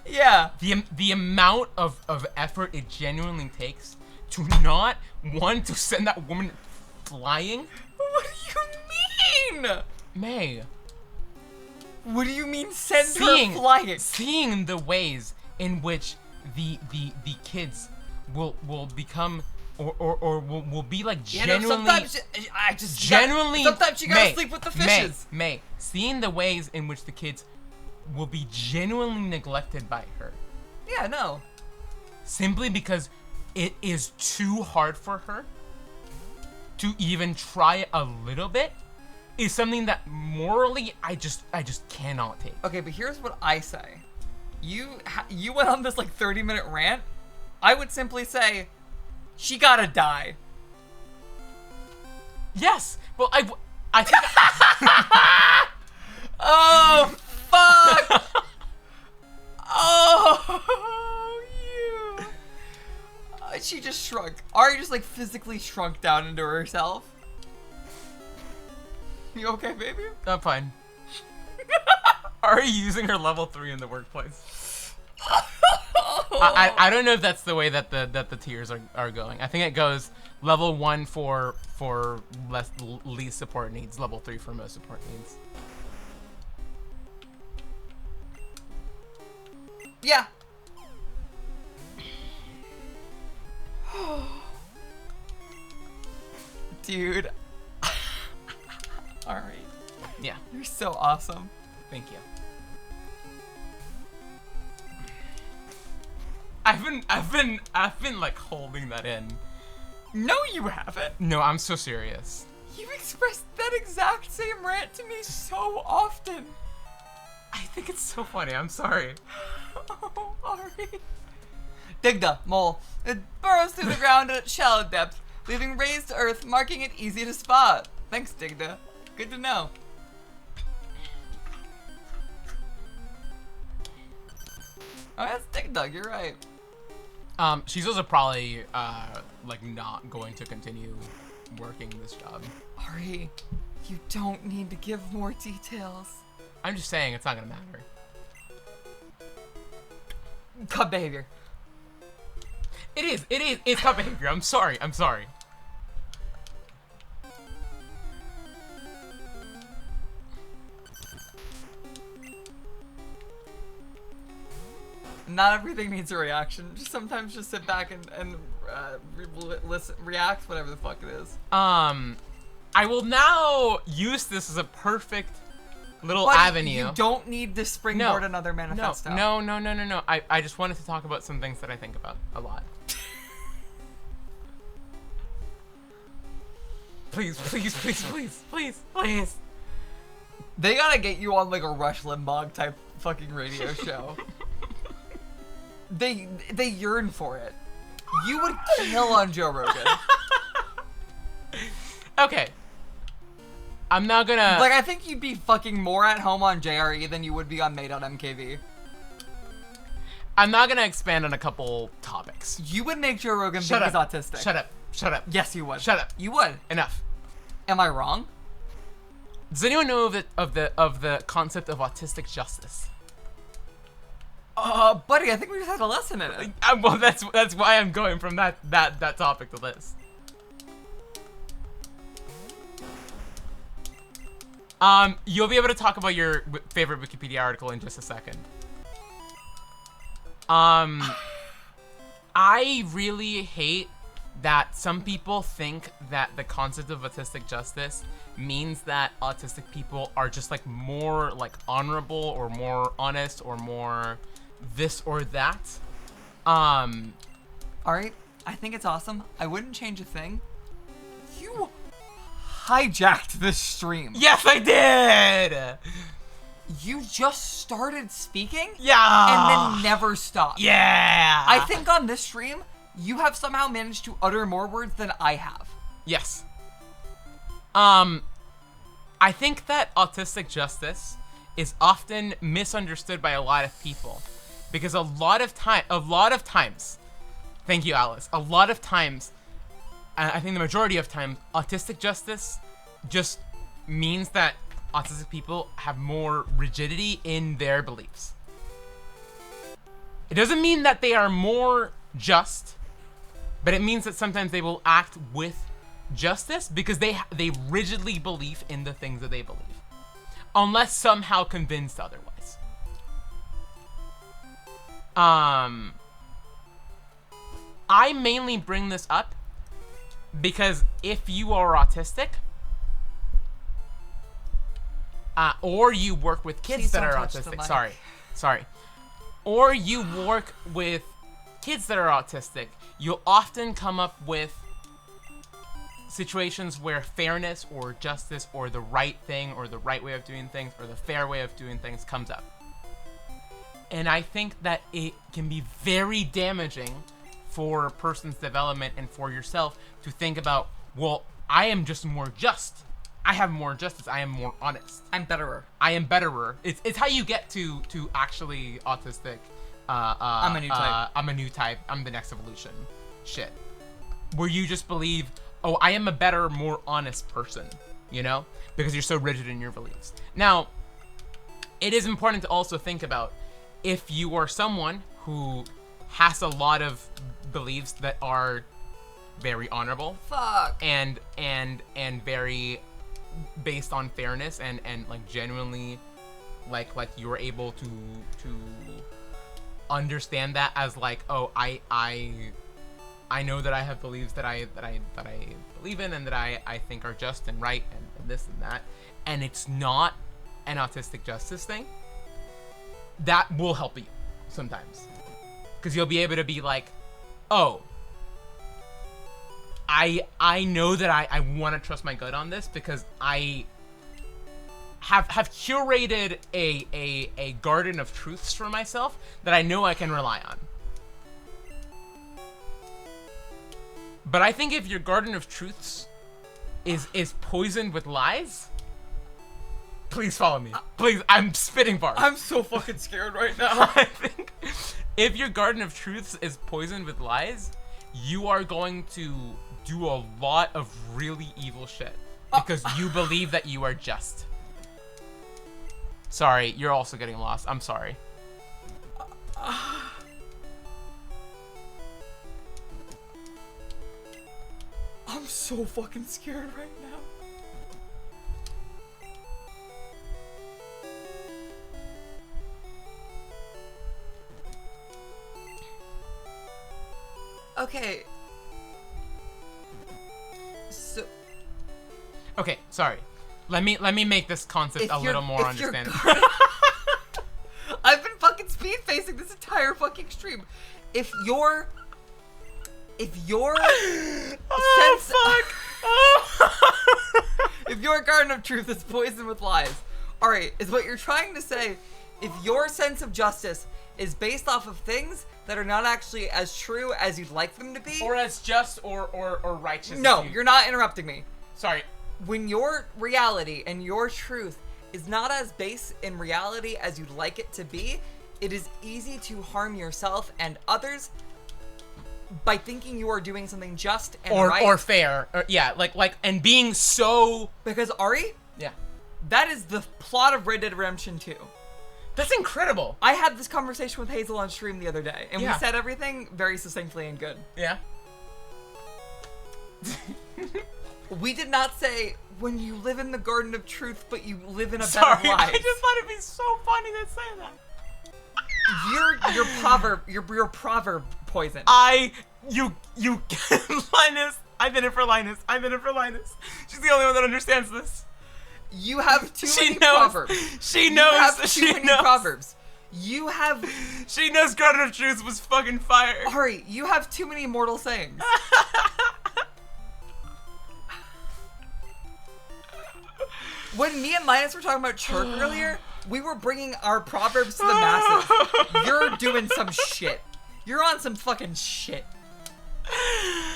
Yeah. The amount of effort it genuinely takes to not want to send that woman flying. What do you mean? May. What do you mean send her flying? Seeing the ways in which the kids will become or will be like genuinely. Sometimes I just genuinely. Sometimes you gotta sleep with the fishes. May, seeing the ways in which the kids will be genuinely neglected by her. Yeah, no. Simply because it is too hard for her to even try a little bit is something that morally I just cannot take. Okay, but here's what I say. You went on this like 30-minute rant. I would simply say, she gotta die. Yes, well I think. Oh fuck! Oh, you. She just shrunk. Ari just like physically shrunk down into herself. You okay, baby? I'm fine. Are you using her level 3 in the workplace? I don't know if that's the way that the tiers are going. I think it goes level 1 for least support needs, level 3 for most support needs. Yeah. Dude. Alright. Yeah. You're so awesome. Thank you. I've been like holding that in. No, you haven't. No, I'm so serious. You've expressed that exact same rant to me so often. I think it's so funny. I'm sorry. Oh, Ari. Digda, mole. It burrows through the ground at shallow depth, leaving raised earth, marking it easy to spot. Thanks, Digda. Good to know. Oh, that's Digda. You're right. She's also probably like not going to continue working this job. Ari, you don't need to give more details. I'm just saying it's not gonna matter. Cub behavior. It's cub behavior. I'm sorry. Not everything needs a reaction. Sometimes just sit back and listen, react, whatever the fuck it is. I will now use this as a perfect little But avenue. You don't need to springboard another manifesto. No. I just wanted to talk about some things that I think about a lot. Please. They gotta get you on like a Rush Limbaugh type fucking radio show. They yearn for it. You would kill on Joe Rogan. Okay. I'm not gonna... Like, I think you'd be fucking more at home on JRE than you would be on maedotmkv. I'm not gonna expand on a couple topics. You would make Joe Rogan Shut think up. he's autistic. Shut up. Shut up. Yes, you would. Shut up. You would. Enough. Am I wrong? Does anyone know of the concept of autistic justice? Buddy, I think we just had a lesson in it. Well, that's why I'm going from that topic to this. You'll be able to talk about your favorite Wikipedia article in just a second. I really hate that some people think that the concept of autistic justice means that autistic people are just like more like honorable or more honest or more this or that. Alright, I think it's awesome. I wouldn't change a thing. You hijacked this stream. Yes, I did! You just started speaking? Yeah! And then never stopped. Yeah! I think on this stream, you have somehow managed to utter more words than I have. Yes. I think that autistic justice is often misunderstood by a lot of people because a lot of times, thank you, Alice. A lot of times, I think the majority of times, autistic justice just means that autistic people have more rigidity in their beliefs. It doesn't mean that they are more just, but it means that sometimes they will act with justice because they rigidly believe in the things that they believe, unless somehow convinced otherwise. I mainly bring this up because if you are autistic, or you work with kids Please that don't are touch the autistic, mic. sorry, or you work with kids that are autistic, you'll often come up with situations where fairness or justice or the right thing or the right way of doing things or the fair way of doing things comes up. And I think that it can be very damaging for a person's development and for yourself to think about, well, I am just more just. I have more justice. I am more honest. I'm betterer. I am betterer. It's how you get to actually autistic. I'm a new type. I'm a new type. I'm the next evolution. Shit. Where you just believe, oh, I am a better, more honest person, you know? Because you're so rigid in your beliefs. Now, it is important to also think about if you are someone who has a lot of beliefs that are very honorable. Fuck. And very based on fairness and like genuinely like you're able to understand that as like, oh, I know that I have beliefs that I believe in and that I think are just and right and this and that, and it's not an autistic justice thing. That will help you sometimes, because you'll be able to be like, oh, I know that I want to trust my gut on this because I have curated a garden of truths for myself that I know I can rely on. But I think if your garden of truths is poisoned with lies, please follow me. Please, I'm spitting bars. I'm so fucking scared right now. I think if your garden of truths is poisoned with lies, you are going to do a lot of really evil shit because you believe that you are just. Sorry, you're also getting lost. I'm sorry. I'm so fucking scared right now. Okay. So Okay, sorry. Let me make this concept If a you're- little more if you're understandable. I've been fucking speed facing this entire fucking stream. If your sense, if your garden of truth is poisoned with lies, all right, is what you're trying to say? If your sense of justice is based off of things that are not actually as true as you'd like them to be. Or as just or righteous. as No, you- you're not interrupting me. Sorry. When your reality and your truth is not as based in reality as you'd like it to be, it is easy to harm yourself and others by thinking you are doing something just and right. Or fair. Yeah, like, and being so. Because Ari, Yeah. that is the plot of Red Dead Redemption 2. That's incredible. I had this conversation with Hazel on stream the other day, and Yeah. we said everything very succinctly and good. Yeah. We did not say, when you live in the Garden of Truth, but you live in a Sorry, better life. I just thought it'd be so funny to say that. Your proverb poison. You, Linus. I've been it for Linus. She's the only one that understands this. You have too She many knows. proverbs. She You knows. have too She many knows. proverbs. You have, She knows Garden of Truth was fucking fire. Ari, you have too many mortal sayings. When me and Linus were talking about Church earlier, we were bringing our proverbs to the masses. You're doing some shit. You're on some fucking shit.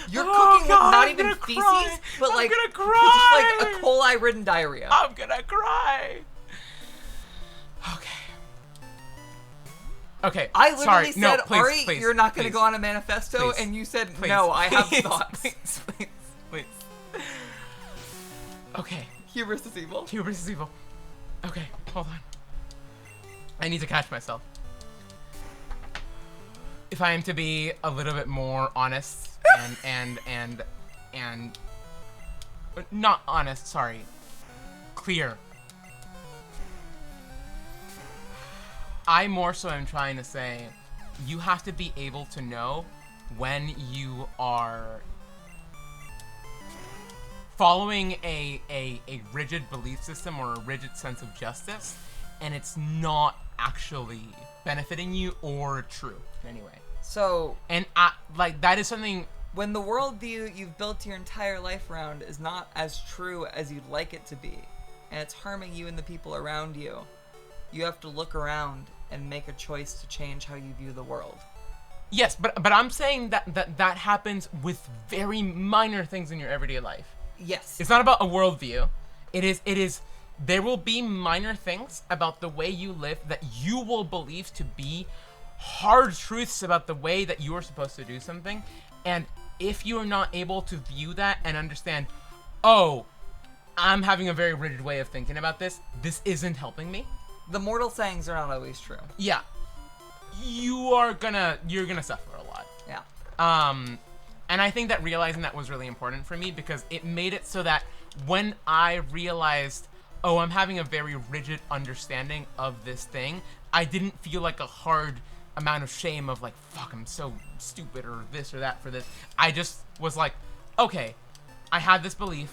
You're Oh, cooking God, with not I'm even gonna feces, cry. but I'm like gonna just cry. like a coli-ridden diarrhea. I'm gonna cry. Okay. Okay. I literally sorry. said, No, please, Ari, please, you're not going to please, go on a manifesto, please, and you said, please, no, I have please, thoughts. Please. Okay. Hubris is evil. Hubris is evil. Okay, hold on. I need to catch myself. If I am to be a little bit more honest and not honest, sorry. Clear. I more so am trying to say you have to be able to know when you are following a rigid belief system or a rigid sense of justice, and it's not actually benefiting you or true in any way. So, And like that is something. when the worldview you've built your entire life around is not as true as you'd like it to be, and it's harming you and the people around you, you have to look around and make a choice to change how you view the world. Yes, but I'm saying that happens with very minor things in your everyday life. Yes. It's not about a worldview. It is. There will be minor things about the way you live that you will believe to be hard truths about the way that you are supposed to do something. And if you are not able to view that and understand, oh, I'm having a very rigid way of thinking about this. This isn't helping me. The mortal sayings are not always true. Yeah, you're gonna suffer a lot. Yeah. And I think that realizing that was really important for me because it made it so that when I realized, oh, I'm having a very rigid understanding of this thing, I didn't feel like a hard amount of shame of like, fuck, I'm so stupid or this or that for this. I just was like, okay, I had this belief.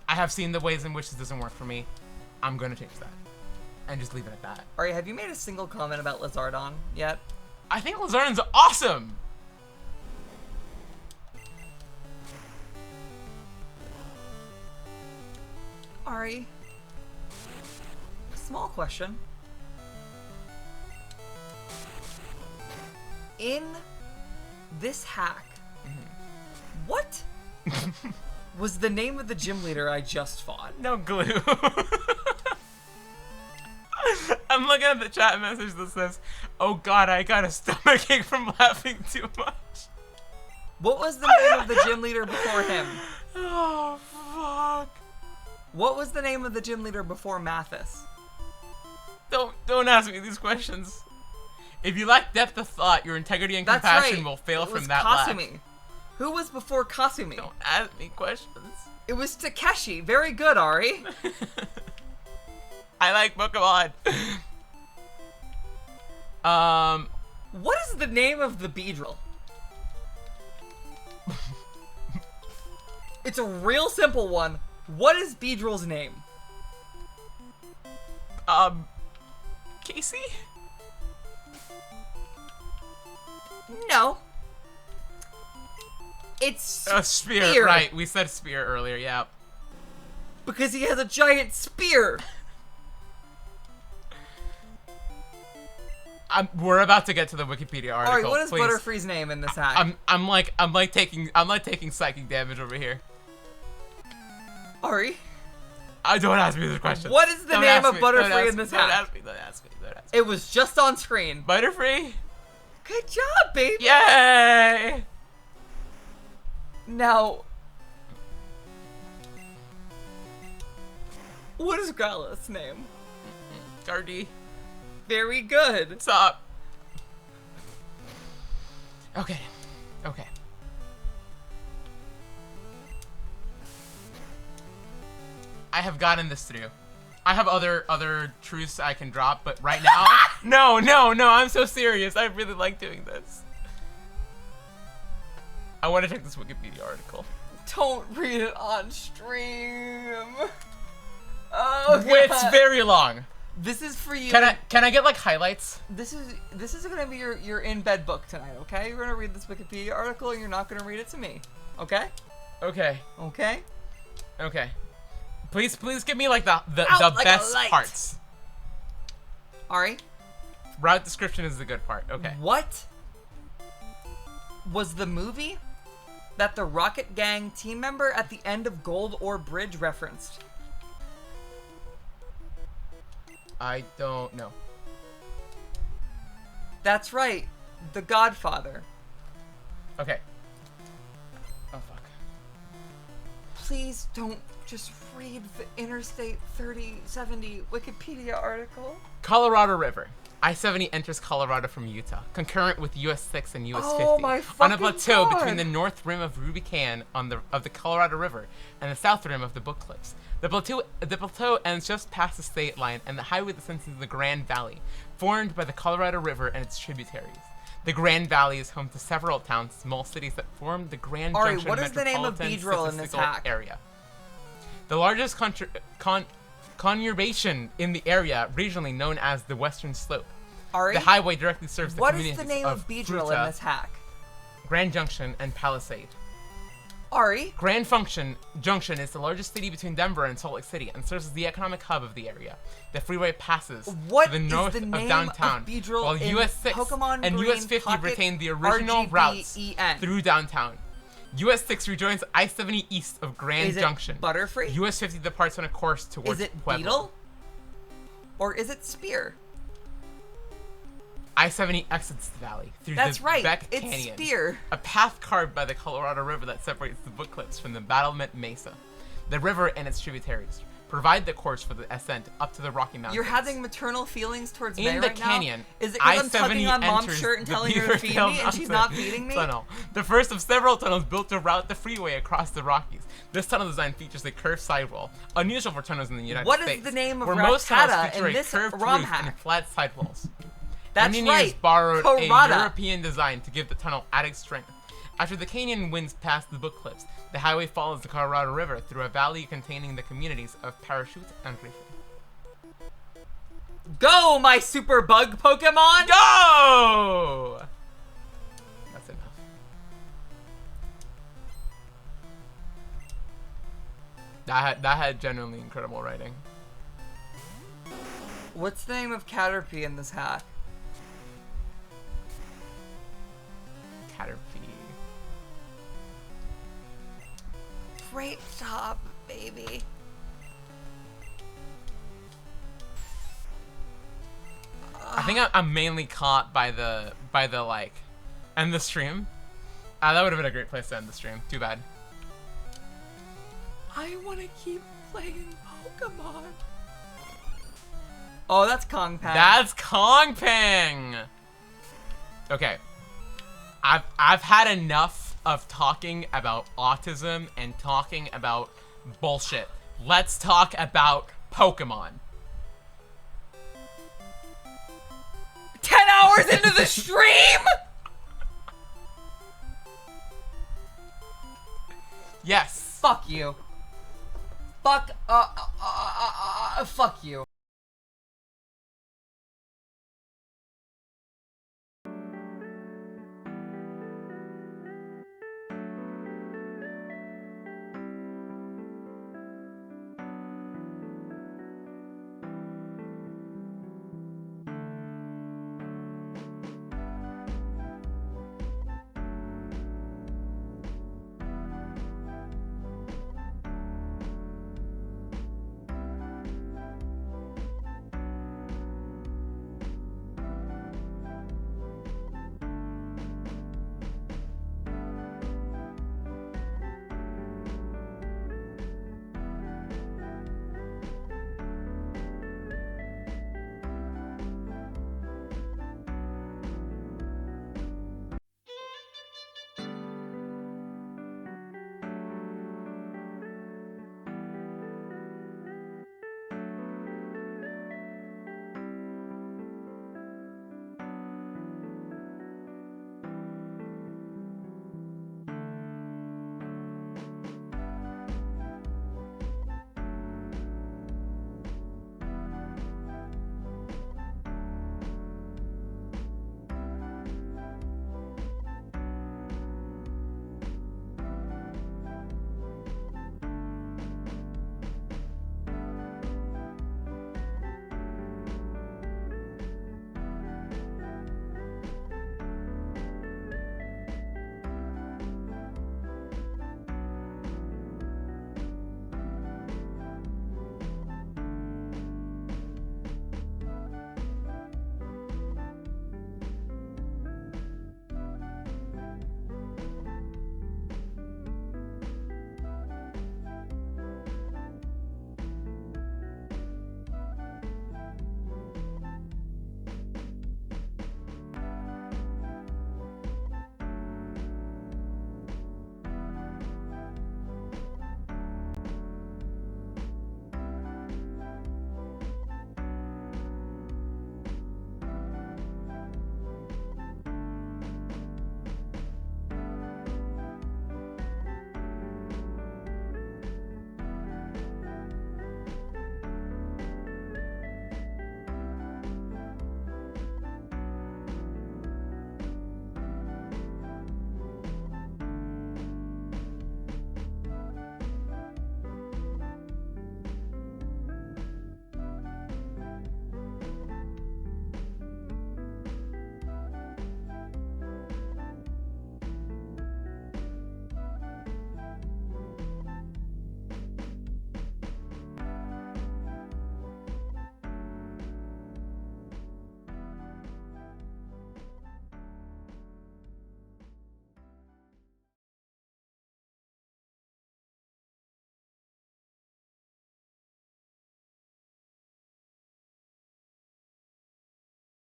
I have seen the ways in which this doesn't work for me. I'm gonna change that. And just leave it at that. Ari, have you made a single comment about Lizardon yet? I think Lizardon's awesome! Ari, small question. In this hack, what was the name of the gym leader I just fought? No glue. I'm looking at the chat message that says, oh god, I got a stomachache from laughing too much. What was the name of the gym leader before him? Oh, fuck. What was the name of the gym leader before Mathis? Don't ask me these questions. If you lack depth of thought, your integrity and That's compassion right. will fail It from was that lack. Kasumi. Who was before Kasumi? Don't ask me questions. It was Takeshi. Very good, Ari. I like Pokemon. What is the name of the Beedrill? It's a real simple one. What is Beedrill's name? Casey? No. It's A spear, right. We said spear earlier, yeah. Because he has a giant spear. We're about to get to the Wikipedia article. Alright, what is please. Butterfree's name in this hack? I'm like taking psychic damage over here. Ari? Don't ask me this question. What is the Don't name ask of me. Butterfree in this Don't hack? ask me. Don't ask me. Don't ask me. It was just on screen. Butterfree. Good job, baby. Yay! Now, what is Growlithe's name? Gardy. Very good. Stop. Okay. Okay. I have gotten this through. I have other truths I can drop, but right now, no, I'm so serious. I really like doing this. I want to check this Wikipedia article. Don't read it on stream. Oh, It's God. very long. This is for you. Can I get like highlights? This is gonna be your in bed book tonight. Okay, you're gonna read this Wikipedia article, and you're not gonna read it to me. Okay? Okay. Okay. Okay. Please give me like the Out like a best light. parts. Ari, Route description is the good part. Okay. what was the movie that the Rocket Gang team member at the end of Gold Ore Bridge referenced? I don't know. That's right, The Godfather. Okay. Oh fuck. Please don't just read the Interstate 3070 Wikipedia article. Colorado River. I-70 enters Colorado from Utah, concurrent with US 6 and US 50, Oh my on a fucking plateau God. between the north rim of Ruby Canyon of the Colorado River and the south rim of the Book Cliffs. The plateau ends just past the state line and the highway descends into the Grand Valley, formed by the Colorado River and its tributaries. The Grand Valley is home to several towns, small cities that form the Grand Ari, Junction what is the name of Metropolitan Beedrill in this Statistical hack? Area. The largest conurbation in the area, regionally known as the Western Slope. Ari, The highway directly serves the what communities is the name of Beedrill Fruta, in this hack? Grand Junction, and Palisade. Ari, Grand Junction is the largest city between Denver and Salt Lake City and serves as the economic hub of the area. The freeway passes what to the is north the of name downtown, of Beedrill while in US 6 Pokémon and Green US 50 Pocket retain the original routes RGBEN? through downtown. US 6 rejoins I-70 east of Grand Is it Junction. Butterfree? US 50 departs on a course towards Is it Pueblo. Beetle? Or is it Spear? I-70 exits the valley through That's the right, Beck it's Canyon, Spear. a path carved by the Colorado River that separates the Book Cliffs from the Battlement Mesa. The river and its tributaries provide the course for the ascent up to the Rocky Mountains. You're having maternal feelings towards May In the right canyon, now? Is it because I'm I-70 tugging on mom's enters shirt and the telling her to feed Beavertail me and she's Mountain not feeding me? Tunnel, the first of several tunnels built to route the freeway across the Rockies. This tunnel design features a curved sidewall, unusual for tunnels in the United What is States. the name of where most tunnels Rattata feature in a this curved ROM roof hack? and flat sidewalls. That's Engineers right, borrowed Karada. a European design to give the tunnel added strength. After the canyon winds past the Book Cliffs, the highway follows the Colorado River through a valley containing the communities of Parachute and Griffin. Go, my super bug Pokemon! Go! That's enough. That had genuinely incredible writing. What's the name of Caterpie in this hack? Caterpie. Great job, baby. I think I'm mainly caught by the like, end the stream. That would have been a great place to end the stream. Too bad. I want to keep playing Pokemon. Oh, that's Kong Pang. That's Kong Pang. Okay, I've had enough of talking about autism and talking about bullshit. Let's talk about Pokemon. 10 hours into the stream? Yes. Fuck you. Fuck you.